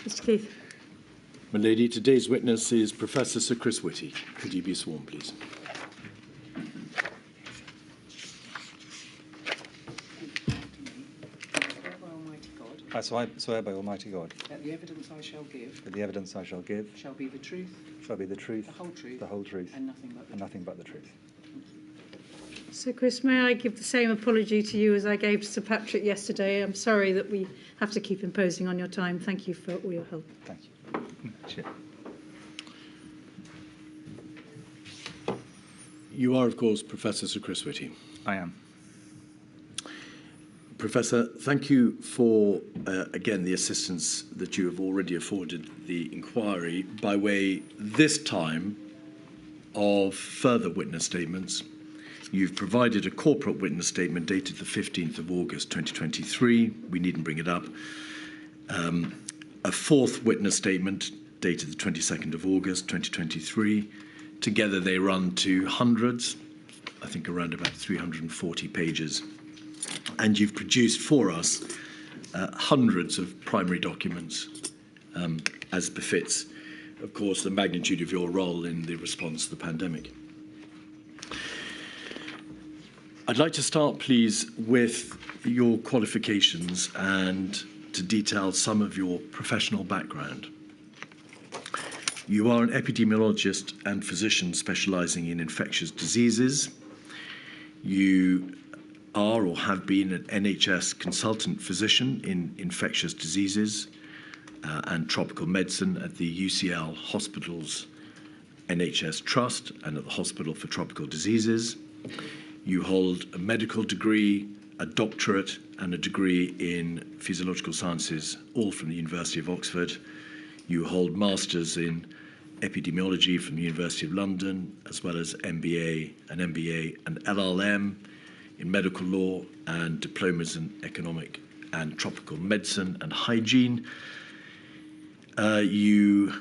Mr. Keith. My lady, today's witness is Professor Sir Chris Whitty. Could you be sworn, please? I swear by Almighty God that the evidence I shall give that the evidence I shall give shall be the truth, shall be the truth, the whole truth, and nothing but the truth. So, Chris, may I give the same apology to you as I gave to Sir Patrick yesterday? I'm sorry that we have to keep imposing on your time. Thank you for all your help. Thank you. Cheers. You are, of course, Professor Sir Chris Whitty. I am. Professor, thank you for, again, the assistance that you have already afforded the inquiry by way, this time, of further witness statements. You've provided a corporate witness statement dated the 15th of August 2023. We needn't bring it up. A fourth witness statement dated the 22nd of August 2023. Together they run to hundreds, I think around about 340 pages. And you've produced for us hundreds of primary documents, as befits, of course, the magnitude of your role in the response to the pandemic. I'd like to start, please, with your qualifications and to detail some of your professional background. You are an epidemiologist and physician specialising in infectious diseases. You are or have been an NHS consultant physician in infectious diseases and tropical medicine at the UCL Hospitals NHS Trust and at the Hospital for Tropical Diseases. You hold a medical degree, a doctorate and a degree in physiological sciences, all from the University of Oxford. You hold masters in epidemiology from the University of London, as well as MBA and LLM in medical law and diplomas in economic and tropical medicine and hygiene. You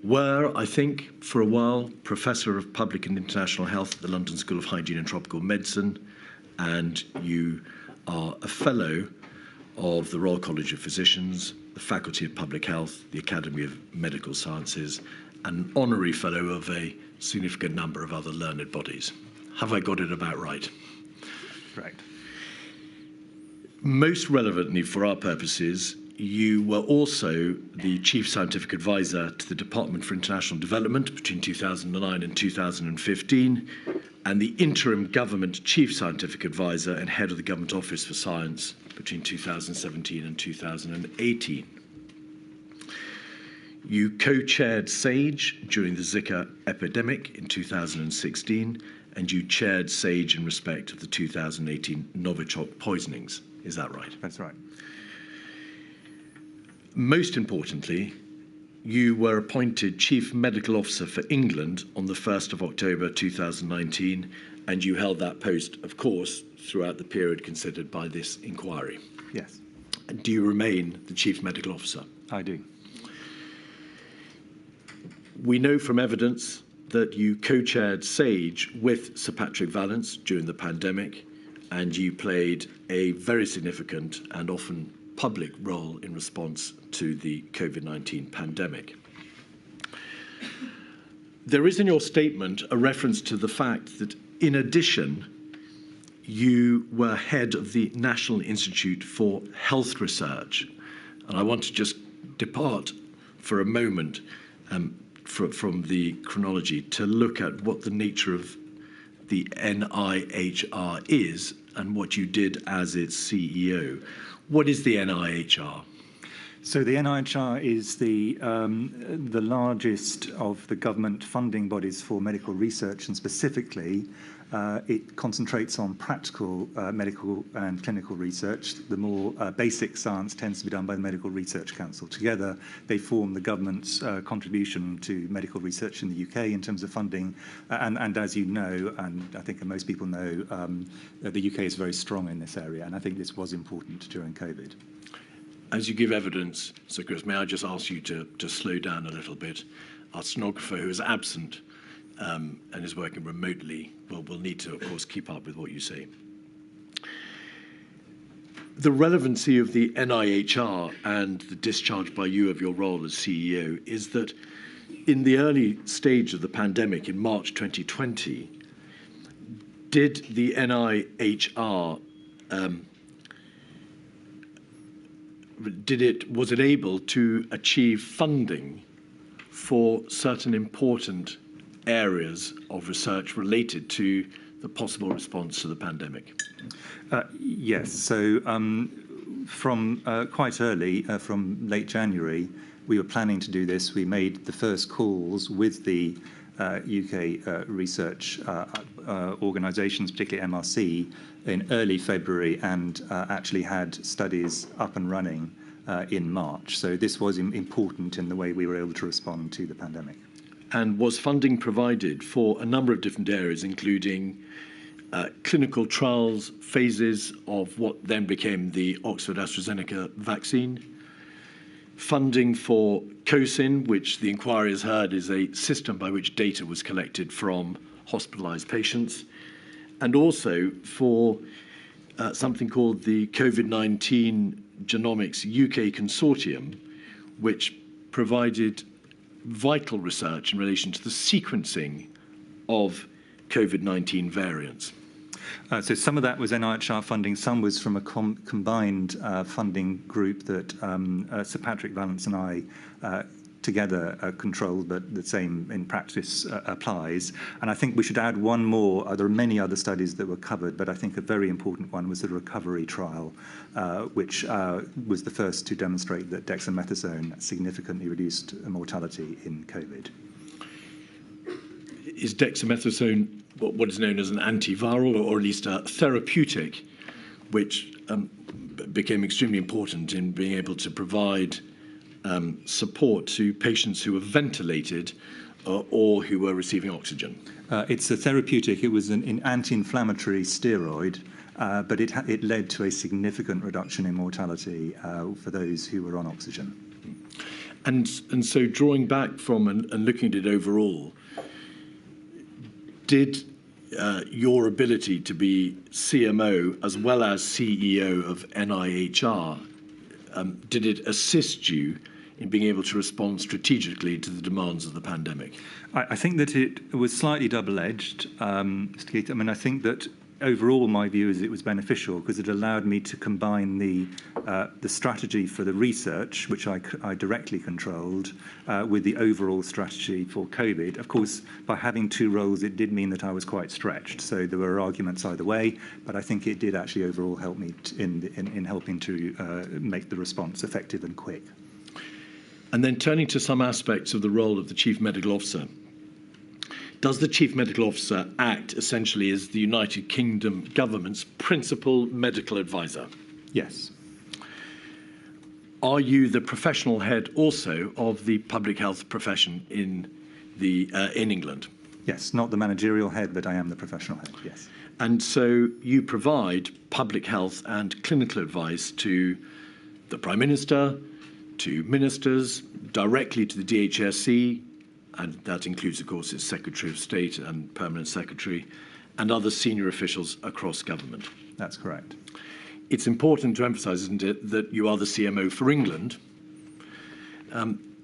were, I think, for a while, Professor of Public and International Health at the London School of Hygiene and Tropical Medicine, and you are a Fellow of the Royal College of Physicians, the Faculty of Public Health, the Academy of Medical Sciences, and an Honorary Fellow of a significant number of other learned bodies. Have I got it about right? Correct. Most relevantly for our purposes, you were also the Chief Scientific Advisor to the Department for International Development between 2009 and 2015, and the Interim Government Chief Scientific Advisor and Head of the Government Office for Science between 2017 and 2018. You co-chaired SAGE during the Zika epidemic in 2016, and you chaired SAGE in respect of the 2018 Novichok poisonings. Is that right? That's right. Most importantly, you were appointed Chief Medical Officer for England on the 1st of October 2019, and you held that post, of course, throughout the period considered by this inquiry. Yes. And do you remain the Chief Medical Officer? I do. We know from evidence that you co-chaired SAGE with Sir Patrick Vallance during the pandemic, and you played a very significant and often public role in response to the COVID-19 pandemic. There is in your statement a reference to the fact that, in addition, you were head of the National Institute for Health Research. And I want to just depart for a moment from the chronology to look at what the nature of the NIHR is and what you did as its CEO. What is the NIHR? So the NIHR is the largest of the government funding bodies for medical research, and specifically it concentrates on practical medical and clinical research. The more basic science tends to be done by the Medical Research Council. Together, they form the government's contribution to medical research in the UK in terms of funding. And as you know, and I think most people know, the UK is very strong in this area, and I think this was important during COVID. As you give evidence, Sir Chris, may I just ask you to slow down a little bit? Our stenographer, who is absent and is working remotely, will need to, of course, keep up with what you say. the relevancy of the NIHR and the discharge by you of your role as CEO is that in the early stage of the pandemic in March 2020, did the NIHR was it able to achieve funding for certain important areas of research related to the possible response to the pandemic? Yes. So from quite early, from late January, we were planning to do this. We made the first calls with the UK research organisations, particularly MRC, in early February, and actually had studies up and running in March. So this was important in the way we were able to respond to the pandemic. And was funding provided for a number of different areas, including clinical trials, phases of what then became the Oxford AstraZeneca vaccine, funding for COSIN, which the inquiry has heard is a system by which data was collected from hospitalised patients, and also for something called the COVID-19 Genomics UK Consortium, which provided vital research in relation to the sequencing of COVID-19 variants. So some of that was NIHR funding, some was from a combined funding group that Sir Patrick Vallance and I together controlled, but the same in practice applies. And I think we should add one more. There are many other studies that were covered, but I think a very important one was the recovery trial, which was the first to demonstrate that dexamethasone significantly reduced mortality in COVID. Is dexamethasone what is known as an antiviral, or at least a therapeutic, which became extremely important in being able to provide support to patients who were ventilated or who were receiving oxygen? It's a therapeutic. It was an anti-inflammatory steroid, but it led to a significant reduction in mortality for those who were on oxygen. And so drawing back from and looking at it overall, did your ability to be CMO as well as CEO of NIHR, did it assist you in being able to respond strategically to the demands of the pandemic? I think that it was slightly double-edged, Mr. Keith. I mean, I think that overall my view is it was beneficial because it allowed me to combine the strategy for the research, which I directly controlled, with the overall strategy for COVID. Of course, by having two roles, it did mean that I was quite stretched. So there were arguments either way, but I think it did actually overall help me in helping to make the response effective and quick. And then turning to some aspects of the role of the Chief Medical Officer, does the Chief Medical Officer act essentially as the United Kingdom government's principal medical advisor? Yes. Are you the professional head also of the public health profession in England? Yes, not the managerial head, but I am the professional head, yes. And so you provide public health and clinical advice to the Prime Minister, to ministers, directly to the DHSC, and that includes, of course, its Secretary of State and Permanent Secretary, and other senior officials across government. That's correct. It's important to emphasise, isn't it, that you are the CMO for England.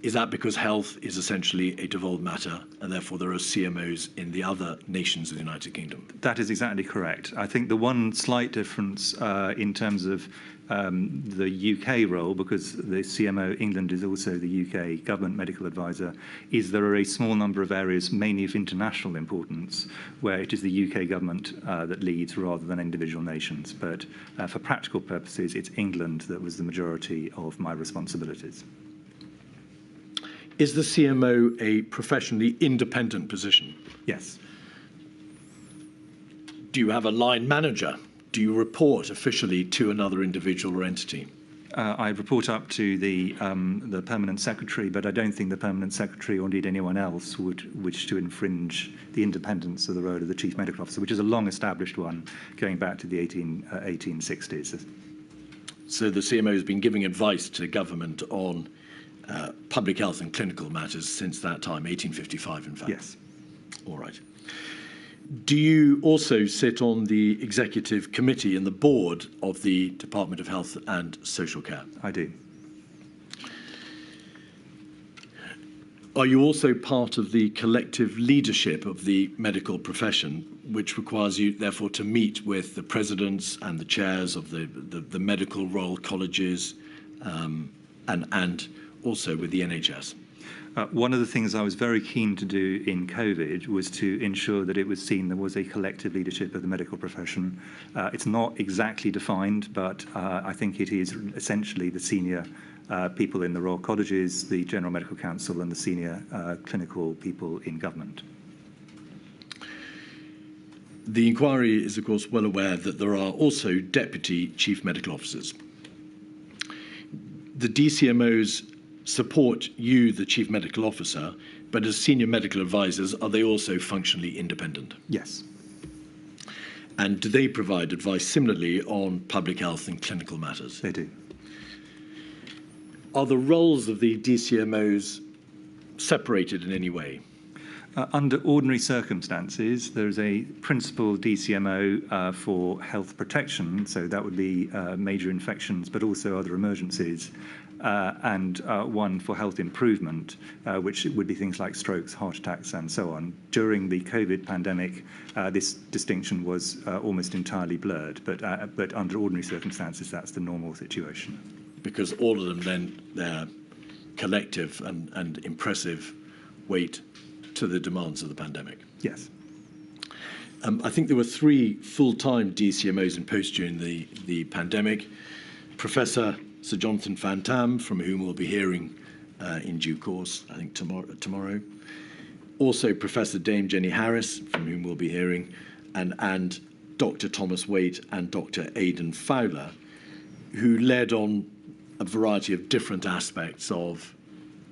Is that because health is essentially a devolved matter, and therefore there are CMOs in the other nations of the United Kingdom? That is exactly correct. I think the one slight difference in terms of the UK role, because the CMO England is also the UK government medical advisor, is there are a small number of areas, mainly of international importance, where it is the UK government that leads rather than individual nations. But for practical purposes, it's England that was the majority of my responsibilities. Is the CMO a professionally independent position? Yes. Do you have a line manager? Do you report officially to another individual or entity? I report up to the Permanent Secretary, but I don't think the Permanent Secretary, or indeed anyone else, would wish to infringe the independence of the role of the Chief Medical Officer, which is a long-established one going back to the 1860s. So the CMO has been giving advice to government on public health and clinical matters since that time, 1855, in fact? Yes. All right. Do you also sit on the executive committee and the board of the Department of Health and Social Care? I do. Are you also part of the collective leadership of the medical profession, which requires you, therefore, to meet with the presidents and the chairs of the medical royal colleges and also with the NHS? One of the things I was very keen to do in COVID was to ensure that it was seen there was a collective leadership of the medical profession. It's not exactly defined, but I think it is essentially the senior people in the Royal Colleges, the General Medical Council, and the senior clinical people in government. The inquiry is, of course, well aware that there are also deputy chief medical officers. The DCMOs support you, the chief medical officer, but as senior medical advisors, are they also functionally independent? Yes. And do they provide advice similarly on public health and clinical matters? They do. Are the roles of the DCMOs separated in any way? Under ordinary circumstances, there's a principal DCMO for health protection, so that would be major infections, but also other emergencies, and one for health improvement, which would be things like strokes, heart attacks, and so on. During the COVID pandemic, this distinction was almost entirely blurred, but under ordinary circumstances, that's the normal situation. Because all of them lend their collective and impressive weight to the demands of the pandemic. Yes. I think there were 3 full-time DCMOs in post during the pandemic. Professor Sir Jonathan Van Tam, from whom we'll be hearing in due course, I think tomorrow. Also Professor Dame Jenny Harris, from whom we'll be hearing, and Dr. Thomas Waite and Dr. Aidan Fowler, who led on a variety of different aspects of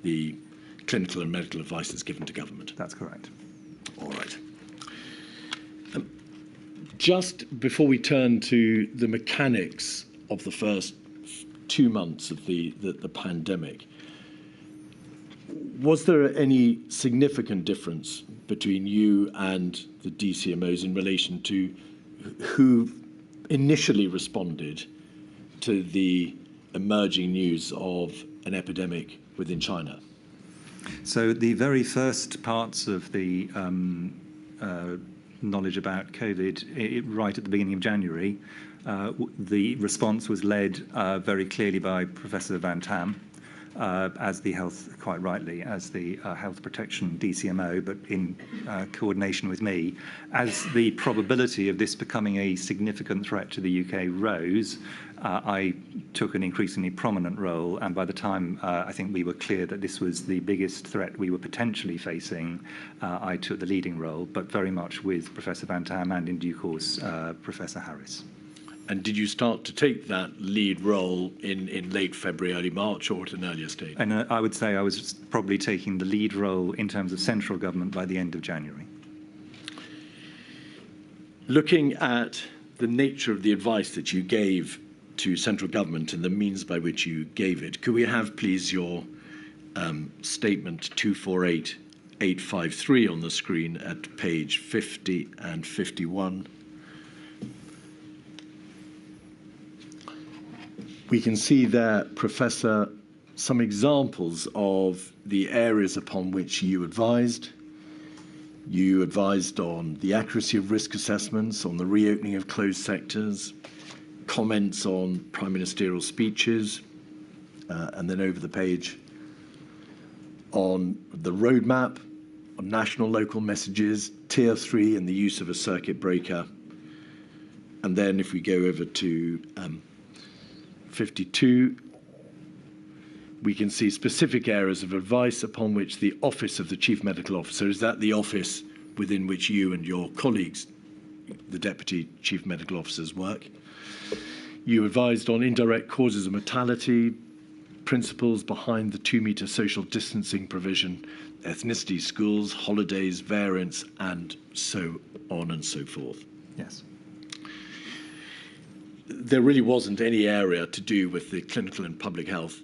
the clinical and medical advice that's given to government. That's correct. All right. Just before we turn to the mechanics of the first 2 months of the pandemic, was there any significant difference between you and the DCMOs in relation to who initially responded to the emerging news of an epidemic within China? So the very first parts of the knowledge about COVID, right at the beginning of January, the response was led very clearly by Professor Van Tam, as the health, quite rightly, as the health protection DCMO, but in coordination with me. As the probability of this becoming a significant threat to the UK rose, I took an increasingly prominent role, and by the time I think we were clear that this was the biggest threat we were potentially facing, I took the leading role, but very much with Professor Van Tam and, in due course, Professor Harris. And did you start to take that lead role in late February, early March, or at an earlier stage? And I would say I was probably taking the lead role in terms of central government by the end of January. Looking at the nature of the advice that you gave to central government and the means by which you gave it, could we have, please, your statement 248853 on the screen at page 50 and 51? We can see there, Professor, some examples of the areas upon which you advised. You advised on the accuracy of risk assessments, on the reopening of closed sectors, comments on prime ministerial speeches, and then over the page on the roadmap, on national local messages, tier 3 and the use of a circuit breaker. And then if we go over to 52, we can see specific areas of advice upon which the Office of the Chief Medical Officer, is that the office within which you and your colleagues, the Deputy Chief Medical Officers, work. You advised on indirect causes of mortality, principles behind the 2-metre social distancing provision, ethnicity, schools, holidays, variants, and so on and so forth. Yes. There really wasn't any area to do with the clinical and public health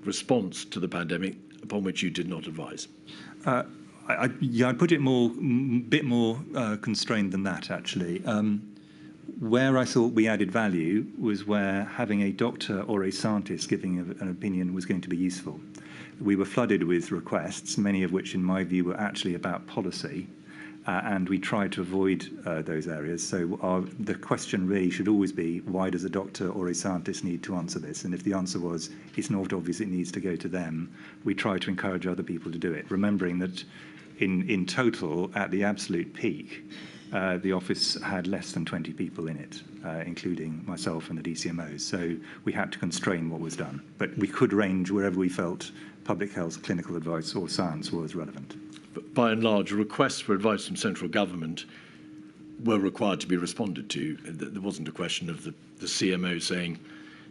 response to the pandemic upon which you did not advise. I'd put it bit more constrained than that, actually. Where I thought we added value was where having a doctor or a scientist giving an opinion was going to be useful. We were flooded with requests, many of which, in my view, were actually about policy, and we tried to avoid those areas. So the question really should always be, why does a doctor or a scientist need to answer this? And if the answer was, it's not obvious it needs to go to them, we try to encourage other people to do it, remembering that in total, at the absolute peak, the office had less than 20 people in it, including myself and the DCMOs. So we had to constrain what was done. But we could range wherever we felt public health, clinical advice, or science was relevant. But by and large, requests for advice from central government were required to be responded to. There wasn't a question of the CMO saying,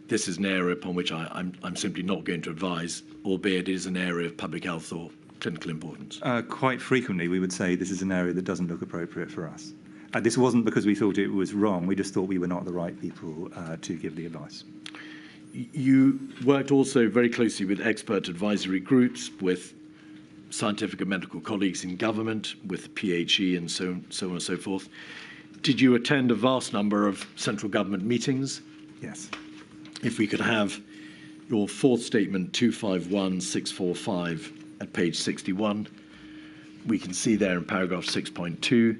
this is an area upon which I'm simply not going to advise, albeit it is an area of public health or clinical importance. Quite frequently, we would say this is an area that doesn't look appropriate for us. This wasn't because we thought it was wrong. We just thought we were not the right people to give the advice. You worked also very closely with expert advisory groups, with scientific and medical colleagues in government, with PHE and so on and so forth. Did you attend a vast number of central government meetings? Yes. If we could have your fourth statement, 251645, at page 61, we can see there in paragraph 6.2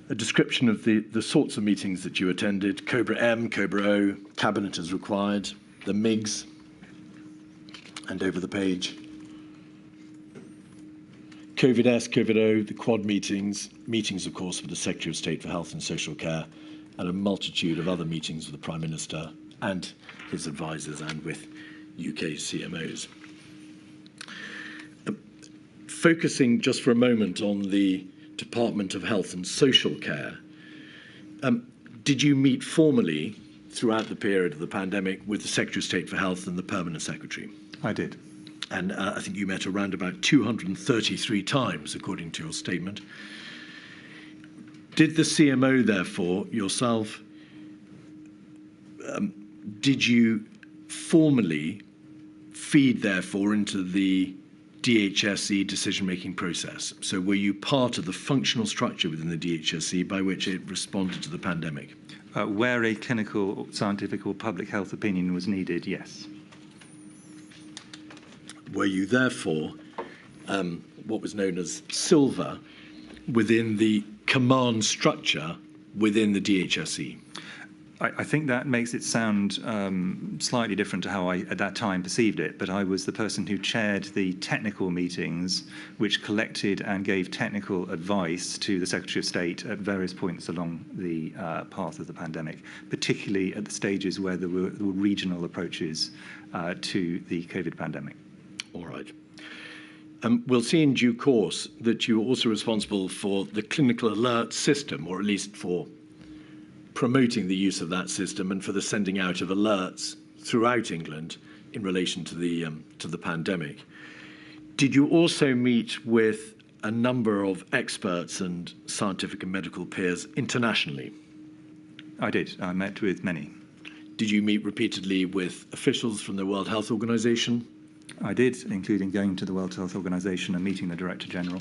a description of the sorts of meetings that you attended: Cobra M, Cobra O, Cabinet as required, the MIGs, and over the page, COVID S, COVID O, the Quad meetings, of course, with the Secretary of State for Health and Social Care, and a multitude of other meetings with the Prime Minister and his advisors and with UK CMOs. Focusing just for a moment on the Department of Health and Social Care, did you meet formally throughout the period of the pandemic with the Secretary of State for Health and the Permanent Secretary? I did. And I think you met around about 233 times, according to your statement. Did the CMO, therefore, yourself, did you formally feed, therefore, into the DHSE decision-making process? So were you part of the functional structure within the DHSE by which it responded to the pandemic? Where a clinical, scientific or public health opinion was needed, yes. Were you therefore what was known as silver within the command structure within the DHSE? I think that makes it sound slightly different to how I, at that time, perceived it, but I was the person who chaired the technical meetings which collected and gave technical advice to the Secretary of State at various points along the path of the pandemic, particularly at the stages where there were regional approaches to the COVID pandemic. All right. We'll see in due course that you were also responsible for the clinical alert system, or at least for promoting the use of that system and for the sending out of alerts throughout England in relation to the pandemic. Did you also meet with a number of experts and scientific and medical peers internationally? I did. I met with many. Did you meet repeatedly with officials from the World Health Organization? I did, including going to the World Health Organization and meeting the Director General.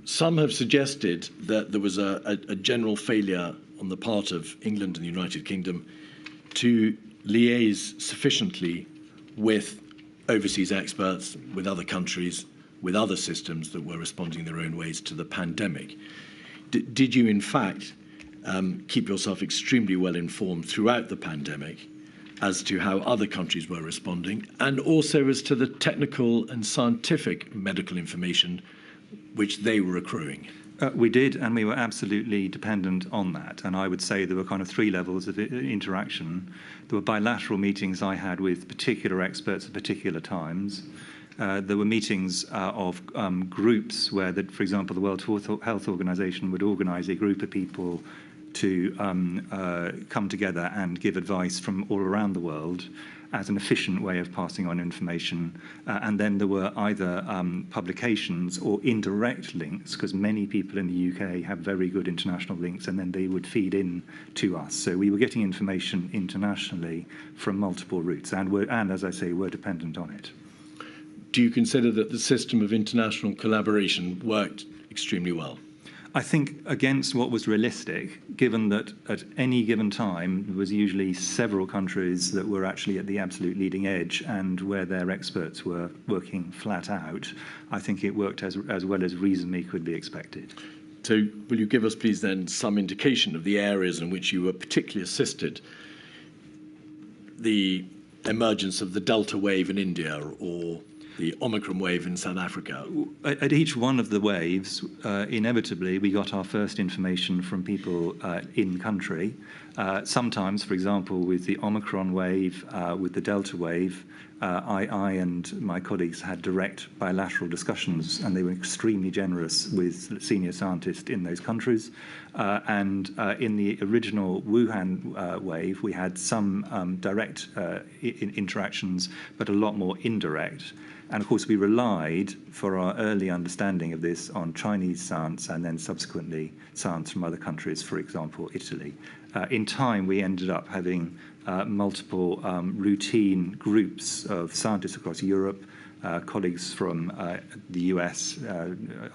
Some have suggested that there was a general failure on the part of England and the United Kingdom to liaise sufficiently with overseas experts, with other countries, with other systems that were responding in their own ways to the pandemic. Did you, in fact, keep yourself extremely well informed throughout the pandemic as to how other countries were responding, and also as to the technical and scientific medical information which they were accruing? We did, and we were absolutely dependent on that. And I would say there were kind of three levels of interaction. There were bilateral meetings I had with particular experts at particular times. There were meetings of groups where, for example, the World Health Organization would organize a group of people to come together and give advice from all around the world as an efficient way of passing on information. And then there were either publications or indirect links, because many people in the UK have very good international links, and then they would feed in to us. So we were getting information internationally from multiple routes, and as I say, we're dependent on it. do you consider that the system of international collaboration worked extremely well? I think against what was realistic, given that at any given time there was usually several countries that were actually at the absolute leading edge and where their experts were working flat out, I think it worked as well as reasonably could be expected. So will you give us, please, then, some indication of the areas in which you were particularly assisted? The emergence of the Delta wave in India or the Omicron wave in South Africa? At each one of the waves, inevitably, we got our first information from people in country. Sometimes, for example, with the Omicron wave, with the Delta wave, I and my colleagues had direct bilateral discussions, and they were extremely generous with senior scientists in those countries. And in the original Wuhan wave, we had some direct interactions, but a lot more indirect. And of course, we relied for our early understanding of this on Chinese science and then subsequently science from other countries, for example, Italy. In time, we ended up having multiple routine groups of scientists across Europe, colleagues from the US,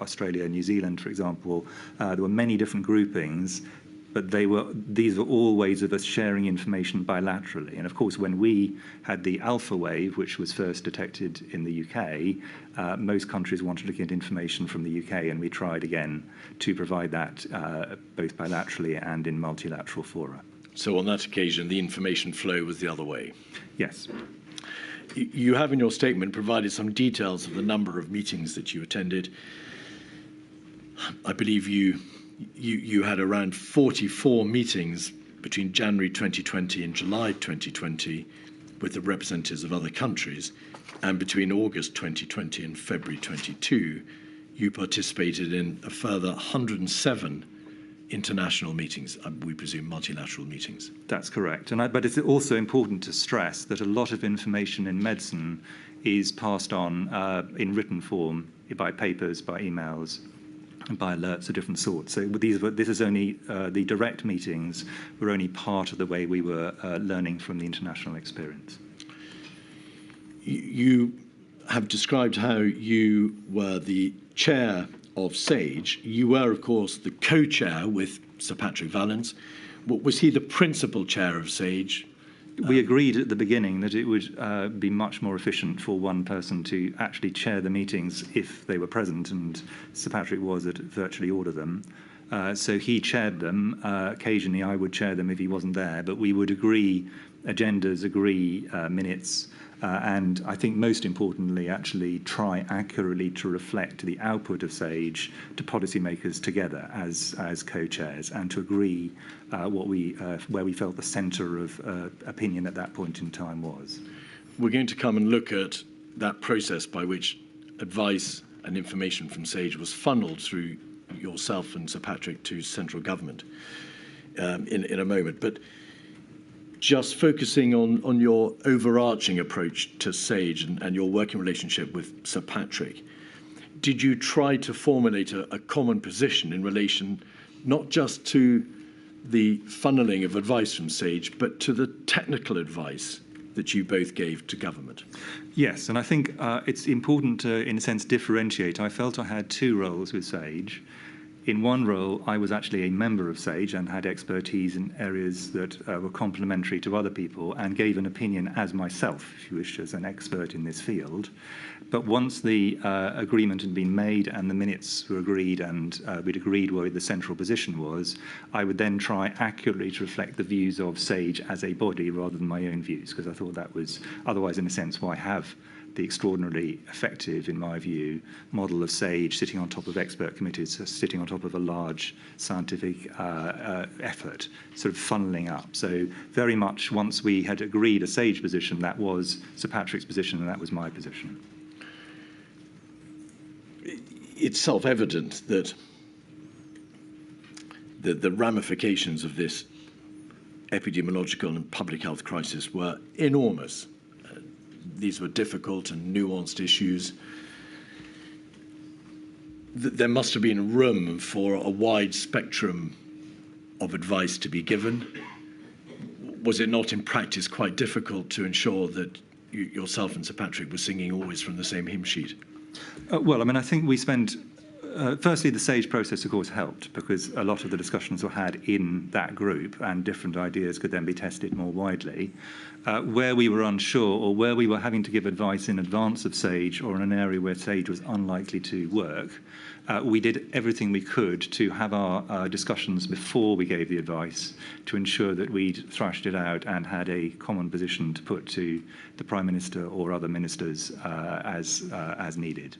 Australia, New Zealand, for example. There were many different groupings, but these were all ways of us sharing information bilaterally. And of course, when we had the alpha wave, which was first detected in the UK, most countries wanted to get information from the UK, and we tried again to provide that both bilaterally and in multilateral fora. So on that occasion, the information flow was the other way? Yes. You have in your statement provided some details of the number of meetings that you attended. I believe you had around 44 meetings between January 2020 and July 2020 with the representatives of other countries, and between August 2020 and February 22, you participated in a further 107 international meetings, we presume multilateral meetings. That's correct. But it's also important to stress that a lot of information in medicine is passed on in written form by papers, by emails, and by alerts of different sorts. So this is only the direct meetings were only part of the way we were learning from the international experience. You have described how you were the chair of SAGE. You were, of course, the co-chair with Sir Patrick Vallance. Was he the principal chair of SAGE? We agreed at the beginning that it would be much more efficient for one person to actually chair the meetings if they were present, and Sir Patrick was at virtually all of them. So he chaired them. Occasionally I would chair them if he wasn't there, but we would agree agendas, agree minutes, and I think most importantly actually try accurately to reflect the output of SAGE to policymakers together as co-chairs, and to agree where we felt the centre of opinion at that point in time was. We're going to come and look at that process by which advice and information from SAGE was funneled through yourself and Sir Patrick to central government in a moment. But just focusing on your overarching approach to SAGE and your working relationship with Sir Patrick, did you try to formulate a common position in relation not just to the funneling of advice from SAGE, but to the technical advice that you both gave to government? Yes, and I think it's important to, in a sense, differentiate. I felt I had two roles with SAGE. In one role, I was actually a member of SAGE and had expertise in areas that were complementary to other people, and gave an opinion as myself, if you wish, as an expert in this field. But once the agreement had been made and the minutes were agreed, and we'd agreed where the central position was, I would then try accurately to reflect the views of SAGE as a body rather than my own views, because I thought that was, otherwise, in a sense, why have the extraordinarily effective, in my view, model of SAGE sitting on top of expert committees, sitting on top of a large scientific effort, sort of funneling up. So very much once we had agreed a SAGE position, that was Sir Patrick's position and that was my position. It's self-evident that the ramifications of this epidemiological and public health crisis were enormous. These were difficult and nuanced issues. There must have been room for a wide spectrum of advice to be given. Was it not in practice quite difficult to ensure that yourself and Sir Patrick were singing always from the same hymn sheet? Well, I mean, I think we spent. Firstly, the SAGE process, of course, helped because a lot of the discussions were had in that group and different ideas could then be tested more widely. Where we were unsure or where we were having to give advice in advance of SAGE or in an area where SAGE was unlikely to work, we did everything we could to have our discussions before we gave the advice to ensure that we'd thrashed it out and had a common position to put to the Prime Minister or other ministers as needed.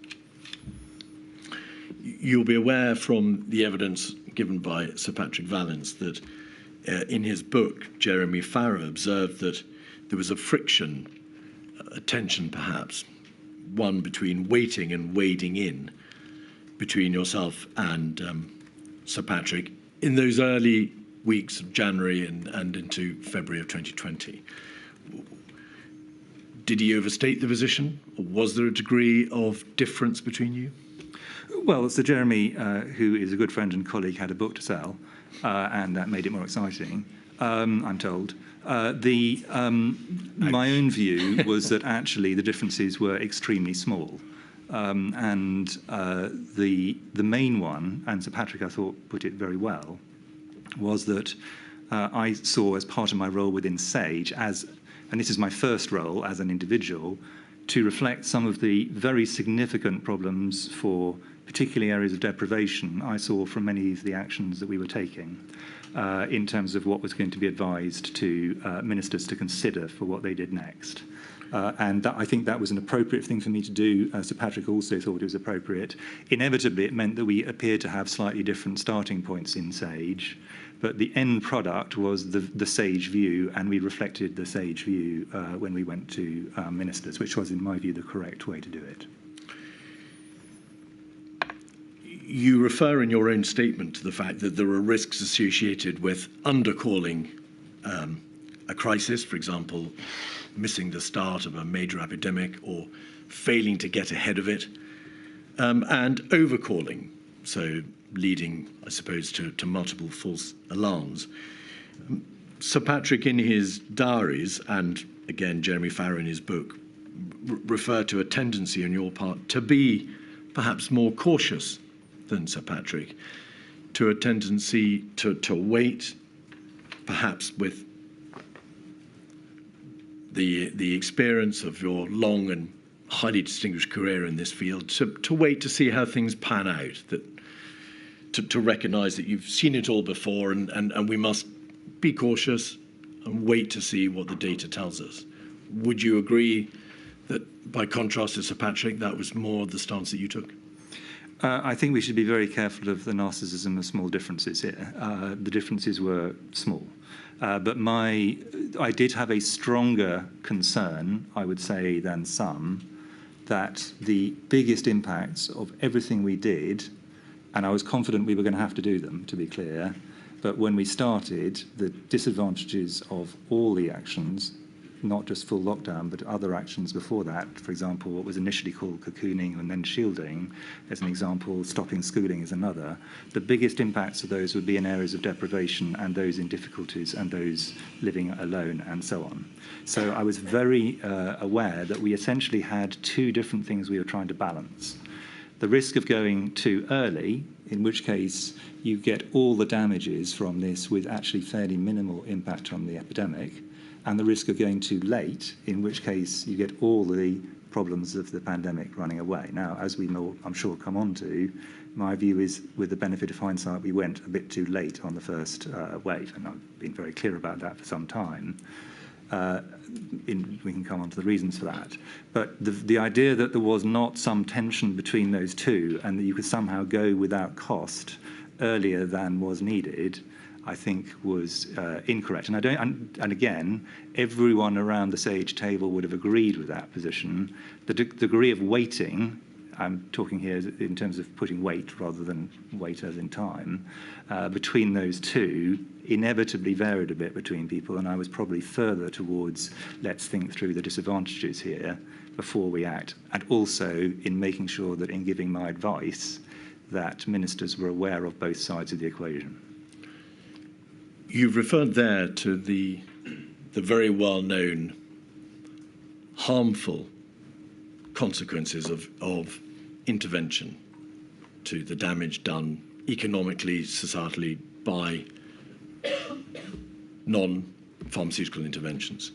You'll be aware from the evidence given by Sir Patrick Vallance that in his book, Jeremy Farrar observed that there was a friction, a tension perhaps, one between waiting and wading in between yourself and Sir Patrick in those early weeks of January and into February of 2020. Did he overstate the position, or was there a degree of difference between you? Well, Sir Jeremy, who is a good friend and colleague, had a book to sell, and that made it more exciting, I'm told. My own view was that actually the differences were extremely small. And the main one, and Sir Patrick, I thought, put it very well, was that I saw as part of my role within SAGE, and this is my first role as an individual, to reflect some of the very significant problems for particularly areas of deprivation I saw from many of the actions that we were taking in terms of what was going to be advised to ministers to consider for what they did next. And I think that was an appropriate thing for me to do. Sir Patrick also thought it was appropriate. Inevitably, it meant that we appeared to have slightly different starting points in SAGE, but the end product was the SAGE view, and we reflected the SAGE view when we went to ministers, which was, in my view, the correct way to do it. You refer in your own statement to the fact that there are risks associated with undercalling a crisis, for example, missing the start of a major epidemic or failing to get ahead of it, and overcalling, so leading, I suppose, to multiple false alarms. Sir Patrick, in his diaries, and again Jeremy Farrar in his book, refer to a tendency on your part to be perhaps more cautious than Sir Patrick, to a tendency to wait, perhaps with the experience of your long and highly distinguished career in this field, to wait to see how things pan out, to recognise that you've seen it all before and we must be cautious and wait to see what the data tells us. Would you agree that, by contrast to Sir Patrick, that was more the stance that you took? I think we should be very careful of the narcissism of small differences here. The differences were small. But I did have a stronger concern, I would say, than some, that the biggest impacts of everything we did, and I was confident we were going to have to do them, to be clear, but when we started, the disadvantages of all the actions, not just full lockdown, but other actions before that, for example, what was initially called cocooning and then shielding, as an example, stopping schooling is another. The biggest impacts of those would be in areas of deprivation and those in difficulties and those living alone and so on. So I was very aware that we essentially had two different things we were trying to balance. The risk of going too early, in which case you get all the damages from this with actually fairly minimal impact on the epidemic, and the risk of going too late, in which case you get all the problems of the pandemic running away. Now, as we will, I'm sure, come on to, my view is, with the benefit of hindsight, we went a bit too late on the first wave, and I've been very clear about that for some time. We can come on to the reasons for that. But the idea that there was not some tension between those two and that you could somehow go without cost earlier than was needed, I think was incorrect. And again, everyone around the SAGE table would have agreed with that position. The degree of weighting, I'm talking here in terms of putting weight rather than weight as in time, between those two inevitably varied a bit between people, and I was probably further towards let's think through the disadvantages here before we act, and also in making sure that in giving my advice that ministers were aware of both sides of the equation. You've referred there to the very well-known harmful consequences of intervention to the damage done economically, societally, by non-pharmaceutical interventions.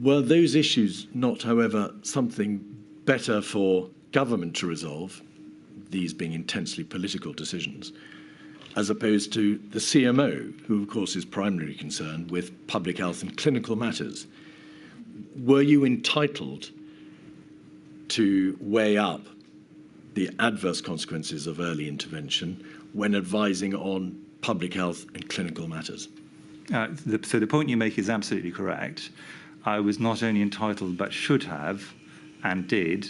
Were those issues not, however, something better for government to resolve, these being intensely political decisions, as opposed to the CMO, who of course is primarily concerned with public health and clinical matters? Were you entitled to weigh up the adverse consequences of early intervention when advising on public health and clinical matters? So the point you make is absolutely correct. I was not only entitled but should have and did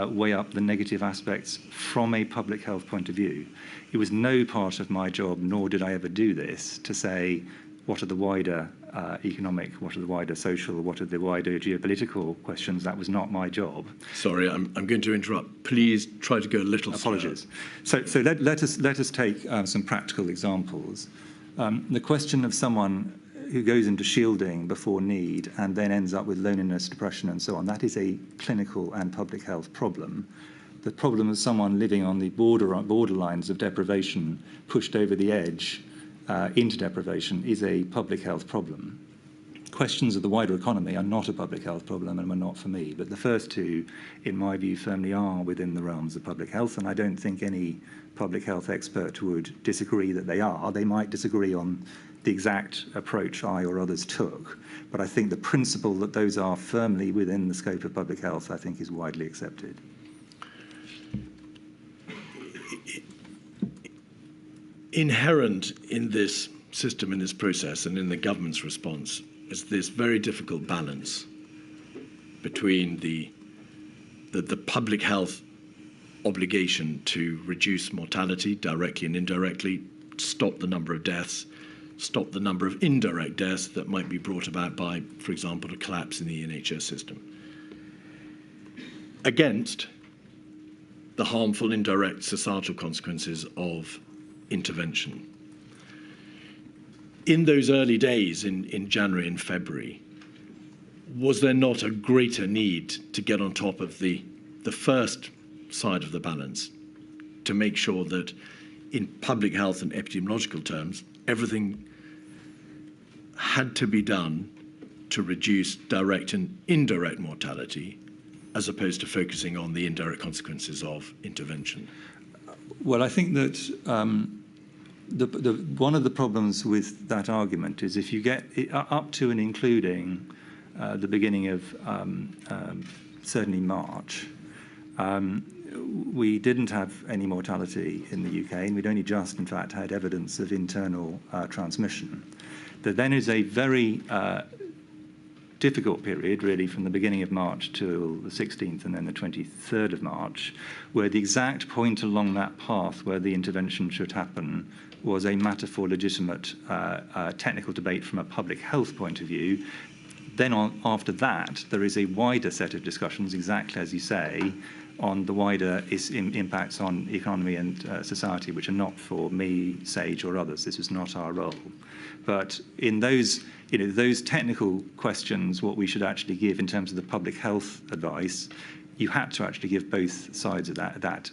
weigh up the negative aspects from a public health point of view. It was no part of my job, nor did I ever do this, to say what are the wider economic, what are the wider social, what are the wider geopolitical questions. That was not my job. Sorry, I'm going to interrupt. Please try to go a little Apologies. So let us take some practical examples. The question of someone who goes into shielding before need and then ends up with loneliness, depression, and so on, that is a clinical and public health problem. The problem of someone living on the borderlines of deprivation, pushed over the edge into deprivation, is a public health problem. Questions of the wider economy are not a public health problem and were not for me, but the first two, in my view, firmly are within the realms of public health, and I don't think any public health expert would disagree that they are. They might disagree on the exact approach I or others took, but I think the principle that those are firmly within the scope of public health, I think, is widely accepted. Inherent in this system, in this process, and in the government's response is this very difficult balance between the public health obligation to reduce mortality directly and indirectly, stop the number of deaths, stop the number of indirect deaths that might be brought about by, for example, a collapse in the NHS system, against the harmful indirect societal consequences of intervention. In those early days in January and February, was there not a greater need to get on top of the first side of the balance, to make sure that in public health and epidemiological terms, everything had to be done to reduce direct and indirect mortality, as opposed to focusing on the indirect consequences of intervention? Well, I think that one of the problems with that argument is if you get up to and including the beginning of certainly March, we didn't have any mortality in the UK, and we'd only just, in fact, had evidence of internal transmission. There then is a very difficult period, really, from the beginning of March till the 16th and then the 23rd of March, where the exact point along that path where the intervention should happen was a matter for legitimate technical debate from a public health point of view. Then after that, there is a wider set of discussions, exactly as you say, on the wider impacts on economy and society, which are not for me, Sage, or others. This is not our role. But in those, those technical questions, what we should actually give in terms of the public health advice, you had to actually give both sides of that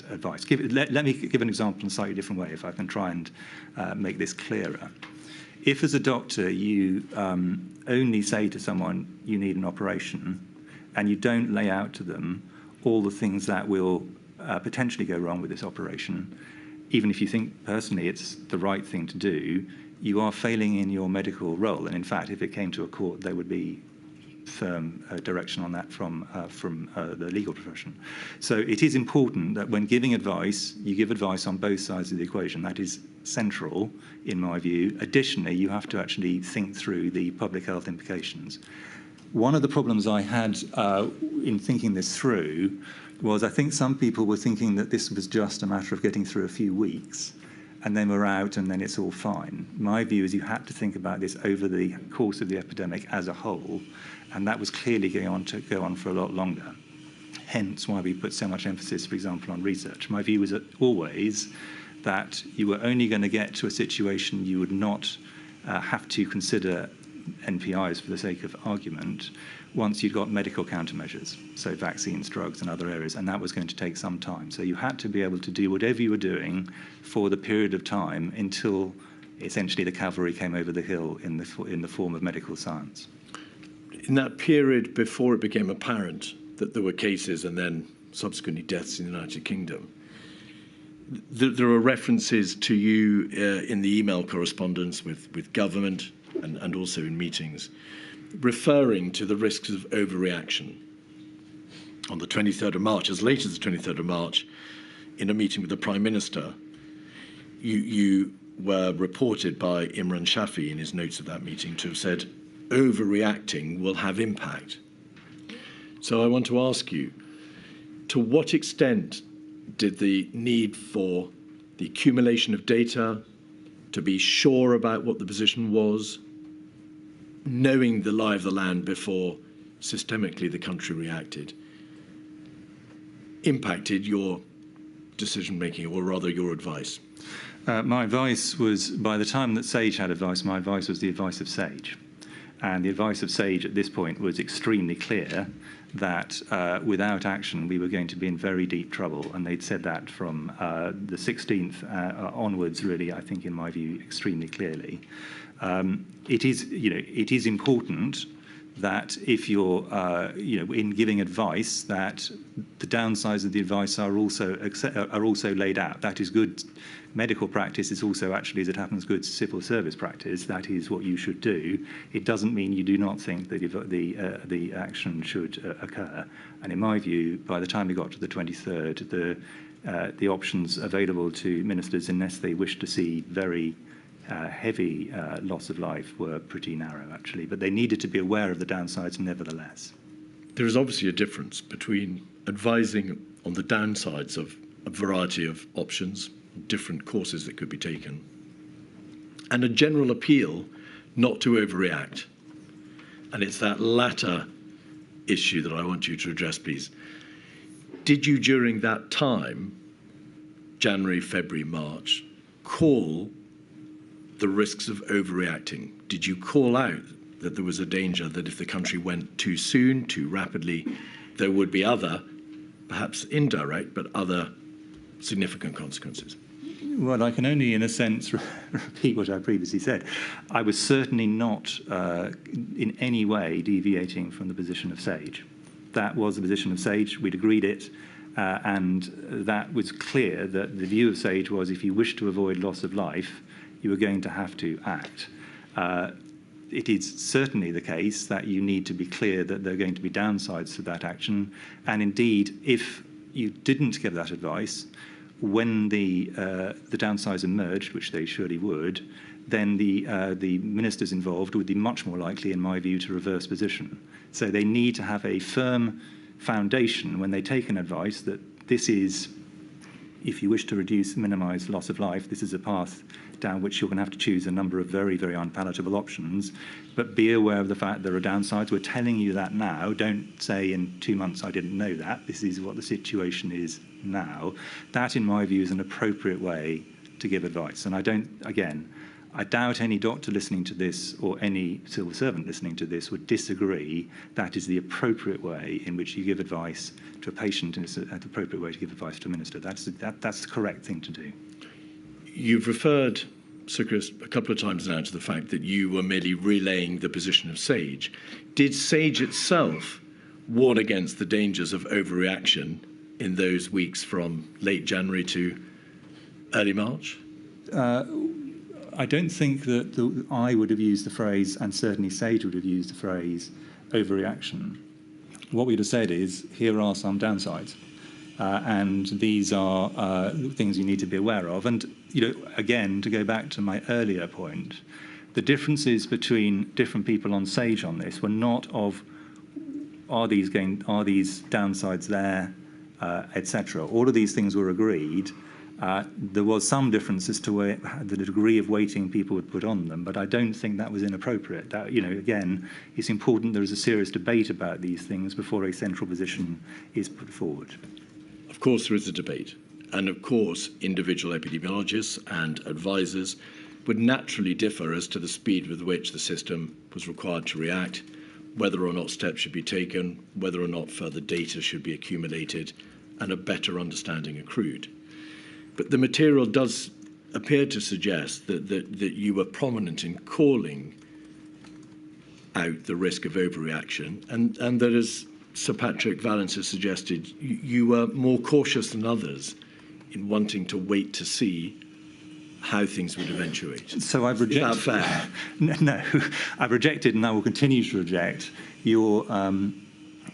advice. Let me give an example in a slightly different way, if I can try and make this clearer. If, as a doctor, you only say to someone you need an operation, and you don't lay out to them all the things that will potentially go wrong with this operation, even if you think personally it's the right thing to do, you are failing in your medical role. And in fact, if it came to a court, there would be firm direction on that from the legal profession. So it is important that when giving advice, you give advice on both sides of the equation. That is central, in my view. Additionally, you have to actually think through the public health implications. One of the problems I had in thinking this through was I think some people were thinking that this was just a matter of getting through a few weeks and then we're out and then it's all fine. My view is you had to think about this over the course of the epidemic as a whole, and that was clearly going to go on for a lot longer. Hence why we put so much emphasis, for example, on research. My view was always that you were only going to get to a situation you would not have to consider NPIs for the sake of argument once you'd got medical countermeasures, so vaccines, drugs, and other areas, and that was going to take some time. So you had to be able to do whatever you were doing for the period of time until essentially the cavalry came over the hill in the form of medical science. In that period before it became apparent that there were cases and then subsequently deaths in the United Kingdom, there are references to you in the email correspondence with government and also in meetings, referring to the risks of overreaction. On the 23rd of March, as late as the 23rd of March, in a meeting with the Prime Minister, you were reported by Imran Shafi in his notes of that meeting to have said, overreacting will have impact. So I want to ask you, to what extent did the need for the accumulation of data, to be sure about what the position was, knowing the lie of the land before systemically the country reacted, impacted your decision-making, or rather your advice? My advice was, by the time that SAGE had advice, my advice was the advice of SAGE. And the advice of SAGE at this point was extremely clear that without action, we were going to be in very deep trouble. And they'd said that from the 16th onwards, really, I think, in my view, extremely clearly. It is important that if you're, in giving advice, that the downsides of the advice are also laid out. That is good medical practice. Is also, actually, as it happens, good civil service practice. That is what you should do. It doesn't mean you do not think that the action should occur. And in my view, by the time we got to the 23rd, the options available to ministers, unless they wish to see very heavy loss of life, were pretty narrow, actually. But they needed to be aware of the downsides nevertheless. There is obviously a difference between advising on the downsides of a variety of options, different courses that could be taken, and a general appeal not to overreact. And it's that latter issue that I want you to address, please. Did you, during that time, January, February, March, call the risks of overreacting? Did you call out that there was a danger that if the country went too soon, too rapidly, there would be other, perhaps indirect, but other significant consequences? Well, I can only, in a sense, repeat what I previously said. I was certainly not in any way deviating from the position of SAGE. That was the position of SAGE. We'd agreed it. And that was clear that the view of SAGE was, if you wish to avoid loss of life, you are going to have to act. It is certainly the case that you need to be clear that there are going to be downsides to that action. And indeed, if you didn't give that advice, when the downsides emerged, which they surely would, then the ministers involved would be much more likely, in my view, to reverse position. So they need to have a firm foundation when they take an advice that this is, if you wish to minimise loss of life, this is a path down which you're going to have to choose a number of very, very unpalatable options. But be aware of the fact there are downsides. We're telling you that now. Don't say in 2 months I didn't know that. This is what the situation is now. That, in my view, is an appropriate way to give advice. And I doubt any doctor listening to this or any civil servant listening to this would disagree. That is the appropriate way in which you give advice to a patient, and it's an appropriate way to give advice to a minister. That's the correct thing to do. You've referred, Sir Chris, a couple of times now to the fact that you were merely relaying the position of SAGE. Did SAGE itself warn against the dangers of overreaction in those weeks from late January to early March? I don't think that I would have used the phrase, and certainly SAGE would have used the phrase, overreaction. What we'd have said is, here are some downsides. And these are things you need to be aware of. And, again, to go back to my earlier point, the differences between different people on SAGE on this were not of, are these downsides there, etc. All of these things were agreed. There was some difference as to the degree of weighting people would put on them, but I don't think that was inappropriate. Again, it's important there is a serious debate about these things before a central position is put forward. Of course, there is a debate. And of course, individual epidemiologists and advisors would naturally differ as to the speed with which the system was required to react, whether or not steps should be taken, whether or not further data should be accumulated, and a better understanding accrued. But the material does appear to suggest that you were prominent in calling out the risk of overreaction, and that, as Sir Patrick Vallance has suggested, you were more cautious than others in wanting to wait to see how things would eventuate. So I've rejected. Is that fair? No, I've rejected, and I will continue to reject your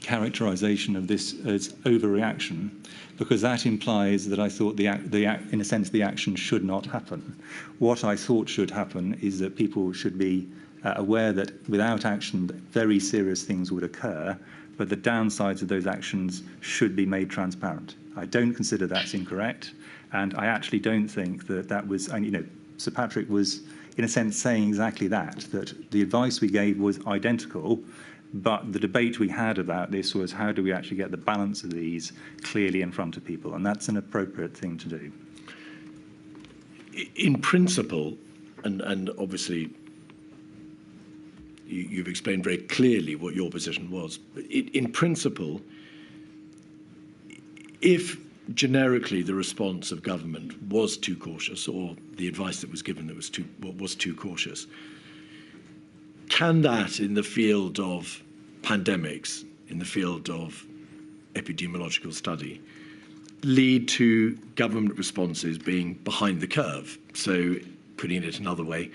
characterisation of this as overreaction, because that implies that I thought in a sense, the action should not happen. What I thought should happen is that people should be aware that without action, very serious things would occur, but the downsides of those actions should be made transparent. I don't consider that's incorrect, and I actually don't think that was, and you know, Sir Patrick was in a sense saying exactly that the advice we gave was identical, but the debate we had about this was how do we actually get the balance of these clearly in front of people, and that's an appropriate thing to do. In principle, and obviously you've explained very clearly what your position was, but in principle, if generically the response of government was too cautious, or the advice that was given that was too cautious, can that, in the field of pandemics, in the field of epidemiological study, lead to government responses being behind the curve? So, putting it another way,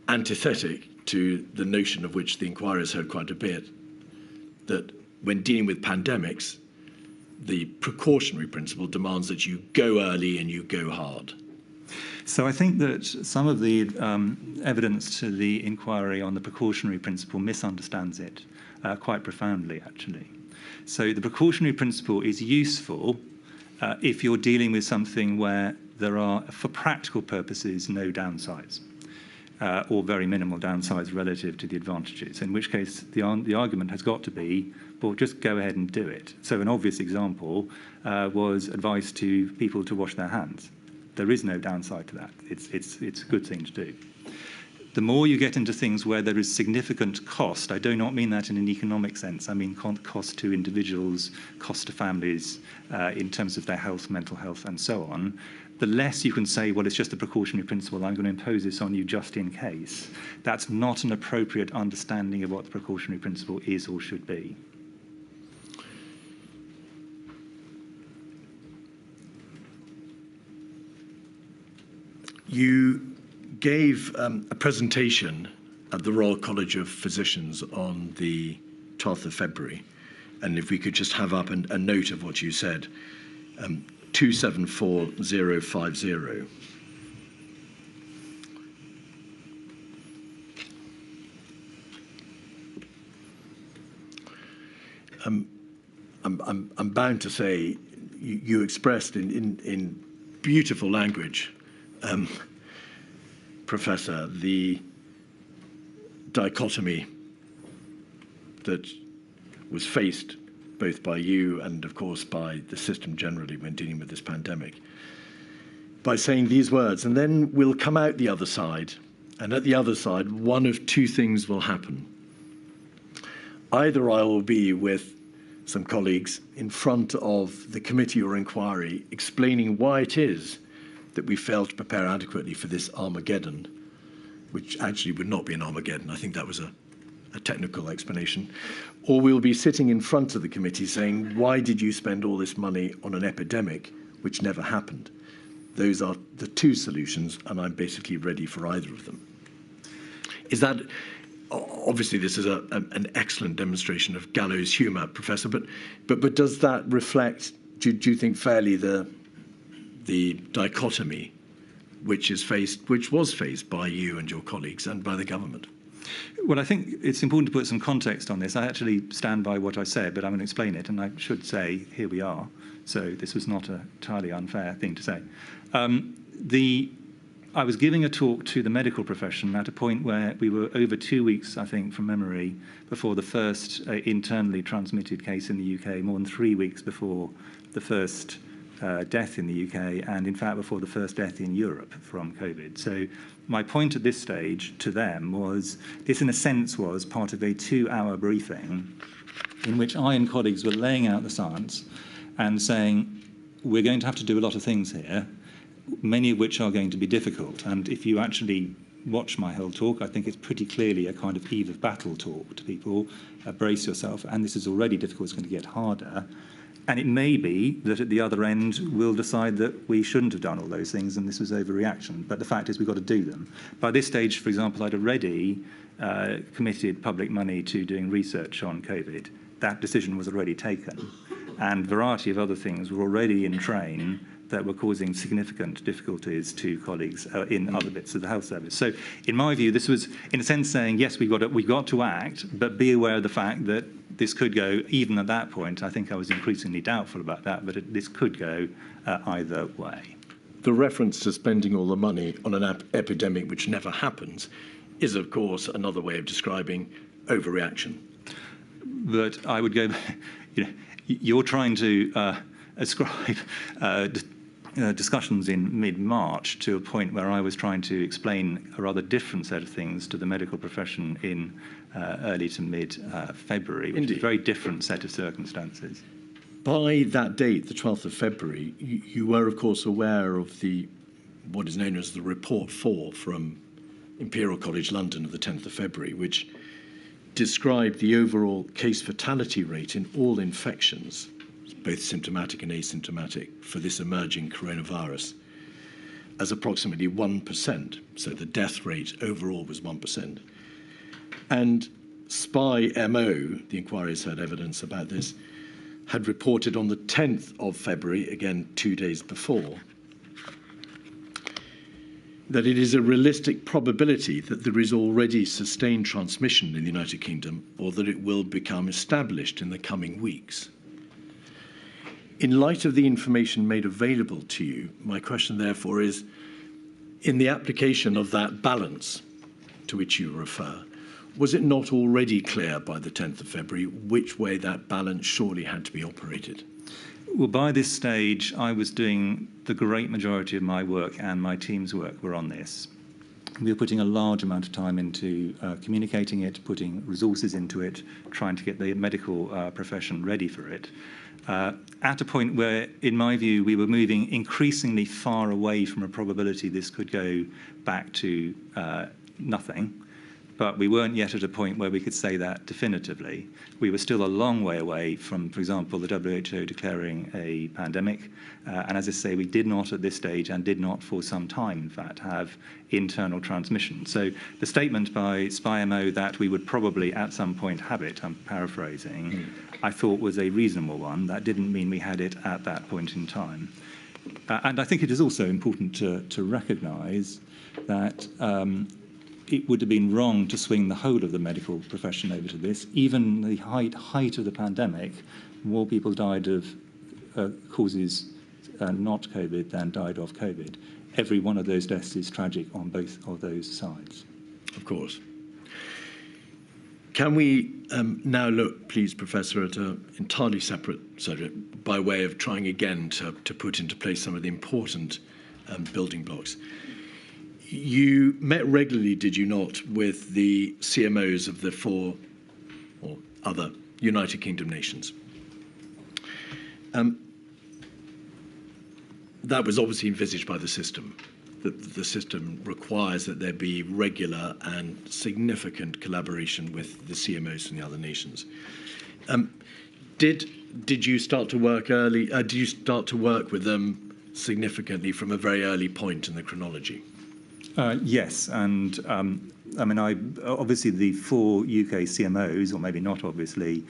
antithetic to the notion of which the inquiry has heard quite a bit, that when dealing with pandemics, the precautionary principle demands that you go early and you go hard. So I think that some of the evidence to the inquiry on the precautionary principle misunderstands it quite profoundly, actually. So the precautionary principle is useful if you're dealing with something where there are, for practical purposes, no downsides. Or very minimal downsides relative to the advantages, in which case the argument has got to be, well, just go ahead and do it. So an obvious example was advice to people to wash their hands. There is no downside to that. It's a good thing to do. The more you get into things where there is significant cost, I do not mean that in an economic sense, I mean cost to individuals, cost to families, in terms of their health, mental health, and so on, the less you can say, well, it's just a precautionary principle, I'm going to impose this on you just in case. That's not an appropriate understanding of what the precautionary principle is or should be. You gave a presentation at the Royal College of Physicians on the 12th of February, and if we could just have up a note of what you said. 274050. I'm bound to say you expressed in beautiful language, Professor, the dichotomy that was faced both by you and, of course, by the system generally when dealing with this pandemic, by saying these words, and then we'll come out the other side, and at the other side, one of two things will happen. Either I will be with some colleagues in front of the committee or inquiry explaining why it is that we failed to prepare adequately for this Armageddon, which actually would not be an Armageddon. I think that was a technical explanation, or we'll be sitting in front of the committee saying, why did you spend all this money on an epidemic which never happened? Those are the two solutions, and I'm basically ready for either of them. Is that, obviously this is an excellent demonstration of gallows humour, Professor, but does that reflect, do you think fairly the dichotomy which was faced by you and your colleagues and by the government? Well, I think it's important to put some context on this. I actually stand by what I said, but I'm going to explain it, and I should say, here we are. So this was not an entirely unfair thing to say. I was giving a talk to the medical profession at a point where we were over 2 weeks, I think, from memory, before the first internally transmitted case in the UK, more than 3 weeks before the first death in the UK, and in fact before the first death in Europe from COVID. So my point at this stage to them was, this in a sense was part of a 2-hour briefing in which I and colleagues were laying out the science and saying, we're going to have to do a lot of things here, many of which are going to be difficult. And if you actually watch my whole talk, I think it's pretty clearly a kind of eve of battle talk to people. Brace yourself, and this is already difficult, it's going to get harder. And it may be that at the other end we'll decide that we shouldn't have done all those things and this was overreaction. But the fact is we've got to do them. By this stage, for example, I'd already committed public money to doing research on COVID. That decision was already taken. And a variety of other things were already in train that were causing significant difficulties to colleagues in other bits of the health service. So in my view, this was, in a sense, saying, yes, we've got to act, but be aware of the fact that this could go, even at that point, I think I was increasingly doubtful about that, but this could go either way. The reference to spending all the money on an epidemic which never happens is, of course, another way of describing overreaction. But I would go, you're trying to ascribe discussions in mid-March to a point where I was trying to explain a rather different set of things to the medical profession in early to mid-February, which is a very different set of circumstances. By that date, the 12th of February, you were, of course, aware of what is known as the Report 4 from Imperial College London of the 10th of February, which described the overall case fatality rate in all infections, both symptomatic and asymptomatic, for this emerging coronavirus as approximately 1%. So the death rate overall was 1%. And SPY MO, the inquiries had evidence about this, had reported on the 10th of February, again 2 days before, that it is a realistic probability that there is already sustained transmission in the United Kingdom, or that it will become established in the coming weeks. In light of the information made available to you, my question therefore is, in the application of that balance to which you refer, was it not already clear by the 10th of February which way that balance surely had to be operated? Well, by this stage, I was doing the great majority of my work, and my team's work were on this. We were putting a large amount of time into communicating it, putting resources into it, trying to get the medical profession ready for it. At a point where, in my view, we were moving increasingly far away from a probability this could go back to nothing. But we weren't yet at a point where we could say that definitively. We were still a long way away from, for example, the WHO declaring a pandemic. And as I say, we did not at this stage, and did not for some time, in fact, have internal transmission. So the statement by SPY-MO that we would probably at some point have it, I'm paraphrasing, I thought was a reasonable one. That didn't mean we had it at that point in time. And I think it is also important to recognise that it would have been wrong to swing the whole of the medical profession over to this. Even the height of the pandemic, more people died of causes not COVID than died of COVID. Every one of those deaths is tragic on both of those sides. Of course. Can we now look, please, Professor, at an entirely separate subject by way of trying again to put into place some of the important building blocks? You met regularly, did you not, with the CMOs of the 4 or other United Kingdom nations? That was obviously envisaged by the system. The system requires that there be regular and significant collaboration with the CMOs from the other nations. Did you start to work early? Did you start to work with them significantly from a very early point in the chronology? Yes, and I mean, obviously the 4 UK CMOs, or maybe not obviously,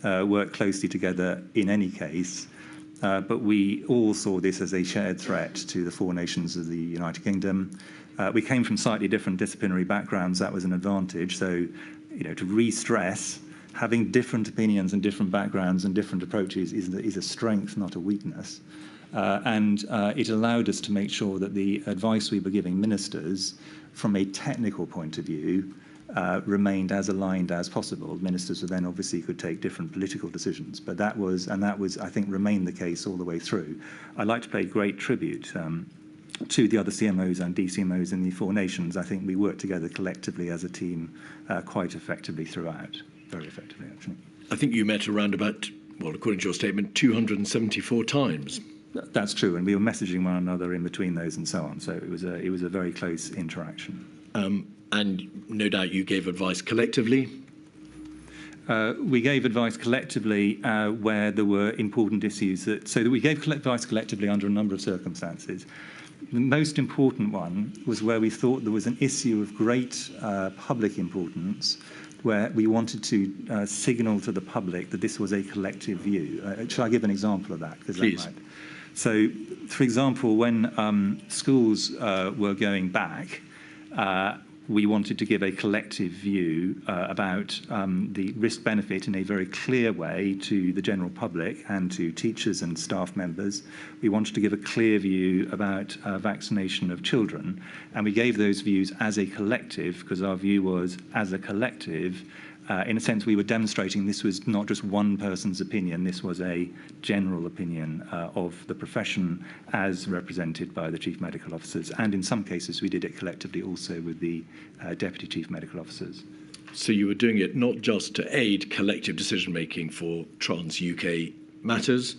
work closely together in any case, but we all saw this as a shared threat to the 4 nations of the United Kingdom. We came from slightly different disciplinary backgrounds. That was an advantage. So, to re-stress, having different opinions and different backgrounds and different approaches is a strength, not a weakness. And it allowed us to make sure that the advice we were giving ministers from a technical point of view remained as aligned as possible. Ministers then obviously could take different political decisions, but that was, I think, remained the case all the way through. I'd like to pay great tribute to the other CMOs and DCMOs in the four nations. I think we worked together collectively as a team quite effectively throughout, very effectively, actually. I think you met around about, well, according to your statement, 274 times. That's true, and we were messaging one another in between those and so on. So it was a very close interaction. And no doubt you gave advice collectively. We gave advice collectively where there were important issues so that we gave advice collectively under a number of circumstances. The most important one was where we thought there was an issue of great public importance, where we wanted to signal to the public that this was a collective view. Shall I give an example of that? Please. So, for example, when schools were going back, we wanted to give a collective view about the risk-benefit in a very clear way to the general public and to teachers and staff members. We wanted to give a clear view about vaccination of children, and we gave those views as a collective because our view was, as a collective, in a sense, we were demonstrating this was not just one person's opinion, this was a general opinion of the profession as represented by the chief medical officers. And in some cases, we did it collectively also with the deputy chief medical officers. So you were doing it not just to aid collective decision-making for trans-UK matters,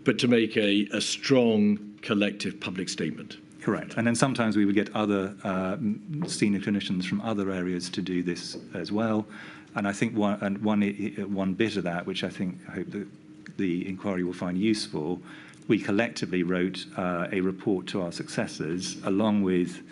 but to make a strong collective public statement. Correct. And then sometimes we would get other senior clinicians from other areas to do this as well. And I think one bit of that, which I hope that the inquiry will find useful, we collectively wrote a report to our successors, along with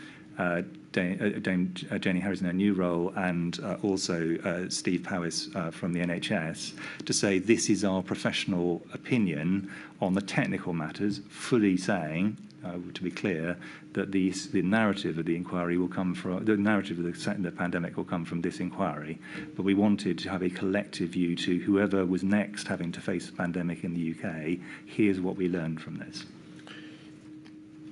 Dame Jenny Harries in her new role, and also Steve Powis from the NHS, to say this is our professional opinion on the technical matters, fully saying, to be clear, that the narrative of the inquiry will come from, the narrative of the pandemic will come from this inquiry, but we wanted to have a collective view to whoever was next having to face the pandemic in the UK, here's what we learned from this.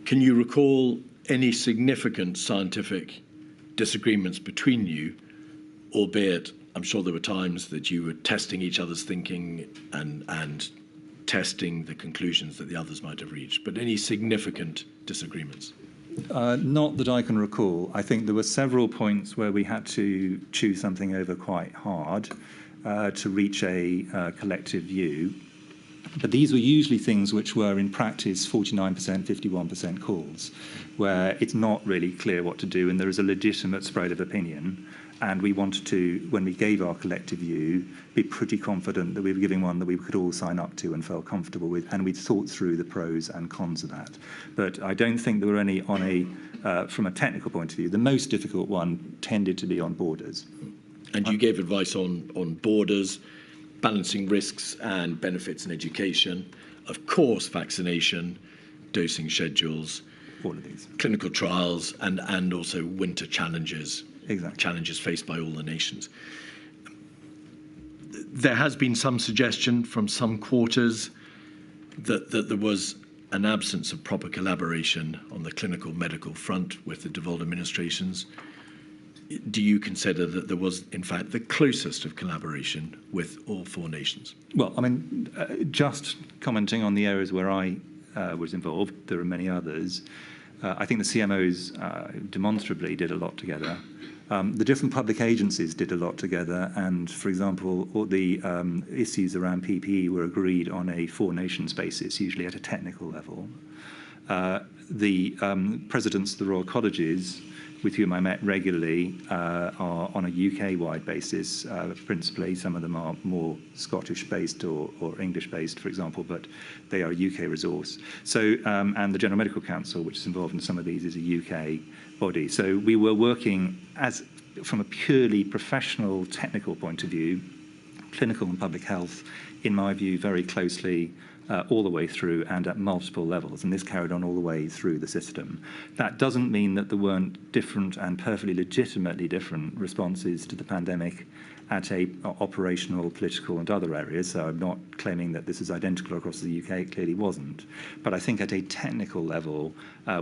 Can you recall any significant scientific disagreements between you, albeit I'm sure there were times that you were testing each other's thinking and testing the conclusions that the others might have reached, but any significant disagreements? Not that I can recall. I think there were several points where we had to chew something over quite hard to reach a collective view. But these were usually things which were in practice 49%, 51% calls, where it's not really clear what to do and there is a legitimate spread of opinion. And we wanted to, when we gave our collective view, be pretty confident that we were giving one that we could all sign up to and felt comfortable with, and we'd thought through the pros and cons of that. But I don't think there were any from a technical point of view. The most difficult one tended to be on borders. And you gave advice on borders, balancing risks and benefits in education, of course, vaccination, dosing schedules, All of these. clinical trials, and also winter challenges. Exactly. Challenges faced by all the nations. There has been some suggestion from some quarters that there was an absence of proper collaboration on the clinical medical front with the devolved administrations. Do you consider that there was, in fact, the closest of collaboration with all four nations? Well, I mean, just commenting on the areas where I was involved, there are many others. I think the CMOs demonstrably did a lot together. The different public agencies did a lot together, and, for example, all the issues around PPE were agreed on a four-nations basis, usually at a technical level. The presidents of the Royal Colleges, with whom I met regularly, are on a UK-wide basis, principally. Some of them are more Scottish-based or English-based, for example, but they are a UK resource. So, and the General Medical Council, which is involved in some of these, is a UK body. So we were working from a purely professional, technical point of view, clinical and public health, in my view, very closely all the way through and at multiple levels, and this carried on all the way through the system. That doesn't mean that there weren't different and perfectly legitimately different responses to the pandemic at a operational, political and other areas, so I'm not claiming that this is identical across the UK, it clearly wasn't. But I think at a technical level,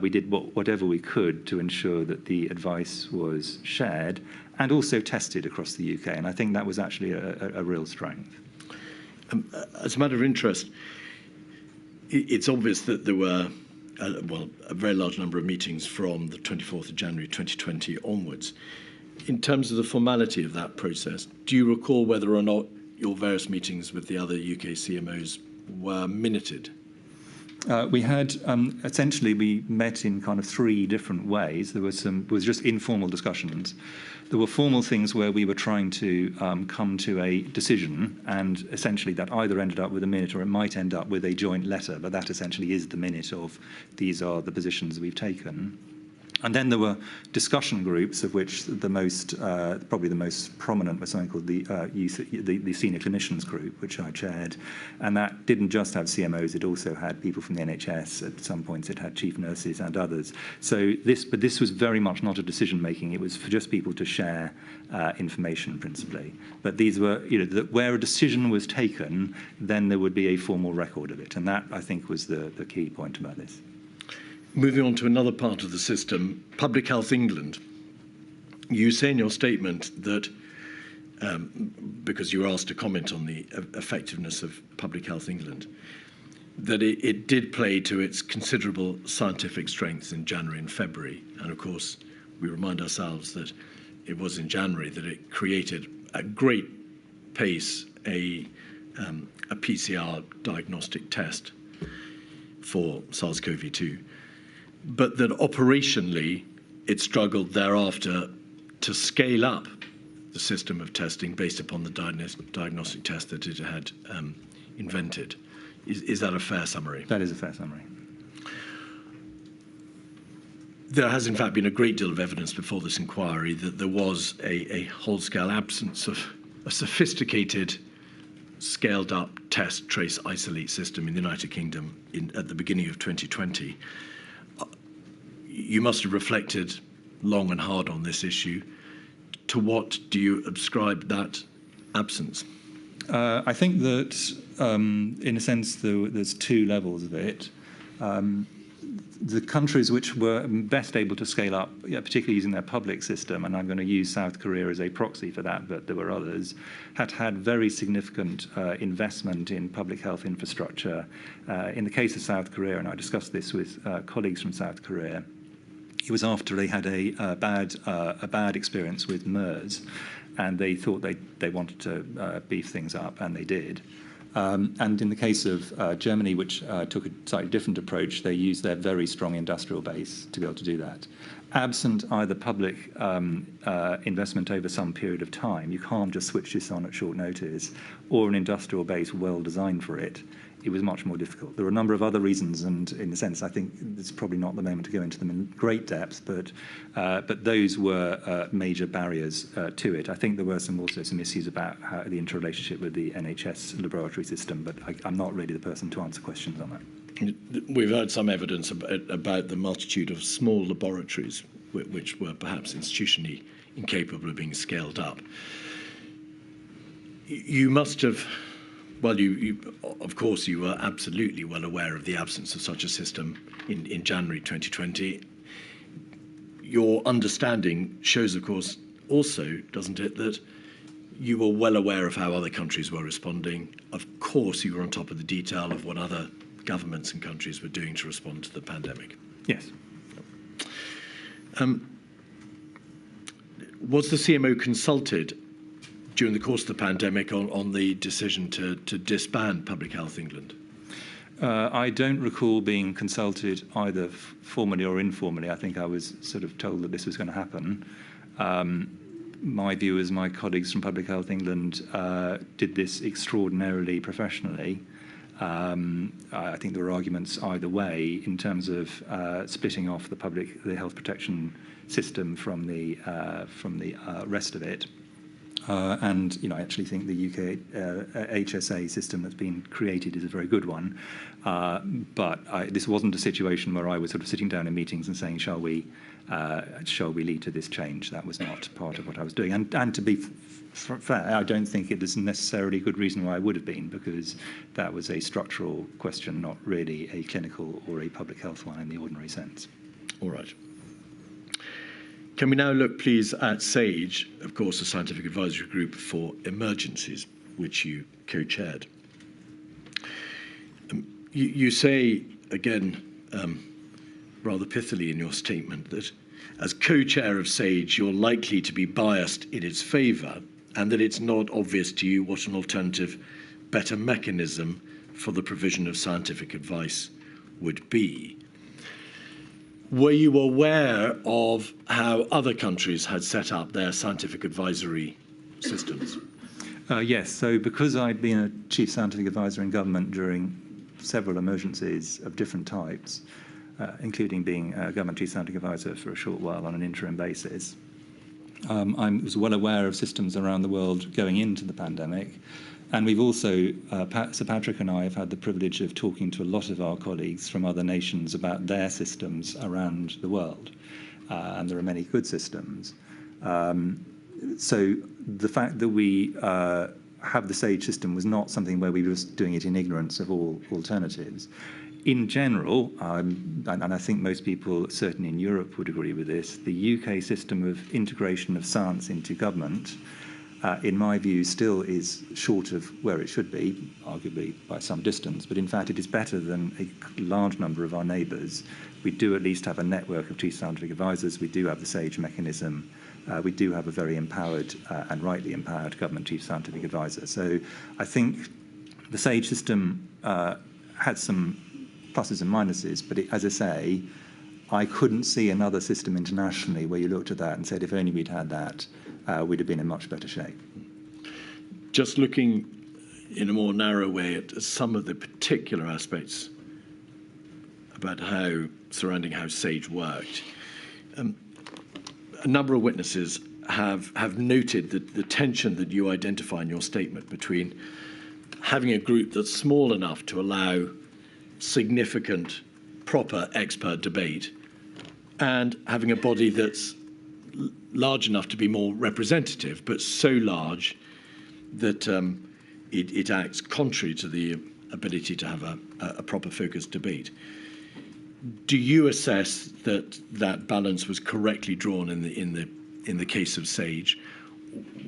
we did whatever we could to ensure that the advice was shared and also tested across the UK, and I think that was actually a real strength. As a matter of interest, it's obvious that there were a very large number of meetings from the 24th of January 2020 onwards. In terms of the formality of that process, do you recall whether or not your various meetings with the other UK CMOs were minuted? We had, essentially, we met in kind of three different ways. There was just informal discussions. There were formal things where we were trying to come to a decision, and essentially that either ended up with a minute or it might end up with a joint letter, but that essentially is the minute of these are the positions we've taken. And then there were discussion groups, of which the most, probably the most prominent was something called the Senior Clinicians Group, which I chaired. And that didn't just have CMOs, it also had people from the NHS. At some points it had chief nurses and others. So this was very much not a decision making, it was for just people to share information principally. But these were, where a decision was taken, then there would be a formal record of it. And that, I think, was the key point about this. Moving on to another part of the system, Public Health England. You say in your statement that, because you were asked to comment on the effectiveness of Public Health England, that it did play to its considerable scientific strengths in January and February. And of course, we remind ourselves that it was in January that it created at great pace a PCR diagnostic test for SARS-CoV-2. But that operationally, it struggled thereafter to scale up the system of testing based upon the diagnostic test that it had invented. Is that a fair summary? That is a fair summary. There has, in fact, been a great deal of evidence before this inquiry that there was a whole-scale absence of a sophisticated, scaled-up test, trace, isolate system in the United Kingdom at the beginning of 2020. You must have reflected long and hard on this issue. To what do you ascribe that absence? I think that, in a sense, there's two levels of it. The countries which were best able to scale up, particularly using their public system, and I'm going to use South Korea as a proxy for that, but there were others, had very significant investment in public health infrastructure. In the case of South Korea, and I discussed this with colleagues from South Korea, it was after they had a bad experience with MERS, and they thought they wanted to beef things up, and they did. And in the case of Germany, which took a slightly different approach, they used their very strong industrial base to be able to do that. Absent either public investment over some period of time, you can't just switch this on at short notice, or an industrial base well designed for it. It was much more difficult. There were a number of other reasons, and in a sense, I think it's probably not the moment to go into them in great depth, but those were major barriers to it. I think there were also some issues about the interrelationship with the NHS laboratory system, but I'm not really the person to answer questions on that. We've heard some evidence about the multitude of small laboratories which were perhaps institutionally incapable of being scaled up. You must have... Well, of course, you were absolutely well aware of the absence of such a system in January 2020. Your understanding shows, of course, also, doesn't it, that you were well aware of how other countries were responding. Of course, you were on top of the detail of what other governments and countries were doing to respond to the pandemic. Yes. Was the CMO consulted during the course of the pandemic on the decision to disband Public Health England? I don't recall being consulted either formally or informally. I think I was sort of told that this was going to happen. My view is my colleagues from Public Health England did this extraordinarily professionally. I think there were arguments either way in terms of splitting off the health protection system from the rest of it. And I actually think the UK HSA system that's been created is a very good one. But this wasn't a situation where I was sort of sitting down in meetings and saying, shall we lead to this change? That was not part of what I was doing. And to be fair, I don't think it is necessarily a good reason why I would have been, because that was a structural question, not really a clinical or a public health one in the ordinary sense. All right. Can we now look, please, at SAGE, of course, the Scientific Advisory Group for Emergencies, which you co-chaired. You say, again, rather pithily in your statement, that as co-chair of SAGE, you're likely to be biased in its favour, and that it's not obvious to you what an alternative, better mechanism for the provision of scientific advice would be. Were you aware of how other countries had set up their scientific advisory systems? Yes, so because I'd been a chief scientific advisor in government during several emergencies of different types, including being a government chief scientific advisor for a short while on an interim basis, I was well aware of systems around the world going into the pandemic. And we've also, Sir Patrick and I have had the privilege of talking to a lot of our colleagues from other nations about their systems around the world. And there are many good systems. So the fact that we have the SAGE system was not something where we were just doing it in ignorance of all alternatives. In general, and I think most people, certainly in Europe, would agree with this, the UK system of integration of science into government, in my view, still is short of where it should be, arguably by some distance, but in fact it is better than a large number of our neighbours. We do at least have a network of chief scientific advisors. We do have the SAGE mechanism. We do have a very empowered and rightly empowered government chief scientific advisor. So I think the SAGE system had some pluses and minuses, but as I say, I couldn't see another system internationally where you looked at that and said, if only we'd had that, we'd have been in much better shape. Just looking in a more narrow way at some of the particular aspects about surrounding how SAGE worked, a number of witnesses have noted the tension that you identify in your statement between having a group that's small enough to allow significant, proper expert debate, and having a body that's large enough to be more representative, but so large that it acts contrary to the ability to have a proper focused debate. Do you assess that balance was correctly drawn in the case of SAGE?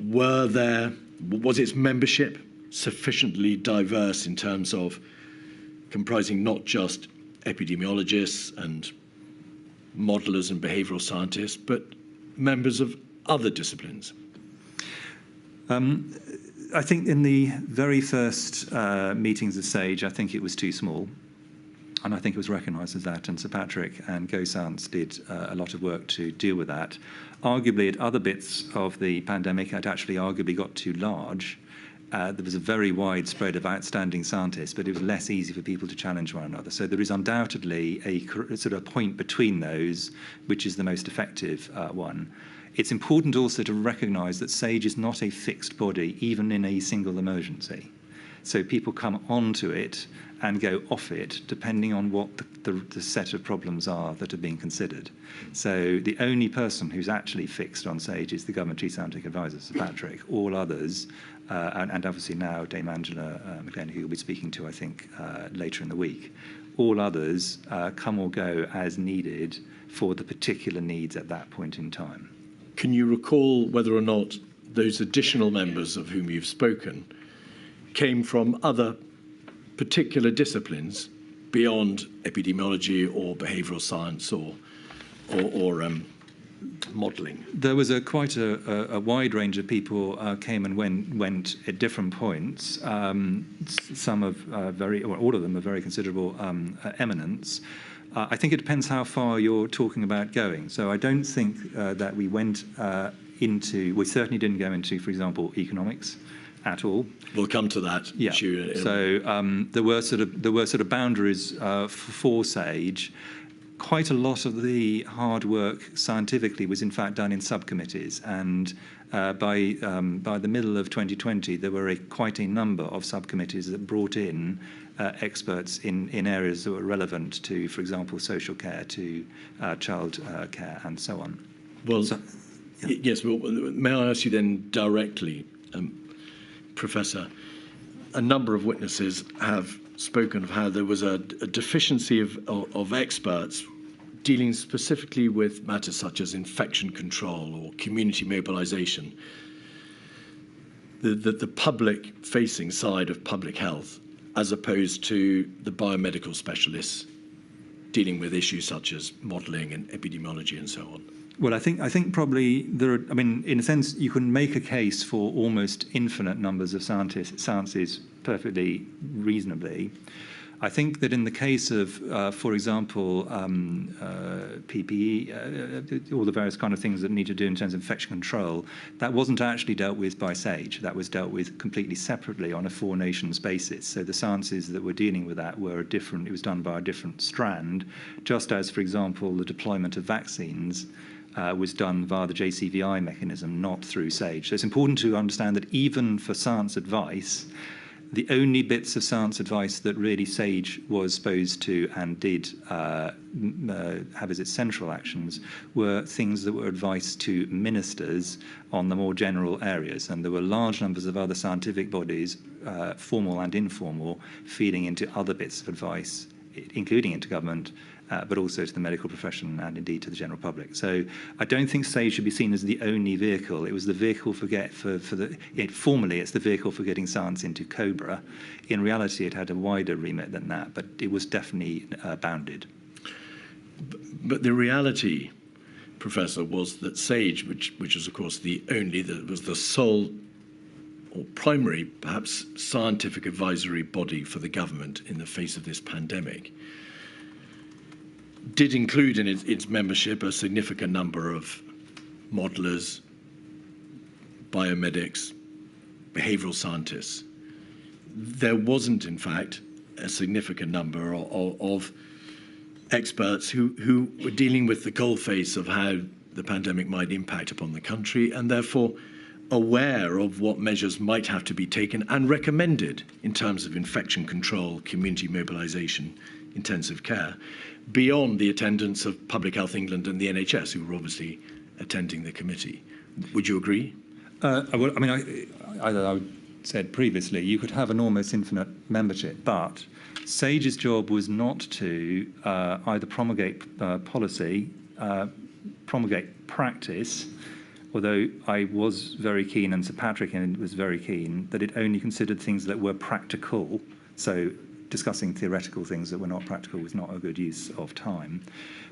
Was its membership sufficiently diverse in terms of comprising not just epidemiologists and modelers and behavioural scientists, but members of other disciplines? I think in the very first meetings of SAGE, I think it was too small. And I think it was recognised as that. And Sir Patrick and GoScience did a lot of work to deal with that. Arguably, at other bits of the pandemic, it actually arguably got too large. There was a very wide spread of outstanding scientists, but it was less easy for people to challenge one another. So there is undoubtedly a sort of point between those, which is the most effective one. It's important also to recognise that SAGE is not a fixed body, even in a single emergency. So people come onto it and go off it, depending on what the set of problems are that are being considered. So the only person who's actually fixed on SAGE is the Government Chief Scientific Advisor, Sir Patrick. All others, and obviously now Dame Angela McLean, who you'll be speaking to, I think, later in the week, all others come or go as needed for the particular needs at that point in time. Can you recall whether or not those additional members of whom you've spoken came from other particular disciplines beyond epidemiology or behavioural science or modelling? There was quite a wide range of people came and went at different points. Some of all of them are very considerable eminence. I think it depends how far you're talking about going. So I don't think that we went we certainly didn't go into, for example, economics at all. We'll come to that issue. So there were sort of boundaries for SAGE. quite a lot of the hard work scientifically was in fact done in subcommittees, and by the middle of 2020 there were quite a number of subcommittees that brought in experts in areas that were relevant to, for example, social care, to child care, and so on. Well, So, yes, well, may I ask you then directly, Professor, a number of witnesses have spoken of how there was a deficiency of experts dealing specifically with matters such as infection control or community mobilisation. The public-facing side of public health, as opposed to the biomedical specialists dealing with issues such as modelling and epidemiology and so on. Well, I think probably there are, I mean, in a sense, you can make a case for almost infinite numbers of sciences perfectly reasonably. I think that in the case of, for example, PPE, all the various kind of things that need to do in terms of infection control, that wasn't actually dealt with by SAGE. That was dealt with completely separately on a four nations basis. So the sciences that were dealing with that were different. It was done by a different strand, just as, for example, the deployment of vaccines was done via the JCVI mechanism, not through SAGE. So it's important to understand that even for science advice, the only bits of science advice that really SAGE was supposed to and did have as its central actions were things that were advice to ministers on the more general areas. And there were large numbers of other scientific bodies, formal and informal, feeding into other bits of advice, including into government, but also to the medical profession and indeed to the general public. So I don't think SAGE should be seen as the only vehicle. It was the vehicle formally it's the vehicle for getting science into COBRA. In reality, it had a wider remit than that, but it was definitely bounded. But the reality, Professor, was that SAGE, which was of course was the sole or primary, perhaps, scientific advisory body for the government in the face of this pandemic, did include in its membership a significant number of modelers, biomedics, behavioural scientists. There wasn't, in fact, a significant number of experts who were dealing with the coalface of how the pandemic might impact upon the country, and therefore aware of what measures might have to be taken and recommended in terms of infection control, community mobilisation, intensive care, beyond the attendance of Public Health England and the NHS, who were obviously attending the committee. Would you agree? I said previously, you could have an almost infinite membership, but SAGE's job was not to either promulgate policy, promulgate practice, although I was very keen, and Sir Patrick was very keen, that it only considered things that were practical. So discussing theoretical things that were not practical was not a good use of time.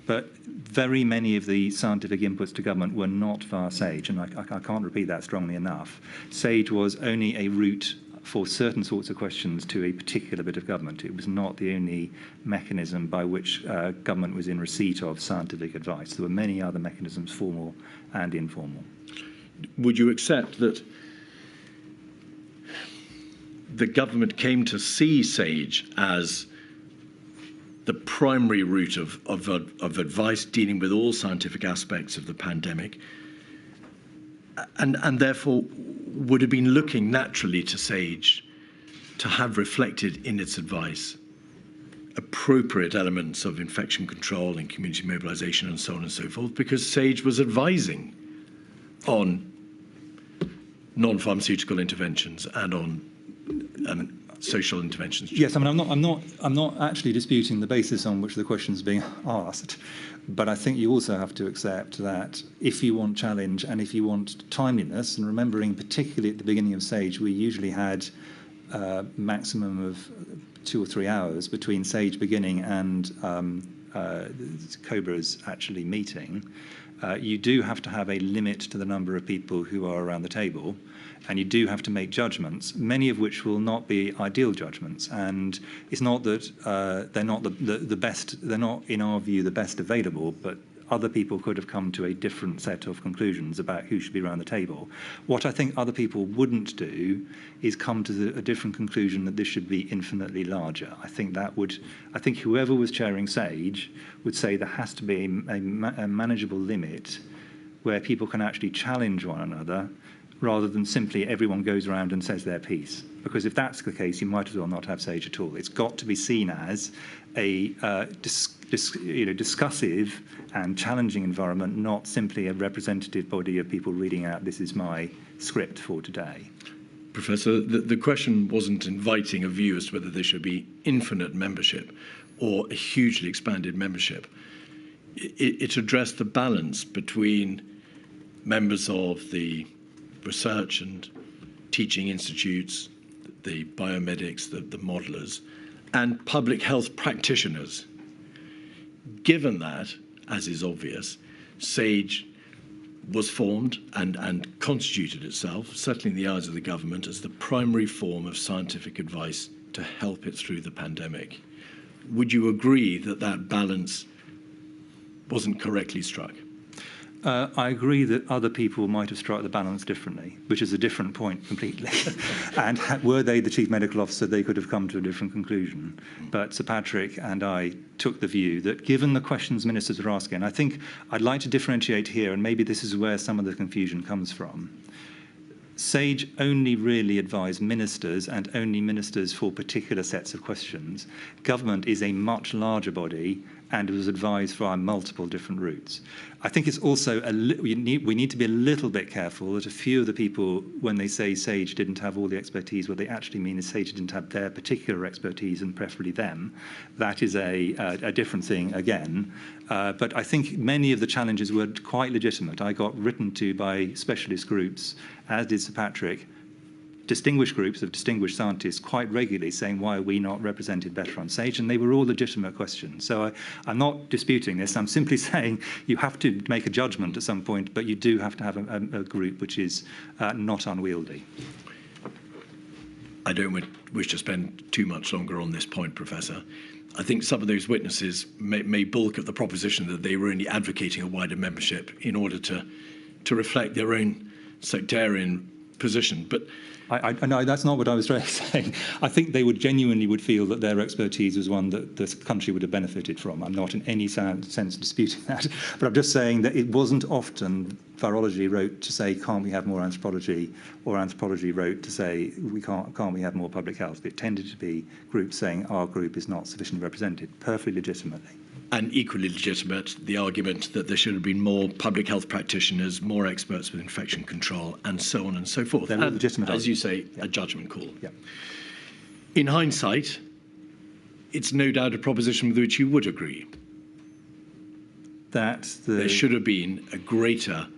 But very many of the scientific inputs to government were not via SAGE, and I can't repeat that strongly enough. SAGE was only a route for certain sorts of questions to a particular bit of government. It was not the only mechanism by which government was in receipt of scientific advice. There were many other mechanisms, formal and informal. Would you accept that the government came to see SAGE as the primary route of advice dealing with all scientific aspects of the pandemic, and therefore would have been looking naturally to SAGE to have reflected in its advice appropriate elements of infection control and community mobilisation and so on and so forth, because SAGE was advising on non-pharmaceutical interventions and on social interventions. Yes, I mean, I'm not actually disputing the basis on which the question is being asked, but I think you also have to accept that if you want challenge and if you want timeliness, and remembering particularly at the beginning of SAGE, we usually had a maximum of 2 or 3 hours between SAGE beginning and COBRA's actually meeting. You do have to have a limit to the number of people who are around the table, and you do have to make judgments, many of which will not be ideal judgments. And it's not that they're not the best, they're not, in our view, the best available, but other people could have come to a different set of conclusions about who should be around the table. What I think other people wouldn't do is come to a different conclusion that this should be infinitely larger. I think whoever was chairing SAGE would say there has to be a manageable limit where people can actually challenge one another rather than simply everyone goes around and says their piece. Because if that's the case, you might as well not have SAGE at all. It's got to be seen as a discussive and challenging environment, not simply a representative body of people reading out, this is my script for today. Professor, the question wasn't inviting a view as to whether there should be infinite membership or a hugely expanded membership. It addressed the balance between members of the research and teaching institutes, the biomedics, the modelers, and public health practitioners. Given that, as is obvious, SAGE was formed and constituted itself, certainly in the eyes of the government, as the primary form of scientific advice to help it through the pandemic. Would you agree that that balance wasn't correctly struck? I agree that other people might have struck the balance differently, which is a different point completely. And were they the chief medical officer, they could have come to a different conclusion. But Sir Patrick and I took the view that given the questions ministers were asking, I think I'd like to differentiate here, and maybe this is where some of the confusion comes from. SAGE only really advised ministers and only ministers for particular sets of questions. Government is a much larger body and it was advised via multiple different routes. I think it's also, we need to be a little bit careful that a few of the people, when they say SAGE didn't have all the expertise, what they actually mean is SAGE didn't have their particular expertise and preferably them. That is a different thing again. But I think many of the challenges were quite legitimate. I got written to by specialist groups, as did Sir Patrick, distinguished groups of distinguished scientists quite regularly saying, why are we not represented better on SAGE? And they were all legitimate questions. So I'm not disputing this. I'm simply saying you have to make a judgment at some point, but you do have to have a group which is not unwieldy. I don't wish to spend too much longer on this point, Professor. I think some of those witnesses may balk at the proposition that they were only advocating a wider membership in order to reflect their own sectarian position. But no, that's not what I was saying. I think they genuinely would feel that their expertise was one that the country would have benefited from. I'm not in any sense disputing that, but I'm just saying that it wasn't often virology wrote to say, can't we have more anthropology, or anthropology wrote to say, can't we have more public health? It tended to be groups saying our group is not sufficiently represented, perfectly legitimately. And equally legitimate, the argument that there should have been more public health practitioners, more experts with infection control, and so on and so forth. They're all legitimate. As you say, a judgment call. Yeah. In hindsight, it's no doubt a proposition with which you would agree. There should have been a greater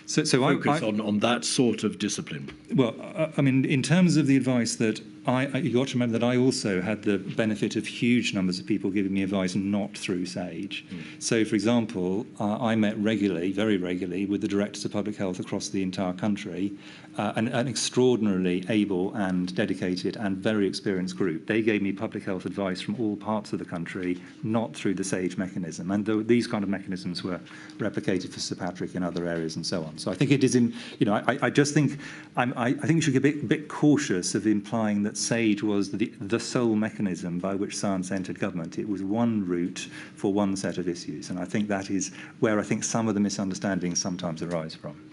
focus on that sort of discipline. Well, I mean, in terms of the advice that you got to remember that I also had the benefit of huge numbers of people giving me advice not through SAGE. So, for example, I met regularly, very regularly, with the directors of public health across the entire country, an extraordinarily able and dedicated and very experienced group. They gave me public health advice from all parts of the country, not through the SAGE mechanism. And these kind of mechanisms were replicated for Sir Patrick in other areas and so on. So I think it is I just think, I think we should be a bit cautious of implying that SAGE was the sole mechanism by which science entered government. It was one route for one set of issues. And I think that is where I think some of the misunderstandings sometimes arise from.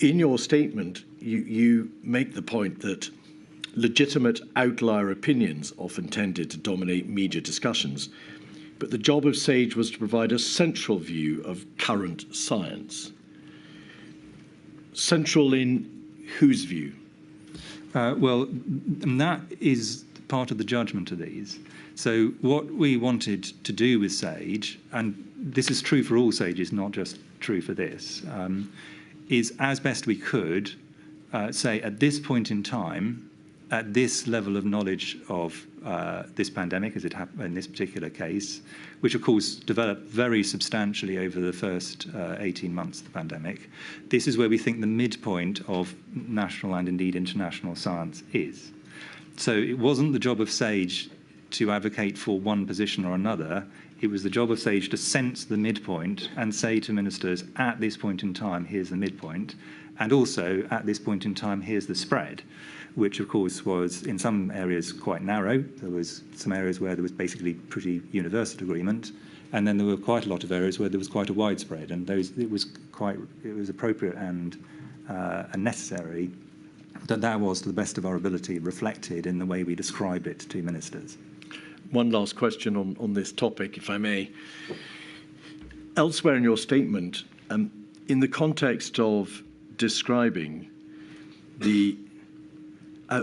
In your statement, you make the point that legitimate outlier opinions often tended to dominate media discussions, but the job of SAGE was to provide a central view of current science. Central in whose view? Well, that is part of the judgment of these. So what we wanted to do with SAGE, and this is true for all SAGEs, not just true for this, is as best we could say at this point in time, at this level of knowledge of this pandemic, as it happened in this particular case, which of course developed very substantially over the first 18 months of the pandemic, this is where we think the midpoint of national and indeed international science is. So it wasn't the job of SAGE to advocate for one position or another. It was the job of SAGE to sense the midpoint and say to ministers, at this point in time, here's the midpoint, and also at this point in time, here's the spread, which of course was in some areas quite narrow. There was some areas where there was basically pretty universal agreement, and then there were quite a lot of areas where there was quite a widespread, and it was appropriate and necessary that was, to the best of our ability, reflected in the way we described it to ministers. One last question on this topic, if I may. Elsewhere in your statement, in the context of describing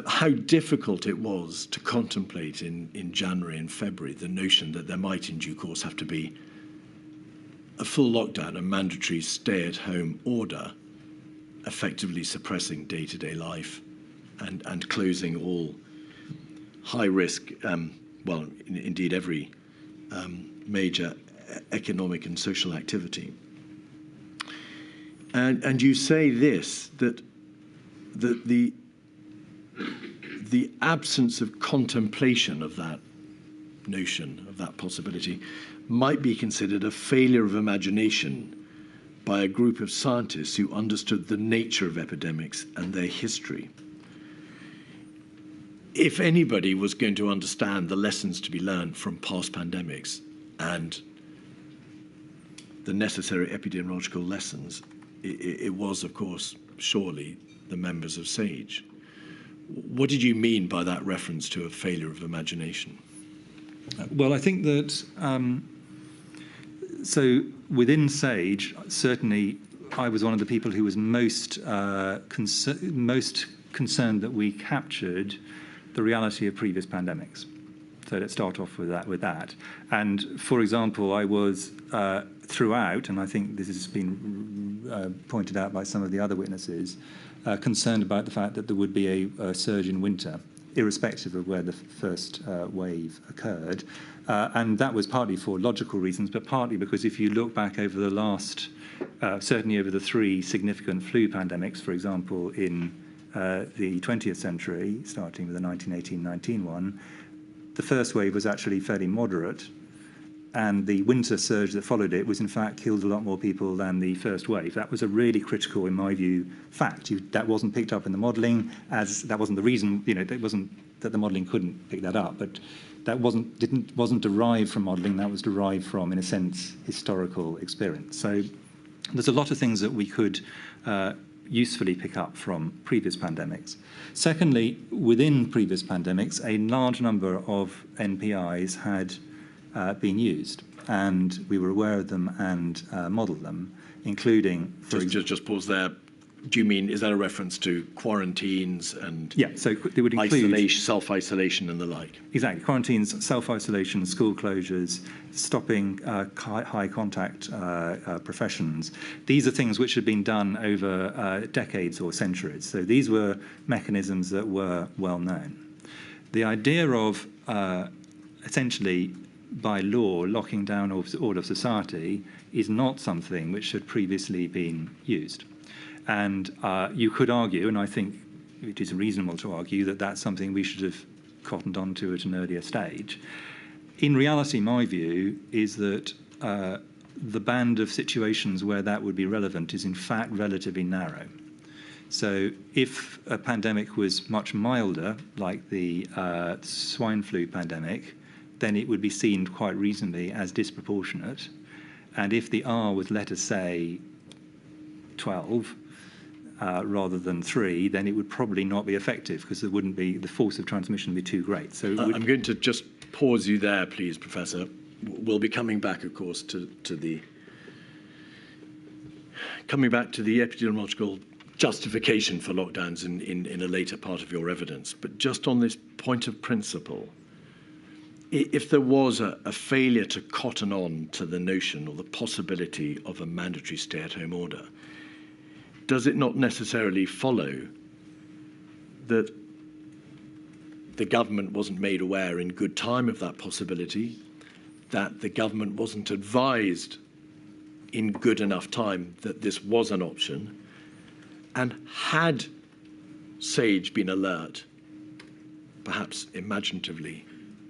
how difficult it was to contemplate in January and February the notion that there might in due course have to be a full lockdown, a mandatory stay-at-home order, effectively suppressing day-to-day life and closing all high-risk, indeed every major economic and social activity. And you say this, that the absence of contemplation of that notion, of that possibility, might be considered a failure of imagination by a group of scientists who understood the nature of epidemics and their history. If anybody was going to understand the lessons to be learned from past pandemics and the necessary epidemiological lessons, it was, of course, surely the members of SAGE. What did you mean by that reference to a failure of imagination? Well, I think that, so within SAGE, certainly I was one of the people who was most concerned that we captured the reality of previous pandemics. So let's start off with that. And for example, I was throughout, and I think this has been pointed out by some of the other witnesses, concerned about the fact that there would be a surge in winter, irrespective of where the first wave occurred. And that was partly for logical reasons, but partly because if you look back over the last, certainly over the three significant flu pandemics, for example, in the 20th century, starting with the 1918-19 one, the first wave was actually fairly moderate, and the winter surge that followed it was in fact killed a lot more people than the first wave. That was a really critical, in my view, fact. That wasn't picked up in the modelling, as that wasn't the reason, it wasn't that the modelling couldn't pick that up, but that wasn't derived from modelling, that was derived from, in a sense, historical experience. So there's a lot of things that we could usefully pick up from previous pandemics. Secondly, within previous pandemics, a large number of NPIs had been used, and we were aware of them and modelled them, including... Just pause there. Do you mean, is that a reference to quarantines and so they would include self-isolation and the like? Exactly. Quarantines, self-isolation, school closures, stopping high contact professions. These are things which had been done over decades or centuries. So these were mechanisms that were well known. The idea of essentially by law locking down all of society is not something which had previously been used. And you could argue, and I think it is reasonable to argue, that that's something we should have cottoned on to at an earlier stage. In reality, my view is that the band of situations where that would be relevant is in fact relatively narrow. So if a pandemic was much milder, like the swine flu pandemic, then it would be seen quite reasonably as disproportionate. And if the R was, let us say, 12, rather than 3, then it would probably not be effective because there wouldn't be, the force of transmission would be too great. So I'm going to just pause you there, please, Professor. We'll be coming back, of course, to the epidemiological justification for lockdowns in a later part of your evidence. But just on this point of principle, if there was a failure to cotton on to the notion or the possibility of a mandatory stay-at-home order, does it not necessarily follow that the government wasn't made aware in good time of that possibility, that the government wasn't advised in good enough time that this was an option, and had SAGE been alert, perhaps imaginatively,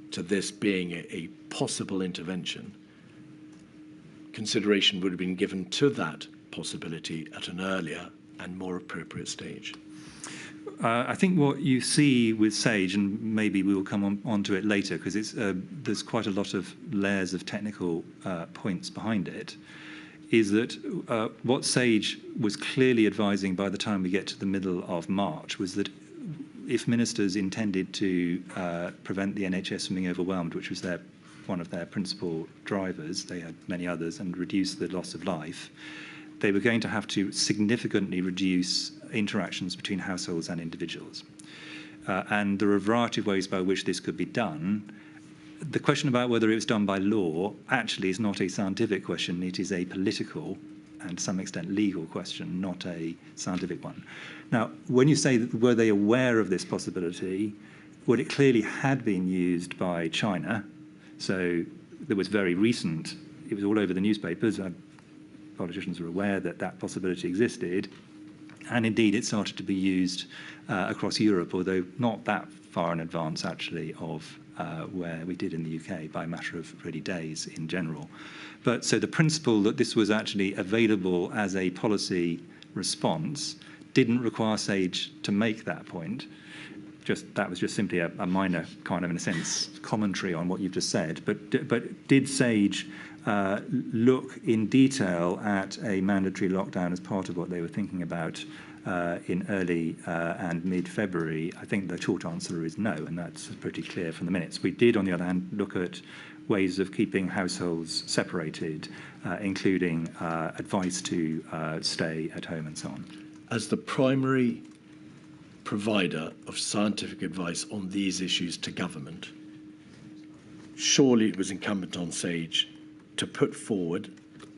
to this being a possible intervention, consideration would have been given to that possibility at an earlier and more appropriate stage? I think what you see with SAGE, and maybe we will come on to it later, because there's quite a lot of layers of technical points behind it, is that what SAGE was clearly advising by the time we get to the middle of March was that if ministers intended to prevent the NHS from being overwhelmed, which was one of their principal drivers, they had many others, and reduce the loss of life, they were going to have to significantly reduce interactions between households and individuals. And there are a variety of ways by which this could be done. The question about whether it was done by law actually is not a scientific question. It is a political and to some extent legal question, not a scientific one. Now, when you say that were they aware of this possibility, well, it clearly had been used by China. So there was very recent, it was all over the newspapers. Politicians were aware that that possibility existed. And indeed, it started to be used across Europe, although not that far in advance, actually, of where we did in the UK by a matter of really days in general. But so the principle that this was actually available as a policy response didn't require SAGE to make that point. That was just simply a minor kind of, in a sense, commentary on what you've just said. But did SAGE look in detail at a mandatory lockdown as part of what they were thinking about in early and mid-February? I think the short answer is no, and that's pretty clear from the minutes. We did, on the other hand, look at ways of keeping households separated, including advice to stay at home and so on. As the primary provider of scientific advice on these issues to government, surely it was incumbent on SAGE to put forward,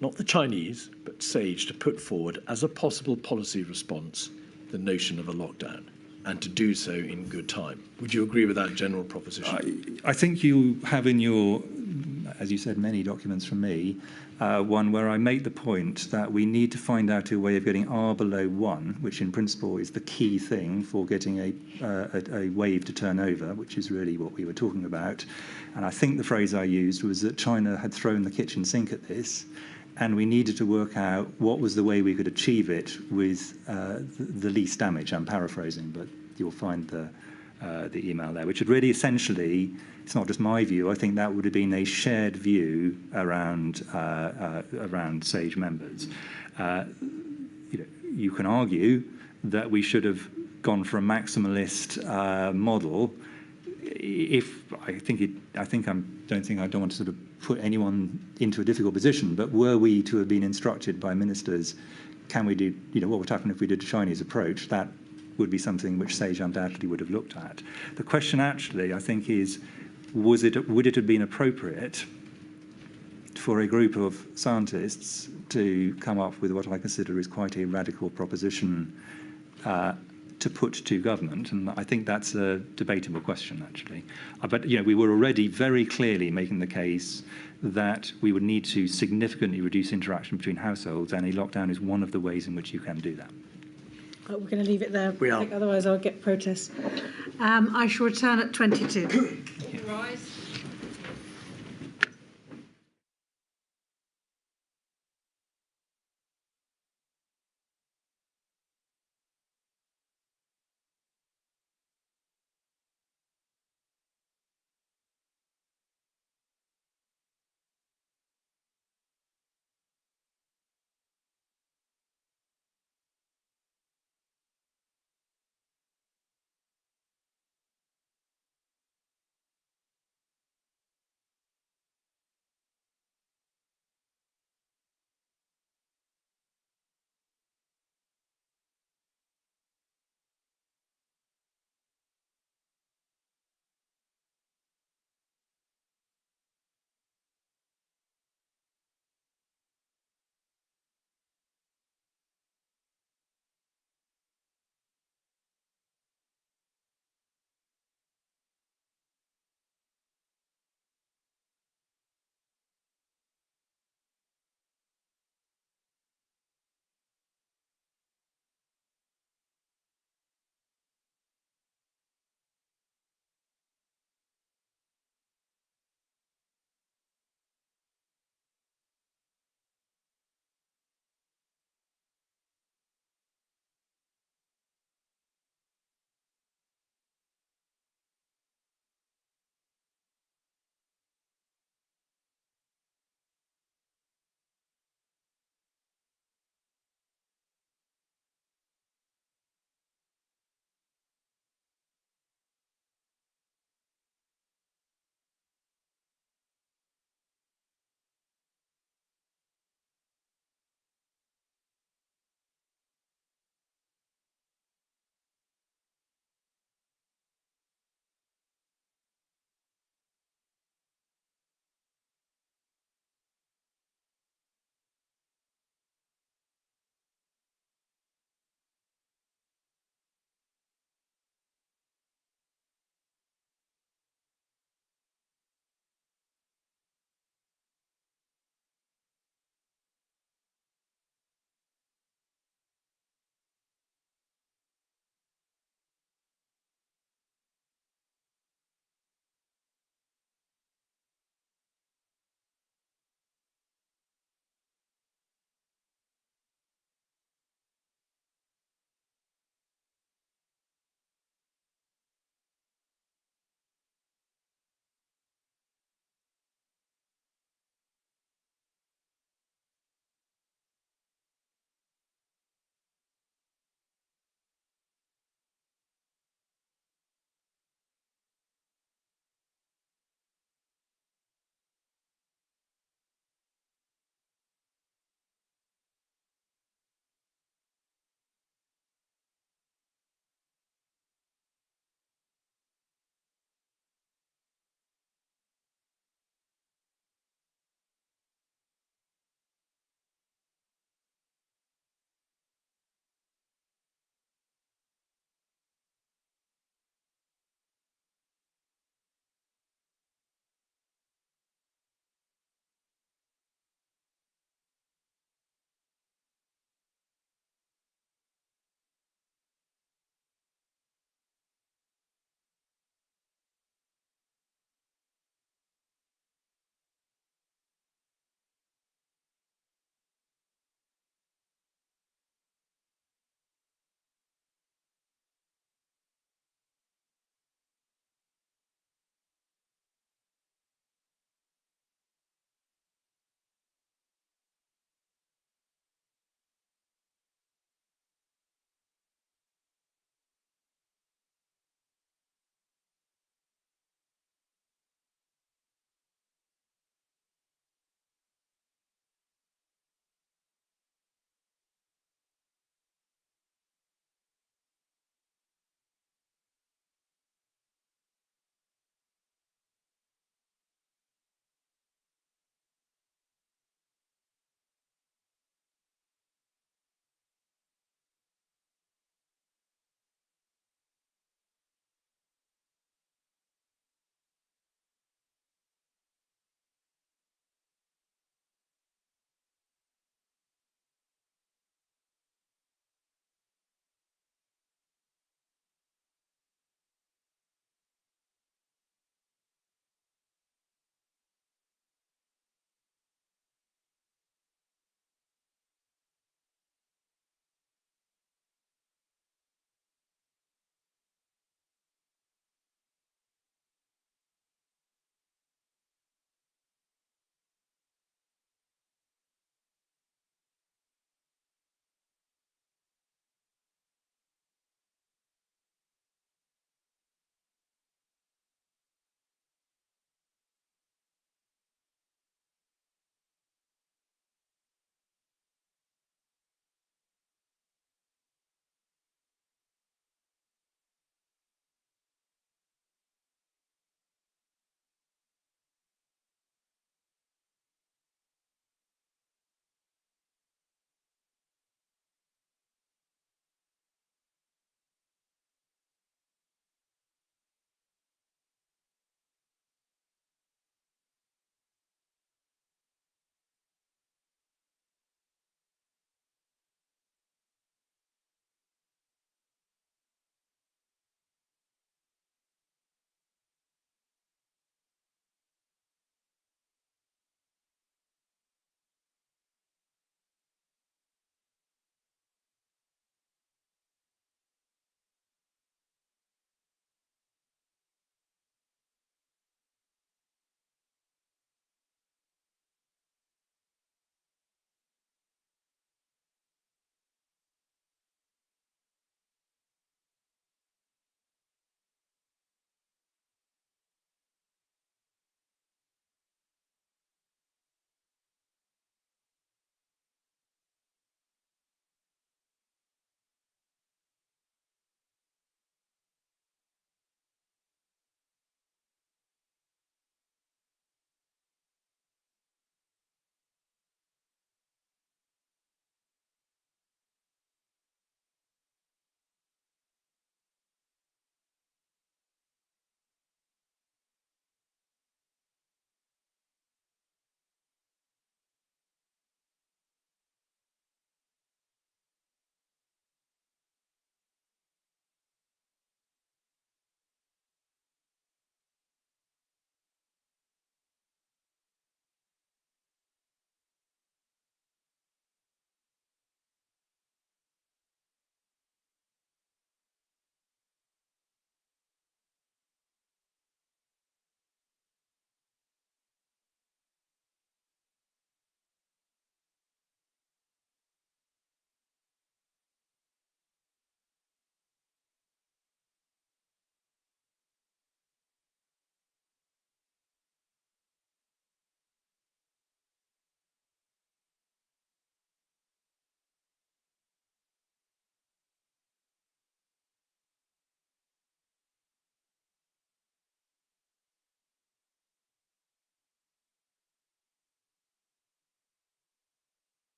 not the Chinese, but SAGE to put forward as a possible policy response the notion of a lockdown, and to do so in good time. Would you agree with that general proposition? I think you have in your, as you said, many documents from me, one where I make the point that we need to find out a way of getting R below 1, which in principle is the key thing for getting a wave to turn over, which is really what we were talking about. And I think the phrase I used was that China had thrown the kitchen sink at this, and we needed to work out what was the way we could achieve it with the least damage. I'm paraphrasing, but you'll find the email there, which had really essentially, it's not just my view, I think that would have been a shared view around SAGE members. You can argue that we should have gone for a maximalist model. I don't want to sort of put anyone into a difficult position, but were we to have been instructed by ministers, can we do, what would happen if we did a Chinese approach? That would be something which SAGE undoubtedly would have looked at. The question actually, I think, is, would it have been appropriate for a group of scientists to come up with what I consider is quite a radical proposition to put to government? And I think that's a debatable question, actually. But we were already very clearly making the case that we would need to significantly reduce interaction between households, and a lockdown is one of the ways in which you can do that. We're going to leave it there. We are. Otherwise, I'll get protests. I shall return at 22. Rise.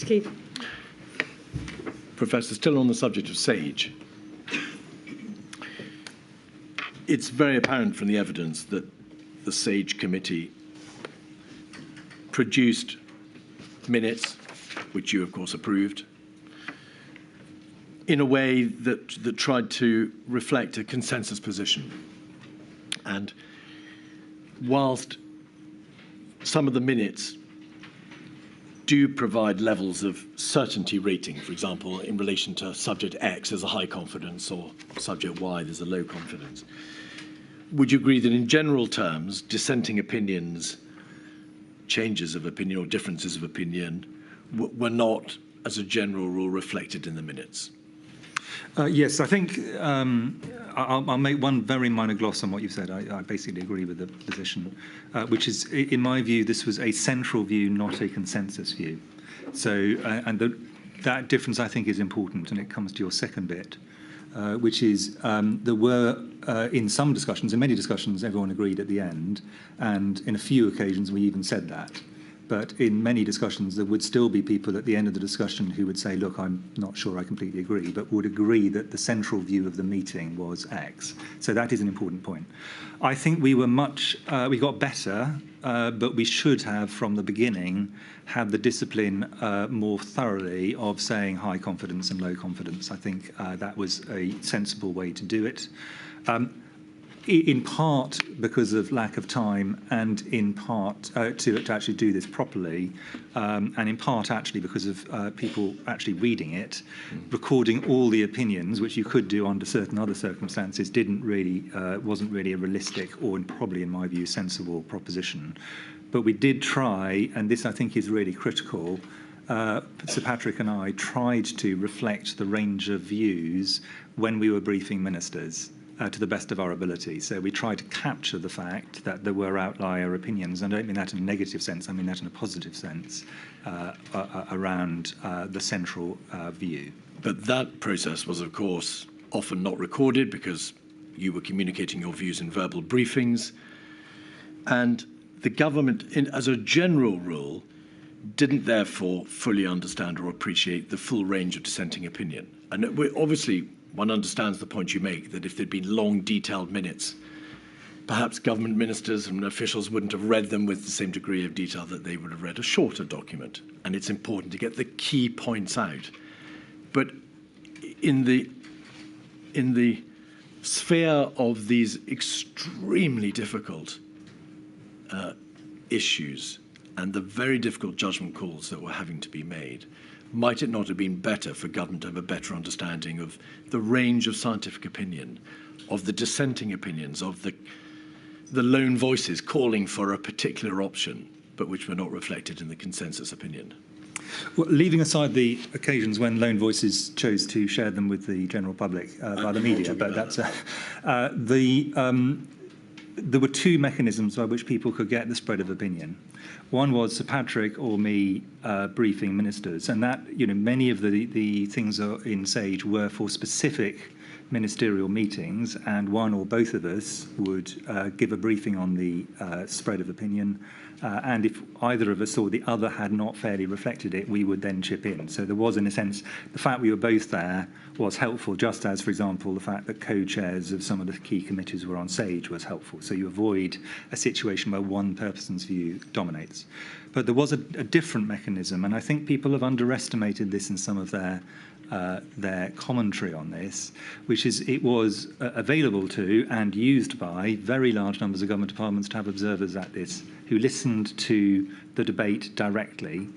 Mr. Keith. Professor, still on the subject of SAGE, it's very apparent from the evidence that the SAGE committee produced minutes, which you, of course, approved, in a way that tried to reflect a consensus position. And whilst some of the minutes do provide levels of certainty rating, for example, in relation to subject X, there's a high confidence, or subject Y, there's a low confidence, would you agree that in general terms, dissenting opinions, changes of opinion or differences of opinion were not, as a general rule, reflected in the minutes? Yes, I think I'll make one very minor gloss on what you've said. I basically agree with the position, which is, in my view, this was a central view, not a consensus view. So, that difference, I think, is important, and it comes to your second bit, which is there were, in some discussions, in many discussions, everyone agreed at the end, and in a few occasions we even said that. But in many discussions, there would still be people at the end of the discussion who would say, look, I'm not sure I completely agree, but would agree that the central view of the meeting was X. So that is an important point. I think we were we got better, but we should have, from the beginning, had the discipline more thoroughly of saying high confidence and low confidence. I think that was a sensible way to do it. In part because of lack of time, and in part to actually do this properly, and in part actually because of people actually reading it, recording all the opinions, which you could do under certain other circumstances, wasn't really a realistic or probably, in my view, sensible proposition. But we did try, and this I think is really critical. Sir Patrick and I tried to reflect the range of views when we were briefing ministers, to the best of our ability. So we tried to capture the fact that there were outlier opinions, and I don't mean that in a negative sense, I mean that in a positive sense, around the central view. But that process was, of course, often not recorded because you were communicating your views in verbal briefings, and the government, as a general rule, didn't therefore fully understand or appreciate the full range of dissenting opinion. And obviously, one understands the point you make, that if there'd been long, detailed minutes, perhaps government ministers and officials wouldn't have read them with the same degree of detail that they would have read a shorter document. And it's important to get the key points out. But in the sphere of these extremely difficult issues and the very difficult judgment calls that were having to be made, might it not have been better for government to have a better understanding of the range of scientific opinion, of the dissenting opinions, of the lone voices calling for a particular option, but which were not reflected in the consensus opinion? Well, leaving aside the occasions when lone voices chose to share them with the general public by the media, but that's there were two mechanisms by which people could get the spread of opinion. One was Sir Patrick or me briefing ministers, and that, many of the things in SAGE were for specific ministerial meetings, and one or both of us would give a briefing on the spread of opinion, and if either of us or the other had not fairly reflected it, we would then chip in. So there was, in a sense, the fact we were both there was helpful, just as, for example, the fact that co-chairs of some of the key committees were on SAGE was helpful. So you avoid a situation where one person's view dominates. But there was a different mechanism, and I think people have underestimated this in some of their commentary on this, which is it was available to and used by very large numbers of government departments to have observers at this who listened to the debate directly.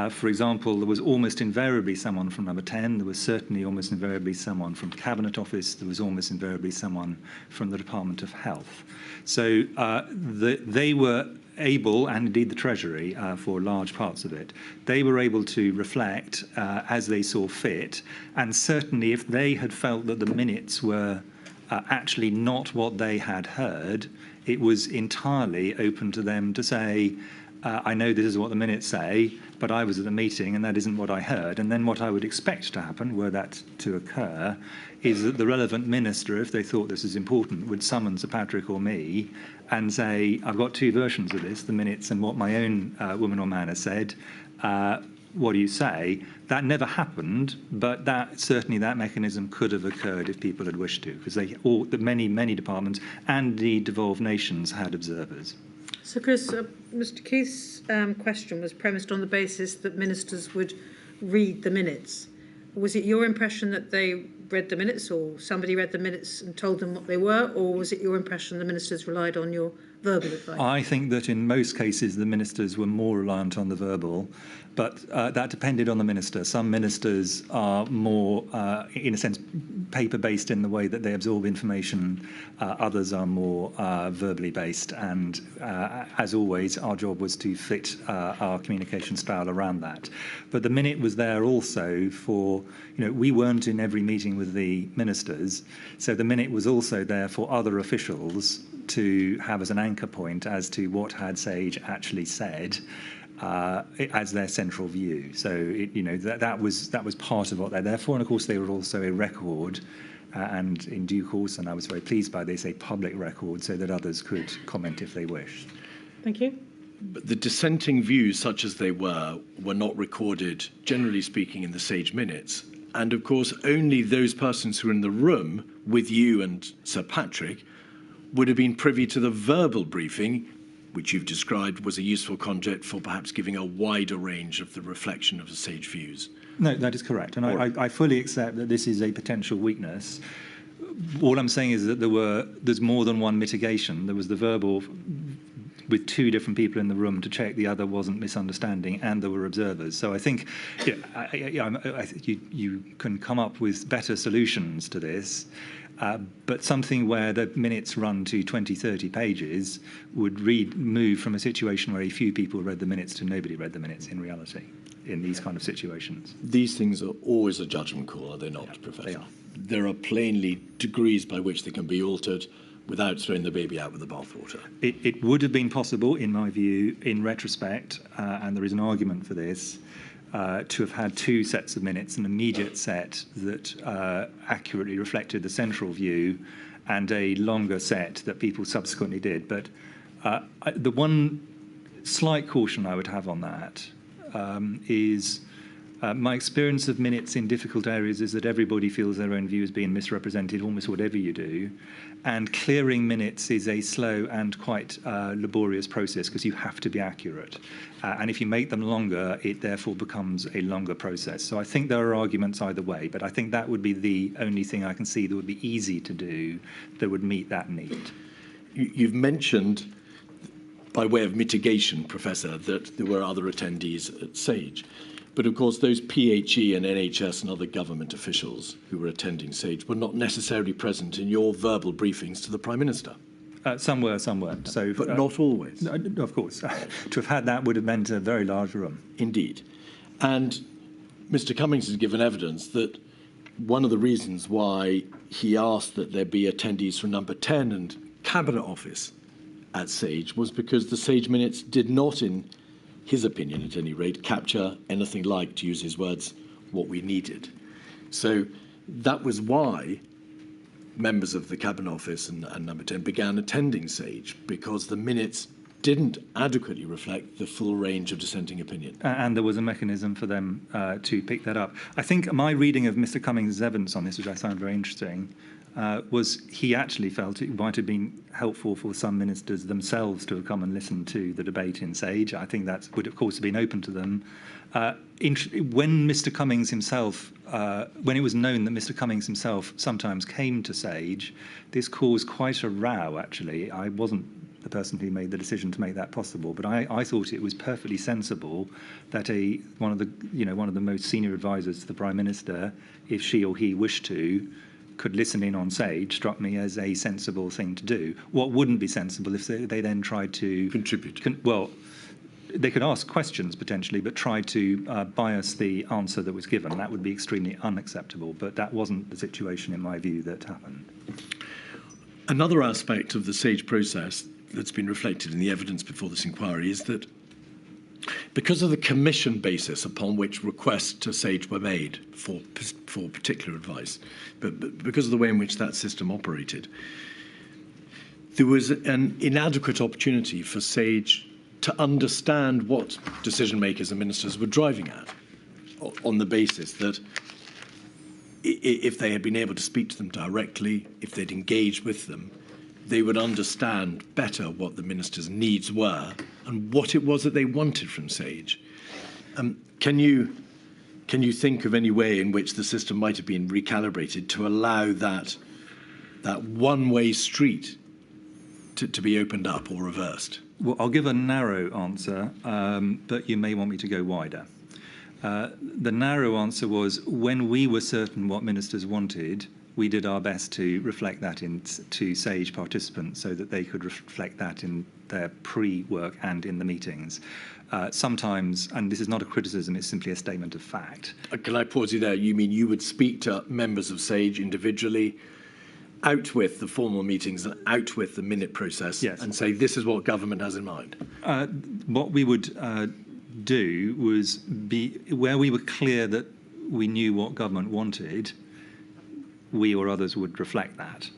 For example, there was almost invariably someone from Number 10, there was certainly almost invariably someone from Cabinet Office, there was almost invariably someone from the Department of Health. So they were able, and indeed the Treasury for large parts of it, they were able to reflect as they saw fit, and certainly if they had felt that the minutes were actually not what they had heard, it was entirely open to them to say, I know this is what the minutes say, but I was at the meeting and that isn't what I heard. And then what I would expect to happen, were that to occur, is that the relevant minister, if they thought this is important, would summon Sir Patrick or me and say, I've got two versions of this, the minutes and what my own woman or man has said. what do you say? That never happened, but certainly that mechanism could have occurred if people had wished to, because many departments and the devolved nations had observers. So, Chris, Mr. Keith's question was premised on the basis that ministers would read the minutes. Was it your impression that they read the minutes, or somebody read the minutes and told them what they were, or was it your impression the ministers relied on your verbal advice? I think that in most cases the ministers were more reliant on the verbal, but that depended on the minister. Some ministers are more, in a sense, paper-based in the way that they absorb information. Others are more verbally based, and as always, our job was to fit our communication style around that. But the minute was there also for, we weren't in every meeting with the ministers, so the minute was also there for other officials to have as an anchor point as to what had Sage actually said as their central view. So that was part of what they're there for, and of course they were also a record, and in due course, and I was very pleased by this, a public record, so that others could comment if they wished. Thank you. But the dissenting views, such as they were not recorded, generally speaking, in the Sage minutes. And of course, only those persons who were in the room with you and Sir Patrick would have been privy to the verbal briefing, which you've described was a useful conduit for perhaps giving a wider range of the reflection of the Sage views. No, that is correct. And I fully accept that this is a potential weakness. All I'm saying is that there's more than one mitigation. There was the verbal with two different people in the room to check the other wasn't misunderstanding, and there were observers. So I think you can come up with better solutions to this. But something where the minutes run to 20, 30 pages would move from a situation where a few people read the minutes to nobody read the minutes in reality in these kind of situations. These things are always a judgment call, are they not, Professor? They are. There are plainly degrees by which they can be altered without throwing the baby out with the bathwater. It would have been possible, in my view, in retrospect, and there is an argument for this, to have had two sets of minutes, an immediate set that accurately reflected the central view, and a longer set that people subsequently did. But the one slight caution I would have on that is my experience of minutes in difficult areas is that everybody feels their own view is being misrepresented almost whatever you do. And clearing minutes is a slow and quite laborious process because you have to be accurate. And if you make them longer, it therefore becomes a longer process. So I think there are arguments either way, but I think that would be the only thing I can see that would be easy to do that would meet that need. You've mentioned, by way of mitigation, Professor, that there were other attendees at SAGE. But of course, those PHE and NHS and other government officials who were attending SAGE were not necessarily present in your verbal briefings to the Prime Minister. Some were, some weren't. So, but not always. No, of course. To have had that would have meant a very large room. Indeed. And Mr. Cummings has given evidence that one of the reasons why he asked that there be attendees from number 10 and Cabinet Office at SAGE was because the SAGE minutes did not, in his opinion at any rate, capture anything like, to use his words, what we needed. So that was why members of the Cabinet Office and number 10 began attending SAGE, because the minutes didn't adequately reflect the full range of dissenting opinion. And there was a mechanism for them to pick that up. I think my reading of Mr. Cummings' evidence on this, which I found very interesting, was he actually felt it might have been helpful for some ministers themselves to have come and listened to the debate in SAGE. I think that would, of course, have been open to them. When Mr. Cummings himself, when it was known that Mr. Cummings himself sometimes came to SAGE, this caused quite a row, actually. I wasn't the person who made the decision to make that possible, but I thought it was perfectly sensible that one of the most senior advisors to the Prime Minister, if she or he wished to, could listen in on SAGE, struck me as a sensible thing to do. What wouldn't be sensible if they then tried to contribute? They could ask questions potentially, but try to bias the answer that was given. That would be extremely unacceptable, but that wasn't the situation, in my view, that happened. Another aspect of the SAGE process that's been reflected in the evidence before this inquiry is that because of the commission basis upon which requests to SAGE were made for particular advice, but because of the way in which that system operated, there was an inadequate opportunity for SAGE to understand what decision makers and ministers were driving at. on the basis that if they had been able to speak to them directly, if they'd engaged with them, they would understand better what the minister's needs were and what it was that they wanted from SAGE. Can you think of any way in which the system might have been recalibrated to allow that one-way street to be opened up or reversed? Well, I'll give a narrow answer, but you may want me to go wider. The narrow answer was when we were certain what ministers wanted, we did our best to reflect that to SAGE participants so that they could reflect that in their pre-work and in the meetings. Sometimes, and this is not a criticism, it's simply a statement of fact. Can I pause you there? You mean you would speak to members of SAGE individually, out with the formal meetings and out with the minute process, yes, and say this is what government has in mind? What we would do was be where we were clear that we knew what government wanted, we or others would reflect that.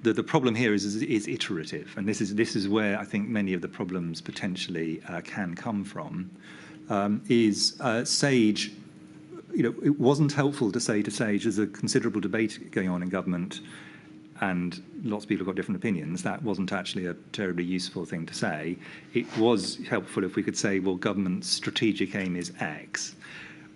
The problem here is iterative, and this is where I think many of the problems potentially can come from. SAGE, it wasn't helpful to say to SAGE, there's a considerable debate going on in government, and lots of people have got different opinions. That wasn't actually a terribly useful thing to say. It was helpful if we could say, well, government's strategic aim is X.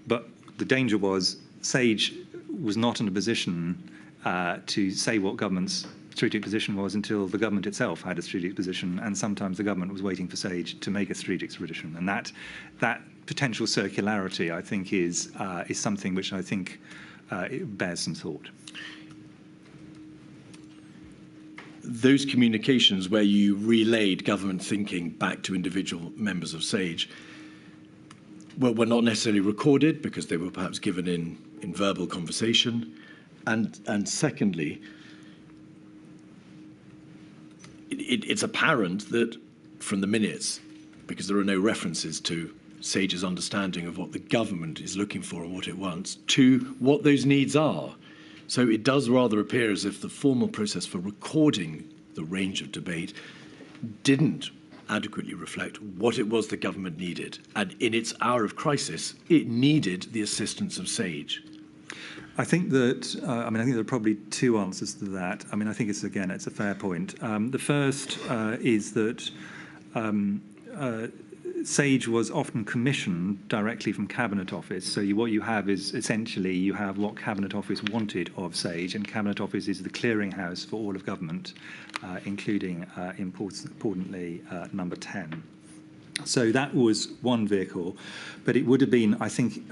But the danger was SAGE was not in a position to say what government's strategic position was until the government itself had a strategic position, and sometimes the government was waiting for SAGE to make a strategic position. And that potential circularity, I think, is something which I think it bears some thought. Those communications where you relayed government thinking back to individual members of SAGE were not necessarily recorded because they were perhaps given in verbal conversation. And secondly, it's apparent that from the minutes, because there are no references to SAGE's understanding of what the government is looking for and what it wants, to what those needs are. So it does rather appear as if the formal process for recording the range of debate didn't adequately reflect what it was the government needed. And in its hour of crisis, it needed the assistance of SAGE. I think that, I think there are probably two answers to that. I think it's a fair point. The first is that SAGE was often commissioned directly from Cabinet Office. So what you have is essentially you have what Cabinet Office wanted of SAGE, and Cabinet Office is the clearinghouse for all of government, including, importantly, number 10. So that was one vehicle, but it would have been, I think,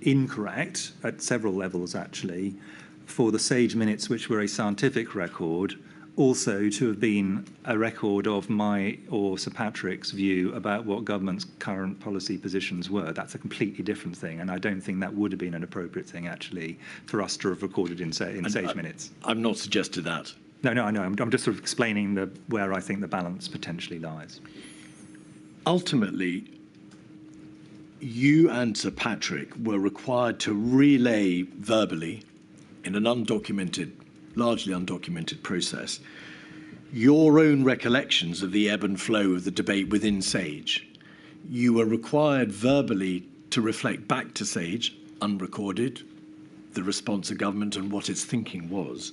incorrect at several levels, actually, for the SAGE minutes, which were a scientific record, also to have been a record of my or Sir Patrick's view about what government's current policy positions were. That's a completely different thing, and I don't think that would have been an appropriate thing, actually, for us to have recorded in SAGE minutes. I've not suggested that. No, I know. I'm just sort of explaining where I think the balance potentially lies. Ultimately, you and Sir Patrick were required to relay verbally in an largely undocumented process, your own recollections of the ebb and flow of the debate within SAGE. You were required verbally to reflect back to SAGE, unrecorded, the response of government and what its thinking was.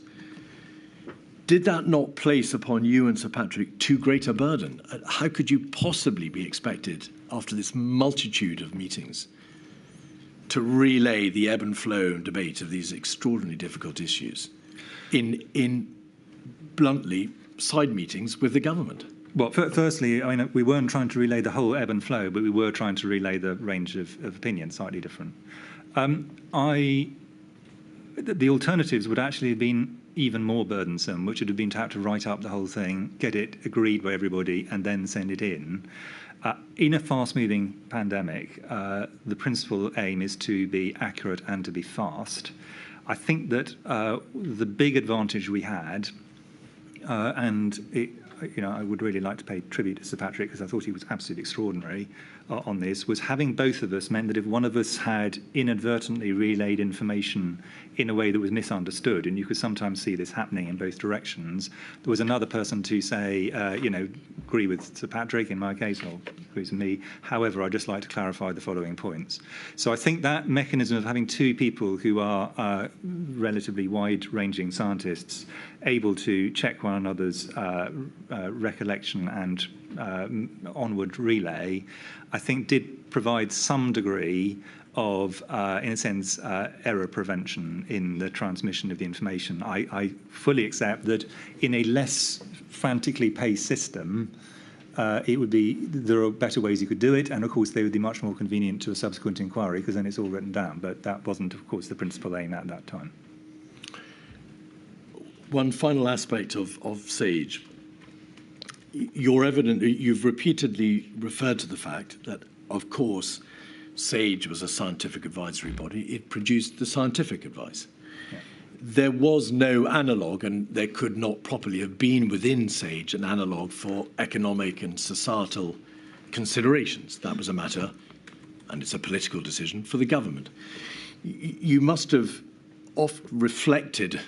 Did that not place upon you and Sir Patrick too great a burden? How could you possibly be expected, after this multitude of meetings, to relay the ebb and flow and debate of these extraordinarily difficult issues in bluntly side meetings with the government? Well, firstly, we weren't trying to relay the whole ebb and flow, but we were trying to relay the range of opinion, slightly different. The alternatives would actually have been even more burdensome, which would have been to have to write up the whole thing, get it agreed by everybody, and then send it in. In a fast-moving pandemic, the principal aim is to be accurate and to be fast. I think that the big advantage we had, and I would really like to pay tribute to Sir Patrick because I thought he was absolutely extraordinary on this, was having both of us meant that if one of us had inadvertently relayed information in a way that was misunderstood, and you could sometimes see this happening in both directions, there was another person to say, agree with Sir Patrick in my case, or agrees with me. However, I'd just like to clarify the following points. So I think that mechanism of having two people who are relatively wide-ranging scientists able to check one another's recollection and onward relay, I think did provide some degree of, in a sense, error prevention in the transmission of the information. I fully accept that in a less frantically paced system, there are better ways you could do it, and of course they would be much more convenient to a subsequent inquiry because then it's all written down, but that wasn't, of course, the principal aim at that time. One final aspect of SAGE. You've repeatedly referred to the fact that, of course, SAGE was a scientific advisory body. It produced the scientific advice. Yeah. There was no analogue, and there could not properly have been within SAGE an analogue for economic and societal considerations. That was a matter, and it's a political decision, for the government. You must have oft reflected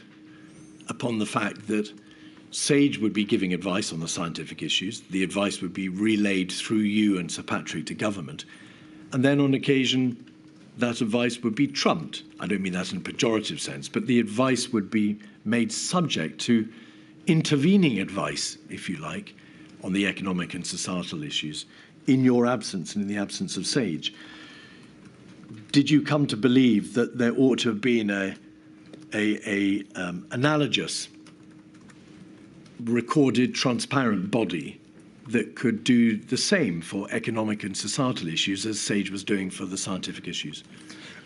upon the fact that SAGE would be giving advice on the scientific issues. The advice would be relayed through you and Sir Patrick to government. And then on occasion, that advice would be trumped. I don't mean that in a pejorative sense, but the advice would be made subject to intervening advice, if you like, on the economic and societal issues in your absence and in the absence of SAGE. Did you come to believe that there ought to have been an analogous, recorded, transparent body that could do the same for economic and societal issues as SAGE was doing for the scientific issues?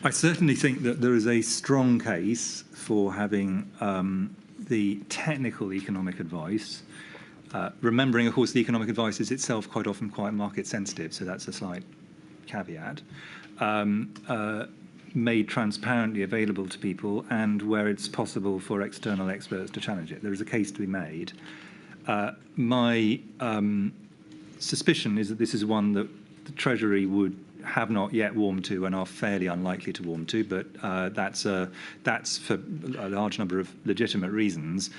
I certainly think that there is a strong case for having the technical economic advice, remembering, of course, the economic advice is itself quite often quite market sensitive, so that's a slight caveat, made transparently available to people and where it's possible for external experts to challenge it. There is a case to be made. My suspicion is that this is one that the Treasury would have not yet warmed to and are fairly unlikely to warm to, but that's for a large number of legitimate reasons.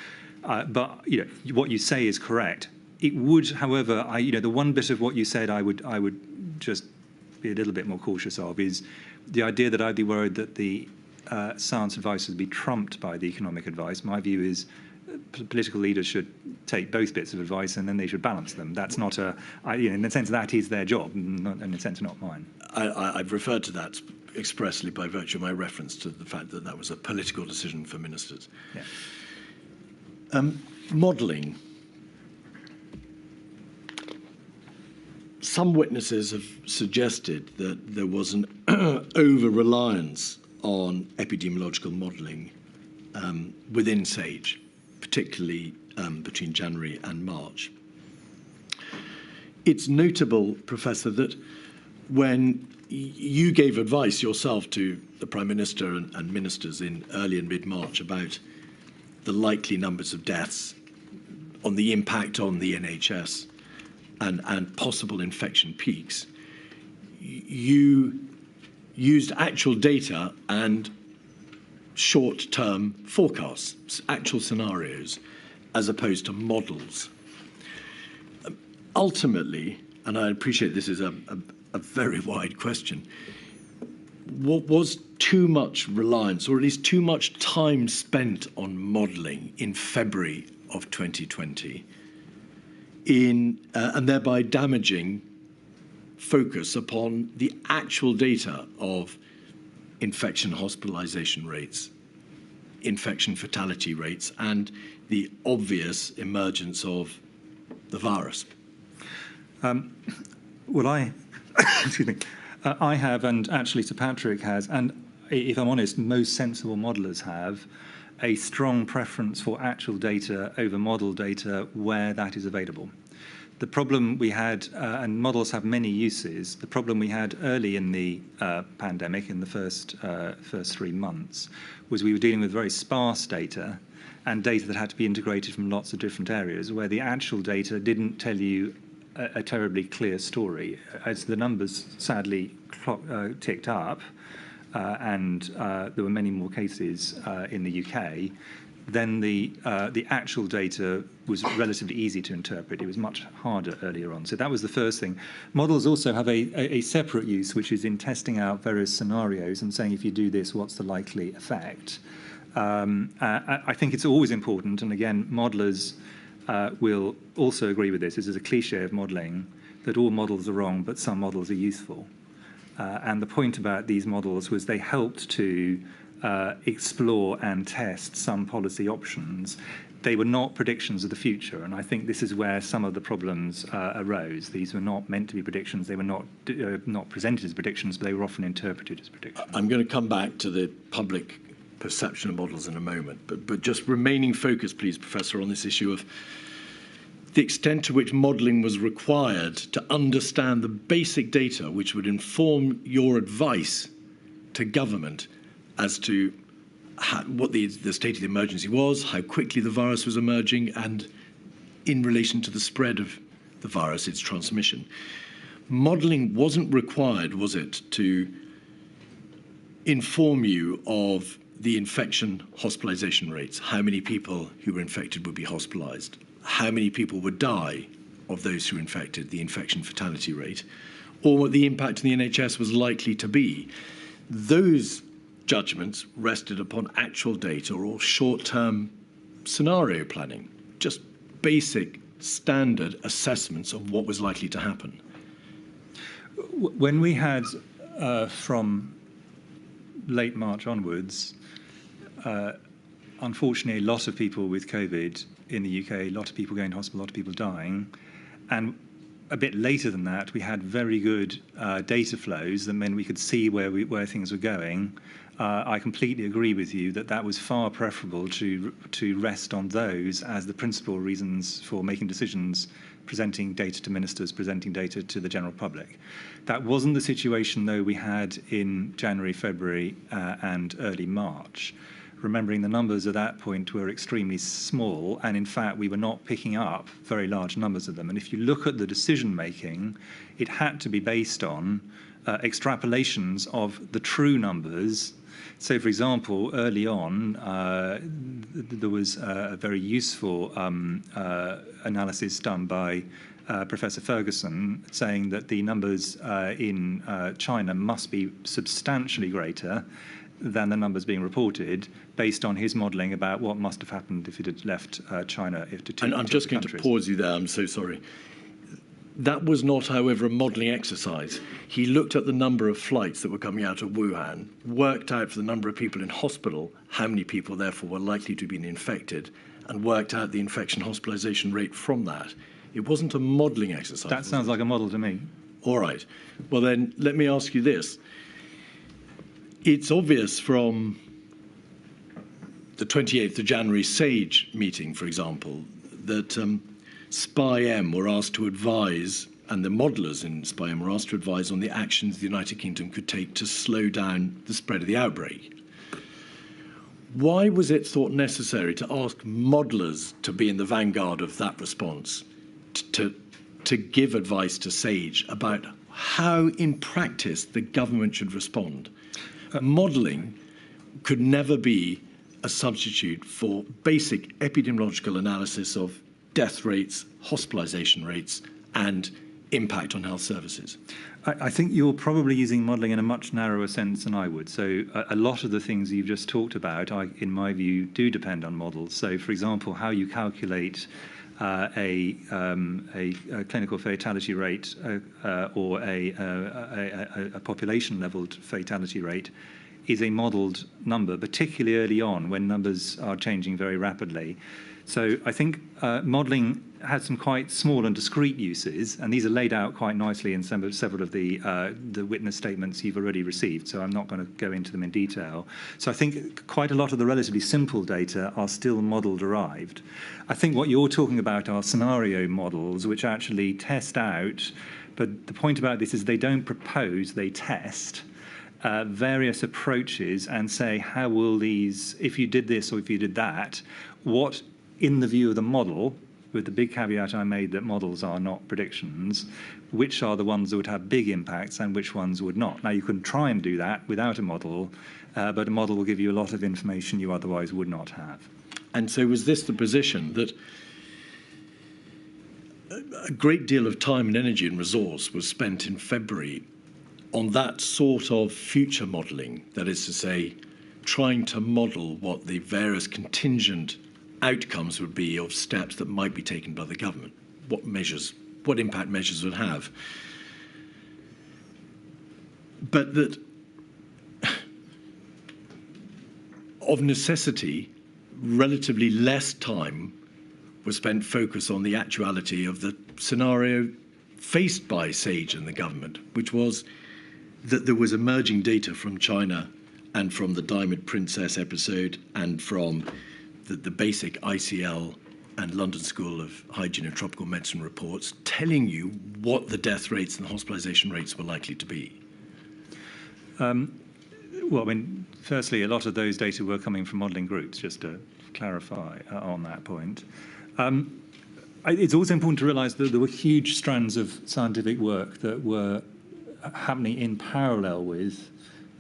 But what you say is correct. It would, however, the one bit of what you said I would just be a little bit more cautious of is the idea that I'd be worried that the science advice would be trumped by the economic advice. My view is political leaders should take both bits of advice and then they should balance them. That's not in the sense that is their job, in a sense not mine. I've referred to that expressly by virtue of my reference to the fact that that was a political decision for ministers. Yeah. Modelling. Some witnesses have suggested that there was an over-reliance on epidemiological modelling within SAGE, particularly between January and March. It's notable, Professor, that when you gave advice yourself to the Prime Minister and ministers in early and mid-March about the likely numbers of deaths, on the impact on the NHS, and possible infection peaks, you used actual data and short-term forecasts, actual scenarios, as opposed to models. Ultimately, and I appreciate this is a very wide question, what was too much reliance, or at least too much time spent on modelling in February of 2020, and thereby damaging focus upon the actual data of infection hospitalisation rates, infection fatality rates, and the obvious emergence of the virus? Well, excuse me, I have, and actually Sir Patrick has, and if I'm honest, most sensible modellers have, a strong preference for actual data over model data where that is available. The problem we had, and models have many uses, the problem we had early in the pandemic, in the first 3 months, was we were dealing with very sparse data, and data that had to be integrated from lots of different areas, where the actual data didn't tell you a terribly clear story. As the numbers sadly ticked up, and there were many more cases in the UK, then the actual data was relatively easy to interpret. It was much harder earlier on. So that was the first thing. Models also have a separate use, which is in testing out various scenarios and saying, if you do this, what's the likely effect? I think it's always important, and again, modelers will also agree with this. This is a cliche of modelling, that all models are wrong, but some models are useful. And the point about these models was they helped to explore and test some policy options. They were not predictions of the future, and I think this is where some of the problems arose. These were not meant to be predictions. They were not presented as predictions, but they were often interpreted as predictions. I'm going to come back to the public perception of models in a moment, but just remaining focused, please, Professor, on this issue of the extent to which modelling was required to understand the basic data which would inform your advice to government as to what the state of the emergency was, how quickly the virus was emerging, and in relation to the spread of the virus, its transmission. Modelling wasn't required, was it, to inform you of the infection hospitalisation rates, how many people who were infected would be hospitalised, how many people would die of those who were infected, the infection fatality rate, or what the impact on the NHS was likely to be. Those judgments rested upon actual data or short-term scenario planning, just basic standard assessments of what was likely to happen. When we had, from late March onwards, unfortunately, a lot of people with COVID in the UK, a lot of people going to hospital, a lot of people dying, and a bit later than that, we had very good data flows that meant we could see where things were going. I completely agree with you that that was far preferable to rest on those as the principal reasons for making decisions, presenting data to ministers, presenting data to the general public. That wasn't the situation, though, we had in January, February, and early March. Remembering the numbers at that point were extremely small, and in fact we were not picking up very large numbers of them. And if you look at the decision making, it had to be based on extrapolations of the true numbers. So, for example, early on, there was a very useful analysis done by Professor Ferguson saying that the numbers in China must be substantially greater than the numbers being reported, based on his modelling about what must have happened if it had left China. And I'm just going to pause you there. I'm so sorry. That was not, however, a modelling exercise. He looked at the number of flights that were coming out of Wuhan, worked out for the number of people in hospital, how many people, therefore, were likely to have been infected, and worked out the infection hospitalisation rate from that. It wasn't a modelling exercise. That sounds like a model to me. All right. Well, then, let me ask you this. It's obvious from the 28th of January SAGE meeting, for example, that SPI-M were asked to advise, and the modellers in SPI-M were asked to advise on the actions the United Kingdom could take to slow down the spread of the outbreak. Why was it thought necessary to ask modellers to be in the vanguard of that response, to give advice to SAGE about how, in practice, the government should respond? Modelling could never be a substitute for basic epidemiological analysis of death rates, hospitalisation rates, and impact on health services. I think you're probably using modelling in a much narrower sense than I would. So a lot of the things you've just talked about, in my view, do depend on models. So, for example, how you calculate a clinical fatality rate or a population-levelled fatality rate is a modelled number, particularly early on when numbers are changing very rapidly. So I think modelling has some quite small and discrete uses, and these are laid out quite nicely in several of the witness statements you've already received, so I'm not going to go into them in detail. So I think quite a lot of the relatively simple data are still model-derived. I think what you're talking about are scenario models, which actually test out, but the point about this is they don't propose, they test. various approaches and say, how will these, if you did this or if you did that, what, in the view of the model, with the big caveat I made that models are not predictions, which are the ones that would have big impacts and which ones would not. Now, you can try and do that without a model, but a model will give you a lot of information you otherwise would not have. And so was this the position that a great deal of time and energy and resource was spent in February on that sort of future modelling, that is to say, trying to model what the various contingent outcomes would be of steps that might be taken by the government, what impact measures would have. But that, of necessity, relatively less time was spent focused on the actuality of the scenario faced by SAGE and the government, which was that there was emerging data from China and from the Diamond Princess episode and from the basic ICL and London School of Hygiene and Tropical Medicine reports telling you what the death rates and the hospitalisation rates were likely to be. Well, I mean, firstly, a lot of those data were coming from modelling groups, just to clarify on that point. It's also important to realise that there were huge strands of scientific work that were happening in parallel with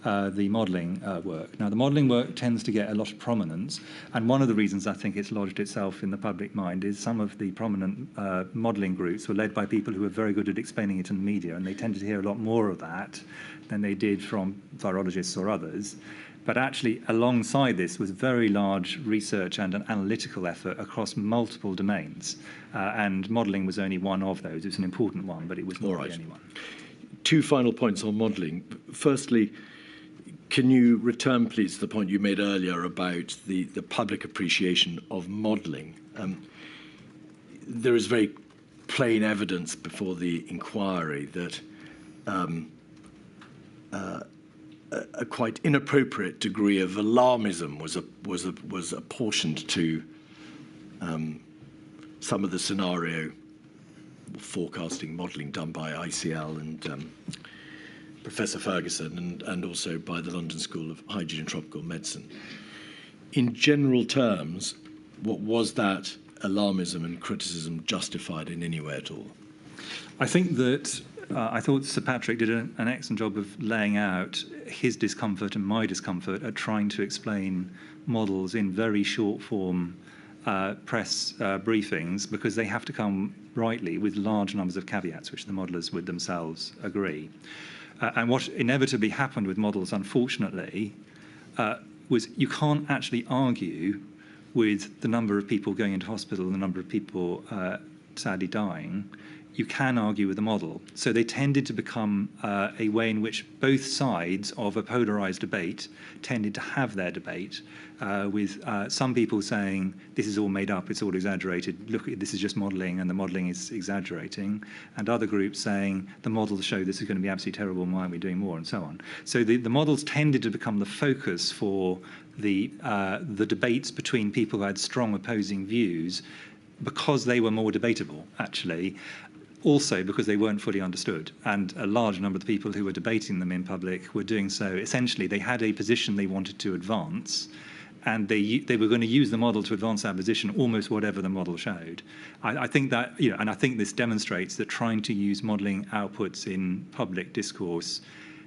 the modelling work. Now, the modelling work tends to get a lot of prominence, and one of the reasons I think it's lodged itself in the public mind is some of the prominent modelling groups were led by people who were very good at explaining it in the media, and they tended to hear a lot more of that than they did from virologists or others. But actually, alongside this was very large research and an analytical effort across multiple domains, and modelling was only one of those. It's an important one, but it was not the only one. Two final points on modelling. Firstly, can you return, please, to the point you made earlier about the public appreciation of modelling? There is very plain evidence before the inquiry that a quite inappropriate degree of alarmism was apportioned to some of the scenario forecasting modelling done by ICL and Professor Ferguson and also by the London School of Hygiene and Tropical Medicine. In general terms, what was that alarmism and criticism justified in any way at all? I think that I thought Sir Patrick did an excellent job of laying out his discomfort and my discomfort at trying to explain models in very short form press briefings, because they have to come rightly with large numbers of caveats, which the modellers would themselves agree. And what inevitably happened with models, unfortunately, was you can't actually argue with the number of people going into hospital and the number of people sadly dying. You can argue with the model. So they tended to become a way in which both sides of a polarised debate tended to have their debate, with some people saying, this is all made up, it's all exaggerated, look, this is just modelling and the modelling is exaggerating, and other groups saying, the models show this is going to be absolutely terrible, why aren't we doing more, and so on. So the models tended to become the focus for the debates between people who had strong opposing views, because they were more debatable, actually. Also because they weren't fully understood, and a large number of the people who were debating them in public were doing so. Essentially, they had a position they wanted to advance, and they were going to use the model to advance that position, almost whatever the model showed. I think that, and I think this demonstrates that trying to use modelling outputs in public discourse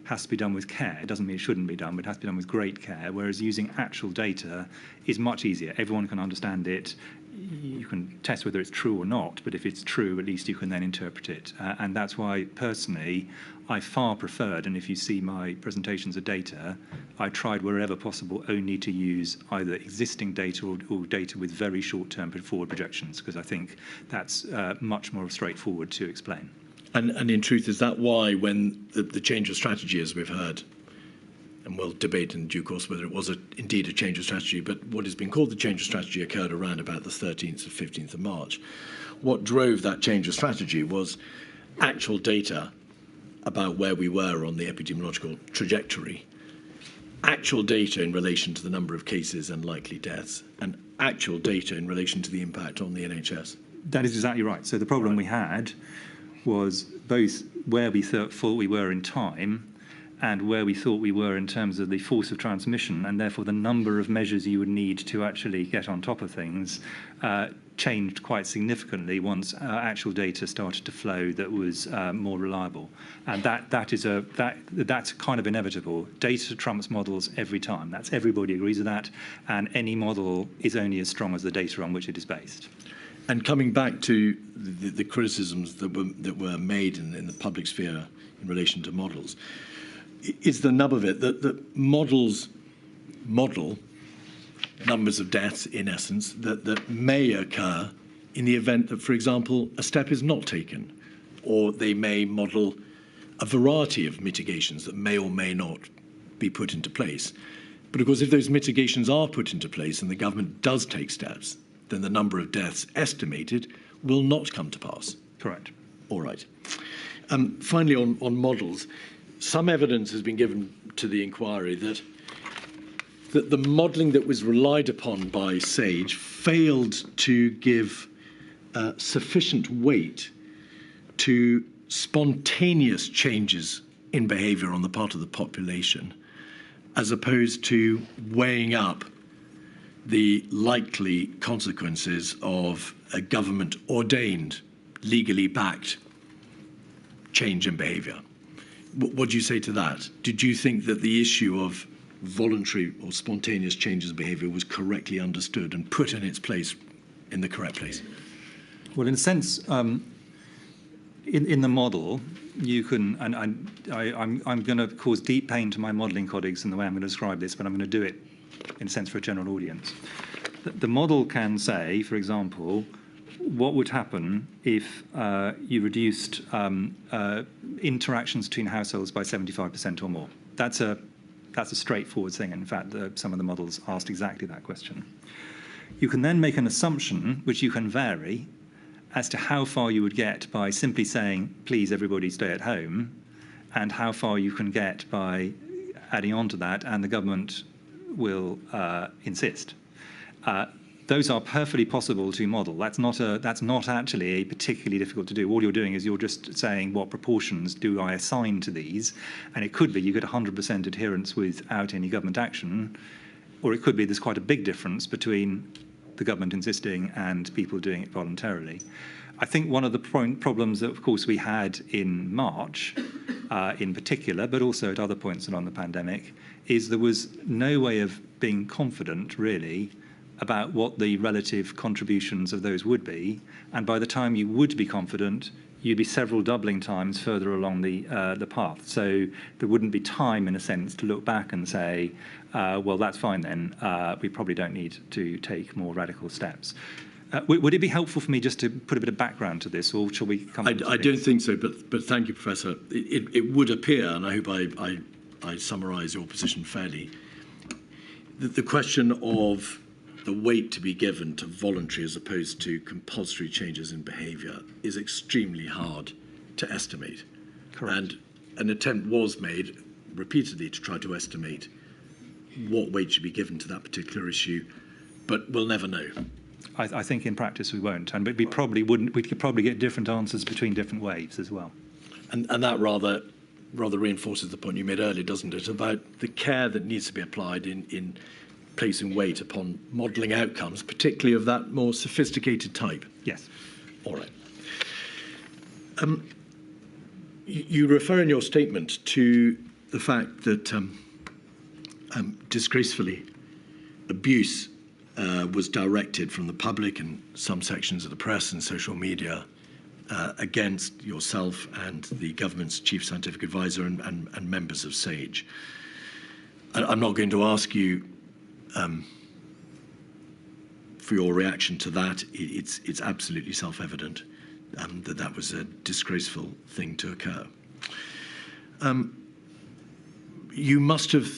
has to be done with care. It doesn't mean it shouldn't be done, but it has to be done with great care, whereas using actual data is much easier. Everyone can understand it. You can test whether it's true or not, but if it's true, at least you can then interpret it. And that's why, personally, I far preferred, and if you see my presentations of data, I tried wherever possible only to use either existing data or data with very short-term forward projections, because I think that's much more straightforward to explain. And in truth, is that why when the change of strategy, as we've heard, and we'll debate in due course whether it was indeed a change of strategy, but what has been called the change of strategy occurred around about the 13th or 15th of March. What drove that change of strategy was actual data about where we were on the epidemiological trajectory, actual data in relation to the number of cases and likely deaths, and actual data in relation to the impact on the NHS. That is exactly right. So the problem we had was both where we thought we were in time and where we thought we were in terms of the force of transmission, and therefore the number of measures you would need to actually get on top of things, changed quite significantly once actual data started to flow that was more reliable. And that's kind of inevitable. Data trumps models every time. That's everybody agrees with that, and any model is only as strong as the data on which it is based. And coming back to the criticisms that were made in the public sphere in relation to models, is the nub of it that models model numbers of deaths, in essence, that may occur in the event that, for example, a step is not taken, or they may model a variety of mitigations that may or may not be put into place. But of course, if those mitigations are put into place and the government does take steps, then the number of deaths estimated will not come to pass. Correct. All right. Finally, on models, some evidence has been given to the inquiry that the modelling that was relied upon by SAGE failed to give sufficient weight to spontaneous changes in behaviour on the part of the population, as opposed to weighing up the likely consequences of a government-ordained, legally backed change in behaviour. What do you say to that? Did you think that the issue of voluntary or spontaneous changes in behaviour was correctly understood and put in its place, in the correct place? Well, in a sense, in the model, you can, and I'm going to cause deep pain to my modelling colleagues in the way I'm going to describe this, but I'm going to do it in a sense for a general audience. The model can say, for example, what would happen if you reduced interactions between households by 75% or more. That's a straightforward thing. In fact, some of the models asked exactly that question. You can then make an assumption, which you can vary, as to how far you would get by simply saying, please, everybody stay at home, and how far you can get by adding on to that, and the government will insist. Those are perfectly possible to model. That's not actually particularly difficult to do. All you're doing is you're just saying what proportions do I assign to these, and it could be you get 100% adherence without any government action, or it could be there's quite a big difference between the government insisting and people doing it voluntarily. I think one of the problems that, of course, we had in March, in particular, but also at other points along the pandemic, is there was no way of being confident, really, about what the relative contributions of those would be. And by the time you would be confident, you'd be several doubling times further along the path. So there wouldn't be time, in a sense, to look back and say, well, that's fine then. We probably don't need to take more radical steps. Would it be helpful for me just to put a bit of background to this, or shall we come on to I don't think so, but thank you, Professor. It would appear, and I hope I summarise your position fairly, that the question of the weight to be given to voluntary as opposed to compulsory changes in behaviour is extremely hard to estimate. Correct. And an attempt was made repeatedly to try to estimate what weight should be given to that particular issue, but we'll never know. I think in practice we won't, and we probably wouldn't. We could probably get different answers between different waves as well. And that rather reinforces the point you made earlier, doesn't it, about the care that needs to be applied in placing weight upon modelling outcomes, particularly of that more sophisticated type. Yes. All right. You refer in your statement to the fact that, disgracefully, abuse was directed from the public and some sections of the press and social media against yourself and the government's chief scientific advisor and members of SAGE. I'm not going to ask you for your reaction to that. It's absolutely self-evident that was a disgraceful thing to occur. You must have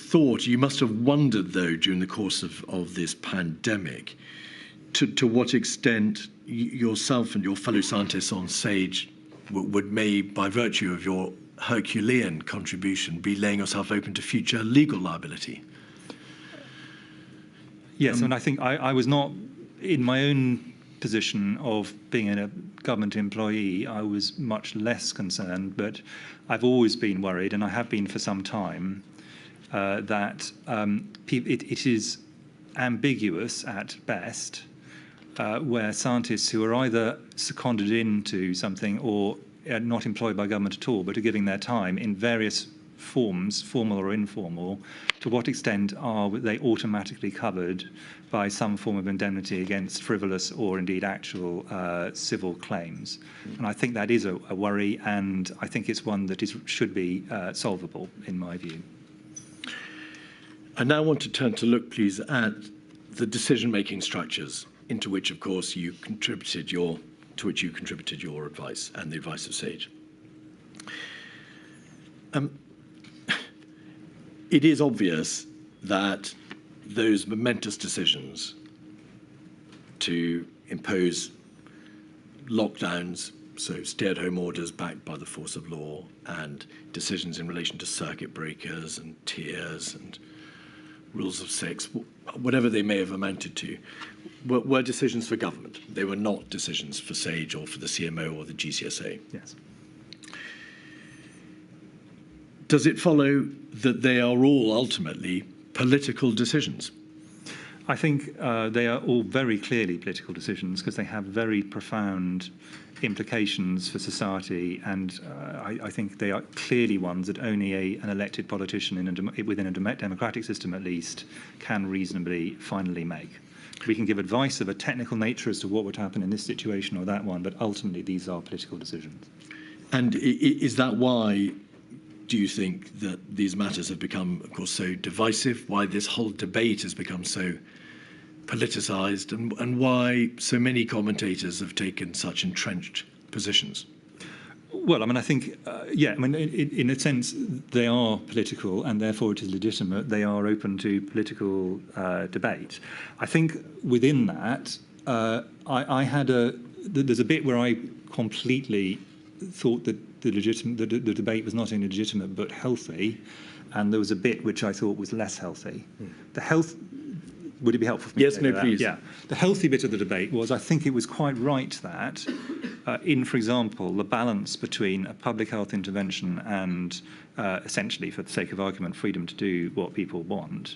wondered, though, during the course of this pandemic, to what extent yourself and your fellow scientists on SAGE may, by virtue of your Herculean contribution, be laying yourself open to future legal liability. Yes, and I think I was not, in my own position of being a government employee, I was much less concerned, but I've always been worried, and I have been for some time, that it is ambiguous at best, where scientists who are either seconded into something or are not employed by government at all, but are giving their time in various forms, formal or informal, to what extent are they automatically covered by some form of indemnity against frivolous or indeed actual civil claims? And I think that is a worry, and I think it's one that should be solvable, in my view. I now want to turn to look, please, at the decision-making structures into which, of course, you contributed your advice and the advice of SAGE. It is obvious that those momentous decisions to impose lockdowns, so stay-at-home orders backed by the force of law, and decisions in relation to circuit breakers and tiers and rules of six, whatever they may have amounted to, were decisions for government. They were not decisions for SAGE or for the CMO or the GCSA. Yes. Does it follow that they are all ultimately political decisions? I think they are all very clearly political decisions because they have very profound implications for society, and I think they are clearly ones that only an elected politician within a democratic system at least can reasonably finally make. We can give advice of a technical nature as to what would happen in this situation or that one, but ultimately these are political decisions. And is that why do you think that these matters have become, of course, so divisive, why this whole debate has become so politicised, and why so many commentators have taken such entrenched positions? Well, I mean, I think, in a sense, they are political, and therefore it is legitimate. They are open to political debate. I think within that, there's a bit where I completely thought that the debate was not only legitimate but healthy, and there was a bit which I thought was less healthy. Would it be helpful for me to say that? Please. Yeah. The healthy bit of the debate was I think it was quite right that for example, the balance between a public health intervention and essentially, for the sake of argument, freedom to do what people want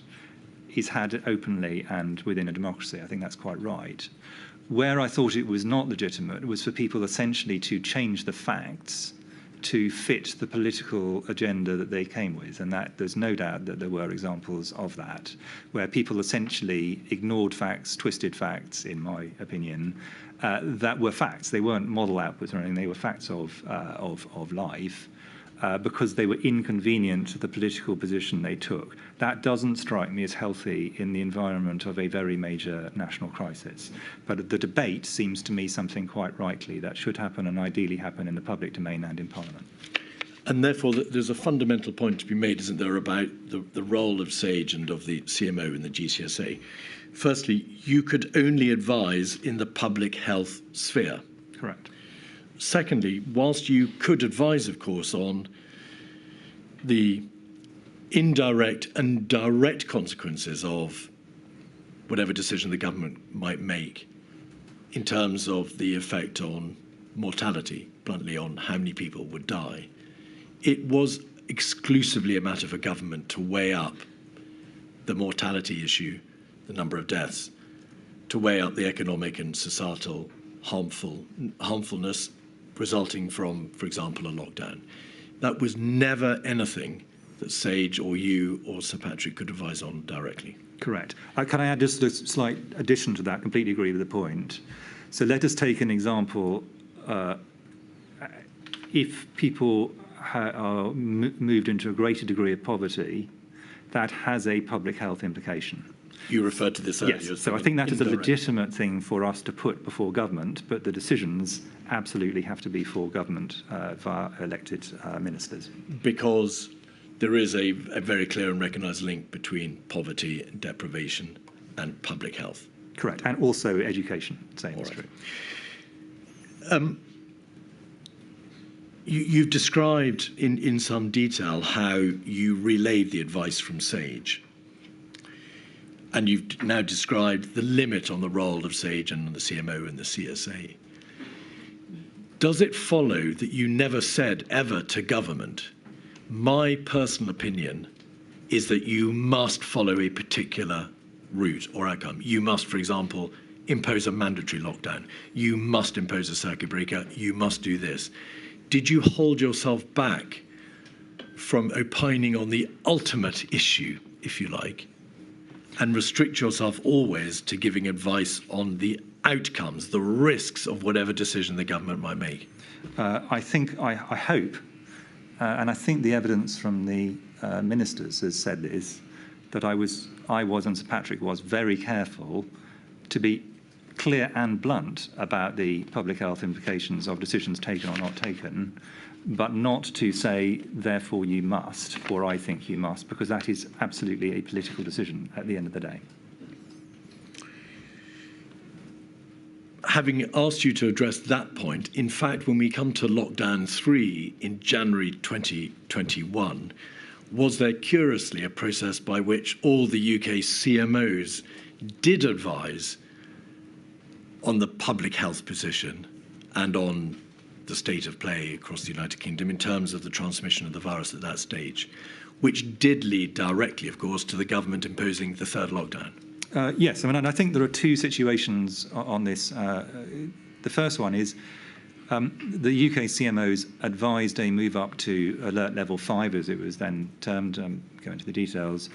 is had openly and within a democracy. I think that's quite right. Where I thought it was not legitimate was for people essentially to change the facts to fit the political agenda that they came with, and that there's no doubt that there were examples of that, where people essentially ignored facts, twisted facts, in my opinion, that were facts. They weren't model outputs or anything, they were facts of life, because they were inconvenient to the political position they took. That doesn't strike me as healthy in the environment of a very major national crisis. But the debate seems to me something quite rightly that should happen and ideally happen in the public domain and in Parliament. And therefore, there's a fundamental point to be made, isn't there, about the role of SAGE and of the CMO in the GCSA. Firstly, you could only advise in the public health sphere. Correct. Secondly, whilst you could advise, of course, on the indirect and direct consequences of whatever decision the government might make in terms of the effect on mortality, bluntly on how many people would die, it was exclusively a matter for government to weigh up the mortality issue, the number of deaths, to weigh up the economic and societal harmfulness resulting from, for example, a lockdown. That was never anything that SAGE or you or Sir Patrick could advise on directly. Correct. Can I add just a slight addition to that? Completely agree with the point. So let us take an example. If people are moved into a greater degree of poverty, that has a public health implication. You referred to this earlier. Yes, so I think that is a legitimate thing for us to put before government, but the decisions absolutely have to be for government via elected ministers. Because there is a very clear and recognised link between poverty and deprivation and public health. Correct, and also education, same is true. You've described in some detail how you relayed the advice from SAGE. And you've now described the limit on the role of SAGE and the CMO and the CSA. Does it follow that you never said ever to government, my personal opinion is that you must follow a particular route or outcome? You must, for example, impose a mandatory lockdown. You must impose a circuit breaker. You must do this. Did you hold yourself back from opining on the ultimate issue, if you like, and restrict yourself always to giving advice on the outcomes, the risks of whatever decision the government might make? I hope, and I think the evidence from the ministers has said this, that I was, and Sir Patrick was, very careful to be clear and blunt about the public health implications of decisions taken or not taken, but not to say, therefore you must, or I think you must, because that is absolutely a political decision at the end of the day. Having asked you to address that point, in fact, when we come to lockdown 3 in January 2021, was there curiously a process by which all the UK CMOs did advise on the public health position and on the state of play across the United Kingdom in terms of the transmission of the virus at that stage, which did lead directly, of course, to the government imposing the third lockdown? Yes, I mean, and I think there are two situations on this. The first one is the UK CMOs advised a move up to alert level 5, as it was then termed, go into the details,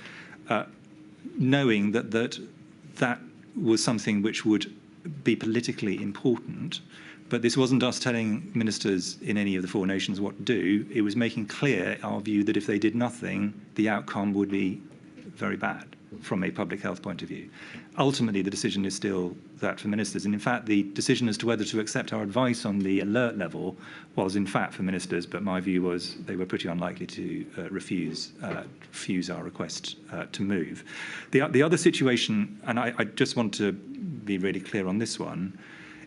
knowing that was something which would be politically important. But this wasn't us telling ministers in any of the 4 nations what to do. It was making clear our view that if they did nothing, the outcome would be very bad from a public health point of view. Ultimately, the decision is still that for ministers. And in fact, the decision as to whether to accept our advice on the alert level was in fact for ministers, but my view was they were pretty unlikely to refuse our request to move. The other situation, and I just want to be really clear on this one,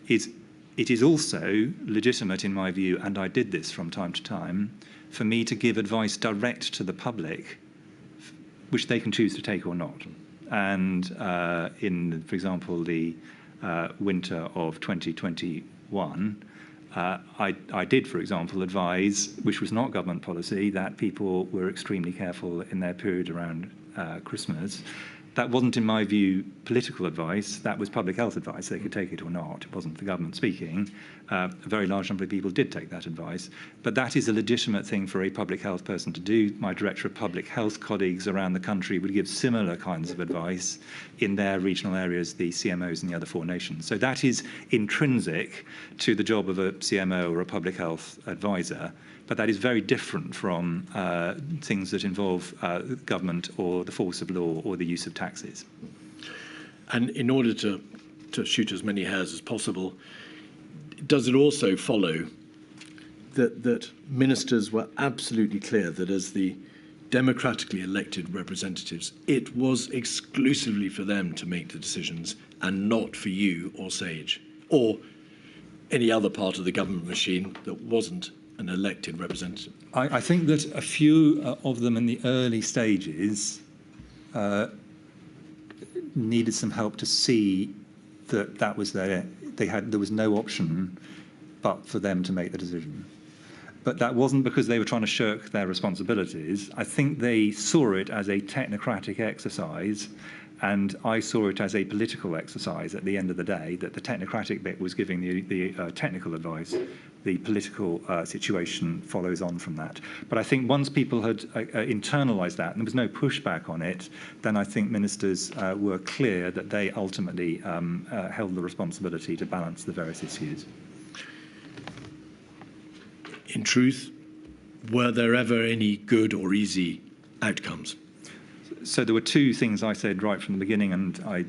is it is also legitimate in my view, and I did this from time to time, for me to give advice direct to the public which they can choose to take or not. And in, for example, the winter of 2021, I did, for example, advise, which was not government policy, that people were extremely careful in their period around Christmas. That wasn't, in my view, political advice. That was public health advice. They could take it or not. It wasn't the government speaking. A very large number of people did take that advice. But that is a legitimate thing for a public health person to do. My Director of Public Health colleagues around the country would give similar kinds of advice in their regional areas, the CMOs in the other 4 nations. So that is intrinsic to the job of a CMO or a public health advisor. But that is very different from things that involve government or the force of law or the use of taxes. And in order to shoot as many hares as possible, does it also follow that ministers were absolutely clear that as the democratically elected representatives, it was exclusively for them to make the decisions and not for you or SAGE or any other part of the government machine that wasn't an elected representative? I think that a few of them in the early stages needed some help to see that was there was no option but for them to make the decision. But that wasn't because they were trying to shirk their responsibilities. I think they saw it as a technocratic exercise, and I saw it as a political exercise at the end of the day, that the technocratic bit was giving the technical advice. The political situation follows on from that. But I think once people had internalised that, and there was no pushback on it, then I think ministers were clear that they ultimately held the responsibility to balance the various issues. In truth, were there ever any good or easy outcomes? So there were 2 things I said right from the beginning, and I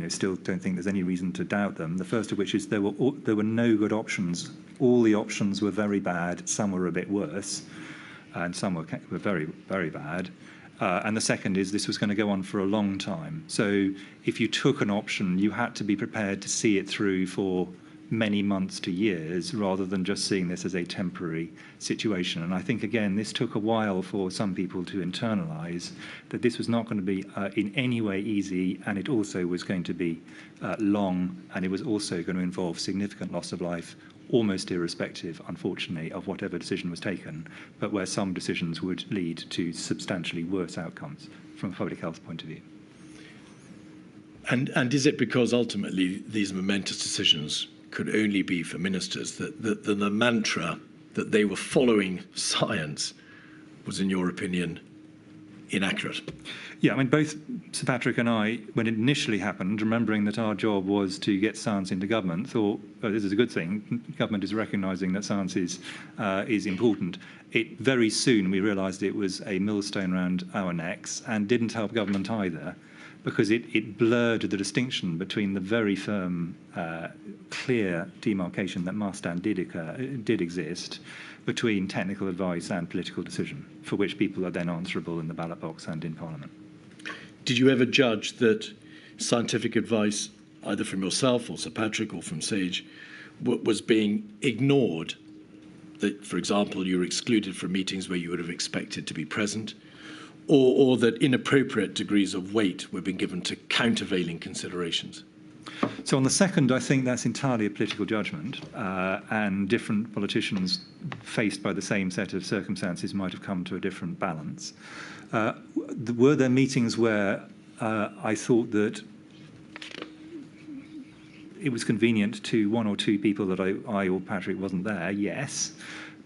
still don't think there's any reason to doubt them. The first of which is there were no good options. All the options were very bad. Some were a bit worse, and some were very, very bad. And the second is this was going to go on for a long time. So if you took an option, you had to be prepared to see it through for many months to years, rather than just seeing this as a temporary situation. And I think, again, this took a while for some people to internalise that this was not going to be in any way easy, and it also was going to be long, and it was also going to involve significant loss of life, almost irrespective, unfortunately, of whatever decision was taken, but where some decisions would lead to substantially worse outcomes from a public health point of view. And is it because ultimately these momentous decisions could only be for ministers that the mantra that they were following science was, in your opinion, inaccurate? Yeah, I mean, both Sir Patrick and I, when it initially happened, remembering that our job was to get science into government, thought, oh, this is a good thing. Government is recognising that science is important. Very soon we realised it was a millstone around our necks and didn't help government either, because it blurred the distinction between the very firm, clear demarcation that must and did exist between technical advice and political decision, for which people are then answerable in the ballot box and in Parliament. Did you ever judge that scientific advice, either from yourself or Sir Patrick or from Sage, was being ignored? That, for example, you were excluded from meetings where you would have expected to be present, or that inappropriate degrees of weight were being given to countervailing considerations? So on the second, I think that's entirely a political judgment, and different politicians faced by the same set of circumstances might have come to a different balance. Were there meetings where I thought that it was convenient to one or two people that I or Patrick wasn't there? Yes.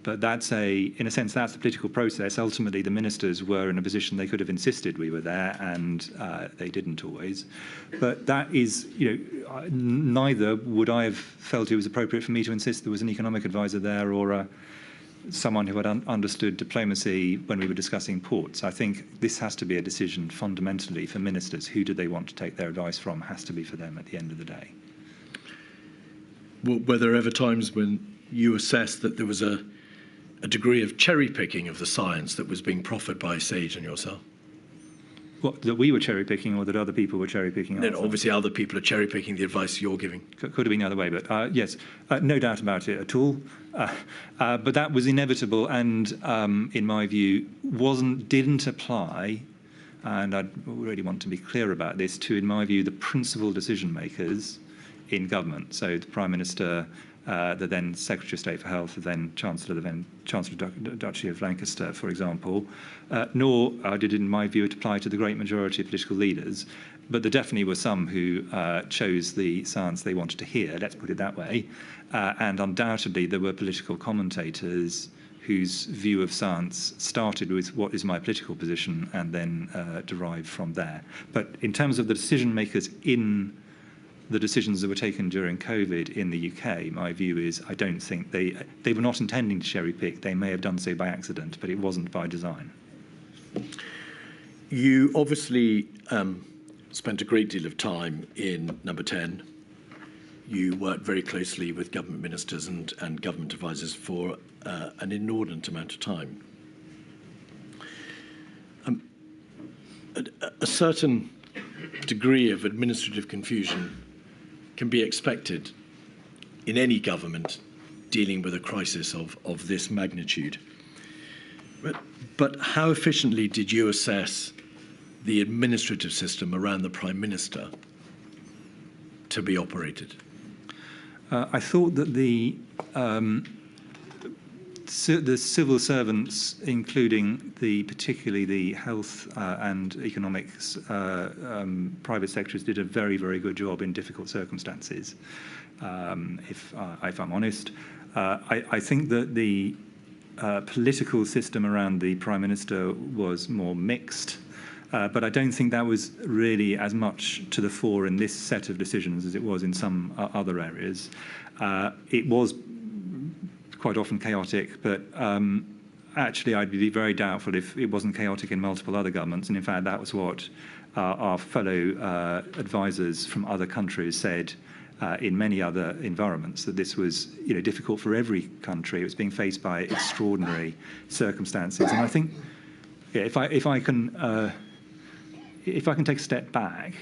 But in a sense, that's the political process. Ultimately, the ministers were in a position they could have insisted we were there, and they didn't always. But that is, neither would I have felt it was appropriate for me to insist there was an economic advisor there or someone who had understood diplomacy when we were discussing ports. I think this has to be a decision fundamentally for ministers. Who do they want to take their advice from has to be for them at the end of the day. Were there ever times when you assessed that there was a degree of cherry-picking of the science that was being proffered by Sage and yourself? What, that we were cherry-picking or that other people were cherry-picking? No, obviously other people are cherry-picking the advice you're giving. Could have been the other way, but yes, no doubt about it at all. But that was inevitable and, in my view, didn't apply, and I really want to be clear about this, to, in my view, the principal decision-makers in government. So the Prime Minister, the then Secretary of State for Health, the then Chancellor Duchy of Lancaster, for example, nor did it, in my view, it apply to the great majority of political leaders. But there definitely were some who chose the science they wanted to hear, let's put it that way. And undoubtedly, there were political commentators whose view of science started with what is my political position and then derived from there. But in terms of the decision makers in the decisions that were taken during COVID in the UK, my view is I don't think they were not intending to cherry pick. They may have done so by accident, but it wasn't by design. You obviously spent a great deal of time in Number 10. You worked very closely with government ministers and government advisors for an inordinate amount of time. A certain degree of administrative confusion can be expected in any government dealing with a crisis of this magnitude. But how efficiently did you assess the administrative system around the Prime Minister to be operated? I thought that the civil servants, including particularly the health and economics private sectors, did a very, very good job in difficult circumstances, if I'm honest. I think that the political system around the Prime Minister was more mixed, but I don't think that was really as much to the fore in this set of decisions as it was in some other areas. It was quite often chaotic, but actually I'd be very doubtful if it wasn't chaotic in multiple other governments, and in fact that was what our fellow advisors from other countries said in many other environments, that this was difficult for every country. It was being faced by extraordinary circumstances, and I think if I can take a step back,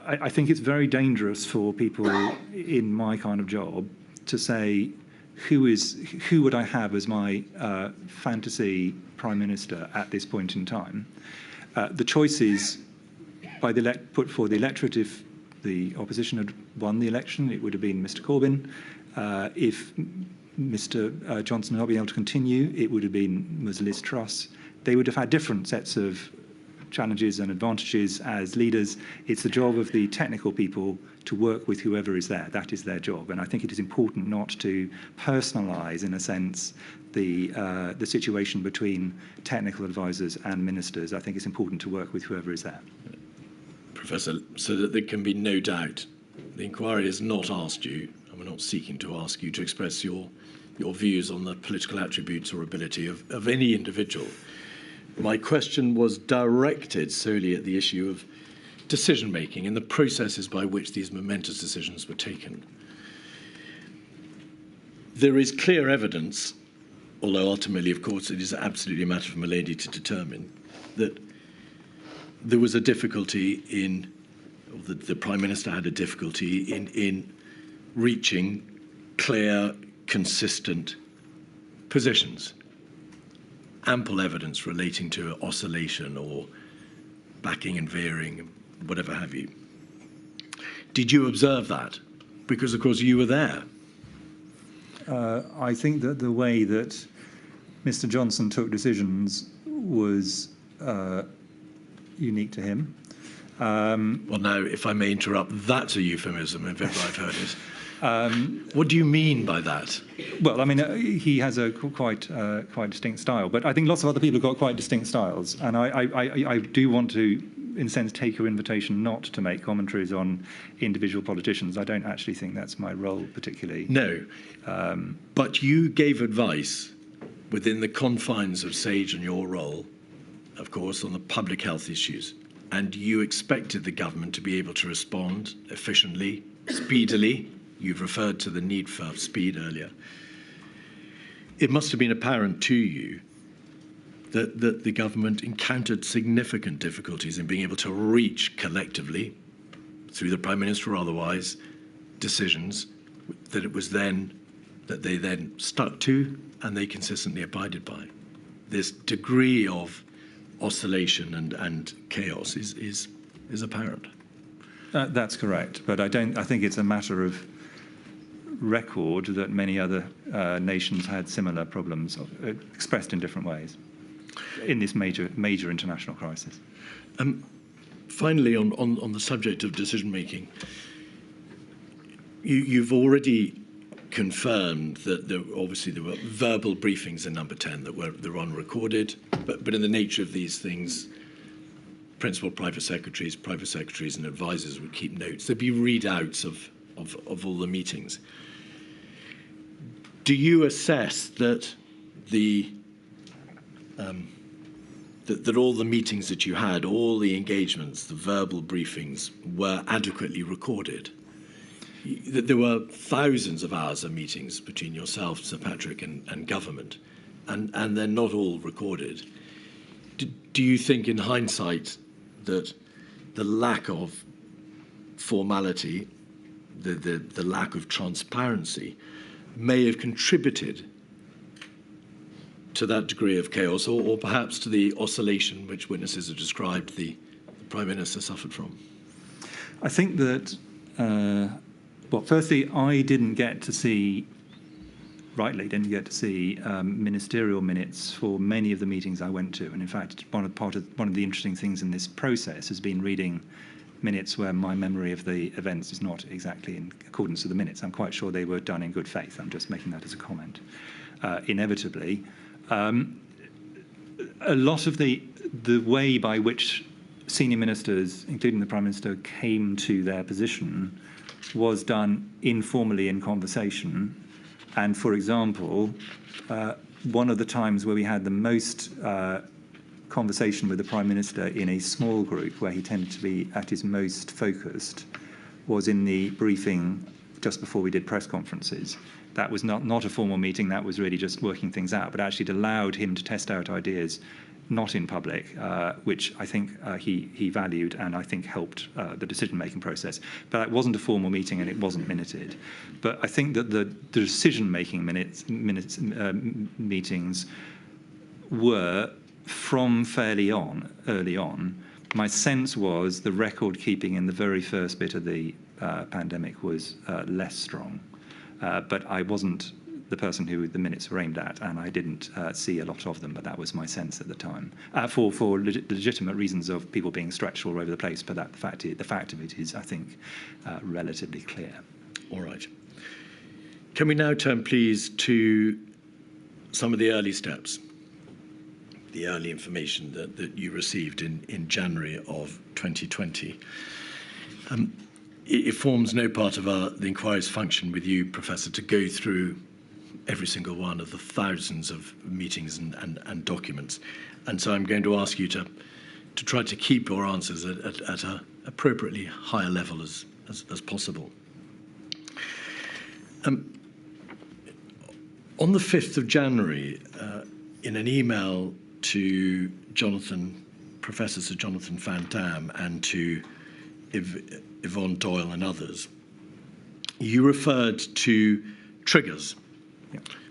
I think it's very dangerous for people in my kind of job to say, who would I have as my fantasy prime minister at this point in time? The choices put for the electorate, if the opposition had won the election, it would have been Mr. Corbyn. If Mr. Johnson had not been able to continue, it would have been Liz Truss. They would have had different sets of challenges and advantages as leaders. It's the job of the technical people to work with whoever is there. That is their job. And I think it is important not to personalise, in a sense, the situation between technical advisors and ministers. I think it's important to work with whoever is there. Professor, so that there can be no doubt, the inquiry has not asked you, and we're not seeking to ask you to express your views on the political attributes or ability of any individual. My question was directed solely at the issue of decision-making and the processes by which these momentous decisions were taken. There is clear evidence, although ultimately, of course, it is absolutely a matter for Milady to determine, that there was a difficulty in, or the Prime Minister had a difficulty in reaching clear, consistent positions. Ample evidence relating to oscillation or backing and veering, whatever have you. Did you observe that? Because, of course, you were there. I think that the way that Mr. Johnson took decisions was unique to him. Well, now, if I may interrupt, that's a euphemism, if ever I've heard it. What do you mean by that? Well, I mean, he has a quite distinct style, but I think lots of other people have got quite distinct styles. And I do want to, in a sense, take your invitation not to make commentaries on individual politicians. I don't actually think that's my role particularly. No, but you gave advice within the confines of SAGE and your role, of course, on the public health issues. And you expected the government to be able to respond efficiently, speedily. You've referred to the need for speed earlier. It must have been apparent to you that the government encountered significant difficulties in being able to reach collectively, through the Prime Minister or otherwise, decisions that they then stuck to and they consistently abided by. This degree of oscillation and chaos is apparent. That's correct, but I think it's a matter of record that many other nations had similar problems expressed in different ways in this major international crisis. Finally, on the subject of decision making, you've already confirmed that there were verbal briefings in Number 10 that were unrecorded, but in the nature of these things, principal private secretaries and advisors would keep notes. There'd be readouts of all the meetings. Do you assess that that all the meetings that you had, all the engagements, the verbal briefings were adequately recorded? That there were thousands of hours of meetings between yourself, Sir Patrick, and government, and they're not all recorded. Do you think, in hindsight, that the lack of formality, the lack of transparency, may have contributed to that degree of chaos, or perhaps to the oscillation which witnesses have described the Prime Minister suffered from? I think that, firstly, I didn't get to see ministerial minutes for many of the meetings I went to. And in fact, one of the interesting things in this process has been reading minutes where my memory of the events is not exactly in accordance with the minutes. I'm quite sure they were done in good faith. I'm just making that as a comment. Inevitably, a lot of the way by which senior ministers, including the Prime Minister, came to their position was done informally in conversation. And for example, one of the times where we had the most conversation with the Prime Minister in a small group where he tended to be at his most focused was in the briefing just before we did press conferences. That was not a formal meeting. That was really just working things out. But actually, it allowed him to test out ideas, not in public, which I think he valued and I think helped the decision-making process. But that wasn't a formal meeting and it wasn't minuted. But I think that the decision-making meetings were from fairly early on. My sense was the record keeping in the very first bit of the pandemic was less strong. But I wasn't the person who the minutes were aimed at, and I didn't see a lot of them, but that was my sense at the time. For legitimate reasons of people being stretched all over the place, but the fact of it is, I think, relatively clear. All right. Can we now turn, please, to some of the early steps, the early information that you received in January of 2020? It forms no part of the inquiry's function with you, Professor, to go through every single one of the thousands of meetings and documents. And so I'm going to ask you to try to keep your answers at an appropriately higher level as possible. On the 5th of January, in an email to Professor Sir Jonathan Van Dam and to Yvonne Doyle and others, you referred to triggers,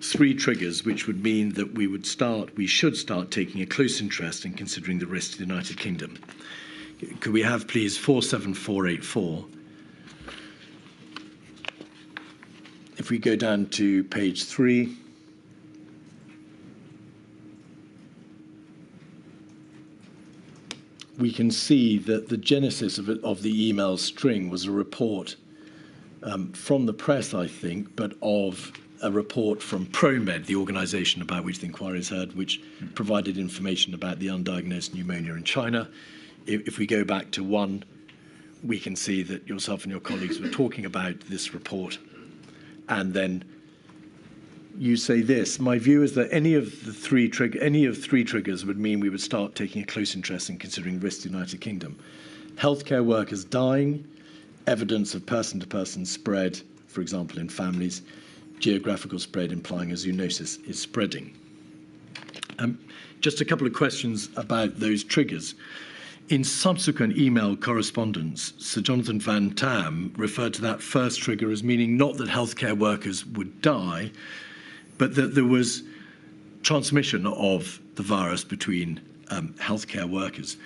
3 triggers, which would mean that we should start taking a close interest in considering the risk to the United Kingdom. Could we have, please, 47484? If we go down to page 3, we can see that the genesis of the email string was a report from the press, I think, but of a report from ProMed, the organisation about which the inquiry is heard, which provided information about the undiagnosed pneumonia in China. If we go back to 1, we can see that yourself and your colleagues were talking about this report. And then you say this: my view is that any of 3 triggers would mean we would start taking a close interest in considering risk to the United Kingdom. Healthcare workers dying, evidence of person-to-person spread, for example, in families, geographical spread implying a zoonosis is spreading. Just a couple of questions about those triggers. In subsequent email correspondence, Sir Jonathan Van Dam referred to that first trigger as meaning not that healthcare workers would die, but that there was transmission of the virus between healthcare workers.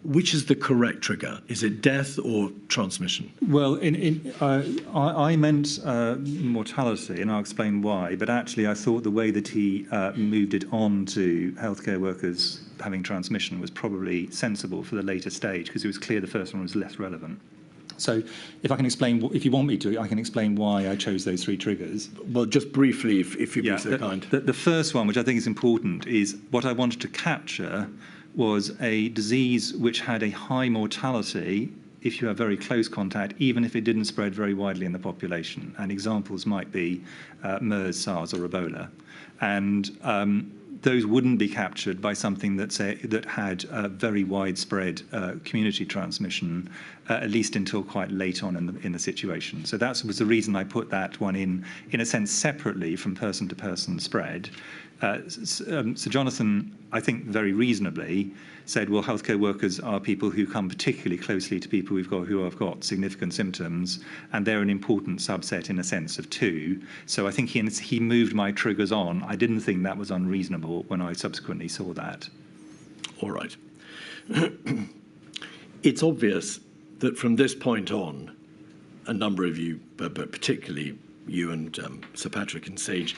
Which is the correct trigger? Is it death or transmission? Well, I meant mortality, and I'll explain why. But actually, I thought the way that he moved it on to healthcare workers having transmission was probably sensible for the later stage, because it was clear the first one was less relevant. So if I can explain, if you want me to, I can explain why I chose those 3 triggers. Well, just briefly, if you'd be so kind. The first one, which I think is important, is what I wanted to capture was a disease which had a high mortality if you have very close contact, even if it didn't spread very widely in the population. And examples might be MERS, SARS, or Ebola. And those wouldn't be captured by something that had very widespread community transmission, at least until quite late on in the situation. So that was the reason I put that one in a sense, separately from person-to-person spread. Sir Jonathan, I think very reasonably, said, well, healthcare workers are people who come particularly closely to people who have got significant symptoms, and they're an important subset in a sense of 2. So I think he moved my triggers on. I didn't think that was unreasonable when I subsequently saw that. All right. It's obvious that from this point on, a number of you, but particularly you and Sir Patrick and Sage,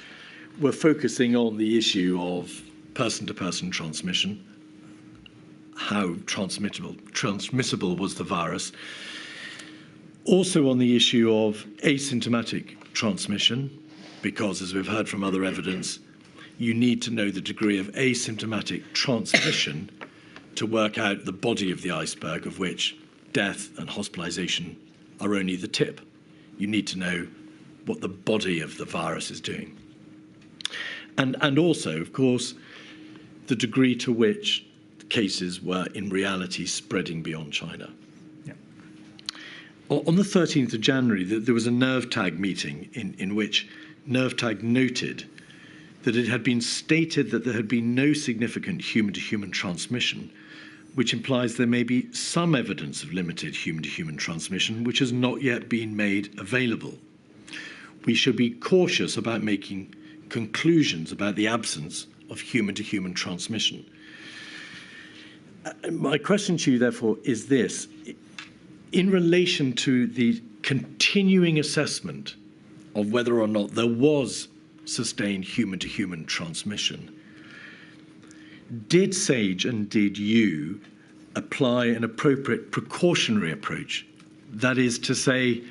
were focusing on the issue of person-to-person transmission, how transmissible was the virus. Also on the issue of asymptomatic transmission, because as we've heard from other evidence, you need to know the degree of asymptomatic transmission to work out the body of the iceberg, of which death and hospitalisation are only the tip. You need to know what the body of the virus is doing. And also, of course, the degree to which cases were in reality spreading beyond China. Yeah. On the 13th of January, there was a NERVTAG meeting in which NERVTAG noted that it had been stated that there had been no significant human-to-human transmission, which implies there may be some evidence of limited human-to-human transmission which has not yet been made available. We should be cautious about making conclusions about the absence of human-to-human transmission. My question to you, therefore, is this. In relation to the continuing assessment of whether or not there was sustained human-to-human transmission, did SAGE and did you apply an appropriate precautionary approach? That is to say,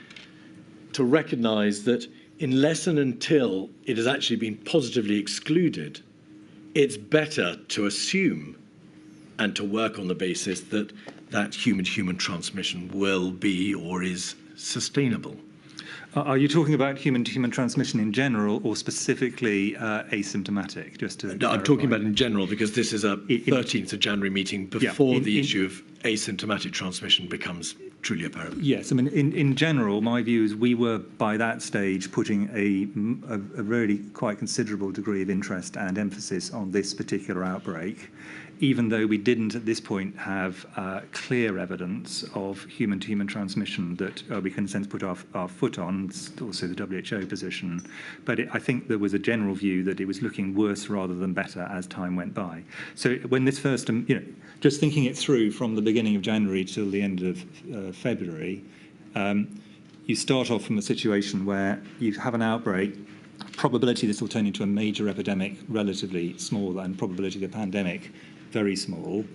to recognise that unless and until it has actually been positively excluded, it's better to assume and to work on the basis that that human-to-human transmission will be or is sustainable. Are you talking about human-to-human transmission in general or specifically asymptomatic? Just to I'm talking about in general because this is a 13th of January meeting before the issue of asymptomatic transmission becomes truly apparent. Yes, I mean, in general, my view is we were by that stage putting a really quite considerable degree of interest and emphasis on this particular outbreak, even though we didn't at this point have clear evidence of human-to-human transmission that we can sense put our foot on, also the WHO position. But I think there was a general view that it was looking worse rather than better as time went by. So when this first, just thinking it through from the beginning of January till the end of February, you start off from a situation where you have an outbreak, probability this will turn into a major epidemic relatively small, and probability of a pandemic very small.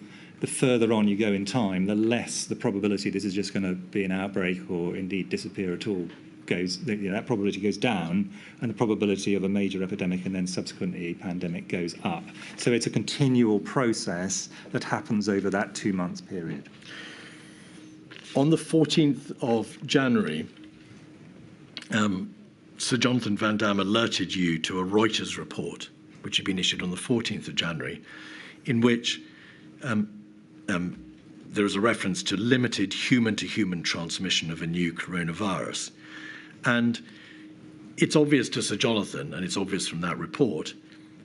The further on you go in time, the less the probability this is just going to be an outbreak or indeed disappear at all goes. That probability goes down, and the probability of a major epidemic and then subsequently pandemic goes up. So it's a continual process that happens over that 2 months period. On the 14th of January, Sir Jonathan Van Dam alerted you to a Reuters report, which had been issued on the 14th of January, in which there is a reference to limited human-to-human transmission of a new coronavirus. And it's obvious to Sir Jonathan, and it's obvious from that report,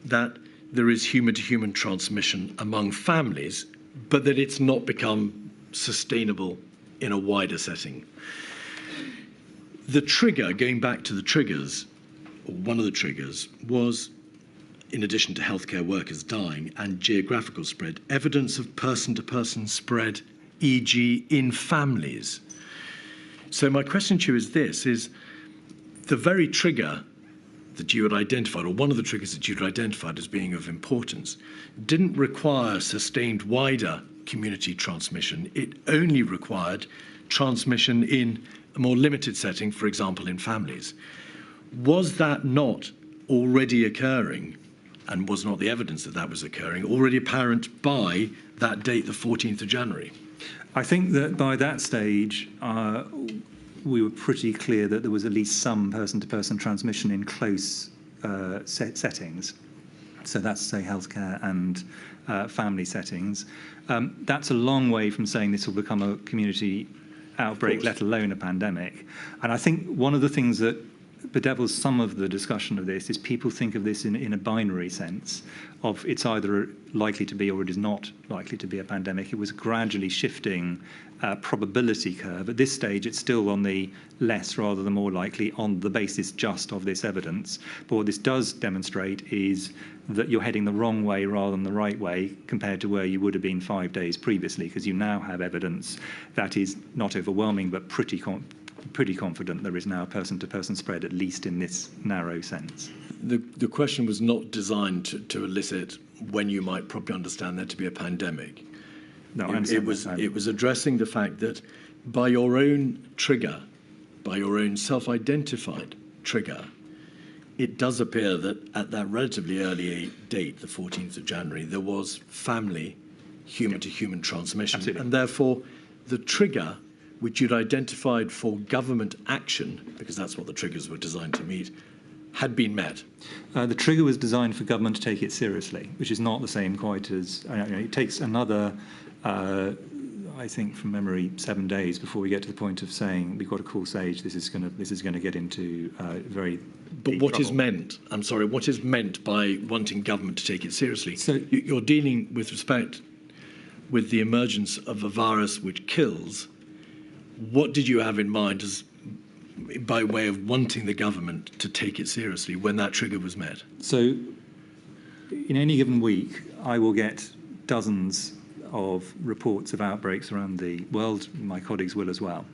that there is human-to-human transmission among families, but that it's not become sustainable in a wider setting. The trigger, going back to the triggers, or one of the triggers, was, in addition to healthcare workers dying and geographical spread, evidence of person-to-person spread, e.g. in families. So my question to you is this, is the very trigger that you had identified, or one of the triggers that you'd identified as being of importance, didn't require sustained wider community transmission. It only required transmission in a more limited setting, for example, in families. Was that not already occurring, and was not the evidence that that was occurring already apparent by that date, the 14th of January? I think that by that stage, we were pretty clear that there was at least some person-to-person transmission in close settings. So that's, say, healthcare and family settings. That's a long way from saying this will become a community outbreak, let alone a pandemic. And I think one of the things that bedevils some of the discussion of this is people think of this in a binary sense of it's either likely to be or it is not likely to be a pandemic. It was gradually shifting probability curve. At this stage, it's still on the less rather than more likely on the basis just of this evidence. But what this does demonstrate is that you're heading the wrong way rather than the right way compared to where you would have been 5 days previously, because you now have evidence that is not overwhelming but pretty confident there is now a person-to-person spread, at least in this narrow sense. The question was not designed to elicit when you might probably understand there to be a pandemic. No, it was addressing the fact that by your own trigger, by your own self-identified trigger, it does appear that at that relatively early date, the 14th of January, there was family human-to-human transmission. Absolutely. And therefore, the trigger which you'd identified for government action, because that's what the triggers were designed to meet, had been met. The trigger was designed for government to take it seriously, which is not the same quite as... it takes another, I think from memory, 7 days before we get to the point of saying we've got to call Sage. This is going to get into very. But what is trouble. meant? I'm sorry. What is meant by wanting government to take it seriously? So You're dealing with respect with the emergence of a virus which kills. What did you have in mind as by way of wanting the government to take it seriously when that trigger was met? So, in any given week, I will get dozens of reports of outbreaks around the world. My colleagues will as well.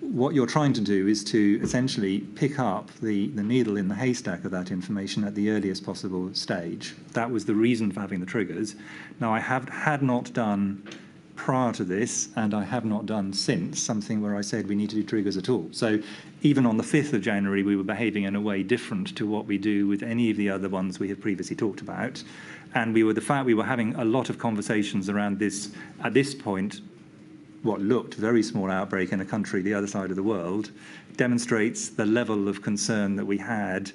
What you're trying to do is to essentially pick up the needle in the haystack of that information at the earliest possible stage. That was the reason for having the triggers. Now, I had not done prior to this, and I have not done since, something where I said we need to do triggers at all. So even on the 5th of January, we were behaving in a way different to what we do with any of the other ones we have previously talked about. And we were having a lot of conversations around this, at this point, what looked very small outbreak in a country the other side of the world, demonstrates the level of concern that we had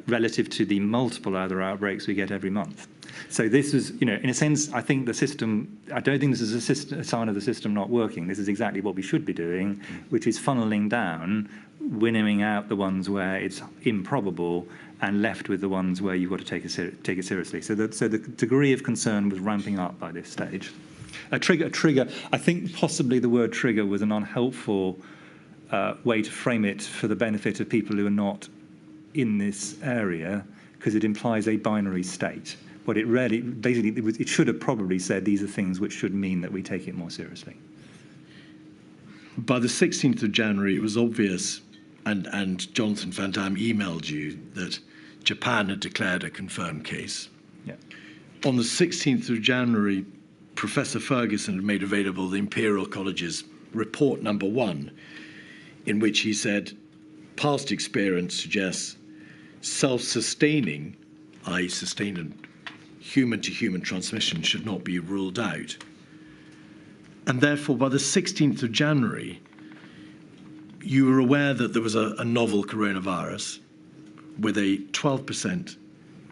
relative to the multiple other outbreaks we get every month. So this was, in a sense, I think the system, I don't think this is a sign of the system not working. This is exactly what we should be doing, which is funneling down, winnowing out the ones where it's improbable and left with the ones where you've got to take it seriously. So the degree of concern was ramping up by this stage. A trigger, I think possibly the word trigger was an unhelpful way to frame it for the benefit of people who are not in this area, because it implies a binary state. But it really, basically, it should have probably said these are things which should mean that we take it more seriously. By the 16th of January, it was obvious, and Jonathan Van Damme emailed you, that Japan had declared a confirmed case. Yeah. On the 16th of January, Professor Ferguson had made available the Imperial College's report number 1, in which he said, past experience suggests self-sustaining, i.e. sustained and human-to-human transmission should not be ruled out. And therefore, by the 16th of January, you were aware that there was a novel coronavirus with a 12%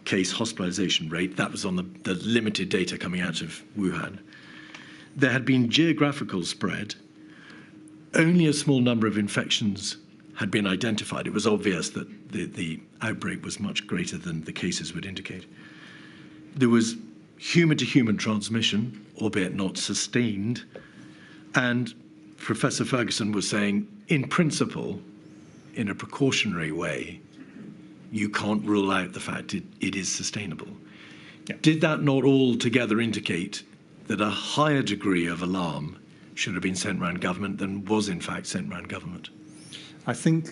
case hospitalization rate. That was on the limited data coming out of Wuhan. There had been geographical spread. Only a small number of infections had been identified. It was obvious that the outbreak was much greater than the cases would indicate. There was human-to-human transmission, albeit not sustained, and Professor Ferguson was saying, in principle, in a precautionary way, you can't rule out the fact it is sustainable. Yeah. Did that not altogether indicate that a higher degree of alarm should have been sent round government than was in fact sent round government? I think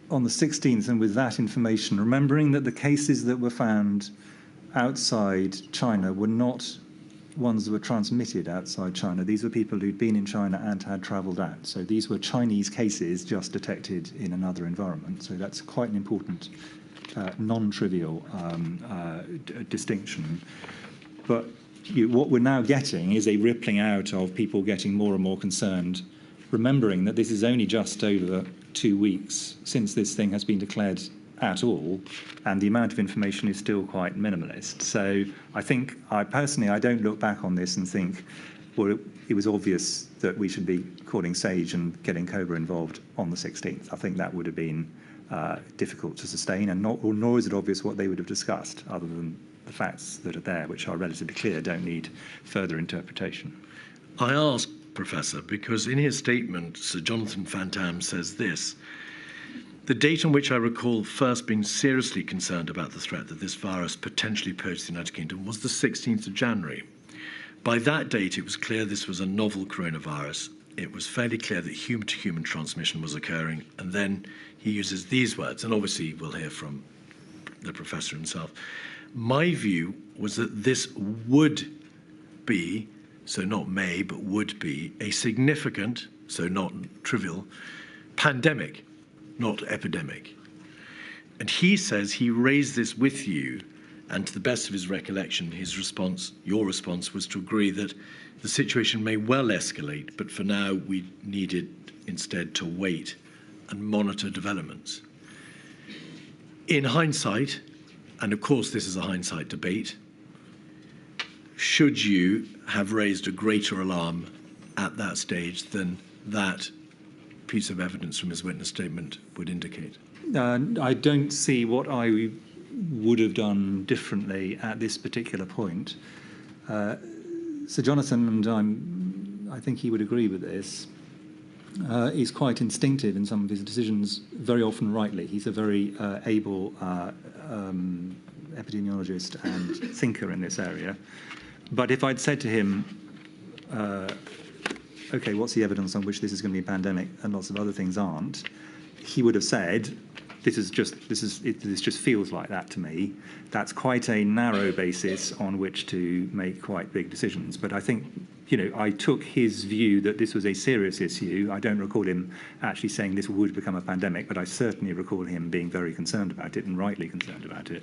on the 16th, and with that information, remembering that the cases that were found outside China were not ones that were transmitted outside China. These were people who'd been in China and had travelled out. So these were Chinese cases just detected in another environment. So that's quite an important, non-trivial distinction. But what we're now getting is a rippling out of people getting more and more concerned, remembering that this is only just over 2 weeks since this thing has been declared at all, and the amount of information is still quite minimalist. So I think, I don't look back on this and think, well, it was obvious that we should be calling Sage and getting COBRA involved on the 16th. I think that would have been difficult to sustain, and nor is it obvious what they would have discussed, other than the facts that are there, which are relatively clear, don't need further interpretation. I ask, Professor, because in his statement, Sir Jonathan Van Damme says this: the date on which I recall first being seriously concerned about the threat that this virus potentially posed to the United Kingdom was the 16th of January. By that date, it was clear this was a novel coronavirus. It was fairly clear that human-to-human transmission was occurring. And then he uses these words, and obviously we'll hear from the professor himself. My view was that this would be, so not may, but would be, a significant, so not trivial, pandemic, not epidemic. And he says he raised this with you, and to the best of his recollection, his response, your response, was to agree that the situation may well escalate, but for now we needed instead to wait and monitor developments. In hindsight, and of course this is a hindsight debate, should you have raised a greater alarm at that stage than that piece of evidence from his witness statement would indicate? I don't see what I would have done differently at this particular point. Sir Jonathan, and I think he would agree with this, is quite instinctive in some of his decisions, very often rightly. He's a very able epidemiologist and thinker in this area. But if I'd said to him, okay, what's the evidence on which this is going to be a pandemic and lots of other things aren't, he would have said, this just feels like that to me. That's quite a narrow basis on which to make quite big decisions. But I think, I took his view that this was a serious issue. I don't recall him actually saying this would become a pandemic, but I certainly recall him being very concerned about it and rightly concerned about it.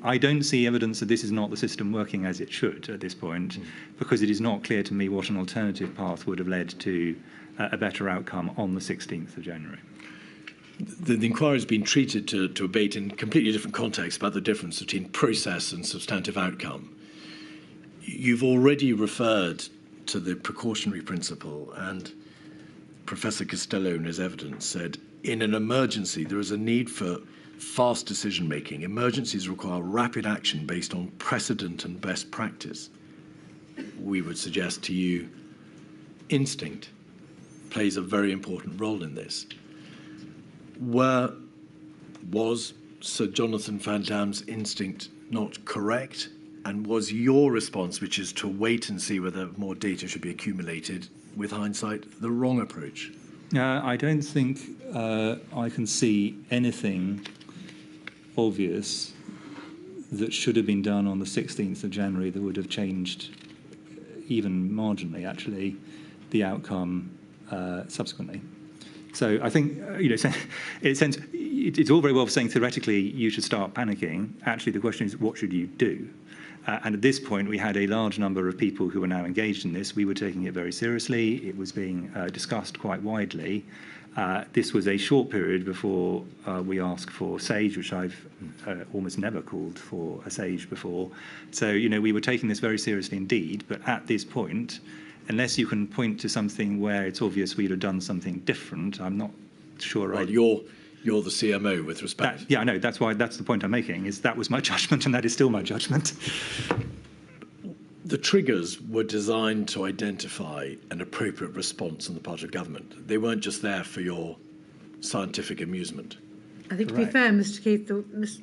I don't see evidence that this is not the system working as it should at this point, because it is not clear to me what an alternative path would have led to a better outcome on the 16th of January. The inquiry has been treated to debate in completely different contexts about the difference between process and substantive outcome. You've already referred to the precautionary principle, and Professor Costello in his evidence said, in an emergency, there is a need for fast decision-making. Emergencies require rapid action based on precedent and best practice. We would suggest to you, instinct plays a very important role in this. Was Sir Jonathan Van Dam's instinct not correct? And was your response, which is to wait and see whether more data should be accumulated, with hindsight, the wrong approach? I don't think I can see anything obvious that should have been done on the 16th of January that would have changed, even marginally, actually, the outcome subsequently. So I think, in a sense, it's all very well for saying theoretically you should start panicking. Actually, the question is, what should you do? And at this point, we had a large number of people who were now engaged in this. We were taking it very seriously. It was being discussed quite widely. This was a short period before we asked for SAGE, which I've almost never called for a SAGE before. So, we were taking this very seriously indeed. But at this point, unless you can point to something where it's obvious we'd have done something different, I'm not sure. Well, you're the CMO with respect. I know. That's the point I'm making, is that was my judgment and that is still my judgment. The triggers were designed to identify an appropriate response on the part of government. They weren't just there for your scientific amusement. I think, to be fair, Mr. Keith,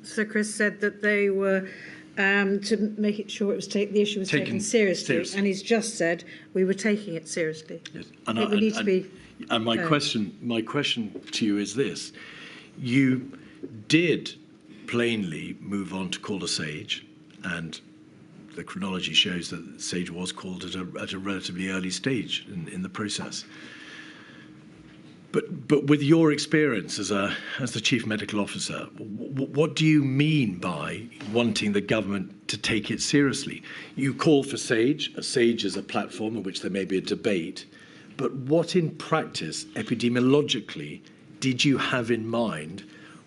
Sir Chris said that they were to make it sure the issue was taken seriously, and he's just said we were taking it seriously. Yes. And my question to you is this: you did plainly move on to call a SAGE, and the chronology shows that SAGE was called at a relatively early stage in the process. But with your experience as the Chief Medical Officer, what do you mean by wanting the government to take it seriously? You call for SAGE. A SAGE is a platform on which there may be a debate. But what in practice, epidemiologically, did you have in mind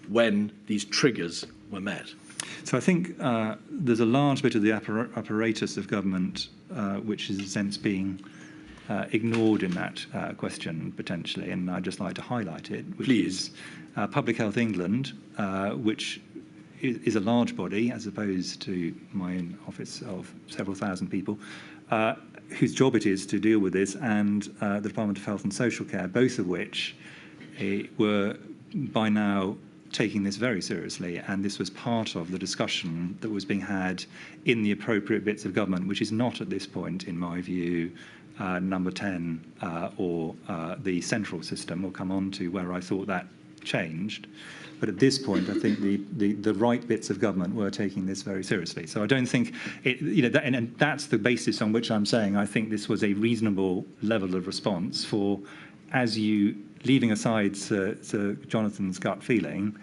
when these triggers were met? So I think there's a large bit of the apparatus of government which is, in a sense, being ignored in that question, potentially, and I'd just like to highlight it, which is Public Health England, which is a large body, as opposed to my own office of several thousand people, whose job it is to deal with this, and the Department of Health and Social Care, both of which were by now taking this very seriously, and this was part of the discussion that was being had in the appropriate bits of government, which is not at this point, in my view, number 10 or the central system. We'll come on to where I thought that changed. But at this point, I think the right bits of government were taking this very seriously. So I don't think, and that's the basis on which I'm saying I think this was a reasonable level of response for, as you, leaving aside Sir Jonathan's gut feeling,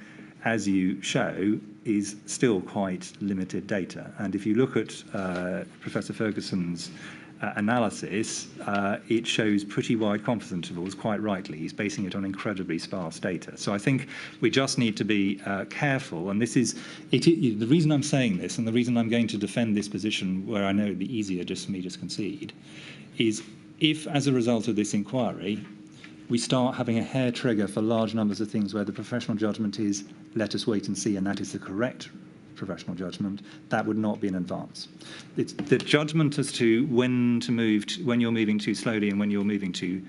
as you show, is still quite limited data. And if you look at Professor Ferguson's analysis, it shows pretty wide confidence intervals, quite rightly. He's basing it on incredibly sparse data. So I think we just need to be careful, and this is the reason I'm saying this, and the reason I'm going to defend this position where I know it'd be easier just for me to concede, is if, as a result of this inquiry, we start having a hair trigger for large numbers of things where the professional judgment is, let us wait and see, and that is the correct professional judgment, that would not be an advance. It's the judgment as to when to move, when you're moving too slowly and when you're moving too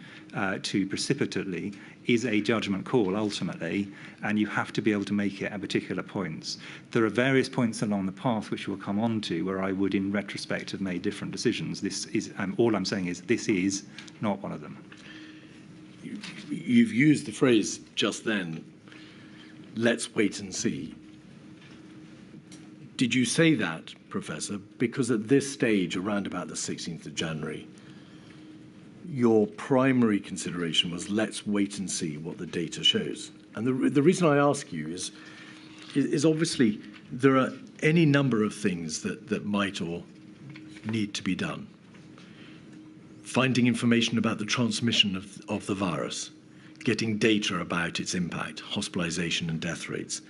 precipitately is a judgment call ultimately, and you have to be able to make it at particular points. There are various points along the path which we'll come on to where I would, in retrospect, have made different decisions. This is all I'm saying is this is not one of them. You've used the phrase just then, let's wait and see. Did you say that, Professor, because at this stage, around about the 16th of January, your primary consideration was let's wait and see what the data shows? And the reason I ask you is obviously there are any number of things that might or need to be done. Finding information about the transmission of the virus, getting data about its impact, hospitalization and death rates,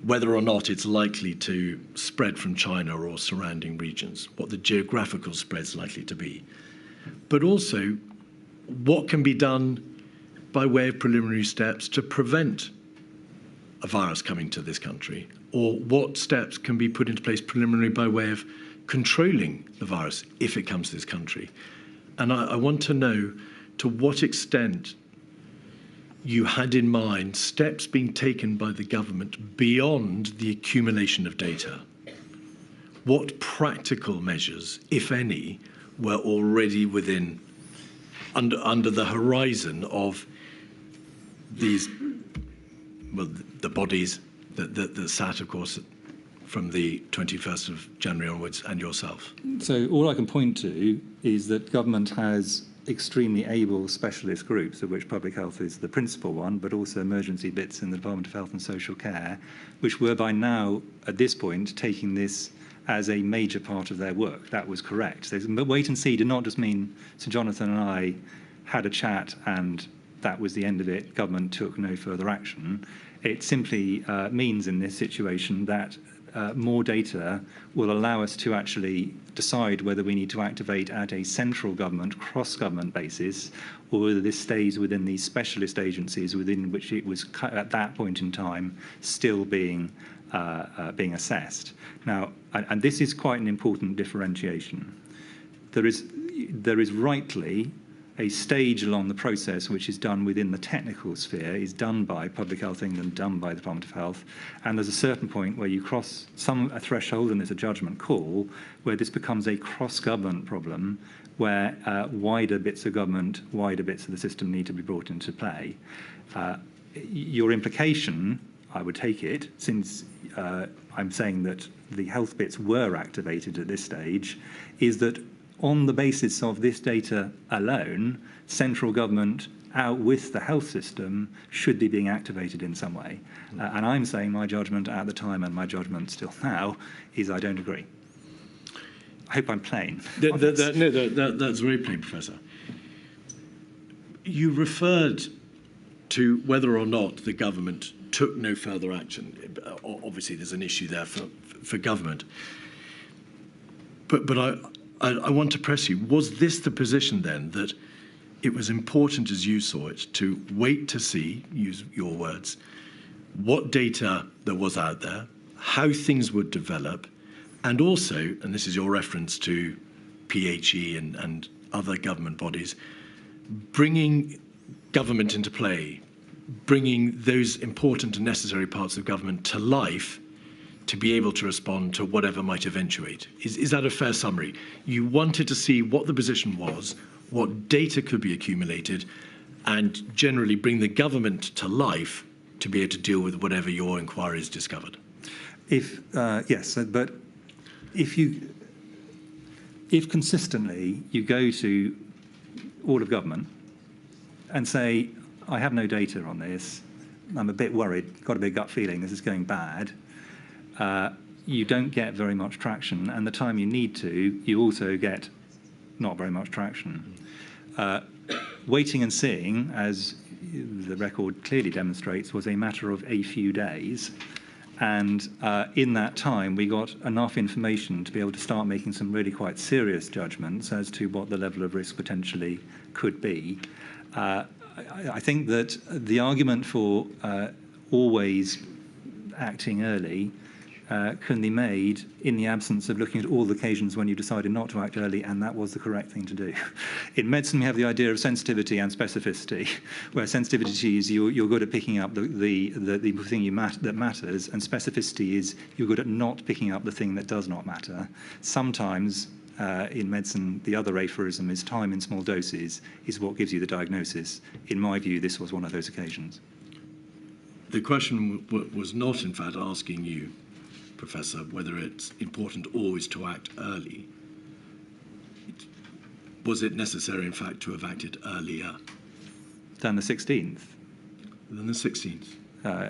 whether or not it's likely to spread from China or surrounding regions, what the geographical spread's likely to be. But also, what can be done by way of preliminary steps to prevent a virus coming to this country, or what steps can be put into place preliminary by way of controlling the virus if it comes to this country. And I want to know to what extent you had in mind steps being taken by the government beyond the accumulation of data. What practical measures, if any, were already within, under the horizon of these, well, the bodies that sat, of course, from the 21st of January onwards, and yourself? So all I can point to is that government has extremely able specialist groups, of which public health is the principal one, but also emergency bits in the Department of Health and Social Care, which were by now, at this point, taking this as a major part of their work. That was correct. But wait and see did not just mean Sir Jonathan and I had a chat and that was the end of it, government took no further action. It simply means in this situation that more data will allow us to actually decide whether we need to activate at a central government, cross-government basis, or whether this stays within these specialist agencies within which it was at that point in time still being assessed. Now, and this is quite an important differentiation. There is rightly a stage along the process which is done within the technical sphere, is done by Public Health England, done by the Department of Health, and there's a certain point where you cross a threshold and there's a judgment call where this becomes a cross-government problem where wider bits of government, wider bits of the system need to be brought into play. Your implication, I would take it, since I'm saying that the health bits were activated at this stage, is that on the basis of this data alone, central government out with the health system should be being activated in some way. And I'm saying my judgment at the time and my judgment still now is I don't agree. I hope I'm plain. No, that's very plain, Professor. You referred to whether or not the government took no further action. Obviously, there's an issue there for government. But I want to press you. Was this the position then that it was important, as you saw it, to wait to see, use your words, what data there was out there, how things would develop, and also, and this is your reference to PHE and other government bodies, bringing government into play, bringing those important and necessary parts of government to life to be able to respond to whatever might eventuate. Is that a fair summary? You wanted to see what the position was, what data could be accumulated, and generally bring the government to life to be able to deal with whatever your inquiries discovered. Yes, but if consistently you go to all of government and say, I have no data on this, I'm a bit worried, got a big gut feeling this is going bad, you don't get very much traction, and the time you need to, you also get not very much traction. Waiting and seeing, as the record clearly demonstrates, was a matter of a few days. And in that time, we got enough information to be able to start making some really quite serious judgments as to what the level of risk potentially could be. I think that the argument for always acting early can be made in the absence of looking at all the occasions when you decided not to act early, and that was the correct thing to do. In medicine, we have the idea of sensitivity and specificity, where sensitivity is you're good at picking up the thing that matters, and specificity is you're good at not picking up the thing that does not matter. Sometimes, in medicine, the other aphorism is time in small doses is what gives you the diagnosis. In my view, this was one of those occasions. The question was not, in fact, asking you, Professor, whether it's important always to act early. Was it necessary, in fact, to have acted earlier Than the 16th? than the 16th?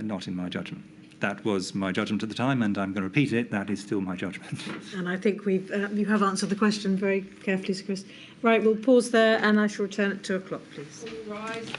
Not in my judgment. That was my judgment at the time, and I'm going to repeat it. That is still my judgment. And I think you have answered the question very carefully, Sir Chris. Right, we'll pause there, and I shall return at 2 o'clock, please. All rise.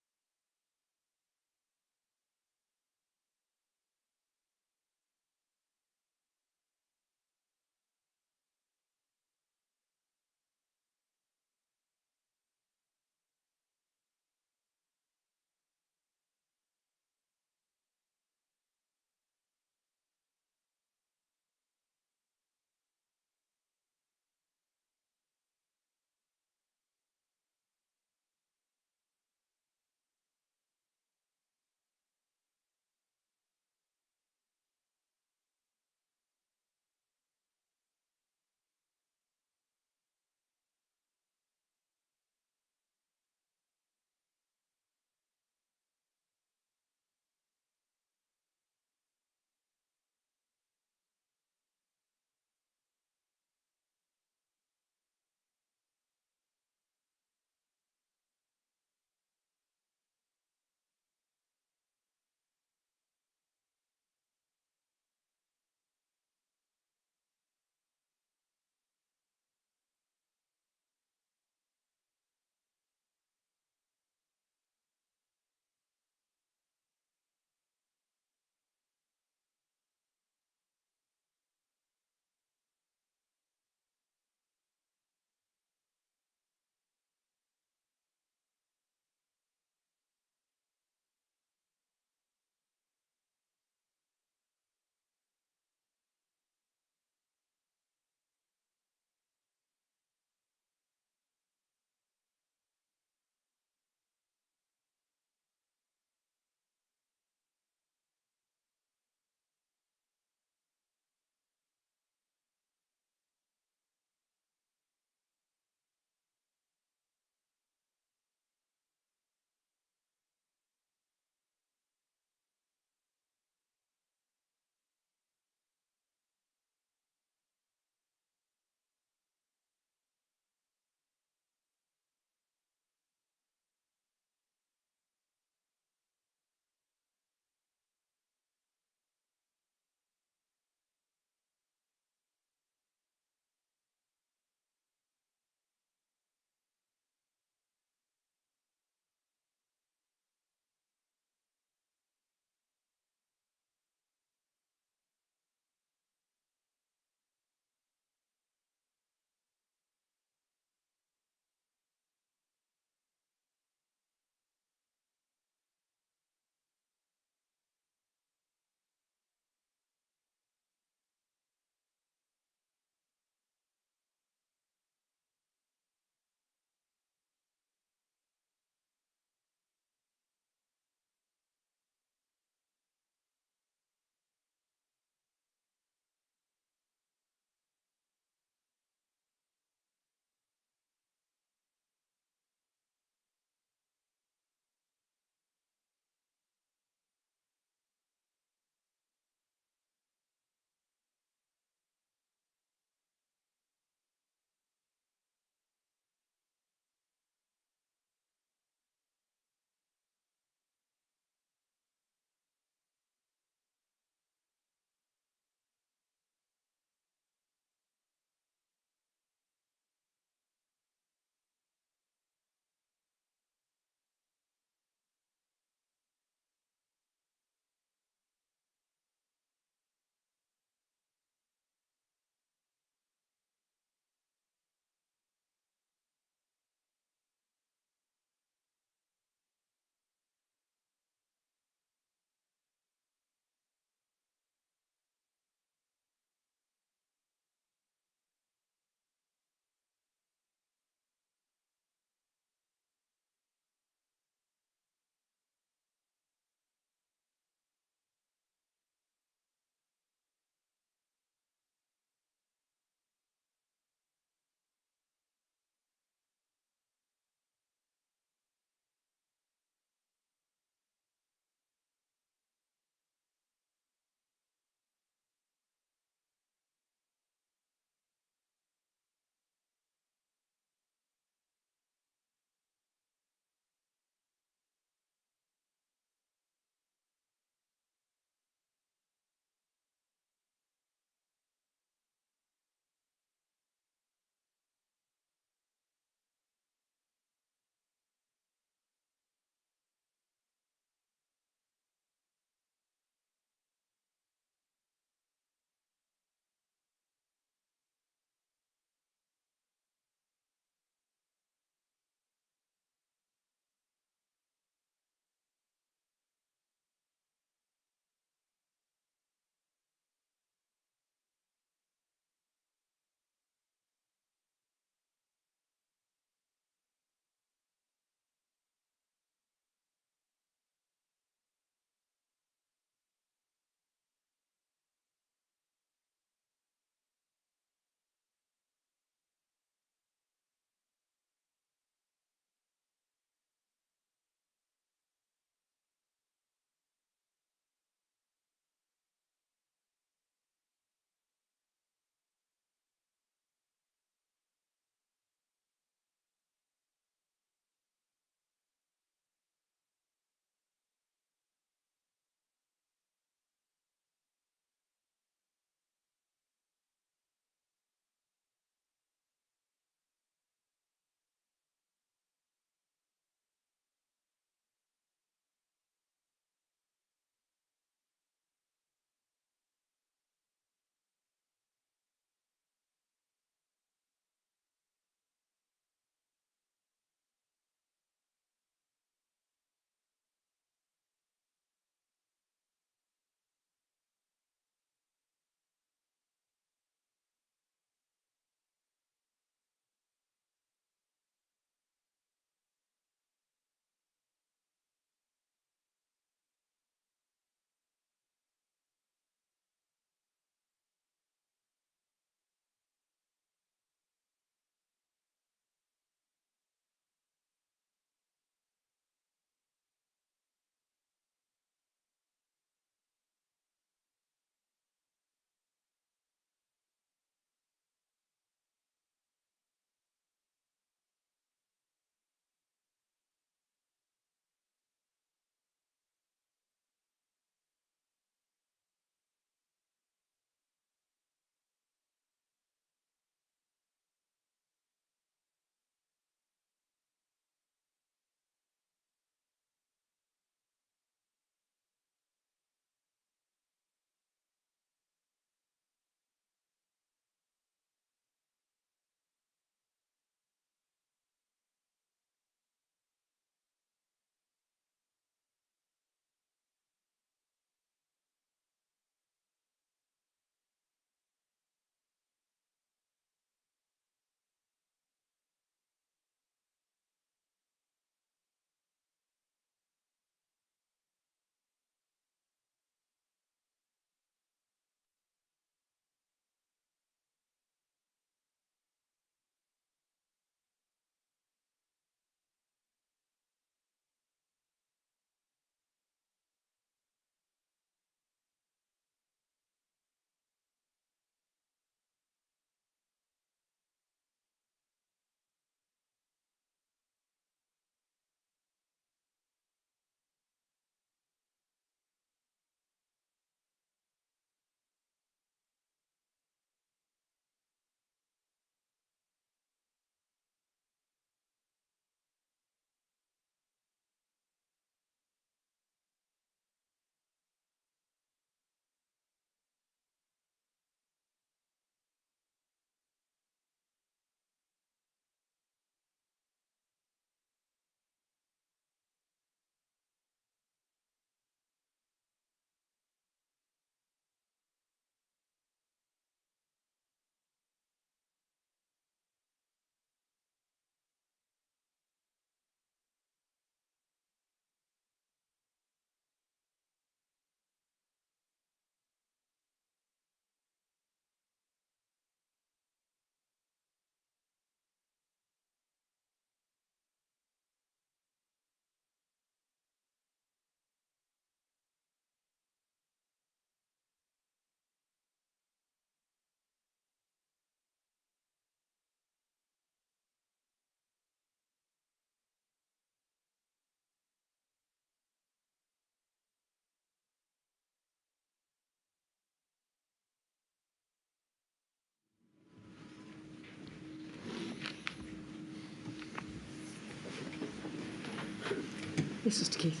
Yes, Mr. Keith.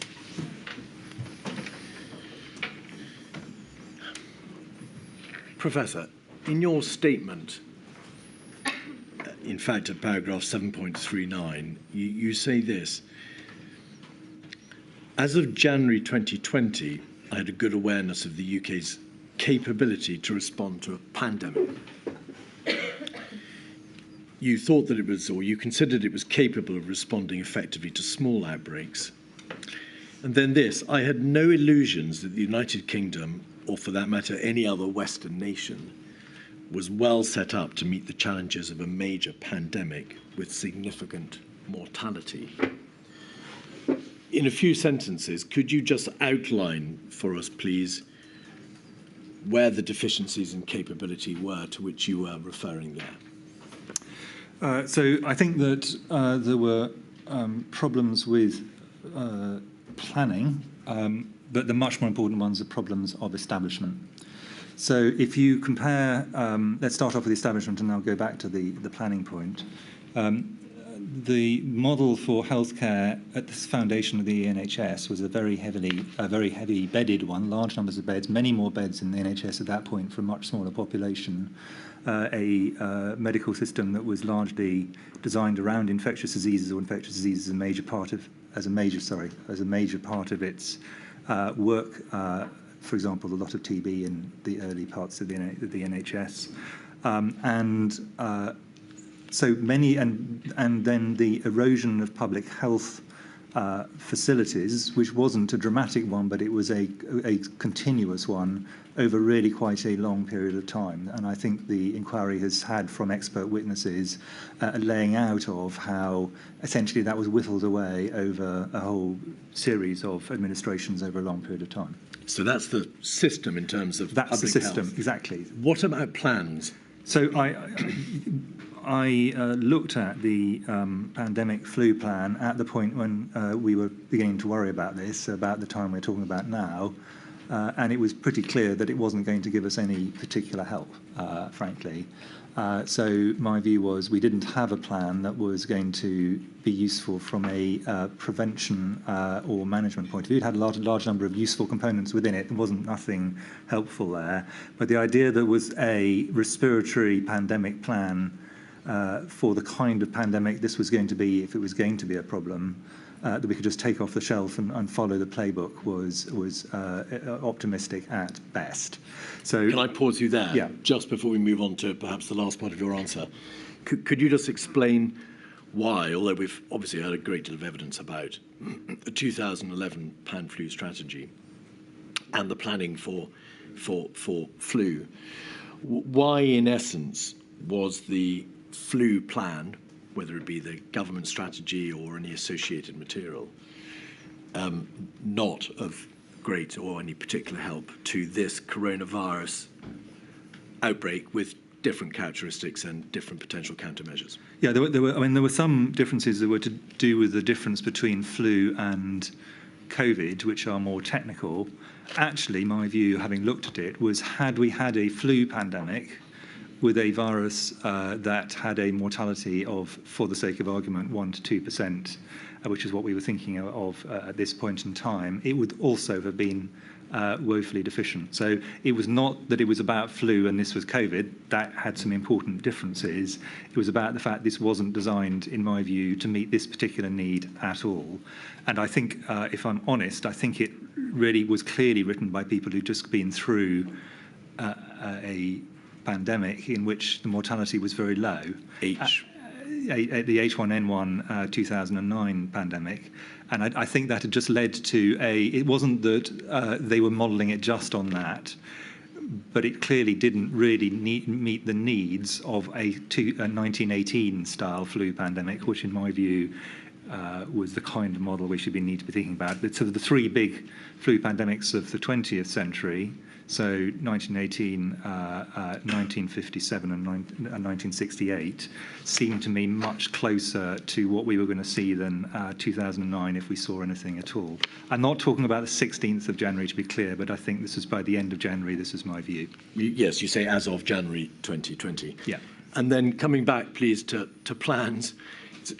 Professor, in your statement, in fact, at paragraph 7.39, you say this: as of January 2020, I had a good awareness of the UK's capability to respond to a pandemic. You thought that it was, or you considered it was capable of responding effectively to small outbreaks. And then this: I had no illusions that the United Kingdom, or for that matter any other Western nation, was well set up to meet the challenges of a major pandemic with significant mortality. In a few sentences, could you just outline for us, please, where the deficiencies in capability were to which you were referring there? So I think that there were problems with planning, but the much more important ones are problems of establishment. So if you compare, let's start off with the establishment and I'll go back to the planning point. The model for healthcare at the foundation of the NHS was a very heavy bedded one, large numbers of beds, many more beds in the NHS at that point for a much smaller population. A medical system that was largely designed around infectious diseases, or infectious diseases as a major part of its work. For example, a lot of TB in the early parts of the NHS, so many, and then the erosion of public health facilities, which wasn't a dramatic one, but it was a continuous one over really quite a long period of time. And I think the inquiry has had from expert witnesses a laying out of how essentially that was whittled away over a whole series of administrations over a long period of time. So that's the system in terms of That's public the system, health. exactly. What about plans? So I looked at the pandemic flu plan at the point when we were beginning to worry about this, about the time we're talking about now, and it was pretty clear that it wasn't going to give us any particular help, frankly. So my view was we didn't have a plan that was going to be useful from a prevention or management point of view. It had a large number of useful components within it. There wasn't nothing helpful there. But the idea that was a respiratory pandemic plan for the kind of pandemic this was going to be, if it was going to be a problem, that we could just take off the shelf and follow the playbook was optimistic at best. So, can I pause you there? Yeah. Just before we move on to perhaps the last part of your answer, could you just explain why, although we've obviously heard a great deal of evidence about the 2011 pan-flu strategy and the planning for flu, why in essence was the flu plan, whether it be the government strategy or any associated material, not of great or any particular help to this coronavirus outbreak with different characteristics and different potential countermeasures? Yeah, there were some differences that were to do with the difference between flu and COVID, which are more technical. Actually, my view, having looked at it, was had we had a flu pandemic with a virus that had a mortality of, for the sake of argument, 1 to 2%, which is what we were thinking of at this point in time, it would also have been woefully deficient. So it was not that it was about flu and this was COVID. That had some important differences. It was about the fact this wasn't designed, in my view, to meet this particular need at all. And I think, if I'm honest, I think it really was clearly written by people who'd just been through a pandemic in which the mortality was very low. The H1N1 2009 pandemic. And I think that had just led to it wasn't that they were modelling it just on that, but it clearly didn't really meet the needs of a 1918 style flu pandemic, which in my view was the kind of model we should need to be thinking about. So the three big flu pandemics of the 20th century, so 1918, 1957 and 1968, seemed to me much closer to what we were going to see than 2009 if we saw anything at all. I'm not talking about the 16th of January, to be clear, but I think this is by the end of January, this is my view. Yes, you say as of January 2020. Yeah. And then coming back, please, to plans,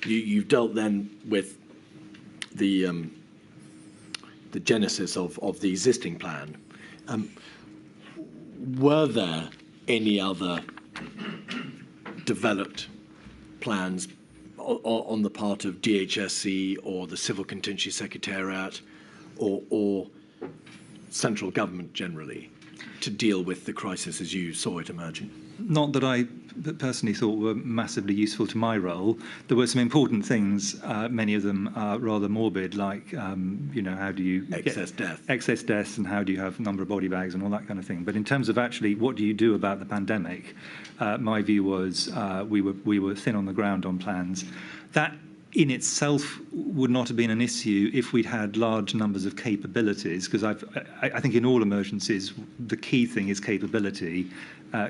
you've dealt then with the the genesis of the existing plan. Were there any other developed plans on the part of DHSC or the Civil Contingency Secretariat or central government generally to deal with the crisis as you saw it emerging? Not that I personally thought were massively useful to my role. There were some important things, many of them are rather morbid, like, how do you Excess deaths, and how do you have a number of body bags and all that kind of thing. But in terms of actually what do you do about the pandemic, my view was we were thin on the ground on plans. That in itself would not have been an issue if we'd had large numbers of capabilities, because I think in all emergencies the key thing is capability.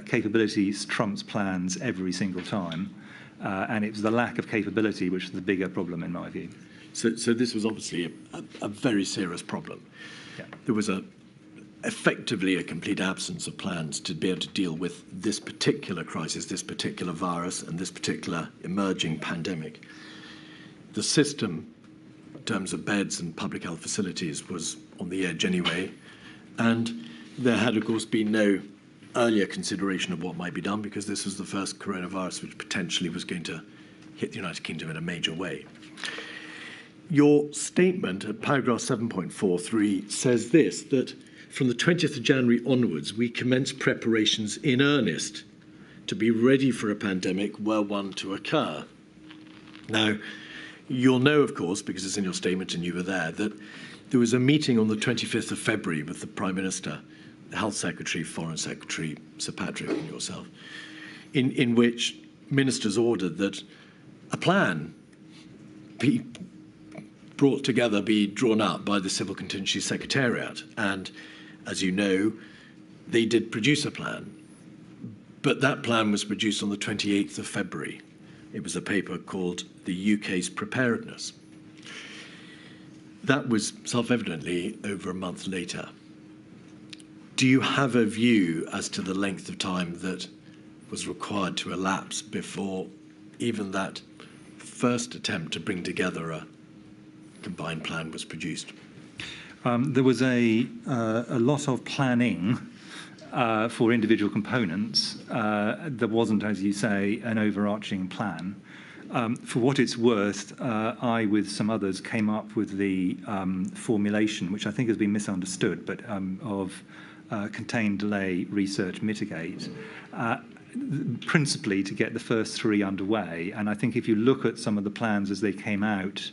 Capabilities trumps plans every single time, and it was the lack of capability which was the bigger problem in my view. So this was obviously a very serious problem. Yeah. There was effectively a complete absence of plans to be able to deal with this particular crisis, this particular virus, and this particular emerging pandemic. The system, in terms of beds and public health facilities, was on the edge anyway, and there had, of course, been no earlier consideration of what might be done, because this was the first coronavirus which potentially was going to hit the United Kingdom in a major way. Your statement at paragraph 7.43 says this, that from the 20th of January onwards, we commenced preparations in earnest to be ready for a pandemic were one to occur. Now, you'll know, of course, because it's in your statement and you were there, that there was a meeting on the 25th of February with the Prime Minister, the Health Secretary, Foreign Secretary, Sir Patrick and yourself, in which ministers ordered that a plan be brought together, be drawn up by the Civil Contingency Secretariat. And as you know, they did produce a plan. But that plan was produced on the 28th of February. It was a paper called The UK's Preparedness. That was self-evidently over a month later. Do you have a view as to the length of time that was required to elapse before even that first attempt to bring together a combined plan was produced? There was a lot of planning for individual components. There wasn't, as you say, an overarching plan. For what it's worth, I, with some others, came up with the formulation, which I think has been misunderstood, but of contain, delay, research, mitigate, principally to get the first three underway. And I think if you look at some of the plans as they came out,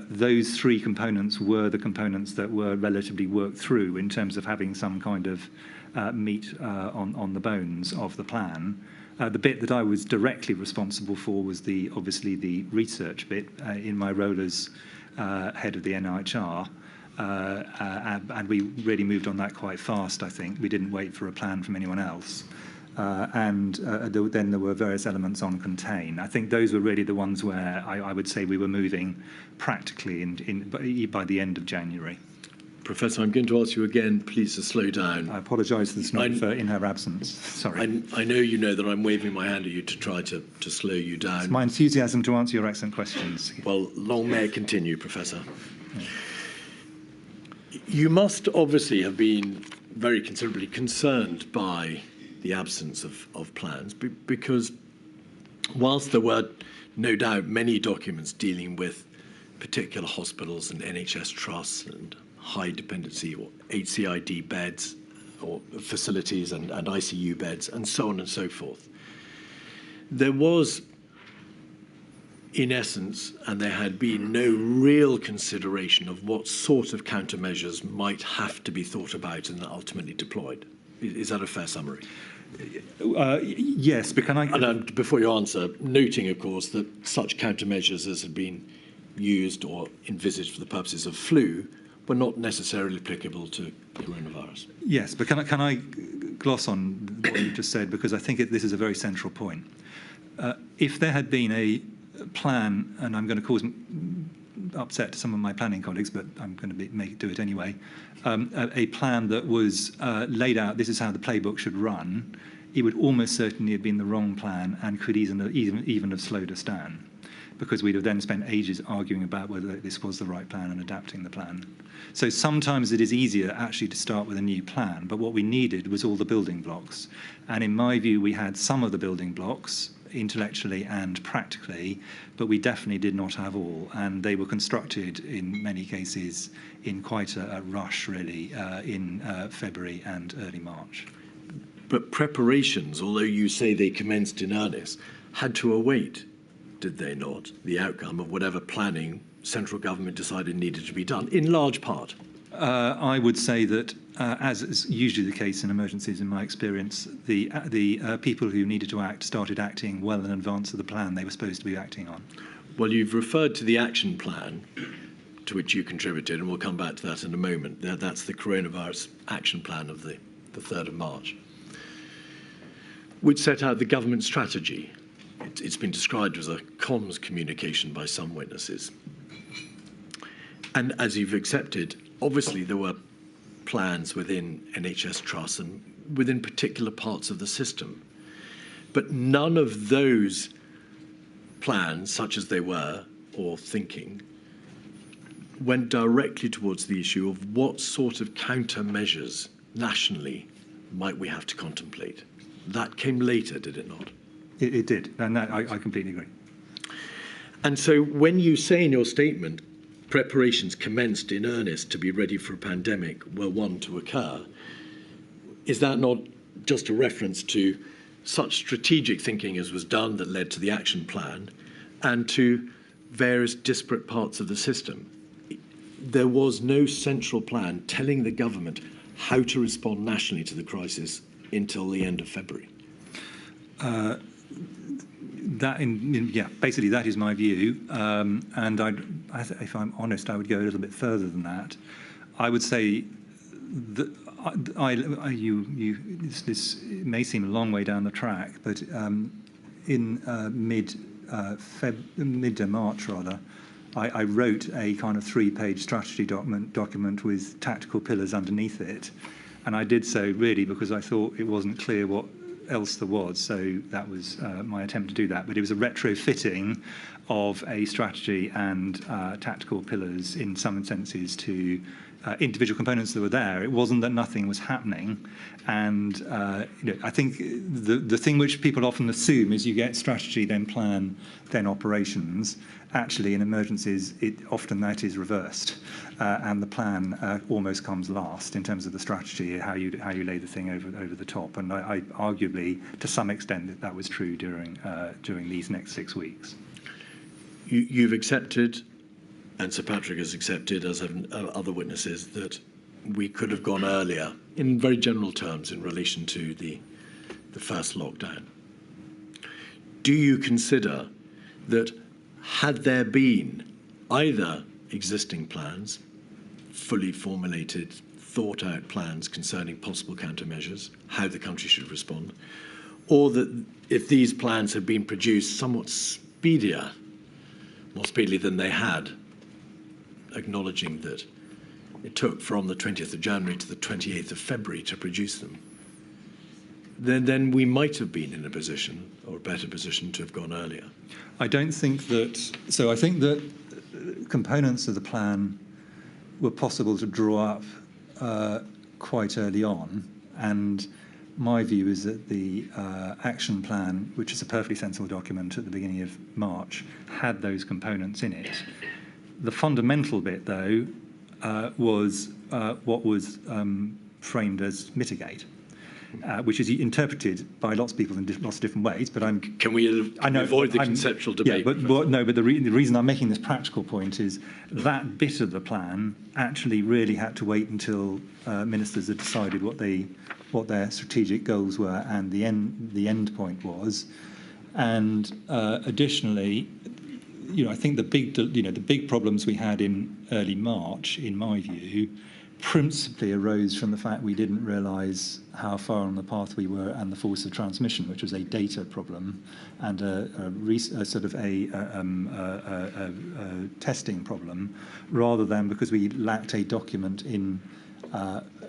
those three components were the components that were relatively worked through in terms of having some kind of meat on the bones of the plan. The bit that I was directly responsible for was obviously the research bit in my role as head of the NIHR. And we really moved on that quite fast, I think. We didn't wait for a plan from anyone else. Then there were various elements on contain. I think those were really the ones where I would say we were moving practically by the end of January. Professor, I'm going to ask you again, please, to slow down. I apologise to the stenographer in her absence. Sorry. I know you know that I'm waving my hand at you to try to slow you down. It's my enthusiasm to answer your excellent questions. Well, long may it continue, Professor. Yeah. You must obviously have been very considerably concerned by the absence of plans, because whilst there were no doubt many documents dealing with particular hospitals and NHS trusts and high dependency or HCID beds or facilities and ICU beds and so on and so forth, there was, in essence, and there had been no real consideration of what sort of countermeasures might have to be thought about and ultimately deployed. Is that a fair summary? Yes, but can I... And before you answer, noting, of course, that such countermeasures as had been used or envisaged for the purposes of flu were not necessarily applicable to coronavirus. Yes, but can I gloss on what you just said, because I think this is a very central point. If there had been a plan, and I'm going to cause upset to some of my planning colleagues, but I'm going to do it anyway, a plan that was laid out, this is how the playbook should run, it would almost certainly have been the wrong plan and could even have slowed us down. because we'd have then spent ages arguing about whether this was the right plan and adapting the plan. So sometimes it is easier actually to start with a new plan, but what we needed was all the building blocks. And in my view, we had some of the building blocks, intellectually and practically, but we definitely did not have all, and they were constructed in many cases in quite a rush, really, in February and early March. But preparations, although you say they commenced in earnest, had to await, did they not, the outcome of whatever planning central government decided needed to be done, in large part? I would say that, as is usually the case in emergencies, in my experience, the people who needed to act started acting well in advance of the plan they were supposed to be acting on. Well, you've referred to the action plan to which you contributed, and we'll come back to that in a moment. That's the coronavirus action plan of the 3rd of March, which set out the government strategy. It's been described as a comms communication by some witnesses. And as you've accepted, obviously there were plans within NHS trusts and within particular parts of the system. But none of those plans, such as they were, or thinking, went directly towards the issue of what sort of countermeasures nationally might we have to contemplate. That came later, did it not? It did, and that, I completely agree. And so when you say in your statement, preparations commenced in earnest to be ready for a pandemic were one to occur, is that not just a reference to such strategic thinking as was done that led to the action plan and to various disparate parts of the system? There was no central plan telling the government how to respond nationally to the crisis until the end of February. Basically that is my view, and if I'm honest, I would go a little bit further than that. I would say that this may seem a long way down the track, but in mid-March rather, I wrote a kind of 3-page strategy document with tactical pillars underneath it, and I did so really because I thought it wasn't clear what else there was, so that was my attempt to do that. But it was a retrofitting of a strategy and tactical pillars in some senses to individual components that were there. It wasn't that nothing was happening, and I think the thing which people often assume is you get strategy, then plan, then operations. Actually, in emergencies, often that is reversed, and the plan almost comes last in terms of the strategy, how you lay the thing over the top. And I arguably, to some extent, that was true during these next 6 weeks. You've accepted, and Sir Patrick has accepted, as have other witnesses, that we could have gone earlier, in very general terms, in relation to the first lockdown. Do you consider that had there been either existing plans, fully formulated, thought-out plans concerning possible countermeasures, how the country should respond, or that if these plans had been produced somewhat more speedily than they had, acknowledging that it took from the 20th of January to the 28th of February to produce them, then we might have been in a position, or a better position, to have gone earlier. I don't think that. So I think that components of the plan were possible to draw up quite early on, and my view is that the action plan, which is a perfectly sensible document at the beginning of March, had those components in it. The fundamental bit, though, was what was framed as mitigate, which is interpreted by lots of people in lots of different ways. But Can we avoid the conceptual debate? Yeah, but the reason I'm making this practical point is that bit of the plan actually really had to wait until ministers had decided what their strategic goals were and the end point was. And additionally, I think the big problems we had in early March, in my view, principally arose from the fact we didn't realise how far on the path we were and the force of transmission, which was a data problem and a testing problem, rather than because we lacked a document in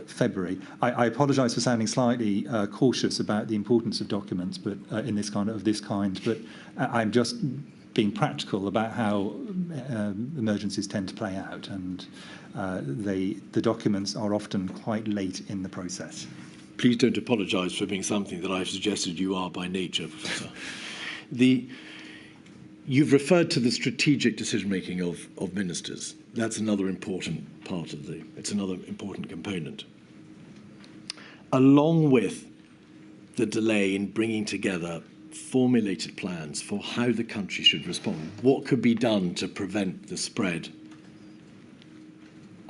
February. I apologise for sounding slightly cautious about the importance of documents, but in this kind, but I'm just being practical about how emergencies tend to play out, and the documents are often quite late in the process. Please don't apologise for being something that I've suggested you are by nature, Professor. You've referred to the strategic decision-making of ministers. That's another important part of it's another important component. Along with the delay in bringing together formulated plans for how the country should respond, what could be done to prevent the spread,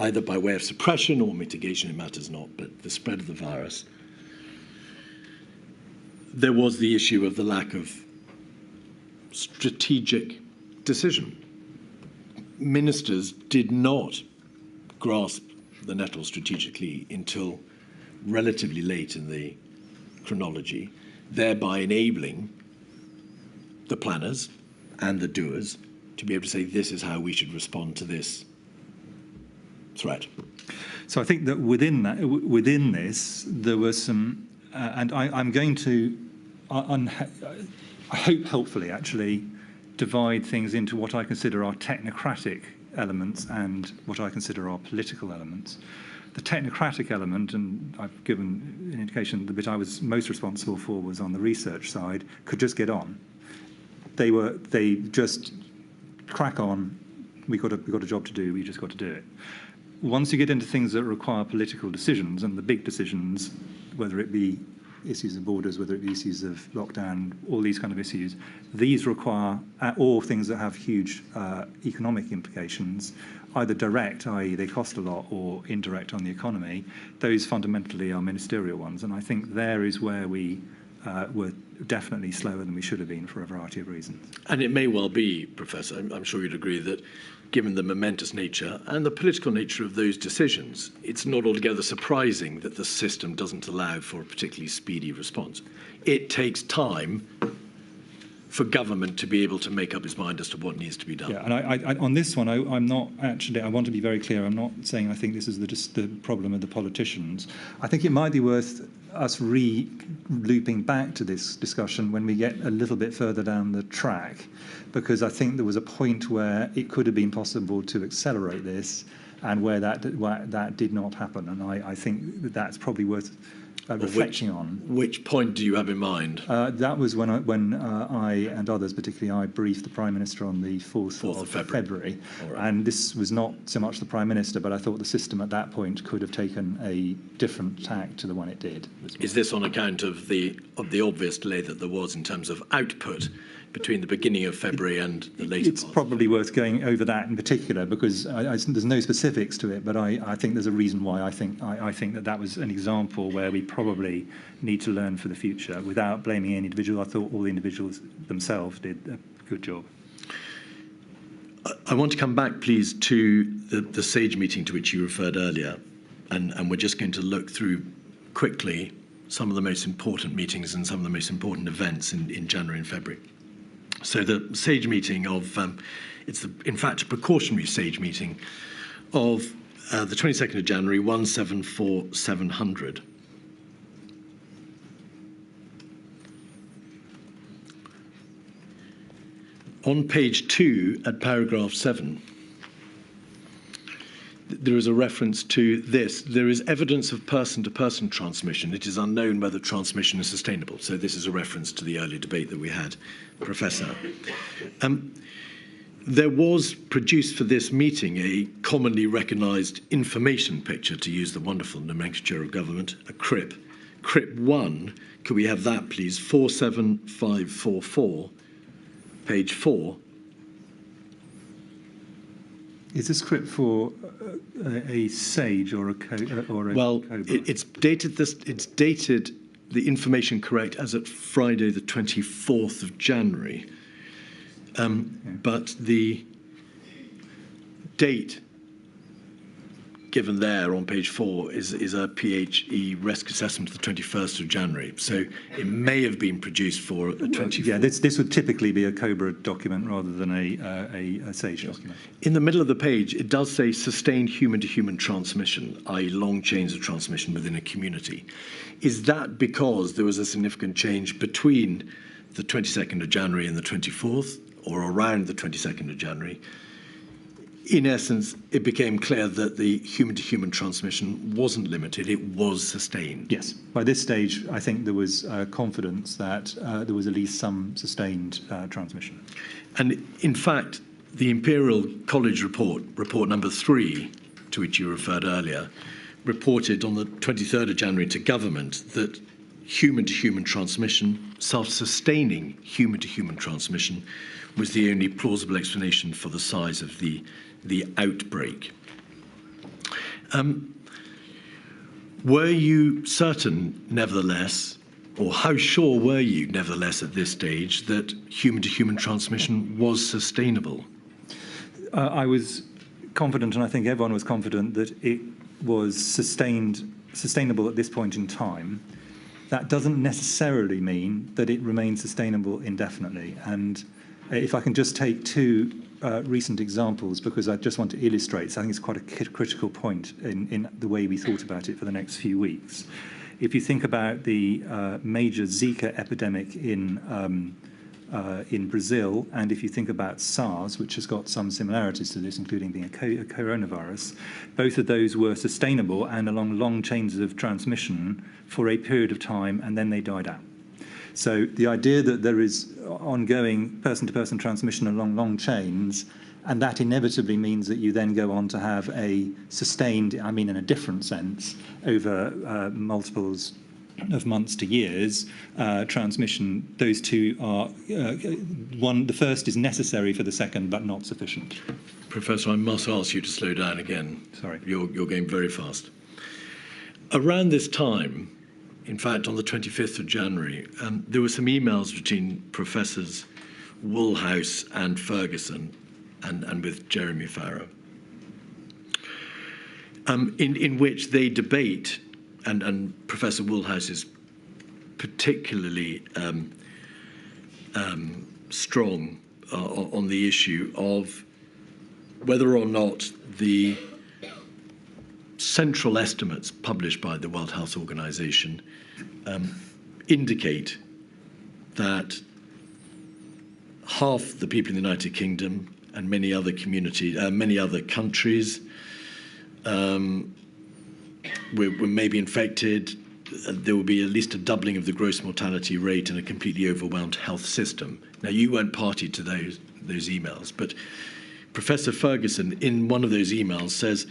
either by way of suppression or mitigation, it matters not, but the spread of the virus? There was the issue of the lack of strategic decision. Ministers did not grasp the nettle strategically until relatively late in the chronology, thereby enabling the planners and the doers to be able to say, this is how we should respond to this threat. So I think that within this, there were some, and I'm going to, I hope helpfully actually, divide things into what I consider are technocratic elements and what I consider are political elements. The technocratic element, and I've given an indication, the bit I was most responsible for was on the research side, could just get on. They just crack on. We've got a job to do. We just got to do it. Once you get into things that require political decisions, and the big decisions, whether it be issues of borders, whether it be issues of lockdown, all these kind of issues, these require, or things that have huge economic implications, either direct, i.e. they cost a lot, or indirect on the economy. Those fundamentally are ministerial ones, and I think there is where we were definitely slower than we should have been for a variety of reasons. And it may well be, Professor, I'm sure you'd agree that given the momentous nature and the political nature of those decisions, it's not altogether surprising that the system doesn't allow for a particularly speedy response. It takes time for government to be able to make up its mind as to what needs to be done. Yeah, and I on this one, I'm not actually, I want to be very clear, I'm not saying I think this is the problem of the politicians. I think it might be worth us looping back to this discussion when we get a little bit further down the track, because I think there was a point where it could have been possible to accelerate this, and where that did not happen. And I think that's probably worth reflecting on. Which point do you have in mind? That was when I and others, particularly I, briefed the Prime Minister on the 4th of February. Right. And this was not so much the Prime Minister, but I thought the system at that point could have taken a different tack to the one it did. Is this on account of the obvious delay that there was in terms of output between the beginning of February and the later It's probably worth going over that in particular, because there's no specifics to it, but I think there's a reason why I think that was an example where we probably need to learn for the future without blaming any individual. I thought all the individuals themselves did a good job. I want to come back, please, to the SAGE meeting to which you referred earlier, and we're just going to look through quickly some of the most important meetings and some of the most important events in January and February. So the SAGE meeting of, in fact, a precautionary SAGE meeting of the 22nd of January, 174700. On page 2 at paragraph 7, there is a reference to this. There is evidence of person-to-person transmission. It is unknown whether transmission is sustainable. So this is a reference to the earlier debate that we had, Professor. There was produced for this meeting a commonly recognised information picture, to use the wonderful nomenclature of government, a CRIP. CRIP 1, could we have that, please? 47544, page 4. Is this script for a SAGE or a Cobra? Well, it's dated. It's dated. The information correct as at Friday, the 24th of January. But the date given there on page 4 is a PHE risk assessment of the 21st of January. So it may have been produced for a 24th. Yeah, this would typically be a Cobra document rather than a SAGE document. In the middle of the page, it does say sustained human-to-human transmission, i.e. long chains of transmission within a community. Is that because there was a significant change between the 22nd of January and the 24th? or around the 22nd of January, in essence, it became clear that the human-to-human transmission wasn't limited, it was sustained. Yes. By this stage, I think there was confidence that there was at least some sustained transmission. And in fact, the Imperial College report number 3, to which you referred earlier, reported on the 23rd of January to government that human-to-human transmission, self-sustaining human-to-human transmission, was the only plausible explanation for the size of the outbreak. Were you certain, nevertheless, or how sure were you, nevertheless, at this stage, that human-to-human transmission was sustainable? I was confident, and I think everyone was confident, that it was sustainable at this point in time. That doesn't necessarily mean that it remains sustainable indefinitely. And if I can just take two recent examples, because I just want to illustrate, so I think it's quite a critical point in the way we thought about it for the next few weeks. If you think about the major Zika epidemic in Brazil, and if you think about SARS, which has got some similarities to this, including being a coronavirus, both of those were sustainable and along long chains of transmission for a period of time, and then they died out. So the idea that there is ongoing person-to-person transmission along long chains, and that inevitably means that you then go on to have a sustained, I mean in a different sense, over multiples of months to years, transmission, those two are, the first is necessary for the second, but not sufficient. Professor, I must ask you to slow down again. Sorry. You're going very fast. Around this time, in fact, on the 25th of January, there were some emails between Professors Woolhouse and Ferguson and with Jeremy Farrow, in which they debate, and Professor Woolhouse is particularly strong on the issue of whether or not the central estimates published by the World Health Organization indicate that half the people in the United Kingdom and many other countries were maybe infected. There will be at least a doubling of the gross mortality rate and a completely overwhelmed health system. Now, you weren't party to those emails, but Professor Ferguson, in one of those emails, says,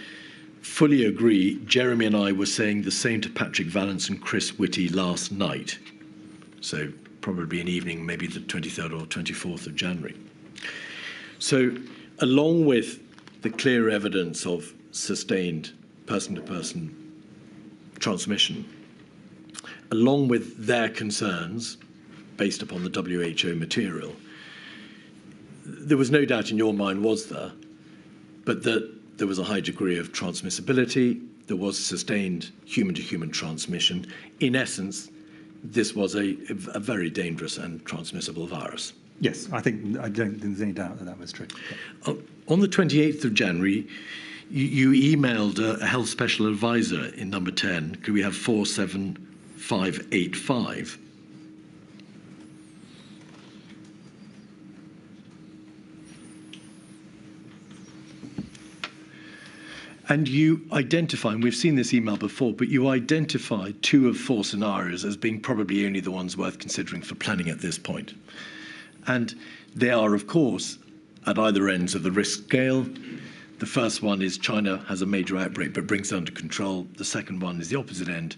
"Fully agree, Jeremy and I were saying the same to Patrick Vallance and Chris Whitty last night." So probably an evening, maybe the 23rd or 24th of January. So along with the clear evidence of sustained person-to-person transmission, along with their concerns based upon the WHO material, there was no doubt in your mind, was there, but that there was a high degree of transmissibility, there was sustained human-to-human transmission. In essence, this was a very dangerous and transmissible virus. Yes, I don't think there's any doubt that that was true. On the 28th of January, you emailed a health special advisor in number 10. Could we have 47585? And you identify, and we've seen this email before, but you identify 2 of 4 scenarios as being probably only the ones worth considering for planning at this point. And they are, of course, at either ends of the risk scale. The first one is China has a major outbreak but brings it under control. The second one is the opposite end,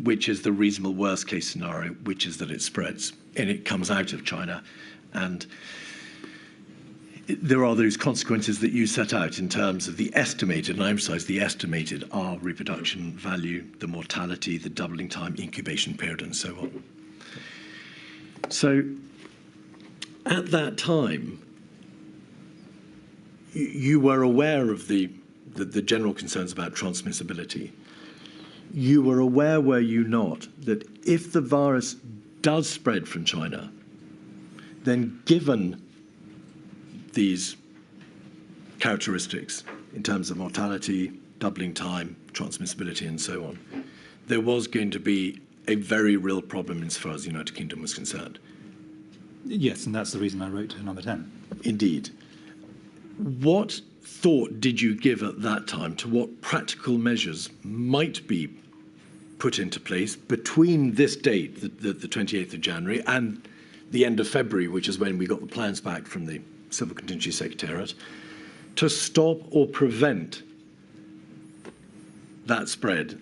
which is the reasonable worst case scenario, which is that it spreads and it comes out of China. And there are those consequences that you set out in terms of the estimated, and I emphasize the estimated, R reproduction value, the mortality, the doubling time, incubation period, and so on. So at that time, you were aware of the general concerns about transmissibility. You were aware, were you not, that if the virus does spread from China, then given these characteristics in terms of mortality, doubling time, transmissibility, and so on, there was going to be a very real problem insofar as the United Kingdom was concerned. Yes, and that's the reason I wrote to number 10. Indeed. What thought did you give at that time to what practical measures might be put into place between this date, the 28th of January, and the end of February, which is when we got the plans back from the Civil Contingency Secretariat, to stop or prevent that spread,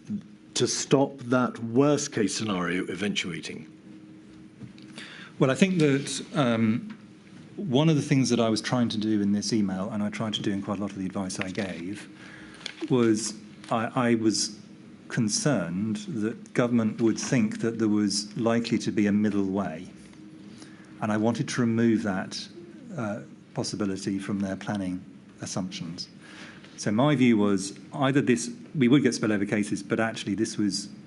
to stop that worst case scenario eventuating? Well, I think that one of the things that I was trying to do in this email, and I tried to do in quite a lot of the advice I gave, was I was concerned that government would think that there was likely to be a middle way. And I wanted to remove that possibility from their planning assumptions. So my view was either we would get spillover cases, but actually this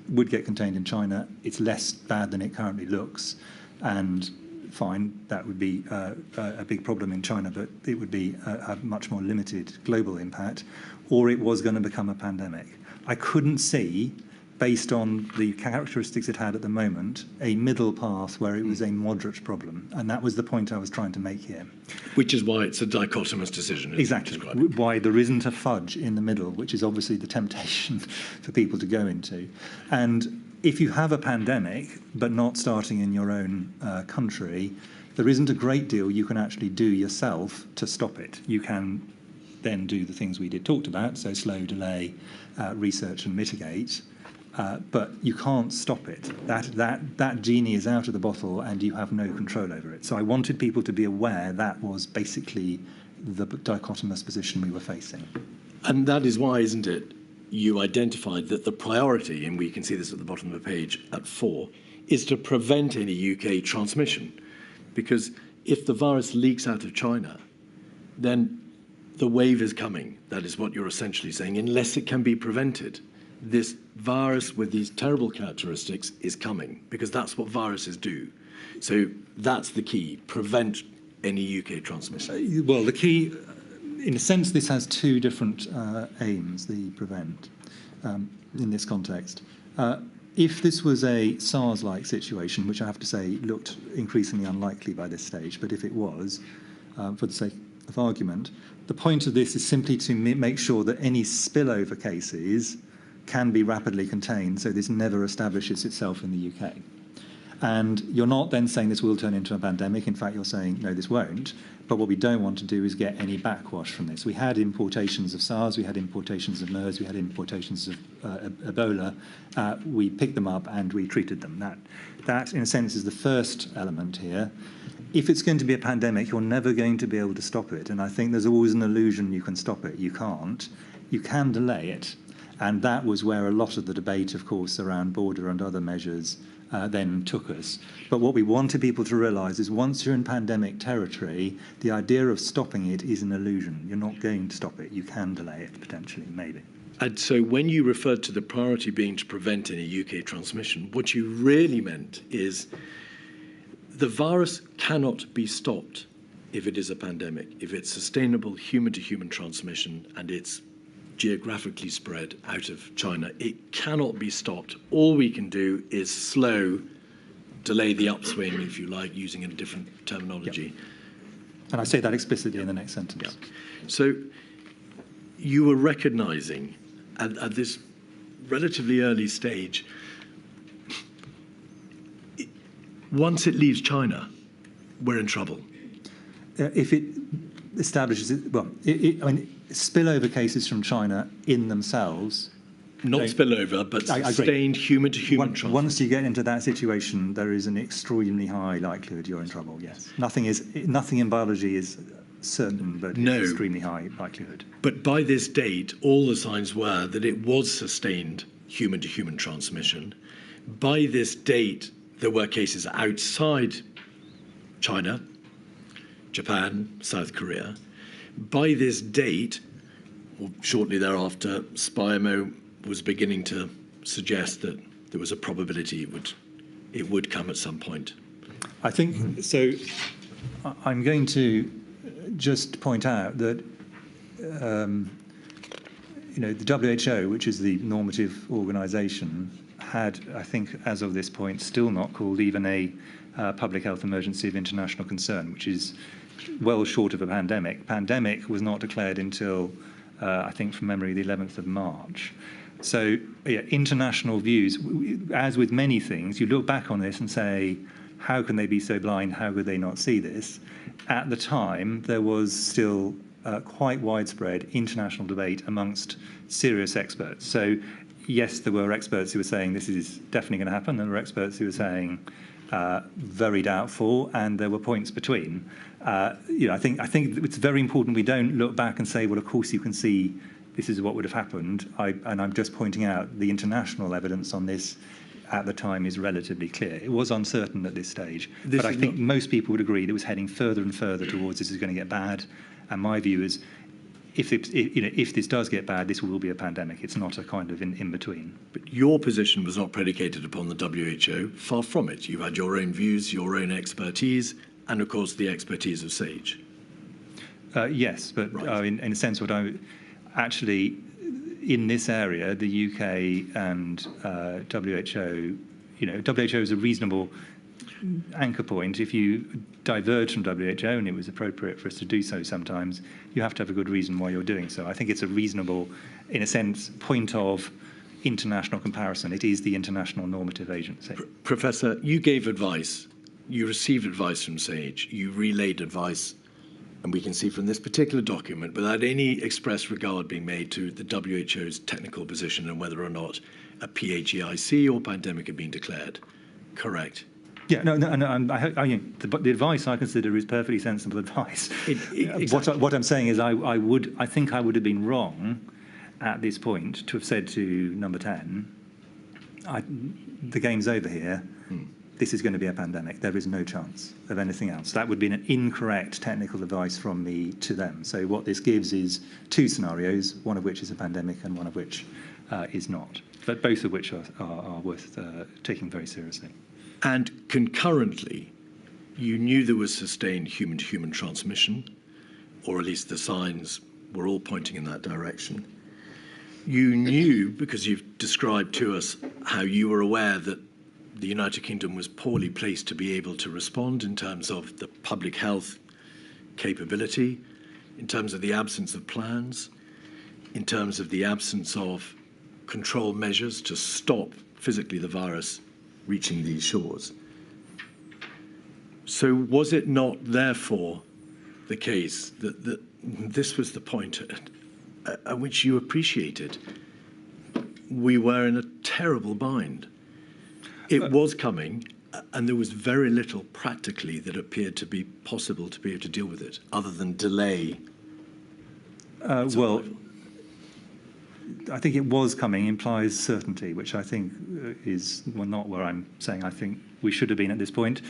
would get contained in China. It's less bad than it currently looks, and fine, that would be a big problem in China, but it would be a much more limited global impact, or it was going to become a pandemic. I couldn't see, based on the characteristics it had at the moment, a middle path where it was a moderate problem. And that was the point I was trying to make here. Which is why it's a dichotomous decision. Exactly. Why there isn't a fudge in the middle, which is obviously the temptation for people to go into. And if you have a pandemic, but not starting in your own country, there isn't a great deal you can actually do yourself to stop it. You can then do the things we talked about, so slow, delay, research and mitigate. But you can't stop it. That genie is out of the bottle and you have no control over it. So I wanted people to be aware that was basically the dichotomous position we were facing. And that is why, isn't it, you identified that the priority, and we can see this at the bottom of the page at 4, is to prevent any UK transmission. Because if the virus leaks out of China, then the wave is coming. That is what you're essentially saying, unless it can be prevented. This virus with these terrible characteristics is coming, because that's what viruses do. So that's the key, prevent any UK transmission. Well, the key, in a sense, this has two different aims, the prevent, in this context. If this was a SARS-like situation, which I have to say looked increasingly unlikely by this stage, but if it was, for the sake of argument, the point of this is simply to make sure that any spillover cases can be rapidly contained, so this never establishes itself in the UK. And you're not then saying this will turn into a pandemic. In fact, you're saying, no, this won't. But what we don't want to do is get any backwash from this. We had importations of SARS, we had importations of MERS, we had importations of Ebola. We picked them up and we treated them. That, in a sense, is the first element here. If it's going to be a pandemic, you're never going to be able to stop it. And I think there's always an illusion you can stop it. You can't. You can delay it. And that was where a lot of the debate, of course, around border and other measures then took us. But what we wanted people to realise is once you're in pandemic territory, the idea of stopping it is an illusion. You're not going to stop it. You can delay it, potentially, maybe. And so when you referred to the priority being to prevent any UK transmission, what you really meant is the virus cannot be stopped if it is a pandemic, if it's sustainable human-to-human transmission and it's geographically spread out of China. It cannot be stopped. All we can do is delay the upswing, if you like, using a different terminology. Yep. And I say that explicitly in the next sentence. Yep. So you were recognising at this relatively early stage, once it leaves China, we're in trouble. If it establishes it, well, I mean, spillover cases from China in themselves. Not spillover, but sustained human-to-human transmission. Once you get into that situation, there is an extremely high likelihood you're in trouble, yes. Nothing in biology is certain, but it's extremely high likelihood. But by this date, all the signs were that it was sustained human-to-human transmission. By this date, there were cases outside China, Japan, South Korea. By this date, or shortly thereafter, SPIAMO was beginning to suggest that there was a probability it would come at some point. I think so. I'm going to just point out that the WHO, which is the normative organisation, had, I think, as of this point, still not called even a public health emergency of international concern, which is well short of a pandemic. Pandemic was not declared until, I think from memory, the 11th of March. So yeah, international views, as with many things, you look back on this and say, how can they be so blind? How could they not see this? At the time, there was still quite widespread international debate amongst serious experts. So yes, there were experts who were saying this is definitely going to happen, and there were experts who were saying very doubtful, and there were points between. I think it's very important we don't look back and say, well, of course you can see this is what would have happened. And I'm just pointing out the international evidence on this at the time is relatively clear. It was uncertain at this stage, but I think most people would agree that it was heading further and further towards this is going to get bad. And my view is, if this does get bad, this will be a pandemic. It's not a kind of in between. But your position was not predicated upon the WHO. Far from it. You had your own views, your own expertise, and of course the expertise of SAGE. Yes, but right. In a sense, actually in this area, the UK and WHO, WHO is a reasonable anchor point. If you diverge from WHO, and it was appropriate for us to do so sometimes, you have to have a good reason why you're doing so. I think it's a reasonable, in a sense, point of international comparison. It is the international normative agency. Professor, you gave advice. You received advice from SAGE. You relayed advice, and we can see from this particular document, without any express regard being made to the WHO's technical position and whether or not a PHEIC or pandemic had been declared. Correct? Yeah, no. The advice I consider is perfectly sensible advice. Exactly. What I'm saying is, I think I would have been wrong at this point to have said to number 10, the game's over here. This is going to be a pandemic. There is no chance of anything else. That would be an incorrect technical advice from me to them. So what this gives is two scenarios, one of which is a pandemic and one of which is not, but both of which are worth taking very seriously. And concurrently, you knew there was sustained human-to-human transmission, or at least the signs were all pointing in that direction. You knew, because you've described to us how you were aware that the United Kingdom was poorly placed to be able to respond in terms of the public health capability, in terms of the absence of plans, in terms of the absence of control measures to stop physically the virus reaching these shores. So was it not therefore the case that this was the point at which you appreciated we were in a terrible bind? It was coming, and there was very little practically that appeared to be possible to be able to deal with it, other than delay. Well, I think it was coming implies certainty, which I think is not where I'm saying I think we should have been at this point.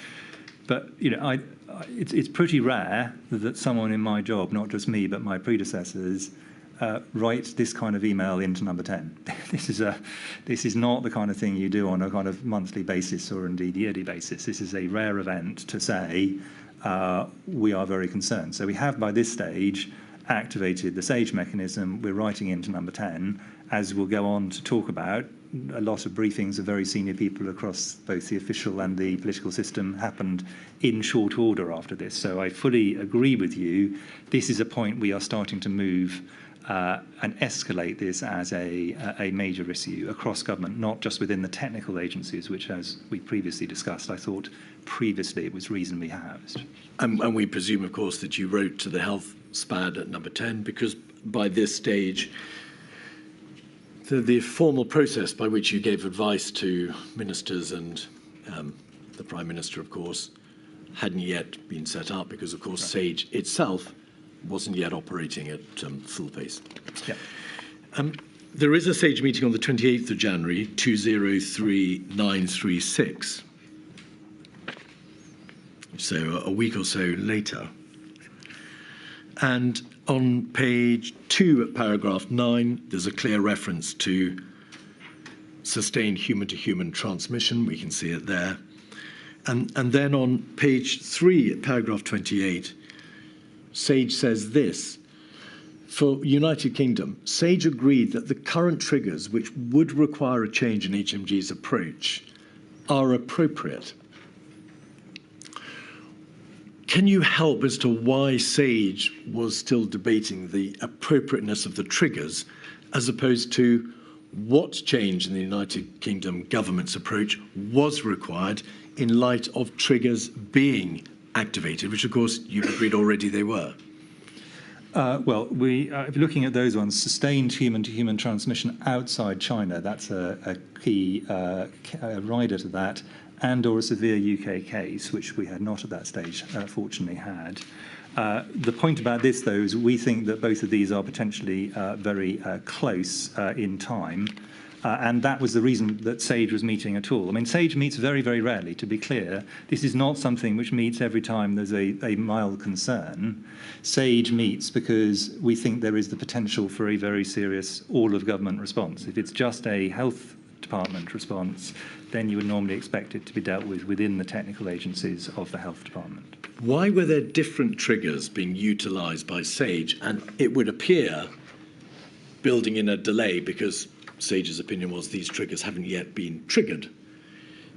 But it's pretty rare that someone in my job, not just me, but my predecessors, write this kind of email into number 10. This is not the kind of thing you do on a kind of monthly basis or indeed yearly basis. This is a rare event to say we are very concerned. So we have by this stage activated the SAGE mechanism. We're writing into number 10, as we'll go on to talk about. A lot of briefings of very senior people across both the official and the political system happened in short order after this. So I fully agree with you. This is a point we are starting to move and escalate this as a major issue across government, not just within the technical agencies, which, as we previously discussed, I thought previously it was reasonably housed. And we presume, of course, that you wrote to the health SPAD at number 10, because by this stage, the formal process by which you gave advice to ministers and the Prime Minister, of course, hadn't yet been set up, because, of course, right. SAGE itself wasn't yet operating at full pace. Yeah. There is a SAGE meeting on the 28th of January, 203936. So a week or so later. And on page 2 at paragraph 9, there's a clear reference to sustained human-to-human transmission. We can see it there. And then on page 3 at paragraph 28, SAGE says this: for United Kingdom, SAGE agreed that the current triggers which would require a change in HMG's approach are appropriate. Can you help as to why SAGE was still debating the appropriateness of the triggers as opposed to what change in the United Kingdom government's approach was required in light of triggers being activated, which of course you've agreed already they were? Well, if you're looking at those ones, sustained human-to-human transmission outside China, that's a key rider to that, and or a severe UK case, which we had not at that stage, fortunately had. The point about this, though, is we think that both of these are potentially very close in time. And that was the reason that SAGE was meeting at all. I mean, SAGE meets very, very rarely, to be clear. This is not something which meets every time there's a mild concern. SAGE meets because we think there is the potential for a very serious all-of-government response. If it's just a health department response, then you would normally expect it to be dealt with within the technical agencies of the health department. Why were there different triggers being utilised by SAGE? And it would appear, building in a delay, because SAGE's opinion was these triggers haven't yet been triggered,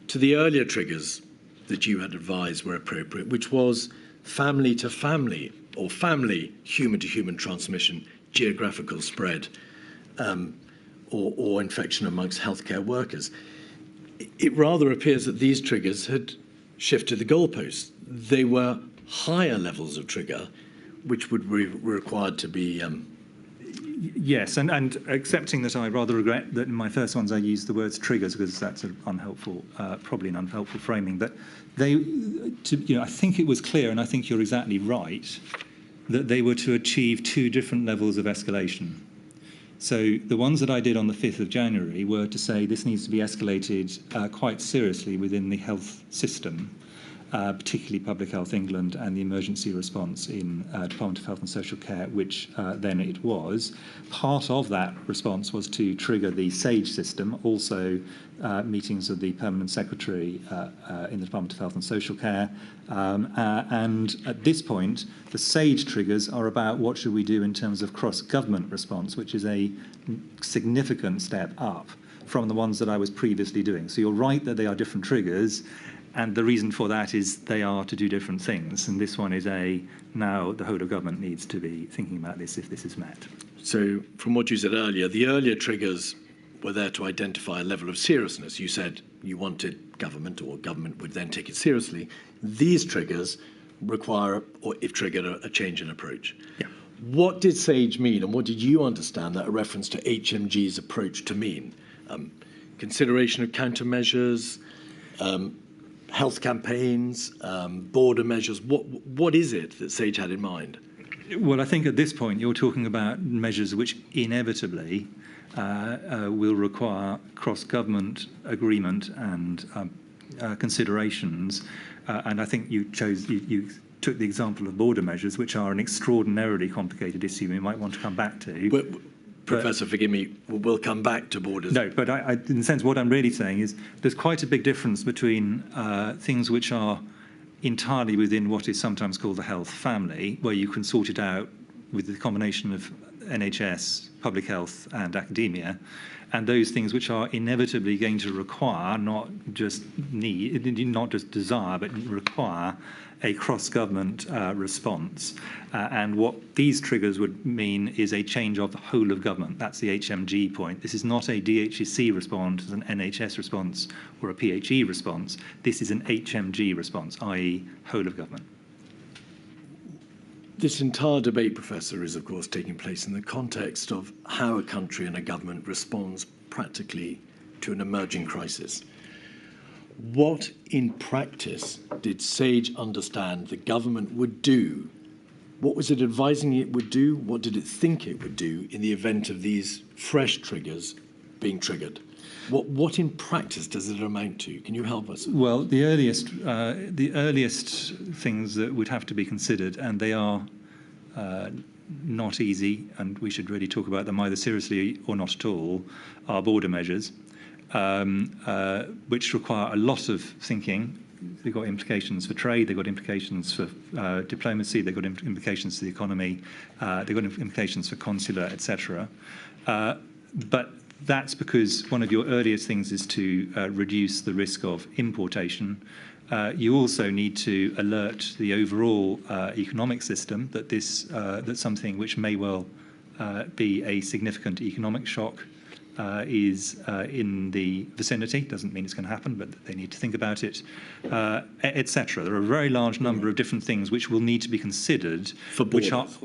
to the earlier triggers that you had advised were appropriate, which was family to family or family human to human transmission, geographical spread, or infection amongst healthcare workers. It rather appears that these triggers had shifted the goalposts. They were higher levels of trigger, which would be required to be. Yes, and accepting that I rather regret that in my first ones I used the words triggers because that's an unhelpful, probably an unhelpful framing. But I think it was clear, and I think you're exactly right, that they were to achieve two different levels of escalation. So the ones that I did on the 5th of January were to say this needs to be escalated quite seriously within the health system, particularly Public Health England and the emergency response in Department of Health and Social Care, which then it was. Part of that response was to trigger the SAGE system, also meetings of the Permanent Secretary in the Department of Health and Social Care. And at this point, the SAGE triggers are about what should we do in terms of cross-government response, which is a significant step up from the ones that I was previously doing. So you're right that they are different triggers, and the reason for that is they are to do different things. And this one is now the whole of government needs to be thinking about this if this is met. So from what you said earlier, the earlier triggers were there to identify a level of seriousness. You said you wanted government, or government would then take it seriously. These triggers require, or if triggered, a change in approach. Yeah. What did SAGE mean, and what did you understand that reference to HMG's approach to mean? Consideration of countermeasures, health campaigns, border measures. What is it that SAGE had in mind? Well, I think at this point you're talking about measures which inevitably will require cross-government agreement and considerations. And I think you took the example of border measures, which are an extraordinarily complicated issue we might want to come back to. Professor, forgive me, we'll come back to borders. No, but in a sense, what I'm really saying is there's quite a big difference between things which are entirely within what is sometimes called the health family, where you can sort it out with the combination of NHS, public health and academia, and those things which are inevitably going to require, not just desire, but require a cross-government response. And what these triggers would mean is a change of the whole of government. That's the HMG point. This is not a DHEC response, an NHS response, or a PHE response. This is an HMG response, i.e. whole of government. This entire debate, Professor, is of course taking place in the context of how a country and a government responds practically to an emerging crisis. What in practice did SAGE understand the government would do? What was it advising it would do? What did it think it would do in the event of these fresh triggers being triggered? What in practice does it amount to? Can you help us? Well, the earliest things that would have to be considered, and they are not easy, and we should really talk about them either seriously or not at all, are border measures, which require a lot of thinking. They've got implications for trade, they've got implications for diplomacy, they've got implications to the economy, they've got implications for consular, etc. But that's because one of your earliest things is to reduce the risk of importation, You also need to alert the overall economic system that that something which may well be a significant economic shock is in the vicinity. Doesn't mean it's going to happen, but they need to think about it, etc. There are a very large number of different things which will need to be considered. For borders?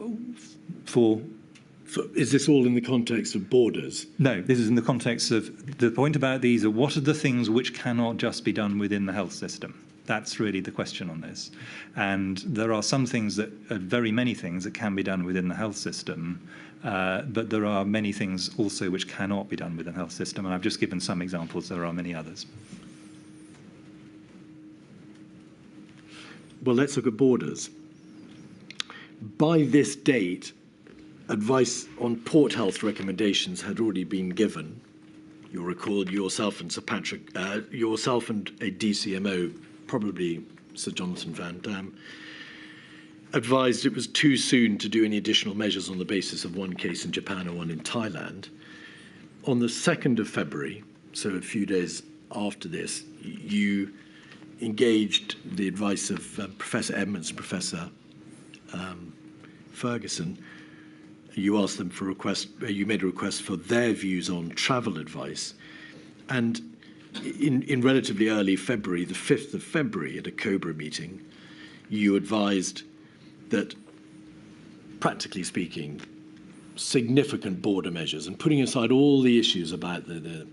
Is this all in the context of borders? No, this is in the context of the point about these are what are the things which cannot just be done within the health system. That's really the question on this. And there are some things very many things that can be done within the health system, but there are many things also which cannot be done within the health system. And I've just given some examples. There are many others. Well, let's look at borders. By this date, advice on port health recommendations had already been given. You'll recall yourself and Sir Patrick, yourself and a DCMO, probably Sir Jonathan Van Dam, advised it was too soon to do any additional measures on the basis of one case in Japan and one in Thailand. On the 2nd of February, so a few days after this, you engaged the advice of Professor Edmonds and Professor Ferguson. You asked them for a request, you made a request for their views on travel advice. And in relatively early February, the 5th of February, at a COBRA meeting, you advised that, practically speaking, significant border measures, and putting aside all the issues about the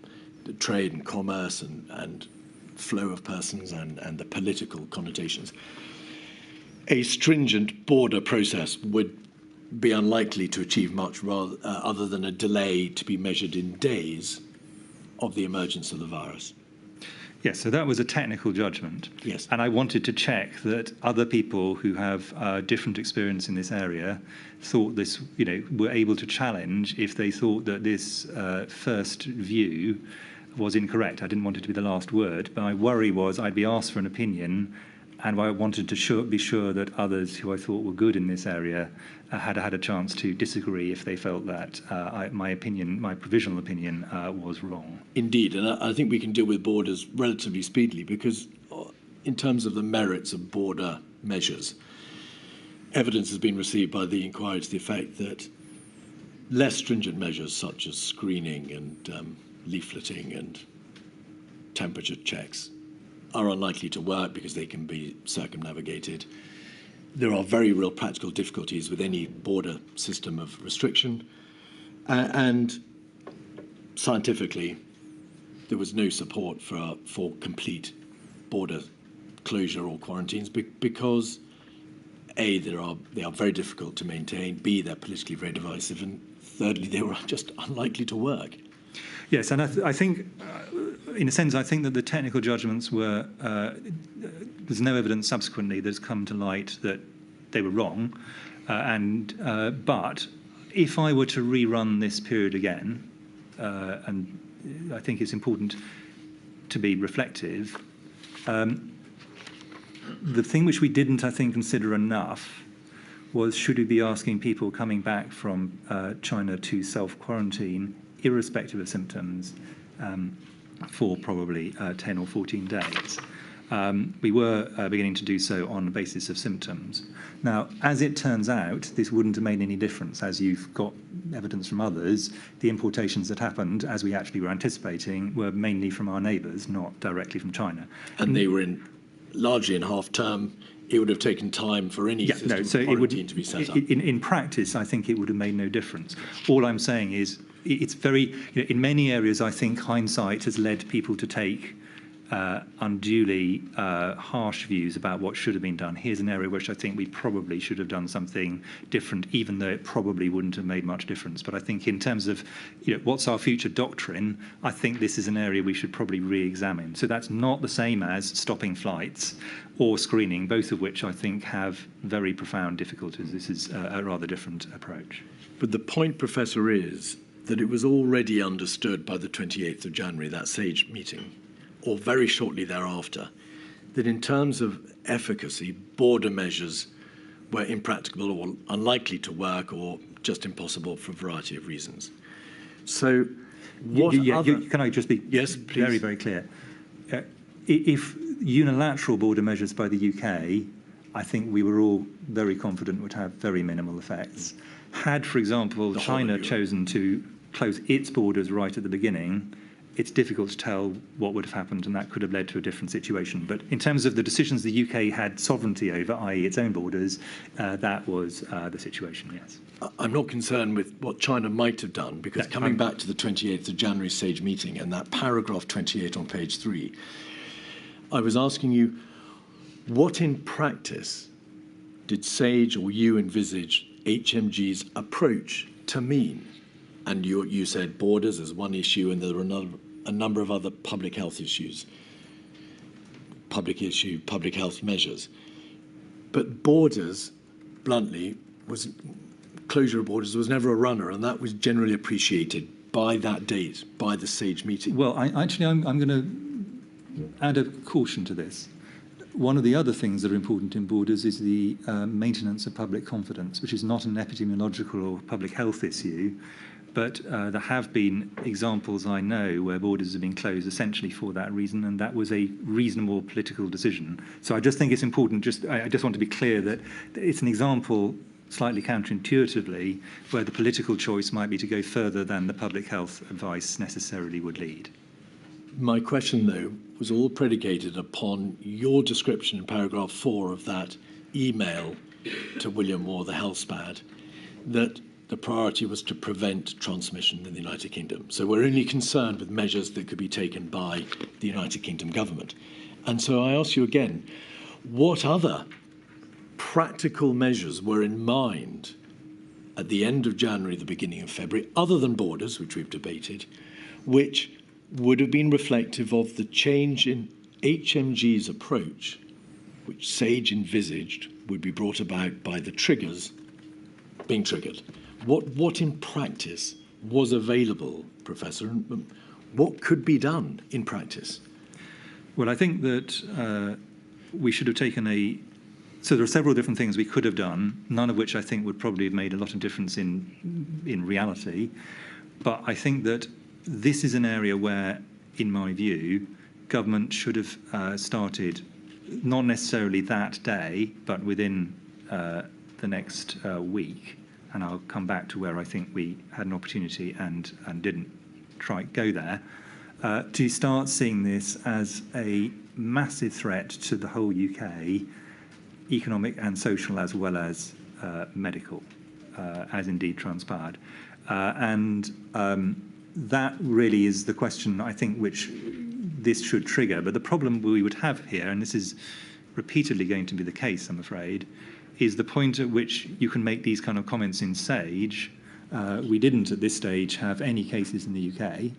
trade and commerce and flow of persons and the political connotations, a stringent border process would be unlikely to achieve much other than a delay to be measured in days of the emergence of the virus. Yes, so that was a technical judgment. Yes. And I wanted to check that other people who have different experience in this area thought this, were able to challenge if they thought that this first view was incorrect. I didn't want it to be the last word, but my worry was I'd be asked for an opinion, and I wanted to be sure that others who I thought were good in this area had a chance to disagree if they felt that my provisional opinion was wrong. Indeed, and I think we can deal with borders relatively speedily because in terms of the merits of border measures, evidence has been received by the inquiry to the effect that less stringent measures such as screening and leafleting and temperature checks are unlikely to work because they can be circumnavigated. There are very real practical difficulties with any border system of restriction, and scientifically, there was no support for complete border closure or quarantines because A, they are very difficult to maintain, B, they're politically very divisive, and thirdly, they were just unlikely to work. Yes, and I think, in a sense, I think that the technical judgments were, there's no evidence subsequently that's come to light that they were wrong. But if I were to rerun this period again, and I think it's important to be reflective, the thing which we didn't, I think, consider enough was should we be asking people coming back from China to self-quarantine irrespective of symptoms for probably 10 or 14 days. We were beginning to do so on the basis of symptoms. Now, as it turns out, this wouldn't have made any difference. As you've got evidence from others, the importations that happened, as we actually were anticipating, were mainly from our neighbours, not directly from China. And they were largely in half-term. It would have taken time for any system of quarantine to be set up. In practice, I think it would have made no difference. All I'm saying is it's very, in many areas, I think hindsight has led people to take unduly harsh views about what should have been done. Here's an area which I think we probably should have done something different, even though it probably wouldn't have made much difference. But I think in terms of what's our future doctrine, I think this is an area we should probably re-examine. So that's not the same as stopping flights or screening, both of which I think have very profound difficulties. This is a rather different approach. But the point, Professor, is that it was already understood by the 28th of January, that SAGE meeting, or very shortly thereafter, that in terms of efficacy, border measures were impracticable or unlikely to work or just impossible for a variety of reasons. So what can I just be yes, please. very, very clear? If unilateral border measures by the UK, I think we were all very confident would have very minimal effects. Had, for example, China chosen to close its borders right at the beginning, it's difficult to tell what would have happened, and that could have led to a different situation. But in terms of the decisions the UK had sovereignty over, i.e. its own borders, that was the situation, yes. I'm not concerned with what China might have done, because coming back to the 28th of January SAGE meeting and that paragraph 28 on page 3, I was asking you, what in practice did SAGE or you envisage HMG's approach to mean? And you said borders as one issue, and there were a number of other public health issues, public health measures. But borders, bluntly, closure of borders was never a runner, and that was generally appreciated by that date, by the SAGE meeting. Well, I'm going to add a caution to this. One of the other things that are important in borders is the maintenance of public confidence, which is not an epidemiological or public health issue, but there have been examples, I know, where borders have been closed essentially for that reason, and that was a reasonable political decision. So I just think it's important, I just want to be clear that it's an example, slightly counterintuitively, where the political choice might be to go further than the public health advice necessarily would lead. My question, though, was all predicated upon your description in paragraph 4 of that email to William Moore, the health SPAD, that the priority was to prevent transmission in the United Kingdom. So we're only concerned with measures that could be taken by the United Kingdom government. And so I ask you again, what other practical measures were in mind at the end of January, the beginning of February, other than borders, which we've debated, which would have been reflective of the change in HMG's approach, which SAGE envisaged would be brought about by the triggers being triggered? What in practice was available, Professor? What could be done in practice? Well, I think that we should have taken so there are several different things we could have done, none of which I think would probably have made a lot of difference in reality. But I think that this is an area where, in my view, government should have started, not necessarily that day, but within the next week. And I'll come back to where I think we had an opportunity and didn't go there, to start seeing this as a massive threat to the whole UK, economic and social as well as medical, as indeed transpired. That really is the question, I think, which this should trigger. But the problem we would have here, and this is repeatedly going to be the case, I'm afraid, is the point at which you can make these kind of comments in SAGE. We didn't, at this stage, have any cases in the UK.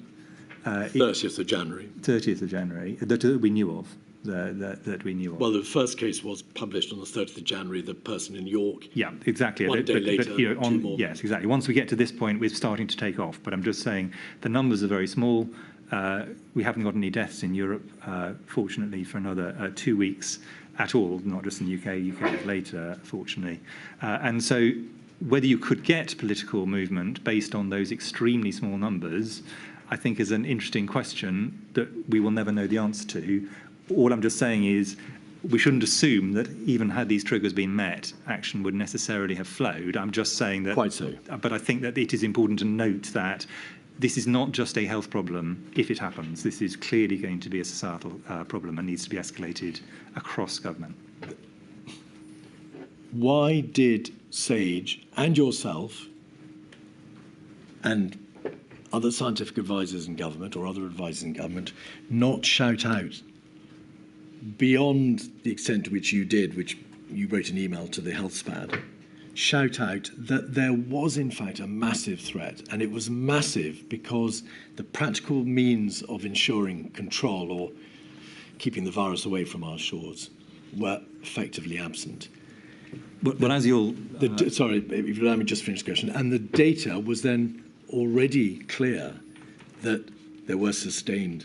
30th of January. 30th of January, that we knew of. That we knew of. Well, the first case was published on the 30th of January, the person in York. Yeah, exactly. One day later, two more. Yes, exactly. Once we get to this point, we're starting to take off. But I'm just saying the numbers are very small. We haven't got any deaths in Europe, fortunately, for another 2 weeks at all, not just in the UK. UK is later, fortunately. And so whether you could get political movement based on those extremely small numbers, I think is an interesting question that we will never know the answer to. All I'm just saying is we shouldn't assume that even had these triggers been met, action would necessarily have flowed. I'm just saying that... Quite so. But I think that it is important to note that this is not just a health problem if it happens. This is clearly going to be a societal problem and needs to be escalated across government. Why did SAGE and yourself and other scientific advisors in government or other advisors in government not shout out beyond the extent to which you did, which you wrote an email to the health SPAD, shout out that there was in fact a massive threat, and it was massive because the practical means of ensuring control or keeping the virus away from our shores were effectively absent? But as you'll... Sorry, if you allow me just to finish the question. And the data was then already clear that there was sustained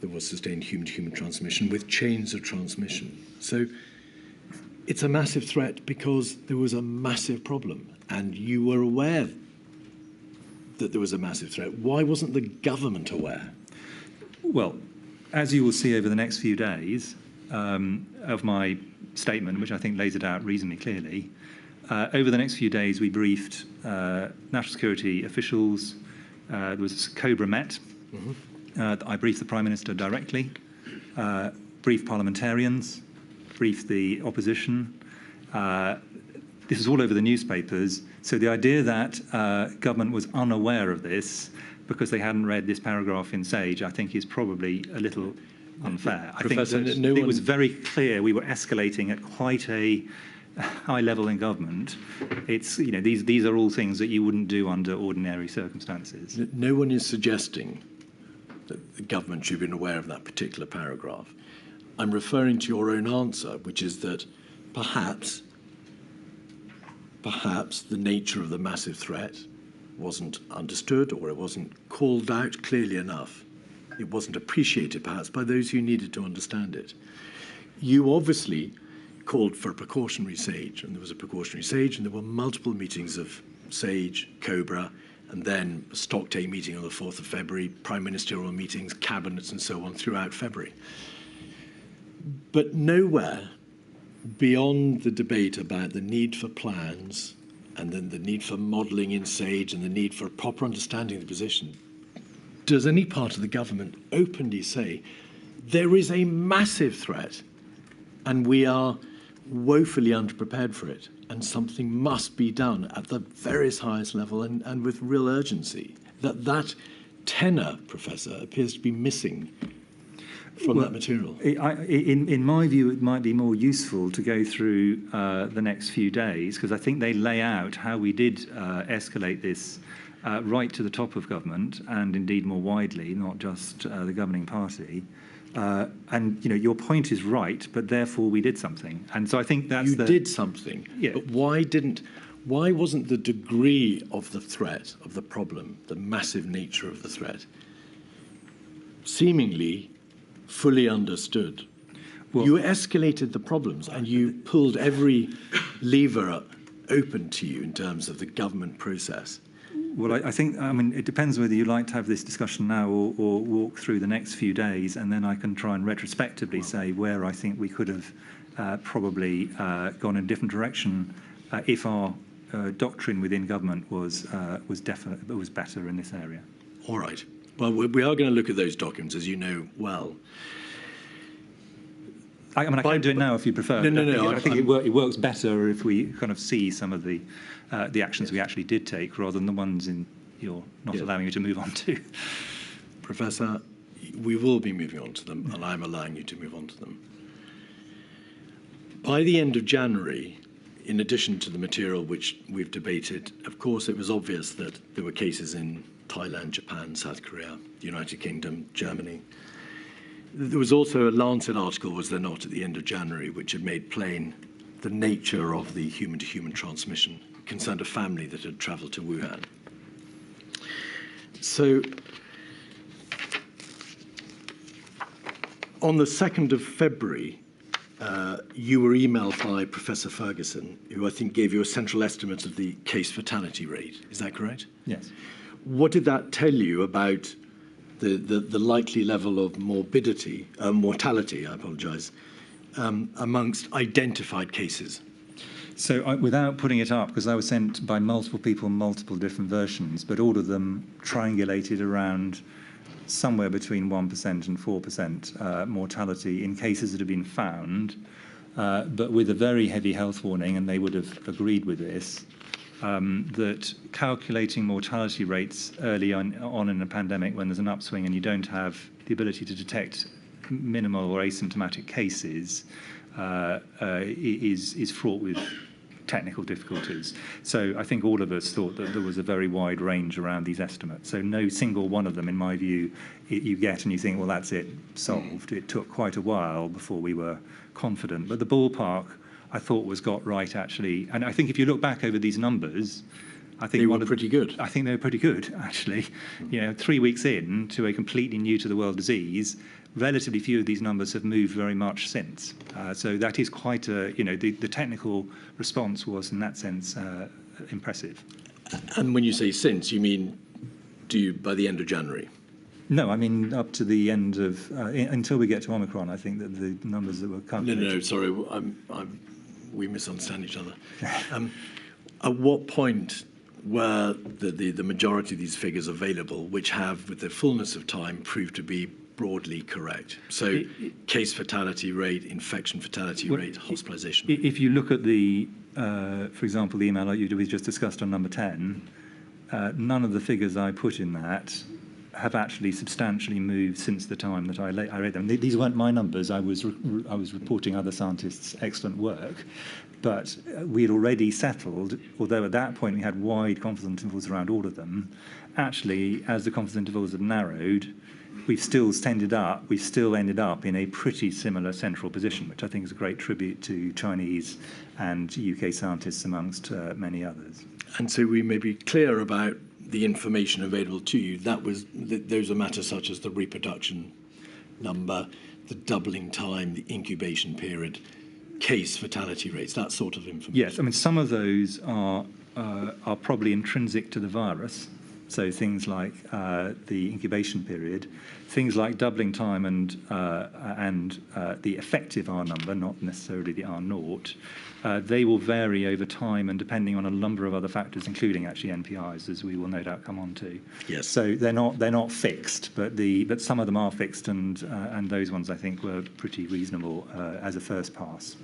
human-to-human transmission with chains of transmission. So it's a massive threat because there was a massive problem, and you were aware that there was a massive threat. Why wasn't the government aware? Well, as you will see over the next few days, of my statement, which I think lays it out reasonably clearly. Over the next few days, we briefed national security officials. There was Cobra Met. I briefed the Prime Minister directly, briefed parliamentarians, briefed the opposition. This is all over the newspapers. So the idea that government was unaware of this because they hadn't read this paragraph in Sage, I think is probably a little unfair. I think that it was very clear we were escalating at quite a high level in government. It's, you know, these are all things that you wouldn't do under ordinary circumstances. No one is suggesting that the government should have been aware of that particular paragraph. I'm referring to your own answer, which is that perhaps the nature of the massive threat wasn't understood, or it wasn't called out clearly enough. It wasn't appreciated, perhaps, by those who needed to understand it. You obviously called for a precautionary SAGE, and there was a precautionary SAGE, and there were multiple meetings of SAGE, COBRA, and then a stock take meeting on the 4th of February, prime ministerial meetings, cabinets, and so on throughout February. But nowhere beyond the debate about the need for plans and then the need for modelling in SAGE and the need for a proper understanding of the position, does any part of the government openly say there is a massive threat and we are woefully underprepared for it and something must be done at the very highest level and with real urgency? That tenor, Professor, appears to be missing from that material. In my view, it might be more useful to go through the next few days, because I think they lay out how we did escalate this right to the top of government, and indeed more widely, not just the governing party. And you know, your point is right, but therefore we did something. And so I think that's you did something. Yeah. But why wasn't the degree of the threat, of the problem, the massive nature of the threat, seemingly fully understood? Well, you escalated the problems and you pulled every lever open to you in terms of the government process. Well, I think, I mean, it depends whether you like to have this discussion now or walk through the next few days, and then I can try and retrospectively say where I think we could have probably gone in a different direction if our doctrine within government was better in this area. All right. Well, we are going to look at those documents, as you know well. I mean, I can do it now if you prefer. No. I think it works better if we kind of see some of the actions we actually did take, rather than the ones you're not allowing me to move on to. Professor, we will be moving on to them, and I'm allowing you to move on to them. By the end of January, in addition to the material which we've debated, of course, it was obvious that there were cases in Thailand, Japan, South Korea, the United Kingdom, Germany. There was also a Lancet article, was there not, at the end of January, which had made plain the nature of the human-to-human transmission. It concerned a family that had travelled to Wuhan. So, on the 2nd of February, you were emailed by Professor Ferguson, who I think gave you a central estimate of the case fatality rate. Is that correct? Yes. What did that tell you about the likely level of mortality, I apologise, amongst identified cases? So without putting it up, because I was sent by multiple people, multiple different versions, but all of them triangulated around somewhere between 1% and 4% mortality in cases that have been found, but with a very heavy health warning, and they would have agreed with this, that calculating mortality rates early on in a pandemic when there's an upswing and you don't have the ability to detect minimal or asymptomatic cases is fraught with technical difficulties. So I think all of us thought that there was a very wide range around these estimates. So no single one of them, in my view, you get and you think, well, that's it, solved. It took quite a while before we were confident. But the ballpark, I thought, was got right, actually. And I think if you look back over these numbers, I think they were pretty good. I think they were pretty good, actually. You know, 3 weeks in to a completely new to the world disease, relatively few of these numbers have moved very much since. So that is quite a, you know, the technical response was, in that sense, impressive. And when you say since, you mean by the end of January? No, I mean up to the end of until we get to Omicron. I think that the numbers that were calculated. No, sorry, we misunderstand each other. At what point were the majority of these figures available, which have, with the fullness of time, proved to be broadly correct? So, case fatality rate, infection fatality rate, hospitalisation. If you look at the, for example, the email like we just discussed on number 10, none of the figures I put in that have actually substantially moved since the time that I read them. These weren't my numbers. I was reporting other scientists' excellent work, but we had already settled, although at that point we had wide confidence intervals around all of them. Actually, as the confidence intervals have narrowed, we've still ended up in a pretty similar central position, which I think is a great tribute to Chinese and UK scientists amongst many others. And so we may be clear about the information available to you. Those are matters such as the reproduction number, the doubling time, the incubation period, case fatality rates, that sort of information. Yes, I mean some of those are probably intrinsic to the virus. So things like the incubation period, things like doubling time and the effective R number, not necessarily the R naught, they will vary over time and depending on a number of other factors, including actually NPIs, as we will no doubt come on to. Yes. So they're not fixed, but some of them are fixed, and those ones I think were pretty reasonable as a first pass.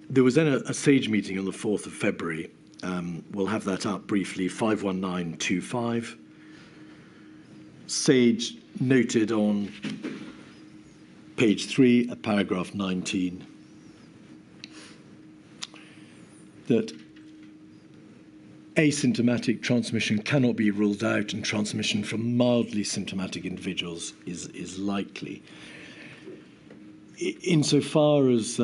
There was then a SAGE meeting on the 4th of February. We'll have that up briefly, 51925. SAGE noted on page 3 at paragraph 19 that asymptomatic transmission cannot be ruled out and transmission from mildly symptomatic individuals is likely. Insofar as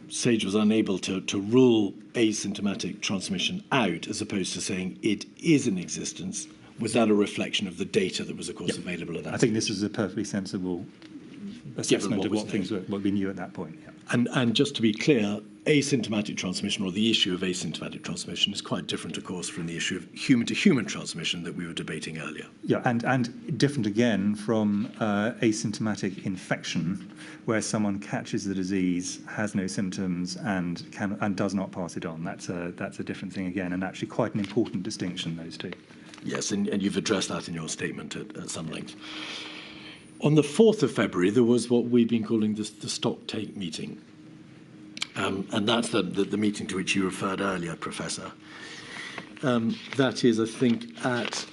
SAGE was unable to rule asymptomatic transmission out as opposed to saying it is in existence, was that a reflection of the data that was, of course, available at that time? I think this is a perfectly sensible assessment of what we knew at that point. Yeah. And just to be clear, asymptomatic transmission, or the issue of asymptomatic transmission, is quite different, of course, from the issue of human-to-human transmission that we were debating earlier. Yeah, and different again from asymptomatic infection, where someone catches the disease, has no symptoms, and does not pass it on. That's a different thing again, and actually quite an important distinction, those two. Yes, and you've addressed that in your statement at some length. On the 4th of February, there was what we've been calling the stock take meeting. And that's the meeting to which you referred earlier, Professor. That is, I think, at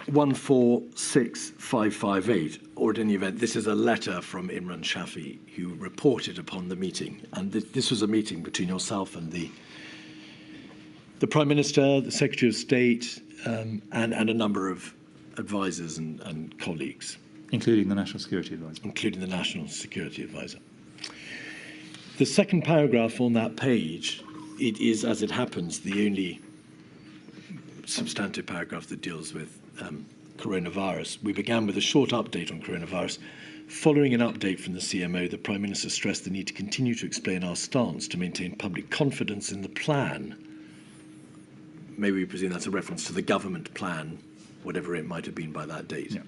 146558, or at any event, this is a letter from Imran Shafi, who reported upon the meeting. And this was a meeting between yourself and the Prime Minister, the Secretary of State, and a number of advisors and colleagues. Including the National Security Advisor. Including the National Security Advisor. The second paragraph on that page, it is, as it happens, the only substantive paragraph that deals with coronavirus. We began with a short update on coronavirus. Following an update from the CMO, the Prime Minister stressed the need to continue to explain our stance to maintain public confidence in the plan. Maybe we presume that's a reference to the government plan, whatever it might have been by that date. Yeah.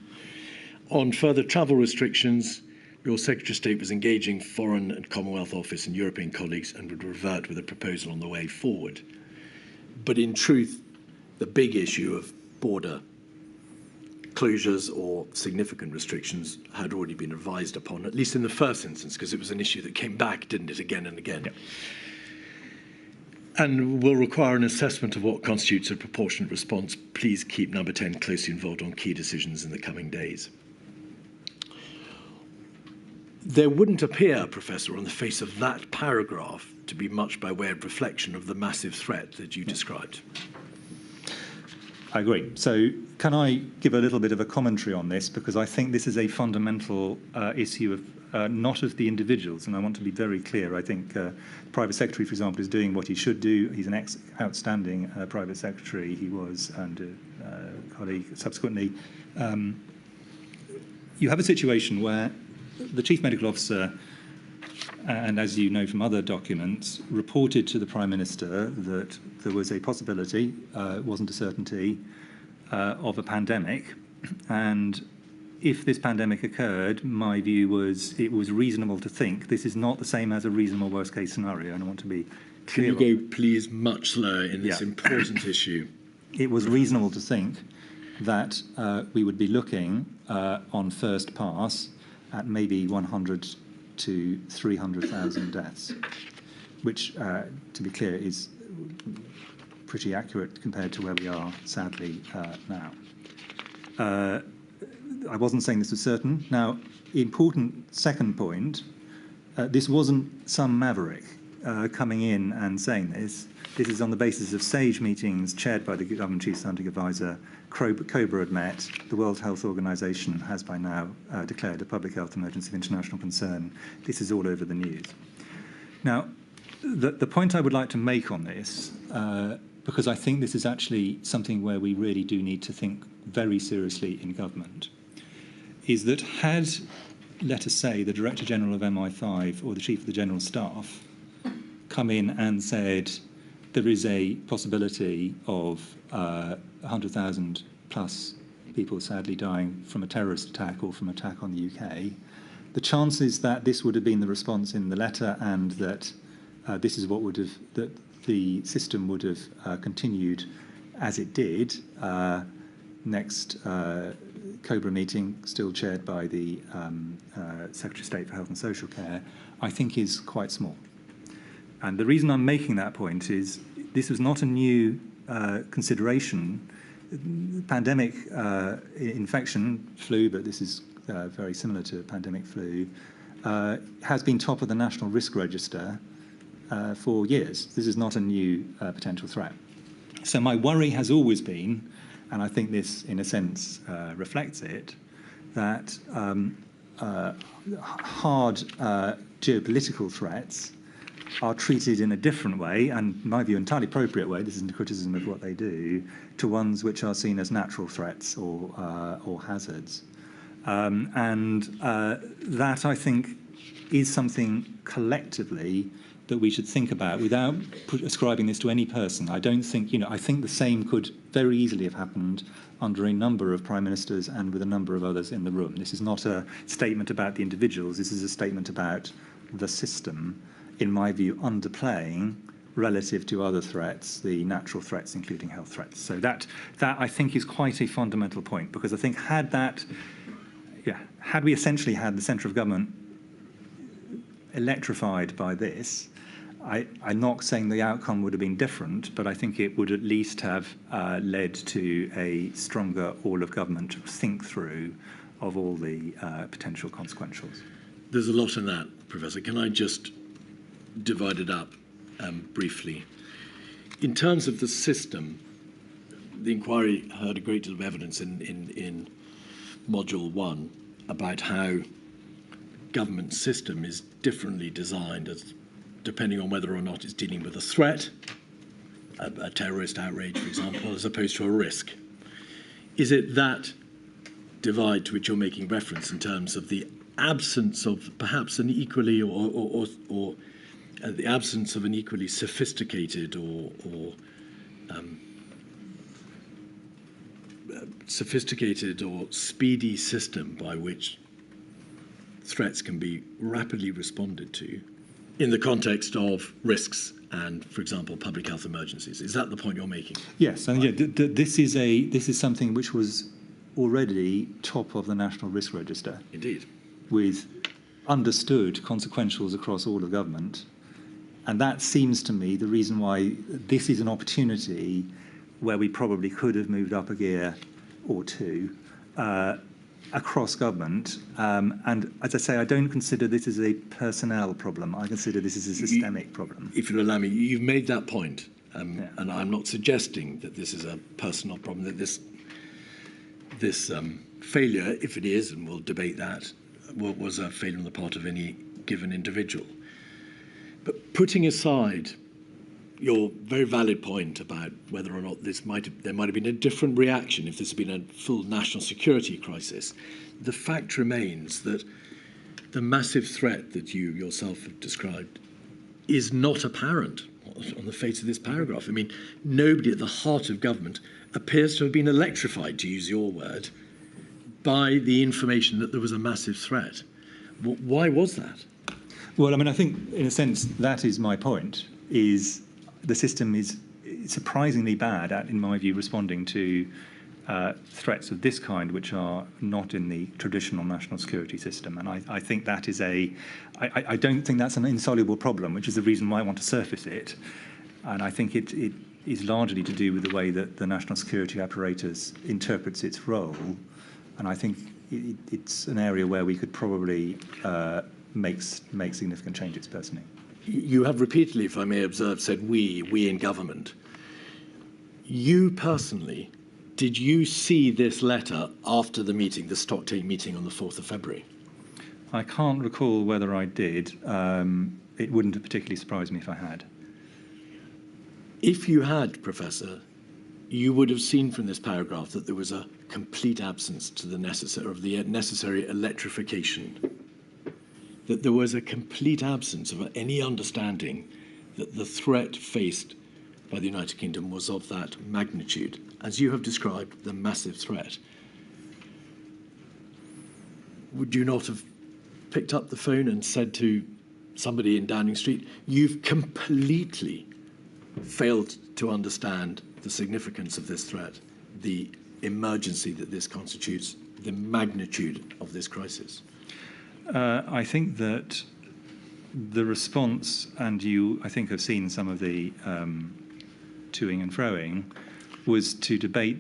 On further travel restrictions, your Secretary of State was engaging Foreign and Commonwealth Office and European colleagues and would revert with a proposal on the way forward. But in truth, the big issue of border closures or significant restrictions had already been advised upon, at least in the first instance, because it was an issue that came back, didn't it, again and again. Yep. And will require an assessment of what constitutes a proportionate response. Please keep number 10 closely involved on key decisions in the coming days. There wouldn't appear, Professor, on the face of that paragraph to be much by way of reflection of the massive threat that you described. I agree. So can I give a little bit of a commentary on this, because I think this is a fundamental issue of not of the individuals, and I want to be very clear. I think Private Secretary, for example, is doing what he should do. He's an outstanding Private Secretary. He was, and colleague subsequently. You have a situation where the Chief Medical Officer, and as you know from other documents, reported to the Prime Minister that there was a possibility, it wasn't a certainty, of a pandemic, and if this pandemic occurred, my view was it was reasonable to think this is not the same as a reasonable worst-case scenario, and I want to be Can clear. you go, please, much slower in this Yeah. important issue? It was reasonable to think that we would be looking on first pass at maybe 100 to 300,000 deaths, which, to be clear, is pretty accurate compared to where we are, sadly, now. I wasn't saying this was certain. Now, important second point, this wasn't some maverick coming in and saying this. This is on the basis of SAGE meetings chaired by the Government Chief Scientific Advisor. COBRA had met. The World Health Organization has by now declared a public health emergency of international concern. This is all over the news. Now, the point I would like to make on this, because I think this is actually something where we really do need to think very seriously in government, is that had, let us say, the Director General of MI5 or the Chief of the General Staff come in and said there is a possibility of 100,000 plus people sadly dying from a terrorist attack or from attack on the UK, the chances that this would have been the response in the letter and that this is what would have, that the system would have continued as it did, next COBRA meeting, still chaired by the Secretary of State for Health and Social Care, I think is quite small. And the reason I'm making that point is this was not a new consideration. Pandemic infection, flu, but this is very similar to pandemic flu, has been top of the National Risk Register for years. This is not a new potential threat. So my worry has always been, and I think this, in a sense, reflects it, that hard geopolitical threats are treated in a different way, and in my view, entirely appropriate way, this isn't a criticism of what they do, to ones which are seen as natural threats or hazards. That, I think, is something collectively that we should think about without ascribing this to any person. I don't think, I think the same could very easily have happened under a number of prime ministers and with a number of others in the room. This is not a statement about the individuals, this is a statement about the system, in my view, underplaying relative to other threats, the natural threats, including health threats. So that I think is quite a fundamental point, because I think had we essentially had the centre of government electrified by this, I'm not saying the outcome would have been different, but I think it would at least have led to a stronger all-of-government think-through of all the potential consequentials. There's a lot in that, Professor. Can I just divide it up briefly? In terms of the system, the inquiry heard a great deal of evidence in Module 1 about how government system is differently designed as depending on whether or not it's dealing with a threat, a terrorist outrage, for example, as opposed to a risk. Is it that divide to which you're making reference in terms of the absence of perhaps an equally or the absence of an equally sophisticated or speedy system by which threats can be rapidly responded to in the context of risks and, for example, public health emergencies? Is that the point you're making? Yes, and this is something which was already top of the National Risk Register. Indeed. With understood consequentials across all of government. And that seems to me the reason why this is an opportunity where we probably could have moved up a gear or two across government. And as I say, I don't consider this as a personnel problem. I consider this as a systemic problem. If you'll allow me, you've made that point. And I'm not suggesting that this is a personal problem, that this failure, if it is, and we'll debate that, was a failure on the part of any given individual. But putting aside your very valid point about whether or not there might have been a different reaction if this had been a full national security crisis, the fact remains that the massive threat that you yourself have described is not apparent on the face of this paragraph. I mean, nobody at the heart of government appears to have been electrified, to use your word, by the information that there was a massive threat. Why was that? Well, I mean, I think, in a sense, that is my point, is the system is surprisingly bad at, in my view, responding to threats of this kind, which are not in the traditional national security system. And I think that is I don't think that's an insoluble problem, which is the reason why I want to surface it. And I think it is largely to do with the way that the national security apparatus interprets its role. And I think it's an area where we could probably make significant changes, personally. You have repeatedly, if I may observe, said we in government. You personally, did you see this letter after the meeting, the Stocktake meeting on the 4th of February? I can't recall whether I did. It wouldn't have particularly surprised me if I had. If you had, Professor, you would have seen from this paragraph that there was a complete absence to the necessary electrification, that there was a complete absence of any understanding that the threat faced by the United Kingdom was of that magnitude, as you have described, the massive threat. Would you not have picked up the phone and said to somebody in Downing Street, you've completely failed to understand the significance of this threat, the emergency that this constitutes, the magnitude of this crisis? I think that the response, and you, I think, have seen some of the toing and froing, was to debate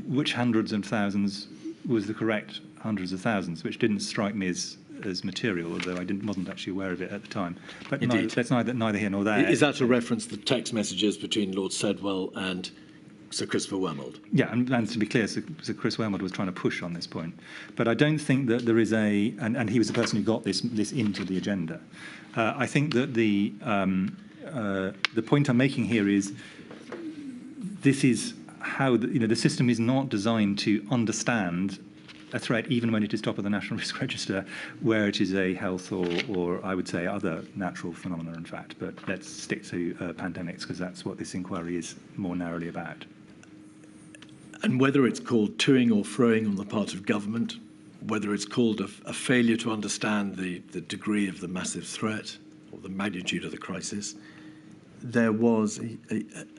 which hundreds of thousands was the correct hundreds of thousands, which didn't strike me as material, although I wasn't actually aware of it at the time. But that's neither here nor there. Is that a reference to the text messages between Lord Sedwell and Sir Christopher Wormold? Yeah, and to be clear, Sir Chris Wormold was trying to push on this point. But I don't think that there is and he was the person who got this into the agenda. I think that the point I'm making here is this is how the system is not designed to understand a threat, even when it is top of the National Risk Register, where it is a health or I would say other natural phenomena, in fact. But let's stick to pandemics, because that's what this inquiry is more narrowly about. And whether it's called toing or froing on the part of government, whether it's called a failure to understand the degree of the massive threat or the magnitude of the crisis, there was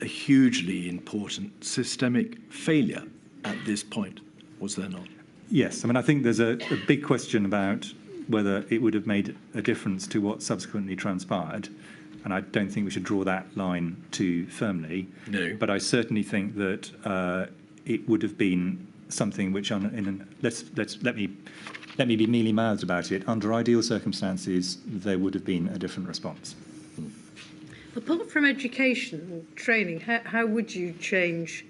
a hugely important systemic failure at this point, was there not? Yes, I mean, I think there's a big question about whether it would have made a difference to what subsequently transpired, and I don't think we should draw that line too firmly. No. But I certainly think that it would have been something which, let me be mealy-mouthed about it. Under ideal circumstances, there would have been a different response. Apart from education or training, how would you change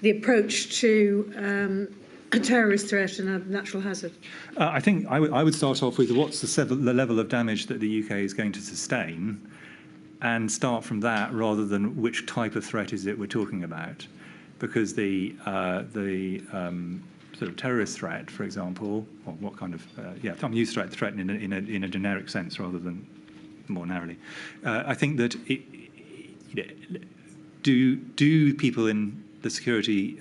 the approach to a terrorist threat and a natural hazard? I think I would start off with what's the level of damage that the UK is going to sustain, and start from that rather than which type of threat is it we're talking about. Because the sort of terrorist threat, for example, or what kind of I'm used to threat in a generic sense rather than more narrowly. I think that do people in the security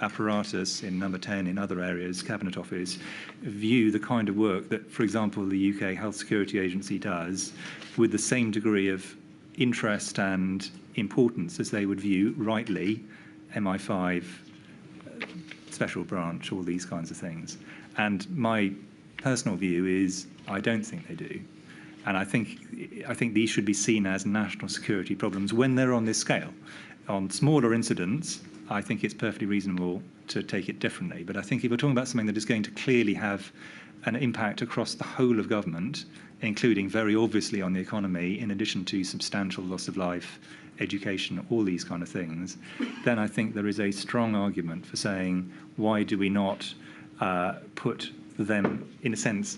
apparatus in Number 10, in other areas, Cabinet Office, view the kind of work that, for example, the UK Health Security Agency does with the same degree of interest and importance as they would view, rightly, MI5, Special Branch, all these kinds of things? And my personal view is I don't think they do. And I think these should be seen as national security problems when they're on this scale. On smaller incidents, I think it's perfectly reasonable to take it differently. But I think if we're talking about something that is going to clearly have an impact across the whole of government, including very obviously on the economy, in addition to substantial loss of life, education, all these kind of things, then I think there is a strong argument for saying, why do we not put them, in a sense,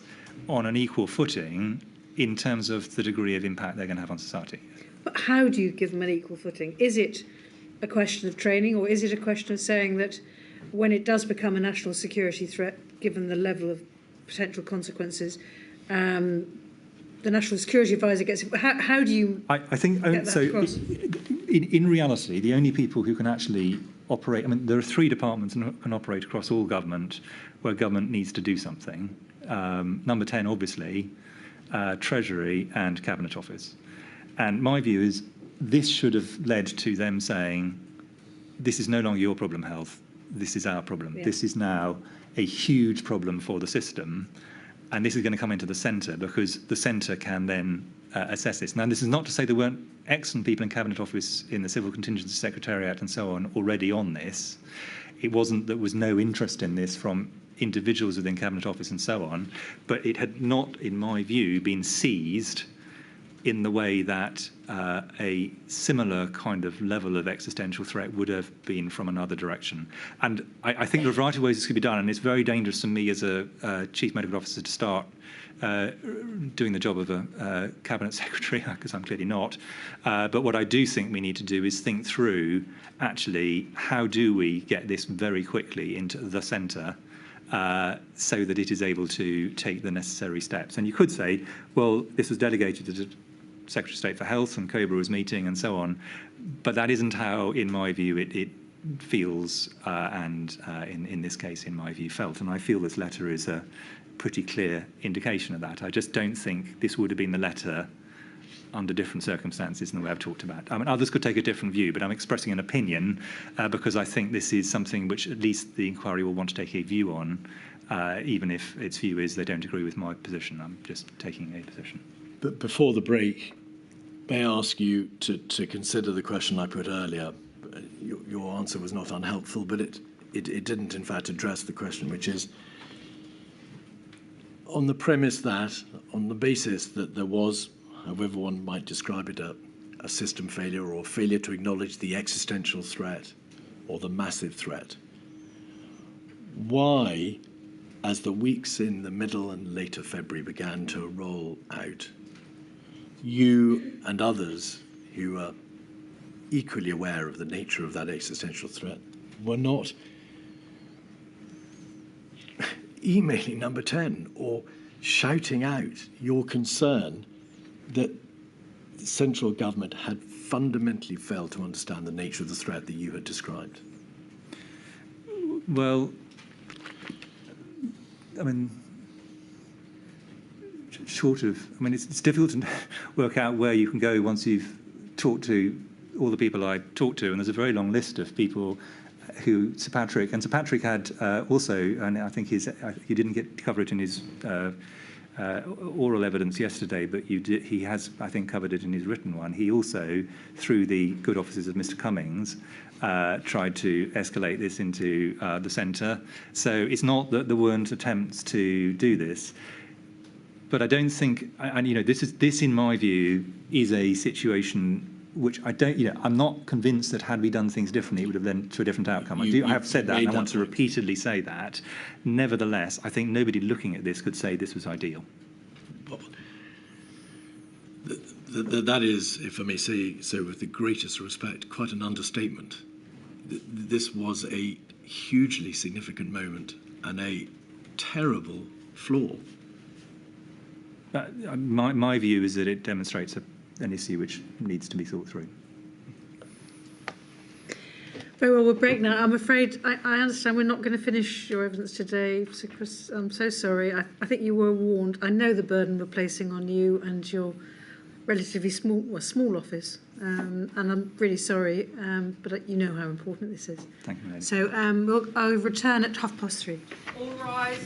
on an equal footing in terms of the degree of impact they're going to have on society? But how do you give them an equal footing? Is it a question of training, or is it a question of saying that when it does become a national security threat, given the level of potential consequences, the National Security Advisor gets it. How do you I think get that so. across? In reality, the only people who can actually operate, I mean, there are 3 departments that can operate across all government where government needs to do something. Number 10, obviously, Treasury and Cabinet Office. And my view is this should have led to them saying, this is no longer your problem, health. This is our problem. Yeah. This is now a huge problem for the system. And this is going to come into the centre because the centre can then assess this. Now, this is not to say there weren't excellent people in Cabinet Office, in the Civil Contingency Secretariat and so on already on this. It wasn't that there was no interest in this from individuals within Cabinet Office and so on, but it had not, in my view, been seized in the way that a similar kind of level of existential threat would have been from another direction. And I think there are a variety of ways this could be done, and it's very dangerous for me as a Chief Medical Officer to start doing the job of a Cabinet Secretary, because I'm clearly not. But what I do think we need to do is think through, actually, how do we get this very quickly into the centre so that it is able to take the necessary steps. And you could say, well, this was delegated to the Secretary of State for Health and COBRA was meeting and so on, but that isn't how, in my view, it feels and in this case, in my view, felt. And I feel this letter is a pretty clear indication of that. I just don't think this would have been the letter under different circumstances in the way I've talked about. I mean, others could take a different view, but I'm expressing an opinion because I think this is something which at least the inquiry will want to take a view on, even if its view is they don't agree with my position. I'm just taking a position. But before the break, may I ask you to consider the question I put earlier? Your answer was not unhelpful, but it didn't, in fact, address the question, which is, on the premise that, on the basis that there was, however one might describe it, a system failure or failure to acknowledge the existential threat or the massive threat, why, as the weeks in the middle and later February began to roll out, you and others who are equally aware of the nature of that existential threat were not emailing Number 10 or shouting out your concern that the central government had fundamentally failed to understand the nature of the threat that you had described? Well, I mean, it's difficult to work out where you can go once you've talked to all the people I talked to, and there's a very long list of people who Sir Patrick had also, and I think he didn't get to cover it in his oral evidence yesterday, but he has, I think, covered it in his written one. He also, through the good offices of Mr. Cummings, tried to escalate this into the centre. So it's not that there weren't attempts to do this. But I don't think, and this in my view is a situation which I'm not convinced that had we done things differently, it would have led to a different outcome. I have said that, and I want to repeatedly say that. Nevertheless, I think nobody looking at this could say this was ideal. That is, if I may say so with the greatest respect, quite an understatement. This was a hugely significant moment and a terrible flaw. My view is that it demonstrates an issue which needs to be thought through. Very well, we'll break now. I'm afraid I understand we're not going to finish your evidence today, Sir Chris. I'm so sorry. I think you were warned. I know the burden we're placing on you and your relatively small office, and I'm really sorry, but you know how important this is. Thank you, Lady. So I'll return at 3:30. All rise.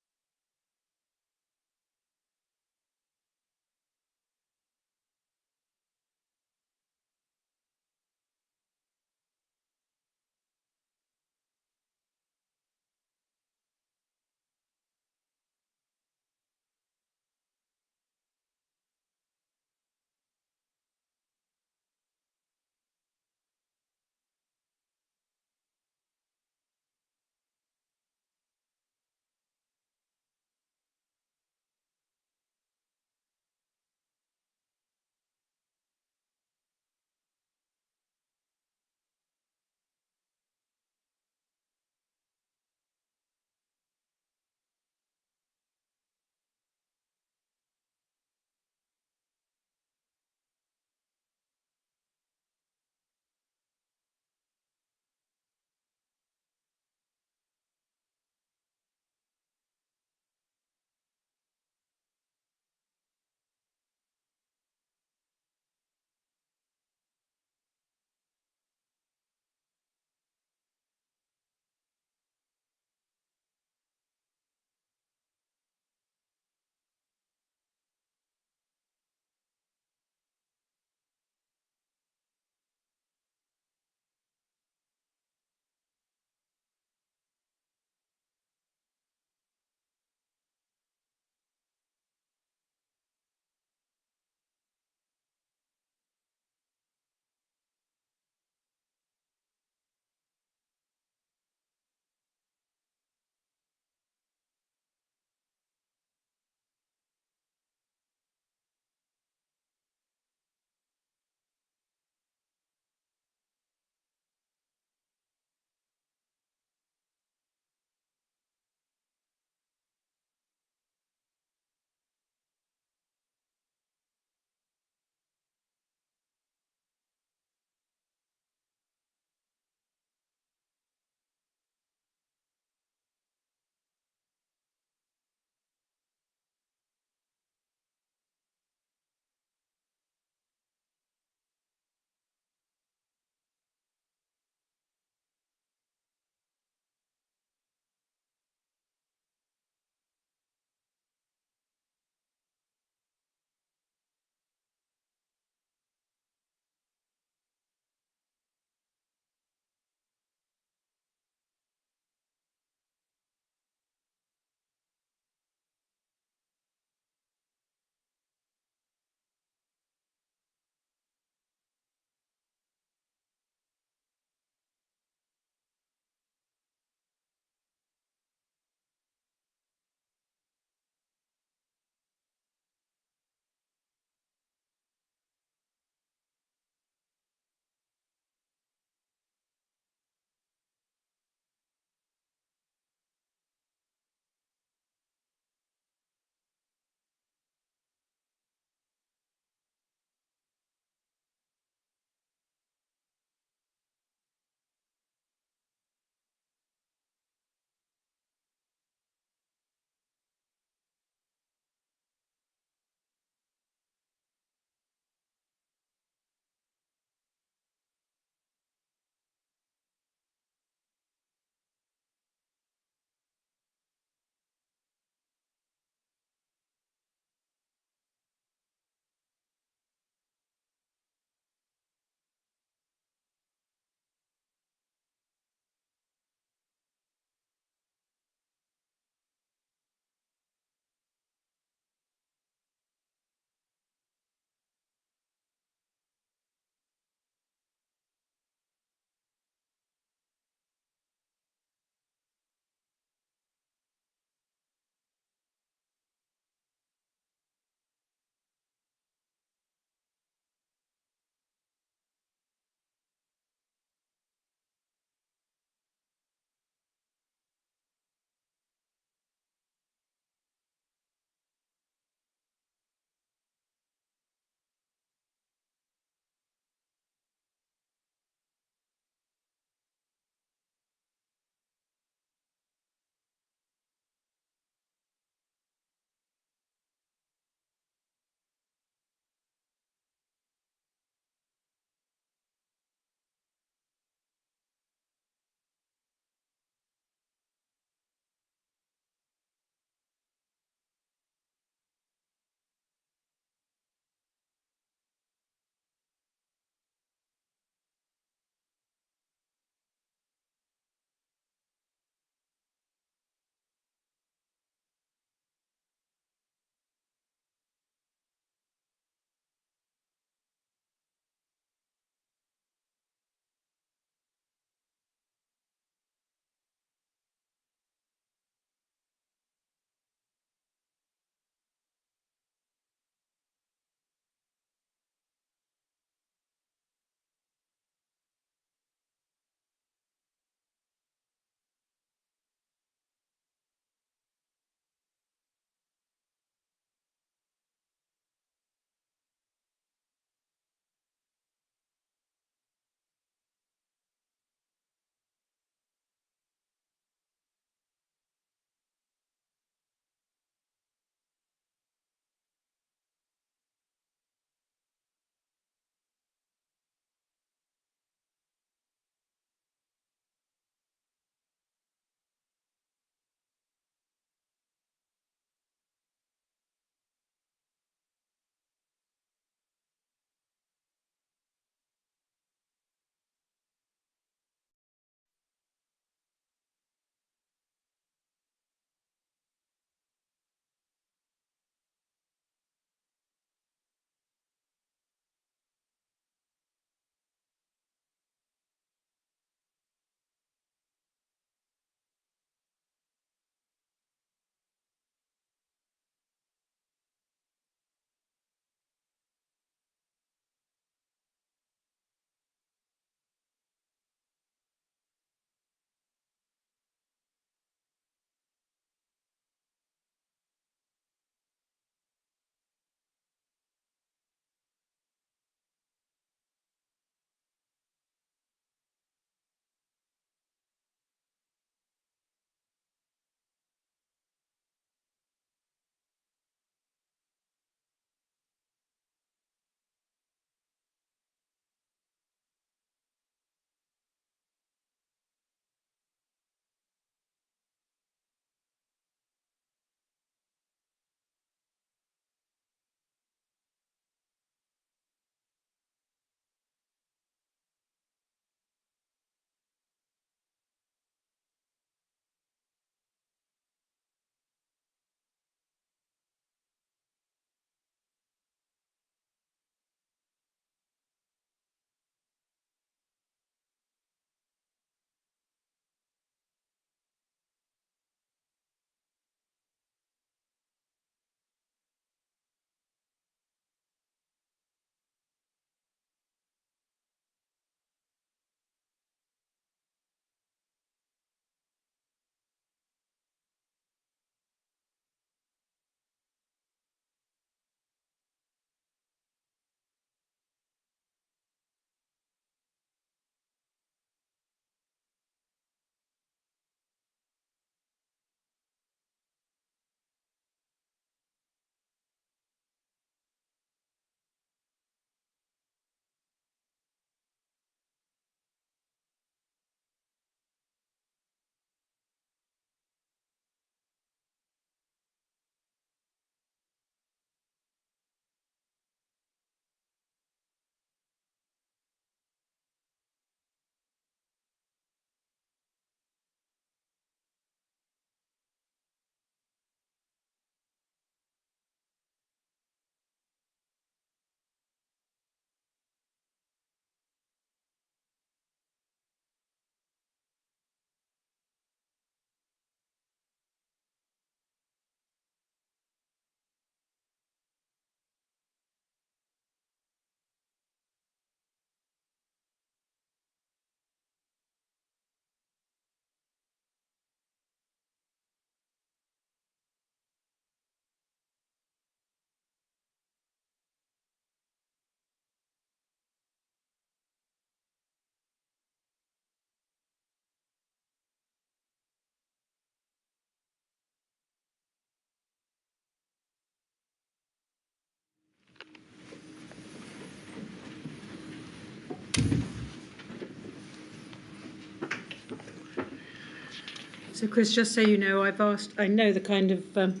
So, Chris, just so you know, I know the kind of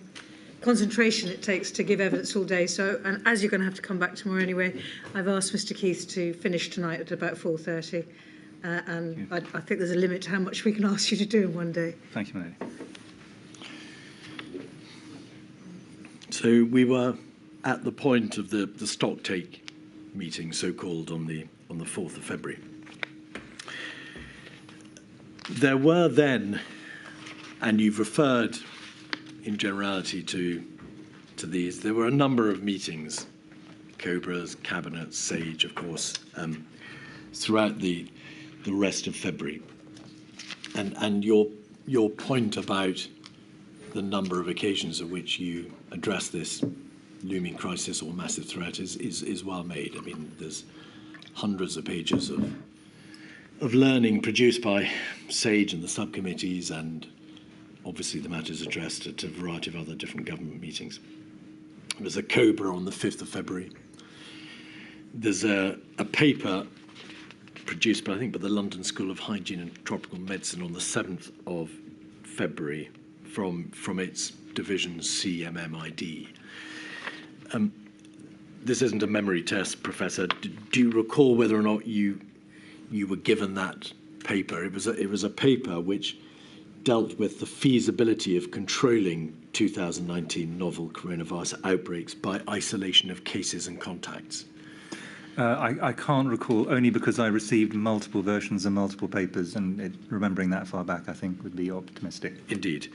concentration it takes to give evidence all day. So, and as you're going to have to come back tomorrow anyway, I've asked Mr. Keith to finish tonight at about 4:30. And I think there's a limit to how much we can ask you to do in one day. Thank you, Melanie. So we were at the point of the stock take meeting, so-called, on the 4th of February. There were then, and you've referred in generality to these, there were a number of meetings, Cobra's, Cabinet, SAGE, of course, throughout the rest of February. And your point about the number of occasions at which you address this looming crisis or massive threat is well made. I mean, there's hundreds of pages of learning produced by SAGE and the subcommittees, and obviously the matters addressed at a variety of other different government meetings. There's a Cobra on the 5th of February. There's a paper produced by, I think, by the London School of Hygiene and Tropical Medicine on the 7th of February from its division CMMID. This isn't a memory test, Professor. Do you recall whether or not you were given that paper? It was a paper which dealt with the feasibility of controlling 2019 novel coronavirus outbreaks by isolation of cases and contacts. I can't recall, only because I received multiple versions and multiple papers, and remembering that far back, I think, would be optimistic. Indeed.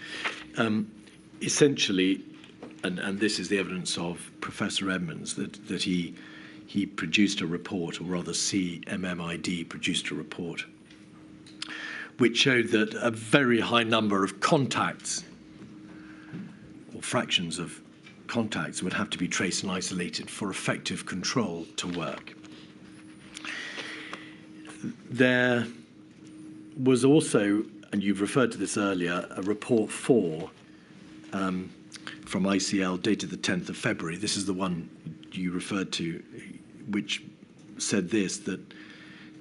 Essentially, and this is the evidence of Professor Edmonds, that he produced a report, or rather CMMID produced a report, which showed that a very high number of contacts, or fractions of contacts, would have to be traced and isolated for effective control to work. There was also, and you've referred to this earlier, a report 4 from ICL dated the 10th of February. This is the one you referred to, which said this, that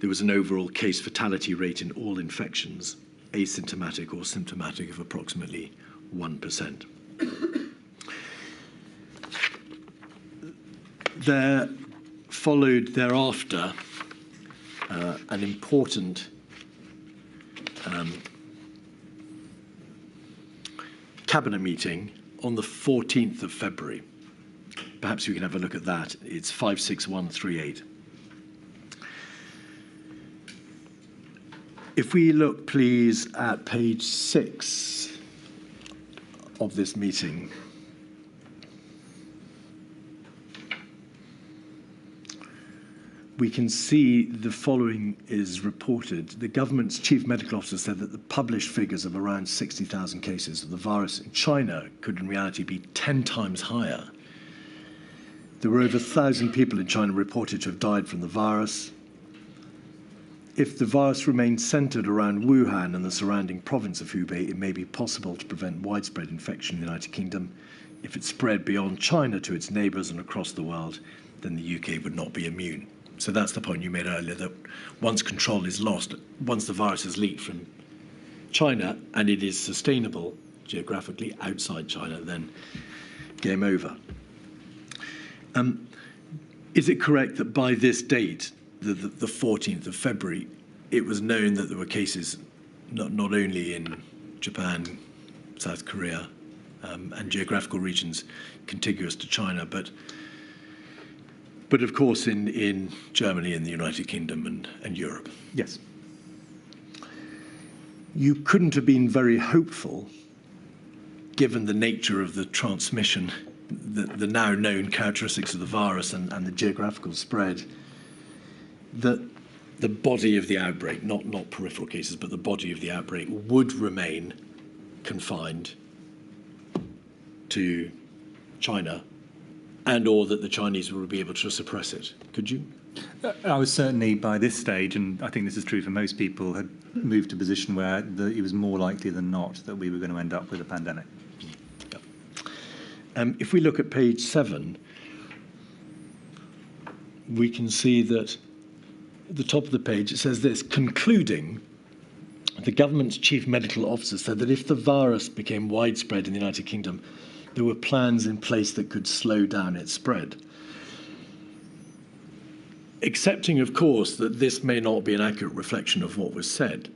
there was an overall case fatality rate in all infections, asymptomatic or symptomatic, of approximately 1%. There followed thereafter an important cabinet meeting on the 14th of February. Perhaps we can have a look at that. It's 56138. If we look, please, at page 6 of this meeting, we can see the following is reported. The government's chief medical officer said that the published figures of around 60,000 cases of the virus in China could in reality be 10 times higher. There were over 1,000 people in China reported to have died from the virus. If the virus remains centered around Wuhan and the surrounding province of Hubei, it may be possible to prevent widespread infection in the United Kingdom. If it spread beyond China to its neighbours and across the world, then the UK would not be immune. So that's the point you made earlier, that once control is lost, once the virus has leaked from China and it is sustainable geographically outside China, then game over. Is it correct that by this date, the 14th of February, it was known that there were cases not only in Japan, South Korea, and geographical regions contiguous to China, but of course in Germany and the United Kingdom and Europe? Yes. You couldn't have been very hopeful, given the nature of the transmission, the now known characteristics of the virus and the geographical spread, that the body of the outbreak, not peripheral cases, but the body of the outbreak would remain confined to China, and or that the Chinese would be able to suppress it. Could you? I was certainly, by this stage, and I think this is true for most people, had moved to a position where it was more likely than not that we were going to end up with a pandemic. Yeah. If we look at page 7, we can see that at the top of the page it says this: concluding the government's chief medical officer said that if the virus became widespread in the United Kingdom, there were plans in place that could slow down its spread. Accepting, of course, that this may not be an accurate reflection of what was said,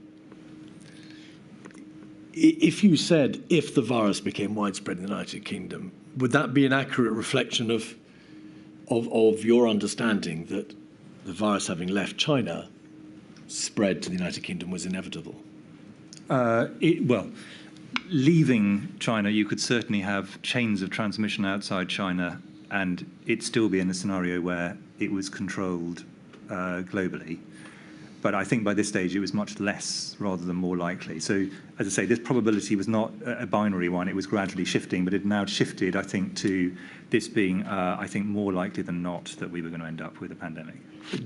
if you said if the virus became widespread in the United Kingdom, would that be an accurate reflection of your understanding that the virus, having left China, spread to the United Kingdom was inevitable? Well, leaving China, you could certainly have chains of transmission outside China, and it'd still be in a scenario where it was controlled globally. But I think by this stage it was much less rather than more likely. So, as I say, this probability was not a binary one. It was gradually shifting, but it now shifted, I think, to this being, I think, more likely than not that we were going to end up with a pandemic.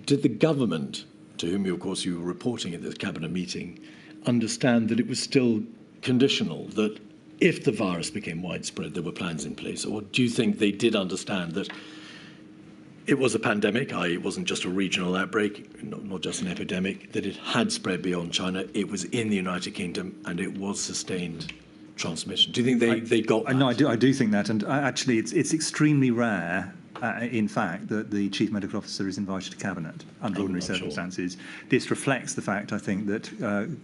Did the government, to whom, of course, you were reporting at this cabinet meeting, understand that it was still conditional, that if the virus became widespread, there were plans in place? Or do you think they did understand that it was a pandemic, i.e. it wasn't just a regional outbreak, not just an epidemic, that it had spread beyond China, it was in the United Kingdom, and it was sustained transmission? Do you think they got that? No, I do think that, and actually it's extremely rare, in fact, that the Chief Medical Officer is invited to Cabinet under ordinary circumstances. Sure. This reflects the fact, I think, that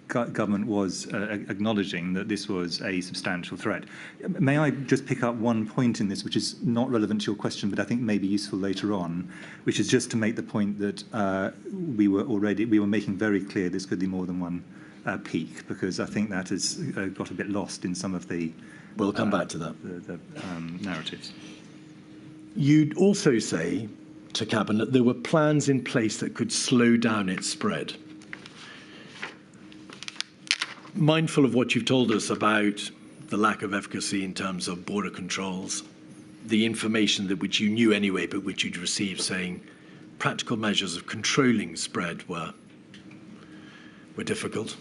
government was acknowledging that this was a substantial threat. May I just pick up one point in this, which is not relevant to your question, but I think may be useful later on, which is just to make the point that we were making very clear this could be more than one peak, because I think that has got a bit lost in some of the... We'll come back to that. The narratives. You'd also say to Cabinet there were plans in place that could slow down its spread. Mindful of what you've told us about the lack of efficacy in terms of border controls, the information that which you knew anyway, but which you'd received saying practical measures of controlling spread were difficult.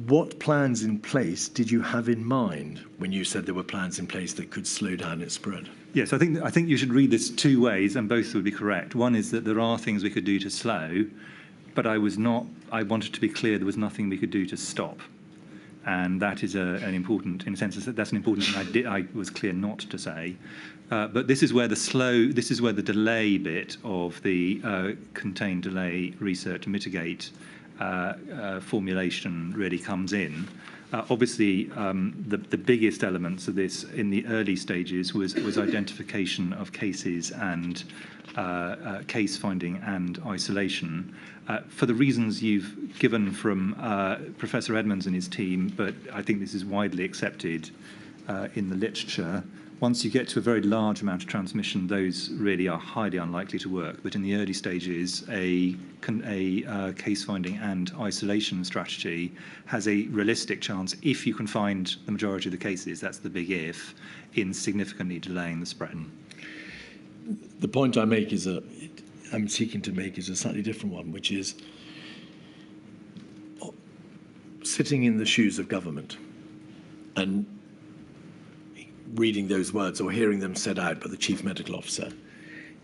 What plans in place did you have in mind when you said there were plans in place that could slow down its spread? Yes, I think you should read this two ways, and both would be correct. One is that there are things we could do to slow, but I wanted to be clear there was nothing we could do to stop. And that is an important, in a sense, that's an important thing I was clear not to say. But this is where the delay bit of the contain, delay, research, mitigate formulation really comes in. Obviously, the biggest elements of this in the early stages was identification of cases and case finding and isolation. For the reasons you've given from Professor Edmonds and his team, but I think this is widely accepted in the literature. Once you get to a very large amount of transmission, those really are highly unlikely to work. But in the early stages, a case finding and isolation strategy has a realistic chance, if you can find the majority of the cases, that's the big if, in significantly delaying the spread. The point I'm seeking to make is a slightly different one, which is sitting in the shoes of government and reading those words or hearing them said out by the Chief Medical Officer.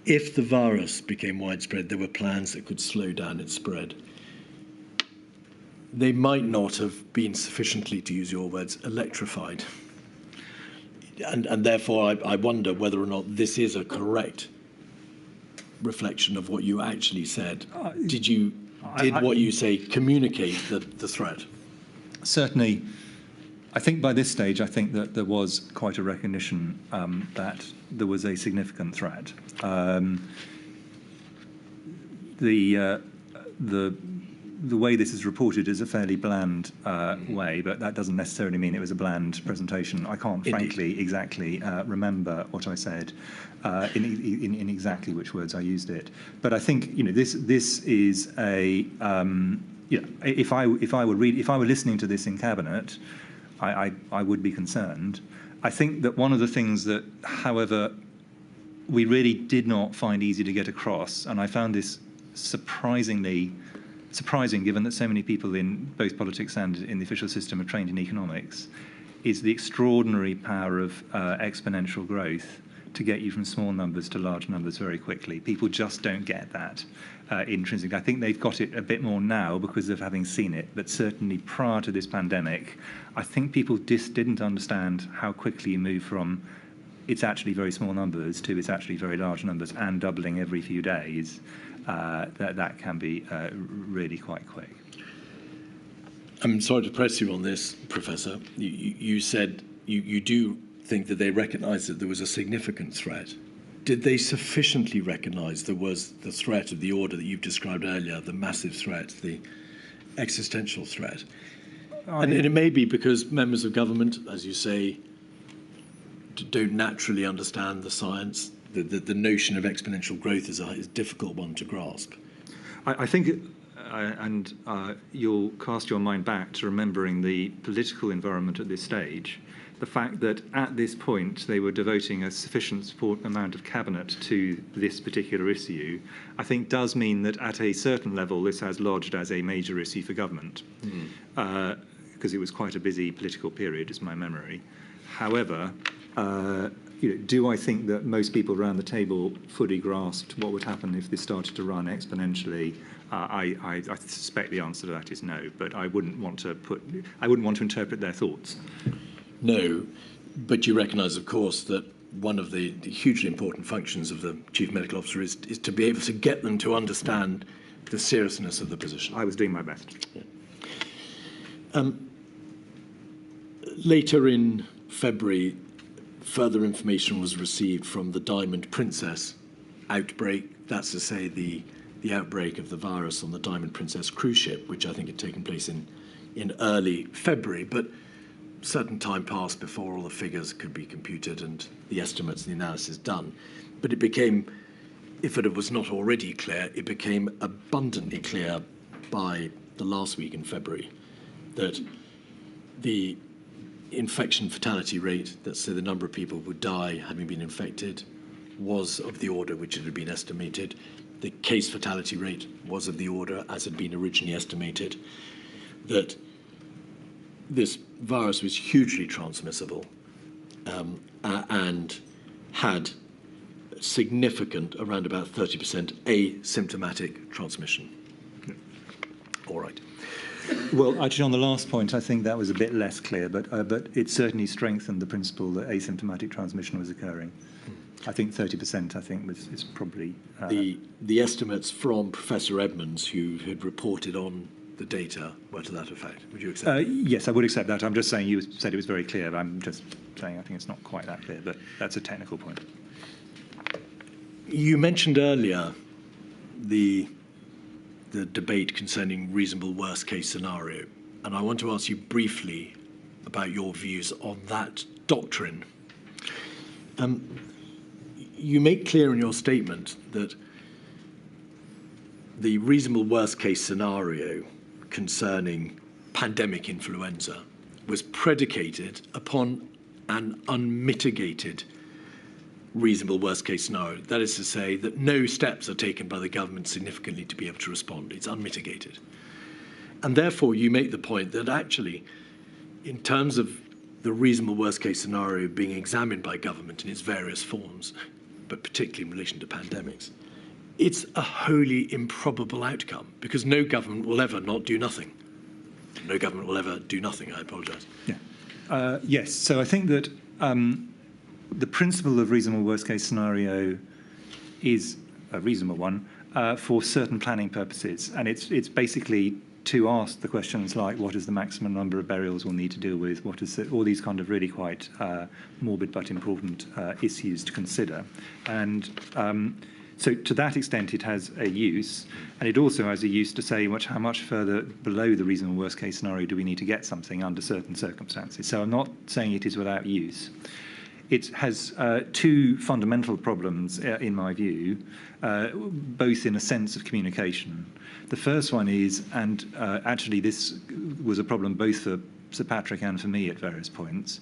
If the virus became widespread, there were plans that could slow down its spread. They might not have been sufficiently, to use your words, electrified. And therefore, I wonder whether or not this is a correct reflection of what you actually said. Did what you say communicate the threat? Certainly. I think by this stage, I think that there was quite a recognition that there was a significant threat. The way this is reported is a fairly bland way, but that doesn't necessarily mean it was a bland presentation. I can't, frankly, exactly remember what I said in exactly which words I used it. But I think this is a if I were listening to this in Cabinet, I would be concerned. I think that one of the things that, however, we really did not find easy to get across, and I found this surprising given that so many people in both politics and in the official system are trained in economics, is the extraordinary power of exponential growth to get you from small numbers to large numbers very quickly. People just don't get that intrinsically. I think they've got it a bit more now because of having seen it, but certainly prior to this pandemic, I think people just didn't understand how quickly you move from it's actually very small numbers to it's actually very large numbers and doubling every few days. That can be really quite quick. I'm sorry to press you on this, Professor. You said you do think that they recognised that there was a significant threat. Did they sufficiently recognise there was the threat of the order that you've described earlier, the massive threat, the existential threat? And it may be because members of government, as you say, don't naturally understand the science. The notion of exponential growth is a difficult one to grasp. I think, and you'll cast your mind back to remembering the political environment at this stage, the fact that at this point they were devoting a sufficient amount of cabinet to this particular issue, I think does mean that at a certain level this has lodged as a major issue for government, because it was quite a busy political period, is my memory. However, do I think that most people around the table fully grasped what would happen if this started to run exponentially? I suspect the answer to that is no, but I wouldn't want to interpret their thoughts. No, but you recognise, of course, that one of the hugely important functions of the Chief Medical Officer is to be able to get them to understand the seriousness of the position. I was doing my best. Yeah. Later in February, further information was received from the Diamond Princess outbreak. That's to say, the outbreak of the virus on the Diamond Princess cruise ship, which I think had taken place in early February. But certain time passed before all the figures could be computed and the estimates and the analysis done. But it became, if it was not already clear, it became abundantly clear by the last week in February that the infection fatality rate, that's so the number of people who would die having been infected, was of the order which it had been estimated. The case fatality rate was of the order as had been originally estimated. That this virus was hugely transmissible and had significant, around about 30% asymptomatic transmission. All right. Well, actually, on the last point, I think that was a bit less clear, but it certainly strengthened the principle that asymptomatic transmission was occurring. I think 30%, I think, is probably... The estimates from Professor Edmonds, who had reported on the data, were to that effect. Would you accept that? Yes, I would accept that. I'm just saying you said it was very clear. I'm just saying I think it's not quite that clear, but that's a technical point. You mentioned earlier the debate concerning reasonable worst-case scenario, and I want to ask you briefly about your views on that doctrine. You make clear in your statement that the reasonable worst-case scenario concerning pandemic influenza was predicated upon an unmitigated reasonable worst-case scenario. That is to say that no steps are taken by the government significantly to be able to respond. It's unmitigated. And therefore, you make the point that actually, in terms of the reasonable worst-case scenario being examined by government in its various forms, but particularly in relation to pandemics, it's a wholly improbable outcome because no government will ever not do nothing. No government will ever do nothing, I apologise. Yeah. Yes, so I think that the principle of reasonable worst-case scenario is a reasonable one for certain planning purposes, and it's basically to ask the questions like what is the maximum number of burials we'll need to deal with, what is all these kind of really quite morbid but important issues to consider. And so to that extent it has a use, and it also has a use to say how much further below the reasonable worst-case scenario do we need to get something under certain circumstances. So I'm not saying it is without use. It has two fundamental problems, in my view, both in a sense of communication. The first one is, and actually this was a problem both for Sir Patrick and for me at various points,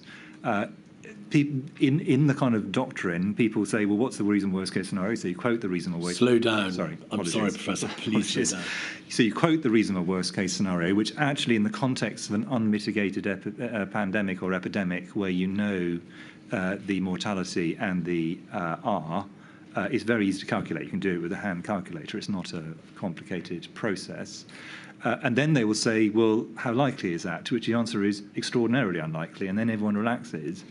in the kind of doctrine, people say, well, what's the reasonable worst-case scenario? So you quote the reasonable worst... Slow down. Sorry. I'm sorry, Professor. Please slow down. So you quote the reasonable worst-case scenario, which actually in the context of an unmitigated pandemic or epidemic where you know the mortality and the R is very easy to calculate. You can do it with a hand calculator. It's not a complicated process. And then they will say, well, how likely is that? To which the answer is extraordinarily unlikely, and then everyone relaxes.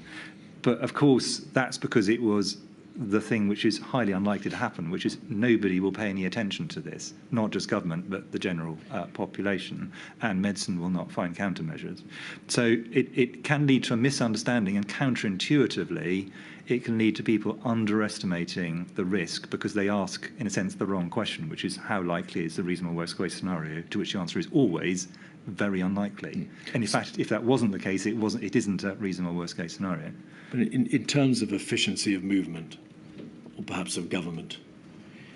But of course, that's because it was the thing which is highly unlikely to happen, which is nobody will pay any attention to this, not just government, but the general population, and medicine will not find countermeasures. So it can lead to a misunderstanding, and counterintuitively, it can lead to people underestimating the risk because they ask, in a sense, the wrong question, which is how likely is the reasonable worst-case scenario, to which the answer is always very unlikely. And in fact, if that wasn't the case, it isn't a reasonable worst-case scenario. But in terms of efficiency of movement, or perhaps of government,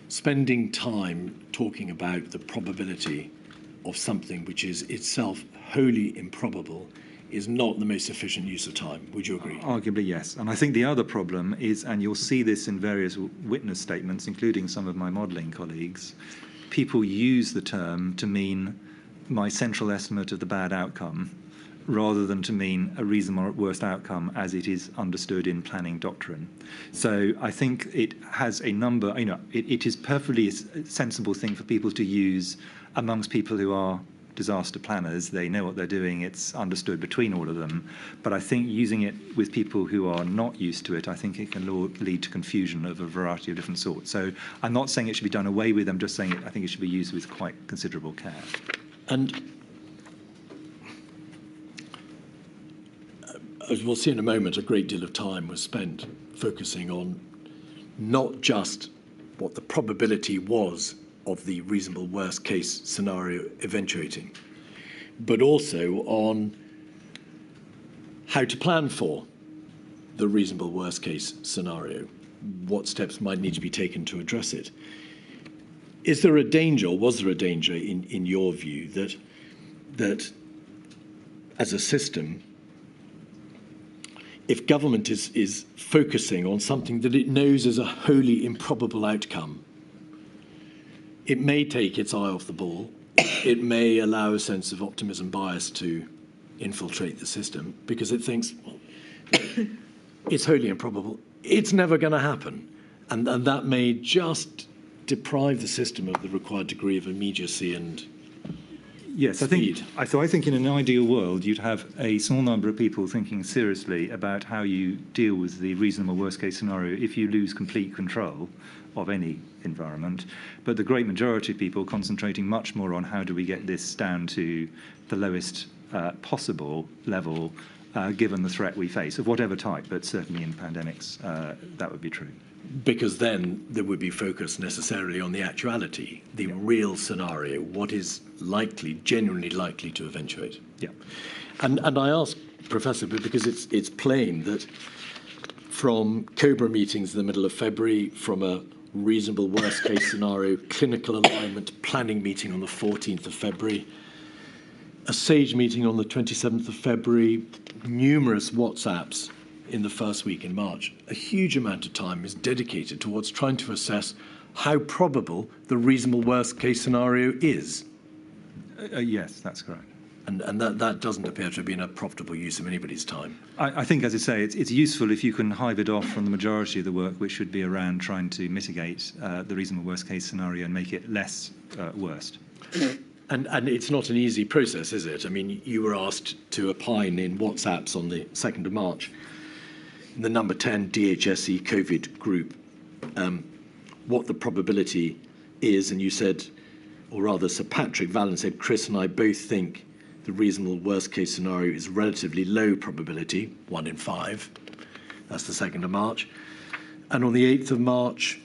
spending time talking about the probability of something which is itself wholly improbable is not the most efficient use of time. Would you agree? Arguably, yes. And I think the other problem is, and you'll see this in various witness statements, including some of my modelling colleagues, people use the term to mean my central estimate of the bad outcome rather than to mean a reasonable worst outcome as it is understood in planning doctrine. So I think it has a number, it is perfectly a sensible thing for people to use amongst people who are disaster planners. They know what they're doing, it's understood between all of them. But I think using it with people who are not used to it, I think it can lead to confusion of a variety of different sorts. So I'm not saying it should be done away with, I'm just saying I think it should be used with quite considerable care. And as we'll see in a moment, a great deal of time was spent focusing on not just what the probability was of the reasonable worst case scenario eventuating, but also on how to plan for the reasonable worst case scenario, what steps might need to be taken to address it. Is there a danger, or was there a danger in your view that as a system, if government is focusing on something that it knows is a wholly improbable outcome, it may take its eye off the ball, it may allow a sense of optimism bias to infiltrate the system because it thinks, well, it's wholly improbable, it's never going to happen. And that may just deprive the system of the required degree of immediacy and yes, speed. I think in an ideal world, you'd have a small number of people thinking seriously about how you deal with the reasonable worst-case scenario if you lose complete control of any environment, but the great majority of people concentrating much more on how do we get this down to the lowest possible level given the threat we face, of whatever type, but certainly in pandemics, that would be true. Because then there would be focus necessarily on the actuality, the real scenario, what is likely, genuinely likely to eventuate. Yeah. And I ask, Professor, because it's plain that from COBRA meetings in the middle of February, from a reasonable worst-case scenario, clinical alignment planning meeting on the 14th of February, a SAGE meeting on the 27th of February, numerous WhatsApps in the first week in March. A huge amount of time is dedicated towards trying to assess how probable the reasonable worst-case scenario is. Yes, that's correct. And that doesn't appear to have been a profitable use of anybody's time. I think, as I say, it's useful if you can hive it off from the majority of the work, which should be around trying to mitigate the reasonable worst-case scenario and make it less worst. And it's not an easy process, is it? I mean, you were asked to opine in WhatsApps on the 2nd of March, the number 10 DHSE COVID group, what the probability is, and you said, or rather Sir Patrick Vallance said, Chris and I both think the reasonable worst-case scenario is relatively low probability, 1 in 5. That's the 2nd of March. And on the 8th of March,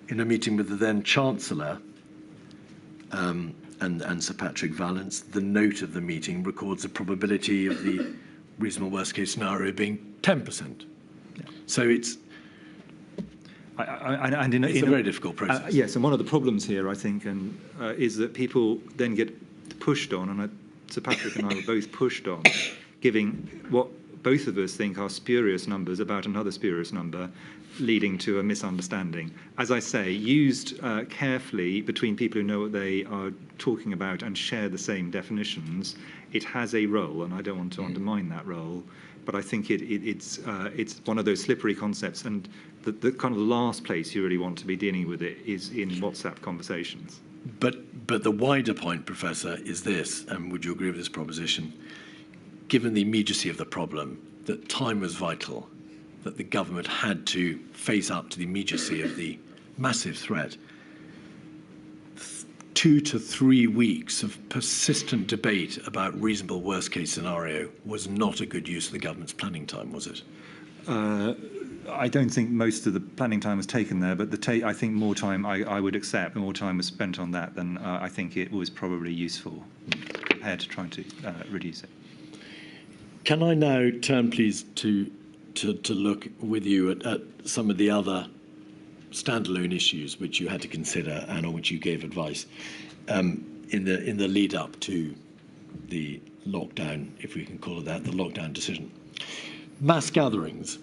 in a meeting with the then Chancellor and Sir Patrick Vallance, the note of the meeting records the probability of the reasonable worst-case scenario being 10%. Yeah. So it's a very difficult process. Yes, and one of the problems here, I think, is that people then get pushed on, and Sir Patrick and I were both pushed on, giving what both of us think are spurious numbers about another spurious number, leading to a misunderstanding. As I say, used carefully between people who know what they are talking about and share the same definitions, it has a role, and I don't want to undermine that role, but I think it's one of those slippery concepts, and the kind of last place you really want to be dealing with it is in WhatsApp conversations. But the wider point, Professor, is this, and would you agree with this proposition? Given the immediacy of the problem, that time was vital, that the government had to face up to the immediacy of the massive threat. 2 to 3 weeks of persistent debate about reasonable worst-case scenario was not a good use of the government's planning time, was it? I don't think most of the planning time was taken there, but I think more time, I would accept, more time was spent on that than I think it was probably useful compared to trying to reduce it. Can I now turn, please, to look with you at some of the other standalone issues which you had to consider and on which you gave advice in the lead up to the lockdown, if we can call it that, the lockdown decision. Mass gatherings.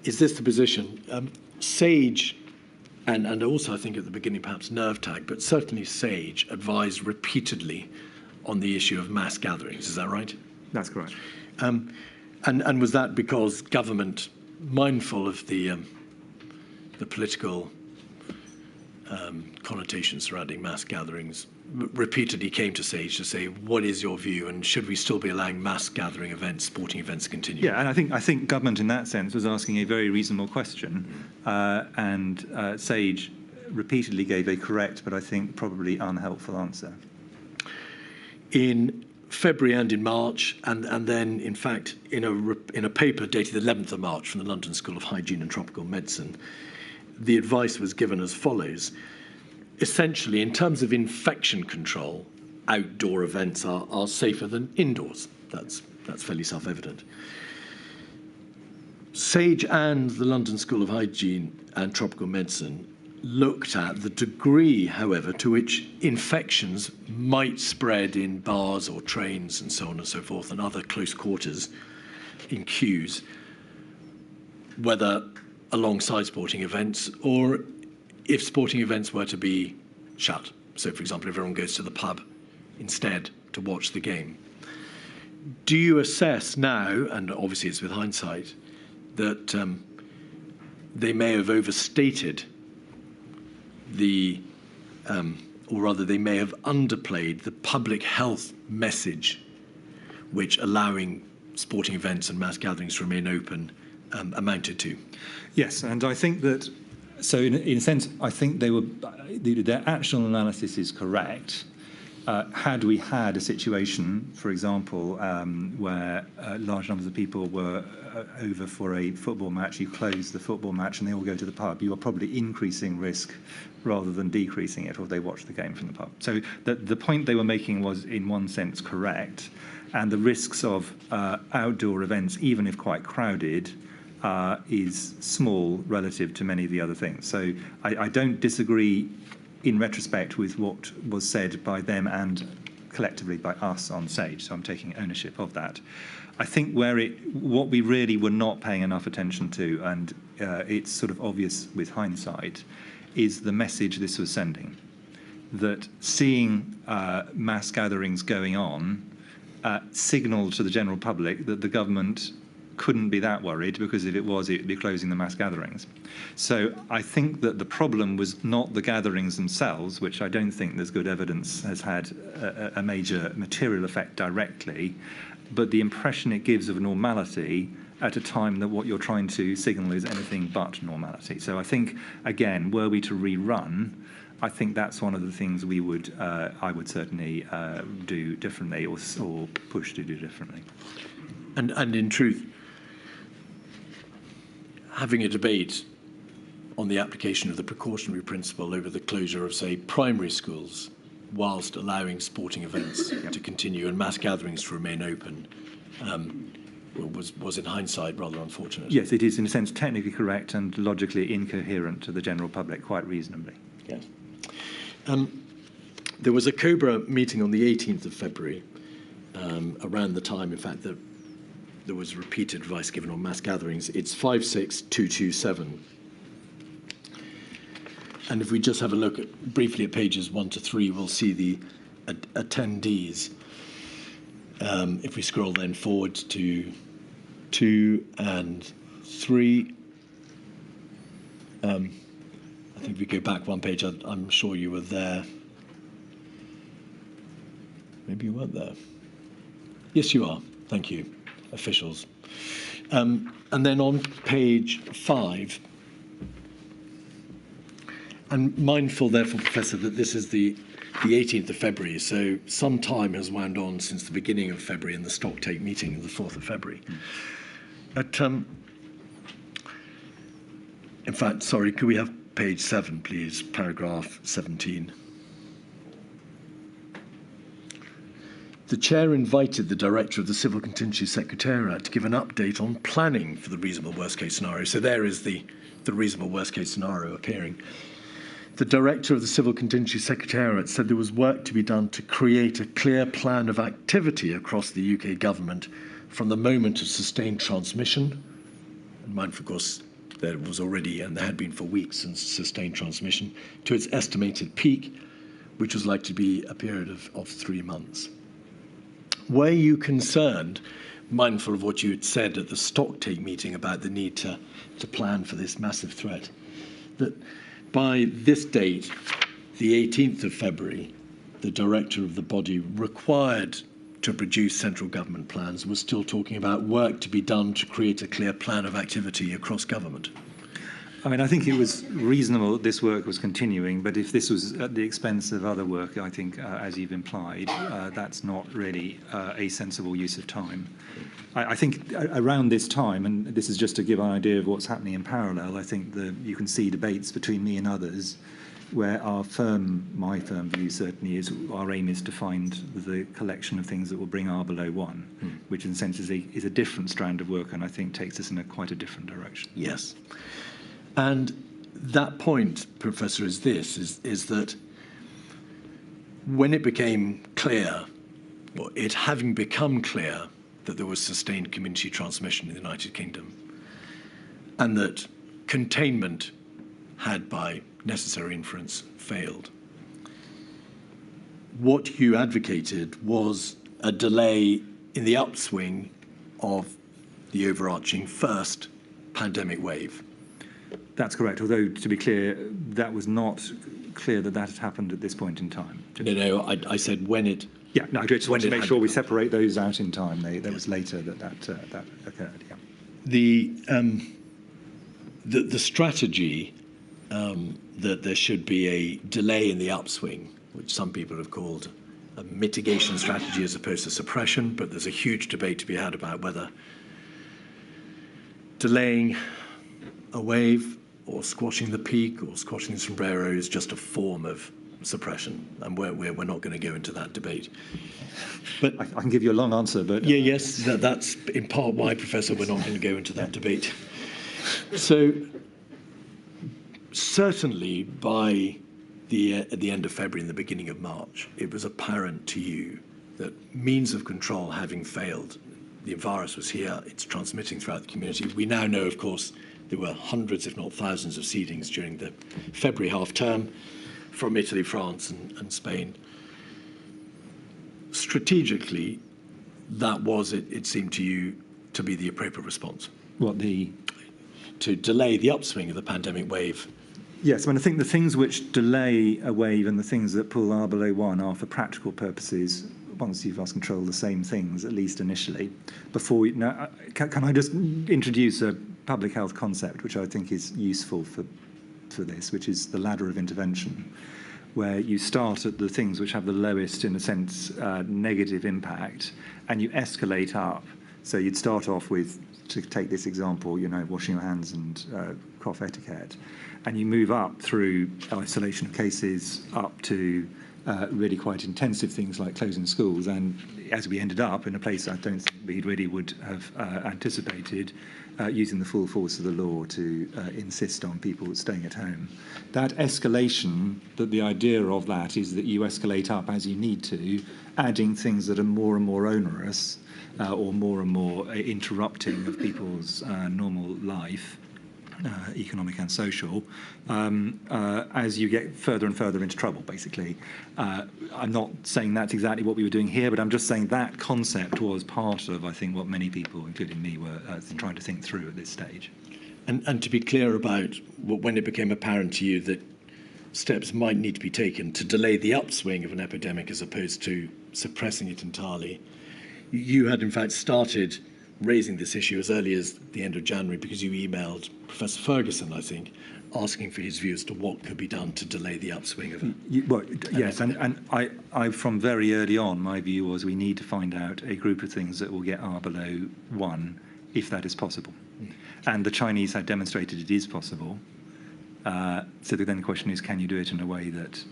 Is this the position? SAGE, and also I think at the beginning perhaps NervTag, but certainly SAGE advised repeatedly on the issue of mass gatherings. Is that right? That's correct. And was that because government, mindful of the political connotations surrounding mass gatherings, repeatedly came to SAGE to say, what is your view, and should we still be allowing mass gathering events, sporting events to continue? Yeah, and I think government in that sense was asking a very reasonable question, and SAGE repeatedly gave a correct but I think probably unhelpful answer. In February and in March, and then, in fact, in a paper dated the 11th of March from the London School of Hygiene and Tropical Medicine, the advice was given as follows. Essentially, in terms of infection control, outdoor events are safer than indoors. That's fairly self-evident. SAGE and the London School of Hygiene and Tropical Medicine looked at the degree, however, to which infections might spread in bars or trains and so on and so forth, and other close quarters in queues, whether alongside sporting events or if sporting events were to be shut. So, for example, if everyone goes to the pub instead to watch the game. Do you assess now, and obviously it's with hindsight, that they may have overstated or rather they may have underplayed the public health message which allowing sporting events and mass gatherings to remain open amounted to? Yes, and I think that, so in a sense, I think their actual analysis is correct. Had we had a situation, for example, where large numbers of people were over for a football match, you close the football match and they all go to the pub, you are probably increasing risk rather than decreasing it, or they watch the game from the pub. So the point they were making was, in one sense, correct, and the risks of outdoor events, even if quite crowded, is small relative to many of the other things. So I don't disagree in retrospect with what was said by them and collectively by us on SAGE, so I'm taking ownership of that. I think what we really were not paying enough attention to, and it's sort of obvious with hindsight, is the message this was sending. That seeing mass gatherings going on signalled to the general public that the government couldn't be that worried, because if it was, it would be closing the mass gatherings. So I think that the problem was not the gatherings themselves, which I don't think there's good evidence has had a major material effect directly, but the impression it gives of normality at a time that what you're trying to signal is anything but normality. So I think, again, were we to rerun, I think that's one of the things I would certainly do differently, or push to do differently. And in truth, having a debate on the application of the precautionary principle over the closure of, say, primary schools, whilst allowing sporting events to continue and mass gatherings to remain open, was in hindsight rather unfortunate. Yes, it is in a sense technically correct and logically incoherent to the general public, quite reasonably. Yes. There was a COBRA meeting on the 18th of February, around the time, in fact, that there was repeated advice given on mass gatherings. It's 56227. And if we just have a look briefly at pages 1 to 3, we'll see the attendees. If we scroll then forward to 2 and 3, I think if we go back one page, I'm sure you were there. Maybe you weren't there. Yes, you are. Thank you, officials. And then on page 5, and mindful, therefore, Professor, that this is the 18th of February, so some time has wound on since the beginning of February and the stocktake meeting of the 4th of February. But, in fact, sorry, could we have page 7, please, paragraph 17? The chair invited the director of the Civil Contingency Secretariat to give an update on planning for the reasonable worst-case scenario. So there is the reasonable worst-case scenario appearing. The director of the Civil Contingency Secretariat said there was work to be done to create a clear plan of activity across the UK government from the moment of sustained transmission. And mindful, of course, there was already, and there had been for weeks since sustained transmission, to its estimated peak, which was likely to be a period of 3 months. Were you concerned, mindful of what you had said at the stocktake meeting about the need to plan for this massive threat, that by this date, the 18th of February, the director of the body required to produce central government plans was still talking about work to be done to create a clear plan of activity across government? I mean, I think it was reasonable that this work was continuing, but if this was at the expense of other work, I think, as you've implied, that's not really a sensible use of time. I think around this time, and this is just to give an idea of what's happening in parallel, I think you can see debates between me and others where my firm view certainly is our aim is to find the collection of things that will bring R below 1, which in a sense is a different strand of work and I think takes us in quite a different direction. Yes. And that point, Professor, is that when it became clear, or it having become clear, that there was sustained community transmission in the United Kingdom, and that containment had, by necessary inference, failed, what you advocated was a delay in the upswing of the overarching first pandemic wave. That's correct, although, to be clear, that was not clear that had happened at this point in time. No, I said when it... Yeah, no, I just want to make sure we separate those out in time. That was later that occurred, yeah. The strategy that there should be a delay in the upswing, which some people have called a mitigation strategy as opposed to suppression, but there's a huge debate to be had about whether delaying a wave or squashing the peak or squashing the sombrero is just a form of suppression, and we're not going to go into that debate. But I can give you a long answer, but... Yes, that's in part why, Professor, we're not going to go into that debate. So certainly by at the end of February and the beginning of March, it was apparent to you that means of control having failed, the virus was here, it's transmitting throughout the community. We now know, of course, there were hundreds, if not thousands, of seedings during the February half-term from Italy, France, and Spain. Strategically, that was, it seemed to you, to be the appropriate response. To delay the upswing of the pandemic wave. Yes, I mean, I think the things which delay a wave and the things that pull R below 1 are, for practical purposes, once you've lost control, the same things, at least initially. Can I just introduce a public health concept which I think is useful for this, which is the ladder of intervention, where you start at the things which have the lowest, in a sense, negative impact, and you escalate up. So you'd start off with, to take this example, washing your hands and cough etiquette, and you move up through isolation of cases up to really quite intensive things like closing schools, and as we ended up in a place I don't think we really would have anticipated, using the full force of the law to insist on people staying at home. That escalation, the idea of that is that you escalate up as you need to, adding things that are more and more onerous or more and more interrupting of people's normal life, economic and social, as you get further and further into trouble, basically. I'm not saying that's exactly what we were doing here, but I'm just saying that concept was part of, I think, what many people, including me, were trying to think through at this stage. And to be clear about when it became apparent to you that steps might need to be taken to delay the upswing of an epidemic as opposed to suppressing it entirely, you had in fact started raising this issue as early as the end of January because you emailed Professor Ferguson, I think, asking for his view as to what could be done to delay the upswing of it. Yes, and I, from very early on, my view was we need to find out a group of things that will get R below 1, if that is possible. And the Chinese have demonstrated it is possible. So then the question is, can you do it in a way that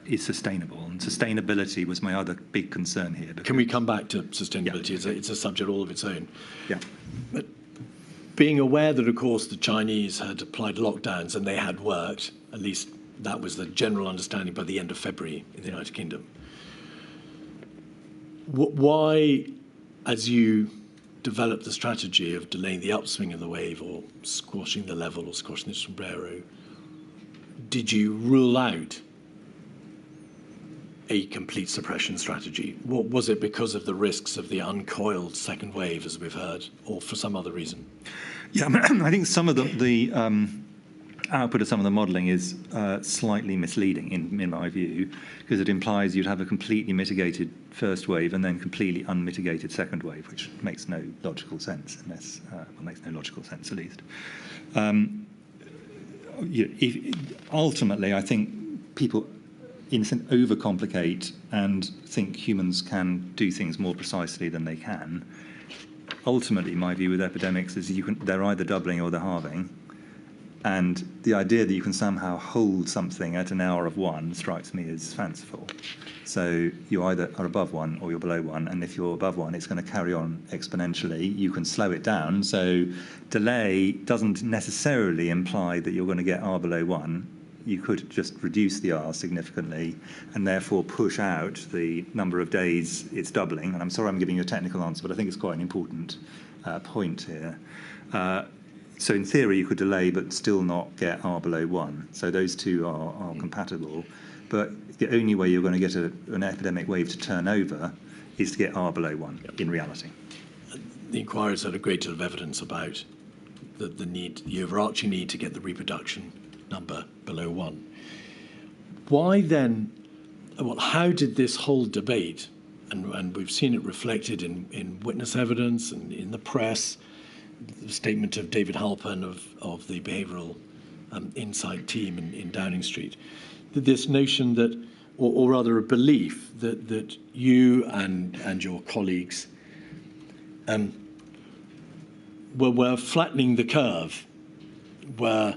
is sustainable? And sustainability was my other big concern here. Can we come back to sustainability? Yeah. It's a subject all of its own. Yeah. But being aware that, of course, the Chinese had applied lockdowns and they had worked, at least that was the general understanding by the end of February in the United Kingdom. Why, as you developed the strategy of delaying the upswing of the wave or squashing the level or squashing the sombrero, did you rule out a complete suppression strategy? What was it because of the risks of the uncoiled second wave, as we've heard, or for some other reason? Yeah, I think some of the output of some of the modelling is slightly misleading in my view, because it implies you'd have a completely mitigated first wave and then completely unmitigated second wave, which makes no logical sense, unless makes no logical sense at least. Ultimately, I think people, in a sense, overcomplicate and think humans can do things more precisely than they can. Ultimately, my view with epidemics is they're either doubling or they're halving. And the idea that you can somehow hold something at an hour of 1 strikes me as fanciful. So you either are above 1 or you're below 1, and if you're above 1, it's going to carry on exponentially. You can slow it down, so delay doesn't necessarily imply that you're going to get R below 1. You could just reduce the R significantly and therefore push out the number of days it's doubling. And I'm sorry I'm giving you a technical answer, but I think it's quite an important point here. So in theory, you could delay but still not get R below 1. So those two are compatible. But the only way you're going to get an epidemic wave to turn over is to get R below 1 in reality. The inquiries had a great deal of evidence about the overarching need to get the reproduction number below 1. Why then, well, how did this whole debate, and we've seen it reflected in witness evidence and in the press, the statement of David Halpern of the Behavioural Insight team in Downing Street, this notion that, or rather a belief that you and your colleagues were flattening the curve, were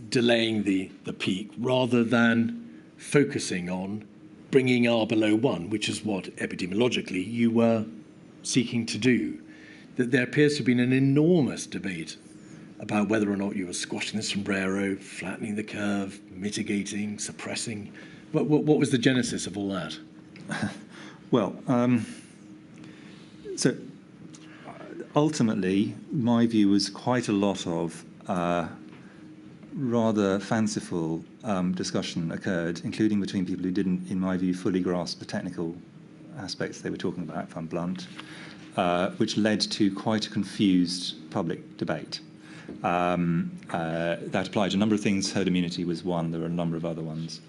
delaying the peak rather than focusing on bringing R below 1, which is what epidemiologically you were seeking to do. That there appears to have been an enormous debate about whether or not you were squashing the sombrero, flattening the curve, mitigating, suppressing. What was the genesis of all that? Well, so ultimately, my view was quite a lot of rather fanciful discussion occurred, including between people who didn't, in my view, fully grasp the technical aspects they were talking about, if I'm blunt, which led to quite a confused public debate. That applied to a number of things. Herd immunity was one. There were a number of other ones.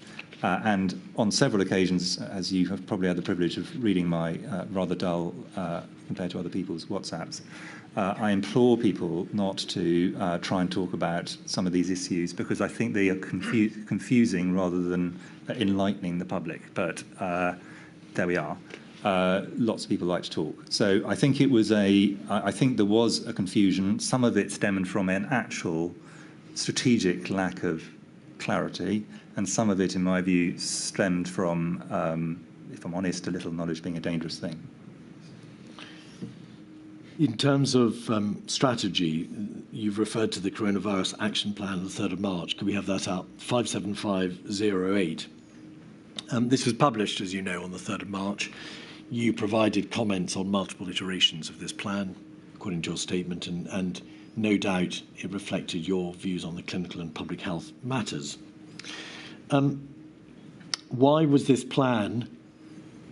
And on several occasions, as you have probably had the privilege of reading my rather dull, compared to other people's WhatsApps, I implore people not to try and talk about some of these issues because I think they are confusing rather than enlightening the public. But there we are. Lots of people like to talk. So I think I think there was a confusion. Some of it stemmed from an actual strategic lack of clarity, and some of it, in my view, stemmed from, if I'm honest, a little knowledge being a dangerous thing. In terms of strategy, you've referred to the Coronavirus Action Plan on the 3rd of March. Could we have that up? 57508. This was published, as you know, on the 3rd of March. You provided comments on multiple iterations of this plan, according to your statement, and no doubt it reflected your views on the clinical and public health matters. Why was this plan,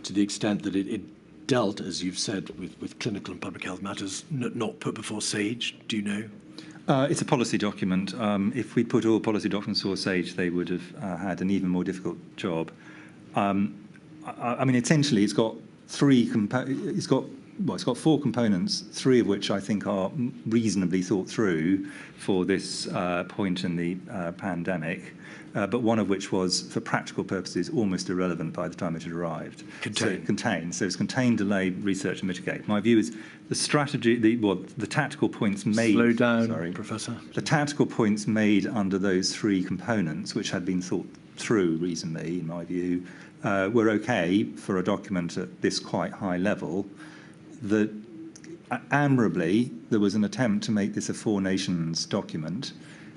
to the extent that it dealt, as you've said, with clinical and public health matters, not put before SAGE? Do you know? It's a policy document. If we put all policy documents before SAGE, they would have had an even more difficult job. I mean, essentially, it's got four components, three of which I think are reasonably thought through for this point in the pandemic, but one of which was, for practical purposes, almost irrelevant by the time it had arrived. Contain. So it's contain, delay, research, and mitigate. My view is the strategy, the tactical points made. Slow down, Professor. The tactical points made under those three components, which had been thought through reasonably, in my view, were okay for a document at this quite high level. Admirably, there was an attempt to make this a four nations document,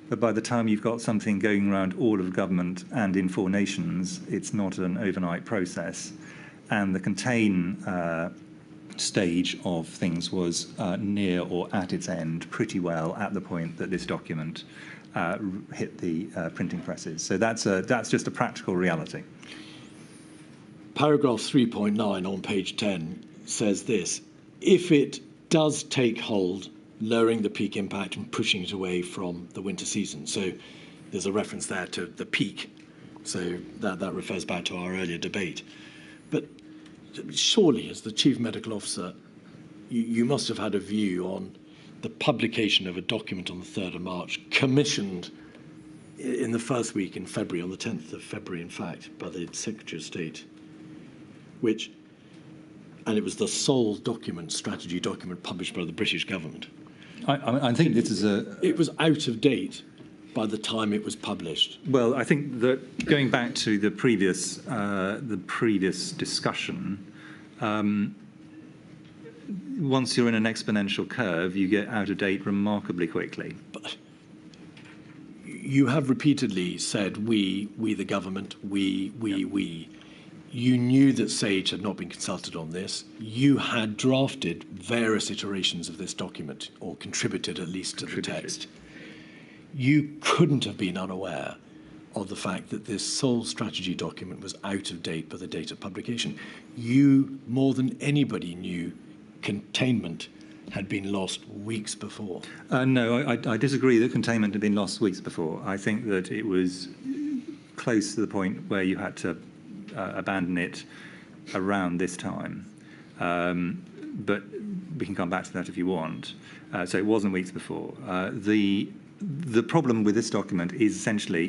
but by the time you've got something going around all of government and in four nations, it's not an overnight process. And the contain stage of things was near or at its end pretty well at the point that this document hit the printing presses. So that's just a practical reality. Paragraph 3.9 on page 10 says this: if it does take hold, lowering the peak impact and pushing it away from the winter season. So there's a reference there to the peak. So that refers back to our earlier debate. But surely, as the Chief Medical Officer, you must have had a view on the publication of a document on the 3rd of March, commissioned in the first week in February, on the 10th of February, in fact, by the Secretary of State, and it was the sole document, strategy document, published by the British government. I think this is It was out of date by the time it was published. Well, I think that going back to the previous discussion, once you're in an exponential curve, you get out of date remarkably quickly. But you have repeatedly said we the government, we. You knew that SAGE had not been consulted on this. You had drafted various iterations of this document, or contributed at least to the text. You couldn't have been unaware of the fact that this sole strategy document was out of date by the date of publication. You, more than anybody, knew containment had been lost weeks before. No, I disagree that containment had been lost weeks before. I think that it was close to the point where you had to abandon it around this time. But we can come back to that if you want. So it wasn't weeks before. The problem with this document is essentially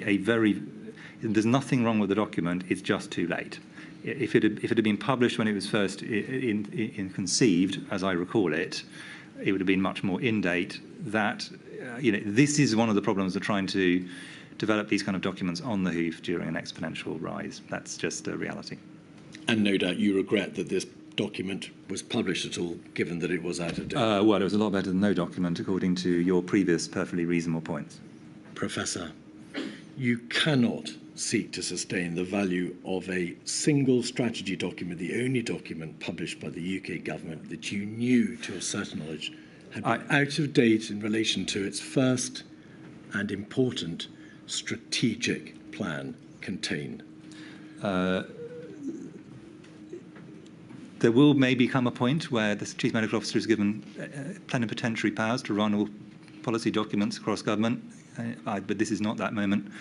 there's nothing wrong with the document, it's just too late. If it had been published when it was first conceived, as I recall it, it would have been much more in date. This is one of the problems of trying to develop these kind of documents on the hoof during an exponential rise. That's just a reality. And no doubt you regret that this document was published at all, given that it was out of date. Well, it was a lot better than no document, according to your previous perfectly reasonable points. Professor, you cannot seek to sustain the value of a single strategy document, the only document published by the UK government that you knew, to a certain knowledge, had been out of date in relation to its first and important strategic plan, contain. There will maybe come a point where the Chief Medical Officer is given plenipotentiary powers to run all policy documents across government, but this is not that moment.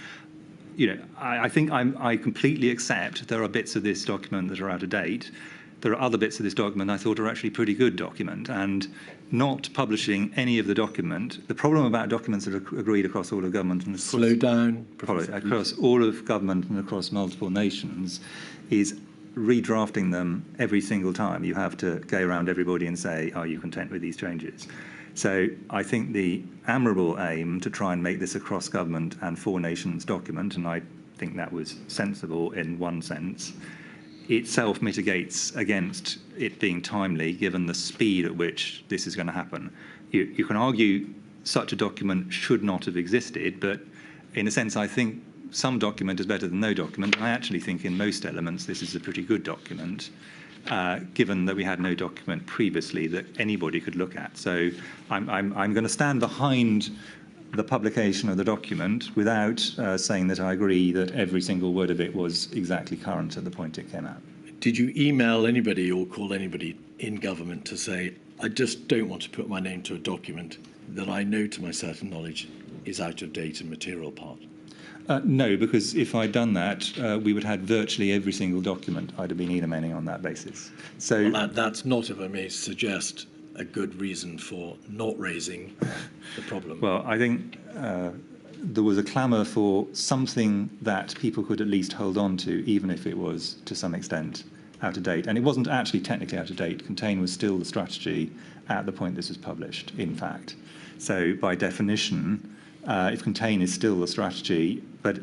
I think I completely accept there are bits of this document that are out of date. There are other bits of this document I thought are actually pretty good document, and not publishing any of the document. The problem about documents that are agreed across all of government and slow down, across all of government and across multiple nations is redrafting them every single time. You have to go around everybody and say, are you content with these changes? So I think the admirable aim to try and make this a cross-government and four nations document, and I think that was sensible in one sense, itself mitigates against it being timely, given the speed at which this is going to happen. You can argue such a document should not have existed, but in a sense, I think some document is better than no document. I actually think in most elements this is a pretty good document. given that we had no document previously that anybody could look at. So I'm going to stand behind the publication of the document without saying that I agree that every single word of it was exactly current at the point it came out. Did you email anybody or call anybody in government to say, I just don't want to put my name to a document that I know to my certain knowledge is out of date and material part? No, because if I'd done that, we would have had virtually every single document I'd have been emailing on that basis. So Well, that's not, if I may suggest, a good reason for not raising the problem. Well, I think there was a clamour for something that people could at least hold on to, even if it was to some extent out of date. And it wasn't actually technically out of date. Contain was still the strategy at the point this was published, in fact. So by definition, if Contain is still the strategy, but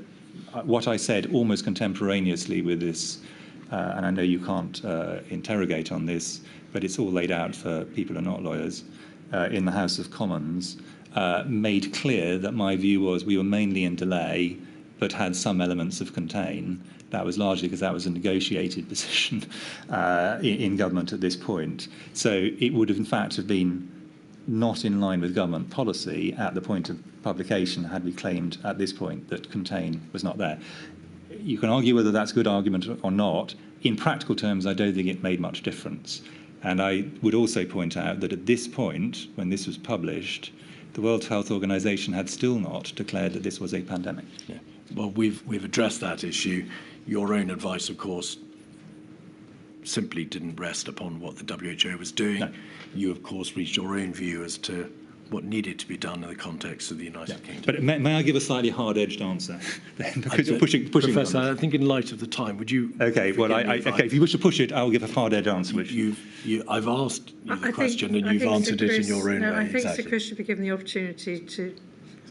what I said almost contemporaneously with this, and I know you can't interrogate on this, but it's all laid out for people who are not lawyers, in the House of Commons, made clear that my view was we were mainly in delay, but had some elements of Contain. That was largely because that was a negotiated position in government at this point. So it would have, in fact, have been not in line with government policy at the point of publication had we claimed at this point that Contain was not there. You can argue whether that's a good argument or not. In practical terms, I don't think it made much difference. And I would also point out that at this point, when this was published, the World Health Organization had still not declared that this was a pandemic. Yeah. Well, we've addressed that issue. Your own advice, of course, simply didn't rest upon what the WHO was doing. No. You, of course, reached your own view as to what needed to be done in the context of the United Kingdom. But may I give a slightly hard-edged answer? Because you're pushing Professor, me on I think in light of the time, would you... Okay, well, okay, if you wish to push it, I'll give a hard-edged answer. Which I've asked you the I question think- and you've I think answered Sir it in Chris- your own no, way. I think Exactly. Sir Chris should be given the opportunity to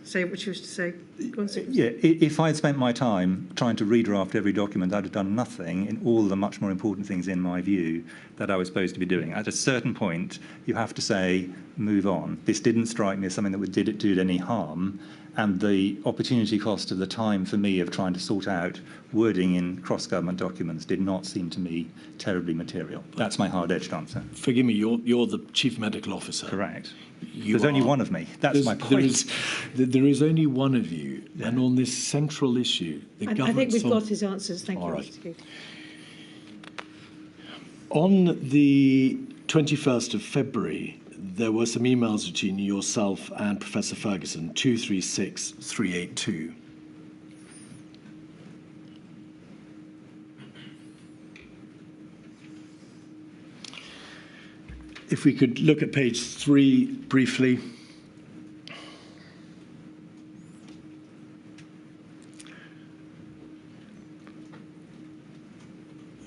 say what you wish to say. Go on, Sir Chris. Yeah, if I'd spent my time trying to redraft every document, I'd have done nothing in all the much more important things, in my view, that I was supposed to be doing. At a certain point, you have to say, move on. This didn't strike me as something that did it any harm, and the opportunity cost of the time for me of trying to sort out wording in cross-government documents did not seem to me terribly material. That's my hard-edged answer. Forgive me, you're the Chief Medical Officer. Correct. You There's only are. one of me. That's my point. There is only one of you, and on this central issue, the I government... think we've got his answers. Thank All you, right. Mr. Keith. On the 21st of February, there were some emails between yourself and Professor Ferguson, 236382. If we could look at page 3 briefly.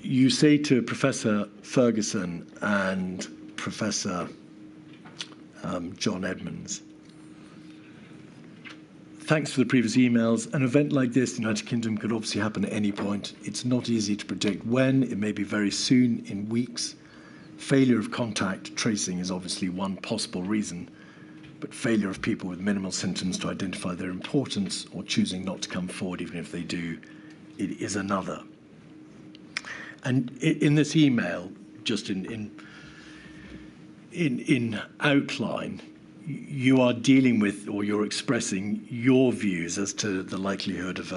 You say to Professor Ferguson and Professor John Edmonds, thanks for the previous emails. An event like this in the United Kingdom could obviously happen at any point. It's not easy to predict when. It may be very soon, in weeks. Failure of contact tracing is obviously one possible reason, but failure of people with minimal symptoms to identify their importance or choosing not to come forward even if they do, it is another. And in this email, just in outline, you are dealing with, or you're expressing your views as to the likelihood of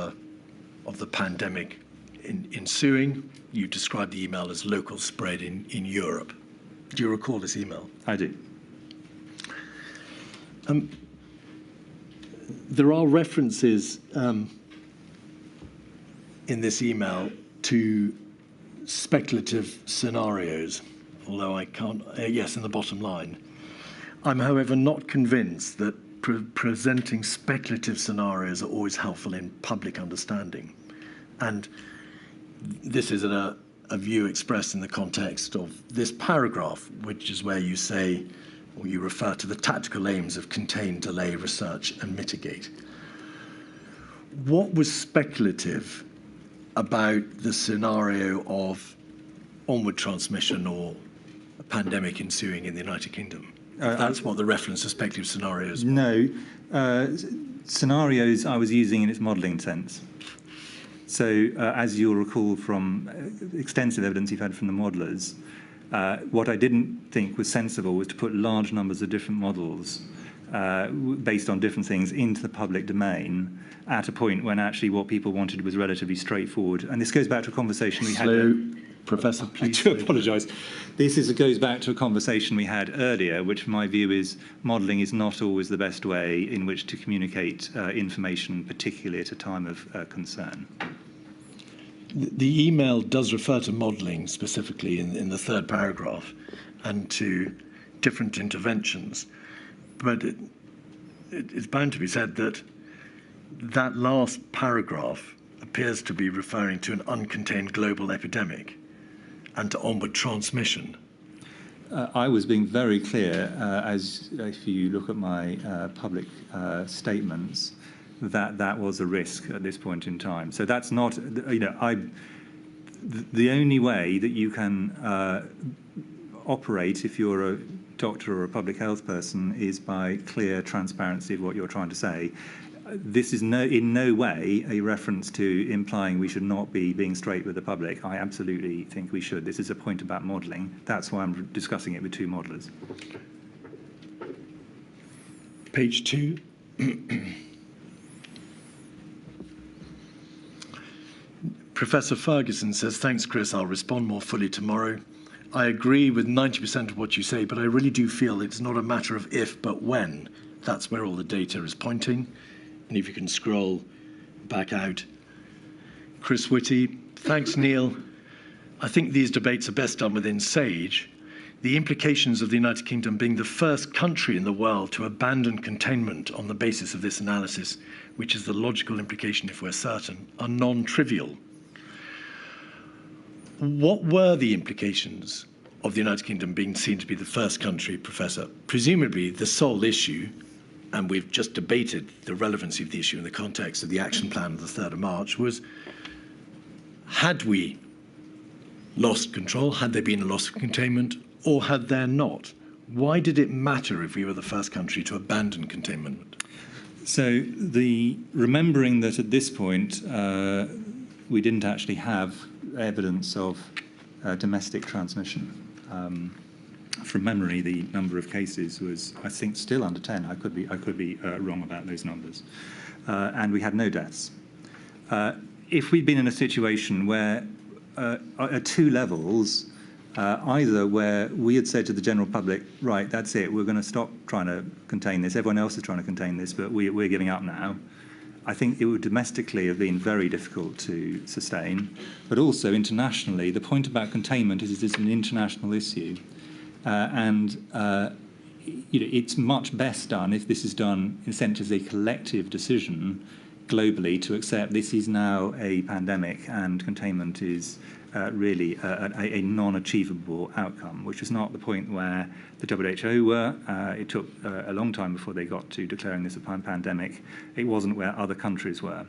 the pandemic ensuing. You describe the email as local spread in Europe. Do you recall this email? I do. There are references in this email to speculative scenarios, although I can't, yes, in the bottom line. I'm, however, not convinced that presenting speculative scenarios are always helpful in public understanding. And this is a view expressed in the context of this paragraph, which is where you say, or you refer to the tactical aims of contain, delay, research, and mitigate. What was speculative about the scenario of onward transmission or a pandemic ensuing in the United Kingdom? That's what the reference to speculative scenarios. No. Scenarios I was using in its modelling sense. So as you'll recall from extensive evidence you've had from the modelers, what I didn't think was sensible was to put large numbers of different models based on different things into the public domain at a point when actually what people wanted was relatively straightforward. And this goes back to a conversation we had. Professor, please. I do apologise. Goes back to a conversation we had earlier, which my view is modelling is not always the best way in which to communicate information, particularly at a time of concern. The email does refer to modelling specifically in the third paragraph and to different interventions. But it's bound to be said that that last paragraph appears to be referring to an uncontained global epidemic and to onward transmission. I was being very clear, as if you look at my public statements, that was a risk at this point in time. So that's not, the only way that you can operate if you're a doctor or a public health person is by clear transparency of what you're trying to say. This is in no way a reference to implying we should not be being straight with the public. I absolutely think we should. This is a point about modelling. That's why I'm discussing it with two modellers. Page 2. Professor Ferguson says, thanks, Chris. I'll respond more fully tomorrow. I agree with 90% of what you say, but I really do feel it's not a matter of if, but when. That's where all the data is pointing. And if you can scroll back out. Chris Whitty, thanks, Neil. I think these debates are best done within SAGE. The implications of the United Kingdom being the first country in the world to abandon containment on the basis of this analysis, which is the logical implication if we're certain, are non-trivial. What were the implications of the United Kingdom being seen to be the first country, Professor? Presumably the sole issue, and we've just debated the relevancy of the issue in the context of the action plan of the 3rd of March, was had we lost control, had there been a loss of containment, or had there not? Why did it matter if we were the first country to abandon containment? So remembering that at this point we didn't actually have evidence of domestic transmission. From memory, the number of cases was, I think, still under 10. I could be wrong about those numbers. And we had no deaths. If we'd been in a situation where, at two levels, either where we had said to the general public, right, that's it, we're going to stop trying to contain this, everyone else is trying to contain this, but we're giving up now, I think it would domestically have been very difficult to sustain. But also internationally, the point about containment is it's an international issue. It's much best done if this is done in a sense as a collective decision globally to accept this is now a pandemic and containment is really a non-achievable outcome, which is not the point where the WHO were. It took a long time before they got to declaring this a pandemic. It wasn't where other countries were.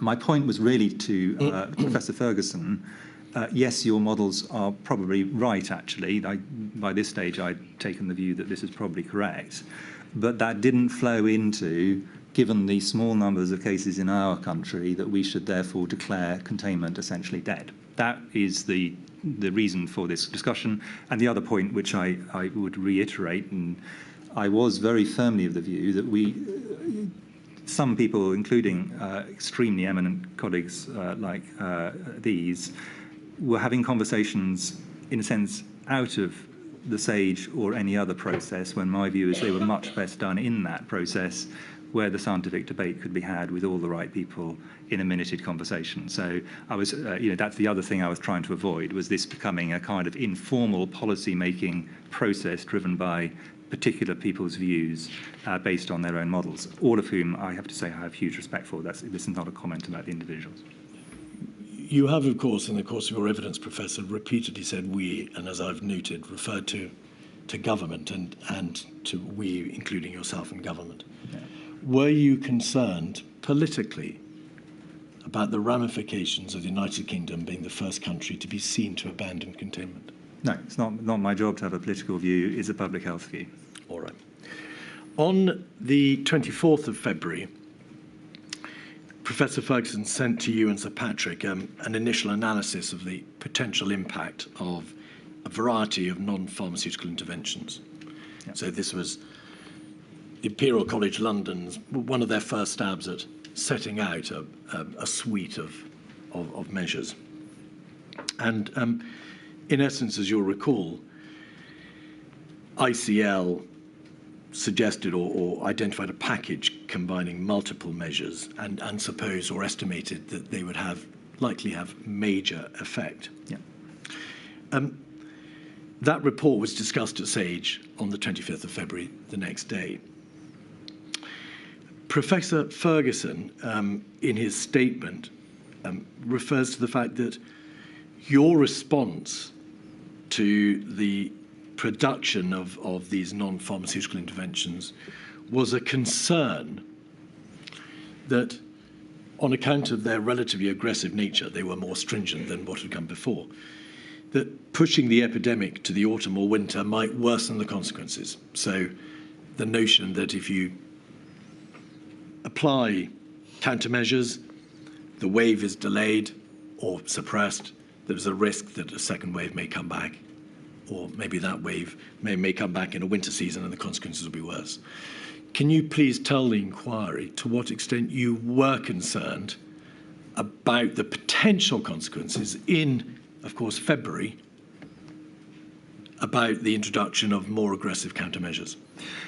My point was really to Professor Ferguson. Yes, your models are probably right, actually. By this stage, I'd taken the view that this is probably correct. But that didn't flow into, given the small numbers of cases in our country, that we should therefore declare containment essentially dead. That is the reason for this discussion. And the other point, which I would reiterate, and I was very firmly of the view that some people, including extremely eminent colleagues like these, were having conversations, in a sense, out of the SAGE or any other process, when my view is they were much best done in that process where the scientific debate could be had with all the right people in a minuted conversation. So I was, that's the other thing I was trying to avoid, was this becoming a kind of informal policy-making process driven by particular people's views based on their own models, all of whom I have to say I have huge respect for. This is not a comment about the individuals. You have, of course, in the course of your evidence, Professor, repeatedly said we, and as I've noted, referred to government and to we, including yourself and government. Yeah. Were you concerned politically about the ramifications of the United Kingdom being the first country to be seen to abandon containment? No, it's not my job to have a political view. It's a public health view. All right. On the 24th of February, Professor Ferguson sent to you and Sir Patrick an initial analysis of the potential impact of a variety of non-pharmaceutical interventions. Yeah. So this was Imperial College London's one of their first stabs at setting out a suite of measures. And in essence, as you'll recall, ICL suggested or identified a package combining multiple measures and supposed or estimated that they would likely have major effect. Yeah. That report was discussed at SAGE on the 25th of February, the next day. Professor Ferguson, in his statement, refers to the fact that your response to the production of these non-pharmaceutical interventions was a concern that on account of their relatively aggressive nature, they were more stringent than what had come before, that pushing the epidemic to the autumn or winter might worsen the consequences. So the notion that if you apply countermeasures, the wave is delayed or suppressed, there's a risk that a second wave may come back, or maybe that wave may come back in a winter season and the consequences will be worse. Can you please tell the inquiry to what extent you were concerned about the potential consequences in, of course, February, about the introduction of more aggressive countermeasures?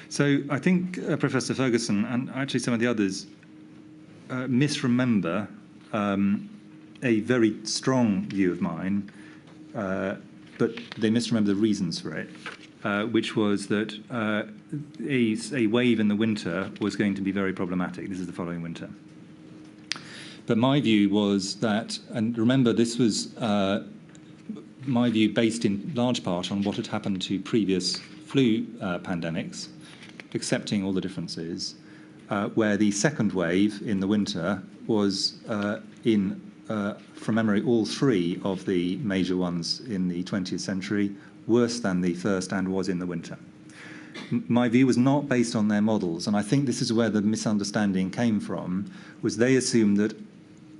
So I think Professor Ferguson and actually some of the others misremember a very strong view of mine, but they misremember the reasons for it, which was that a wave in the winter was going to be very problematic. This is the following winter. But my view was that, and remember this was my view based in large part on what had happened to previous flu pandemics, accepting all the differences, where the second wave in the winter was from memory, all three of the major ones in the 20th century, worse than the first and was in the winter. My view was not based on their models, and I think this is where the misunderstanding came from, was they assumed that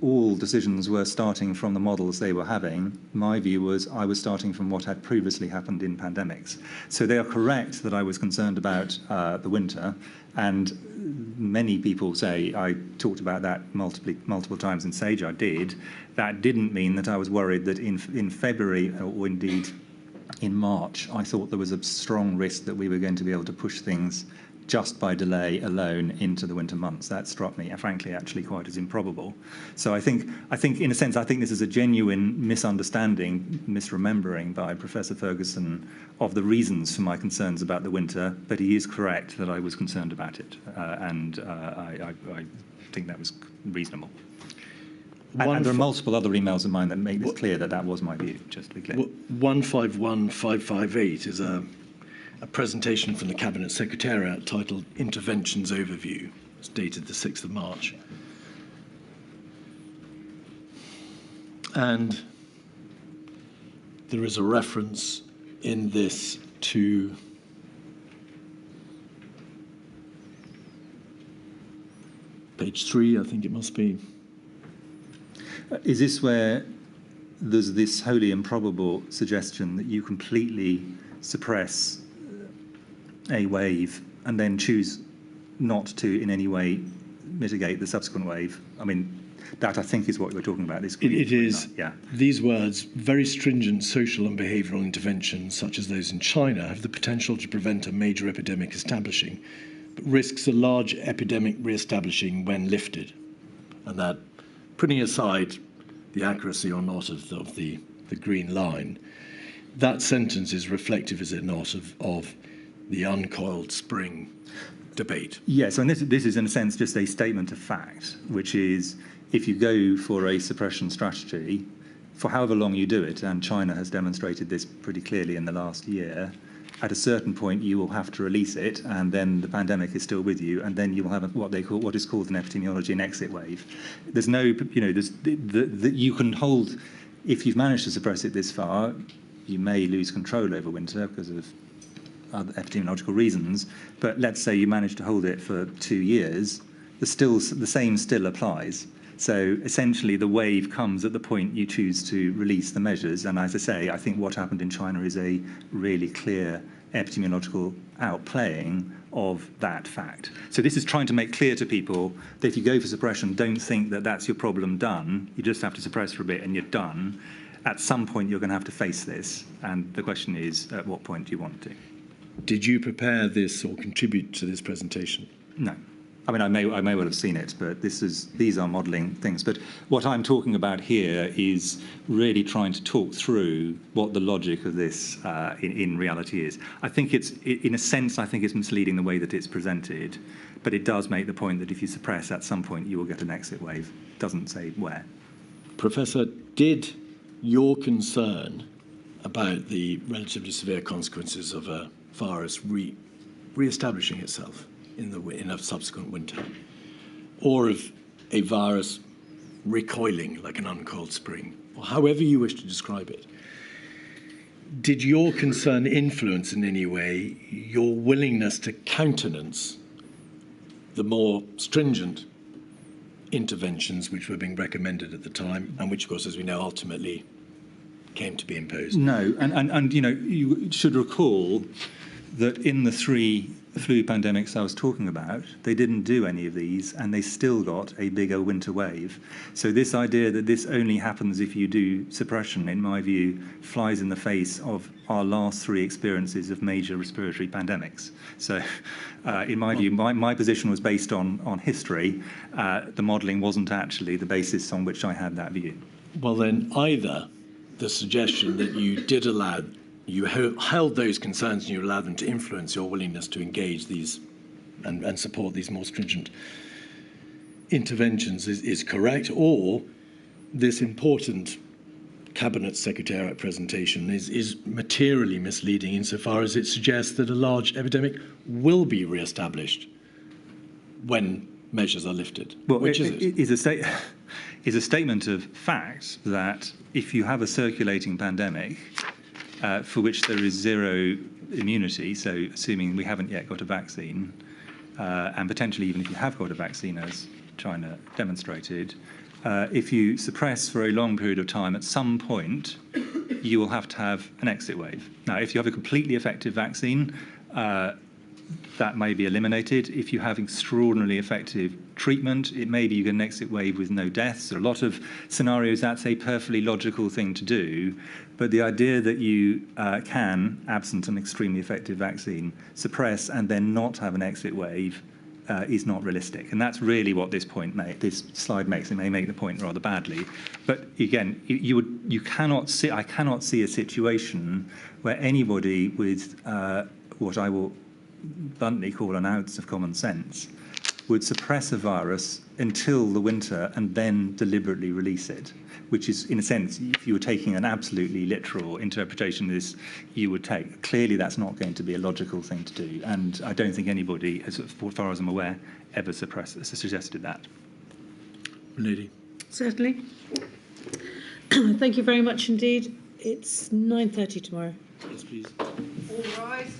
all decisions were starting from the models they were having. My view was I was starting from what had previously happened in pandemics. So they are correct that I was concerned about the winter, and many people say I talked about that multiple times in SAGE. I did. That didn't mean that I was worried that in February or indeed in March, I thought there was a strong risk that we were going to be able to push things just by delay alone into the winter months. That struck me, frankly, actually quite as improbable. So I think, in a sense, I think this is a genuine misunderstanding, misremembering by Professor Ferguson of the reasons for my concerns about the winter, but he is correct that I was concerned about it, and I think that was reasonable. And there are multiple other emails of mine that make this clear that that was my view, just to be clear. 151558 is a presentation from the Cabinet Secretariat titled Interventions Overview. It's dated the 6th of March. And there is a reference in this to page 3, I think it must be. Is this where there's this wholly improbable suggestion that you completely suppress a wave and then choose not to in any way mitigate the subsequent wave? I mean, that I think is what we're talking about. It is. Yeah. These words, very stringent social and behavioural interventions, such as those in China, have the potential to prevent a major epidemic establishing, but risks a large epidemic re-establishing when lifted. And that, putting aside the accuracy or not of the green line, that sentence is reflective, is it not, of the uncoiled spring debate? Yes, and this is in a sense just a statement of fact, which is if you go for a suppression strategy, for however long you do it, and China has demonstrated this pretty clearly in the last year, at a certain point you will have to release it, and then the pandemic is still with you, and then you will have what is called in epidemiology an exit wave. There's no, you can hold, if you've managed to suppress it this far, you may lose control over winter because of other epidemiological reasons, but let's say you manage to hold it for 2 years, the same still applies. So essentially, the wave comes at the point you choose to release the measures. And as I say, I think what happened in China is a really clear epidemiological outplaying of that fact. So this is trying to make clear to people that if you go for suppression, don't think that that's your problem done. You just have to suppress for a bit and you're done. At some point, you're going to have to face this. And the question is, at what point do you want to? Did you prepare this or contribute to this presentation? No. I mean, I may well have seen it, but these are modelling things. But what I'm talking about here is really trying to talk through what the logic of this in reality is. I think in a sense, I think it's misleading the way that it's presented, but it does make the point that if you suppress, at some point you will get an exit wave. It doesn't say where. Professor, did your concern about the relatively severe consequences of a virus re-establishing itself in a subsequent winter, or of a virus recoiling like an uncoiled spring, or however you wish to describe it, did your concern influence in any way your willingness to countenance the more stringent interventions which were being recommended at the time, and which, of course, as we know, ultimately came to be imposed? No, and you know, you should recall that in the 3 flu pandemics I was talking about, they didn't do any of these, and they still got a bigger winter wave. So this idea that this only happens if you do suppression, in my view, flies in the face of our last 3 experiences of major respiratory pandemics. So in my view, my position was based on history. The modelling wasn't actually the basis on which I had that view. Well, then, either the suggestion that you held those concerns and you allowed them to influence your willingness to engage these and support these more stringent interventions is correct, or this important Cabinet Secretariat presentation is materially misleading insofar as it suggests that a large epidemic will be re-established when measures are lifted. Well, Which is it? Is a statement of fact that if you have a circulating pandemic for which there is zero immunity, so assuming we haven't yet got a vaccine, and potentially even if you have got a vaccine, as China demonstrated, if you suppress for a long period of time, at some point you will have to have an exit wave. Now, if you have a completely effective vaccine, that may be eliminated. If you have extraordinarily effective treatment, it may be you get an exit wave with no deaths. There are a lot of scenarios that's a perfectly logical thing to do. But the idea that you can, absent an extremely effective vaccine, suppress and then not have an exit wave is not realistic. And that's really what this slide makes. It may make the point rather badly. But again, I cannot see a situation where anybody with what I will bluntly call an ounce of common sense would suppress a virus until the winter and then deliberately release it, which is, in a sense, if you were taking an absolutely literal interpretation of this, you would take. Clearly, that's not going to be a logical thing to do, and I don't think anybody, as far as I'm aware, ever suggested that. Lady. Certainly. Thank you very much indeed. It's 9:30 tomorrow. Yes, please. All rise.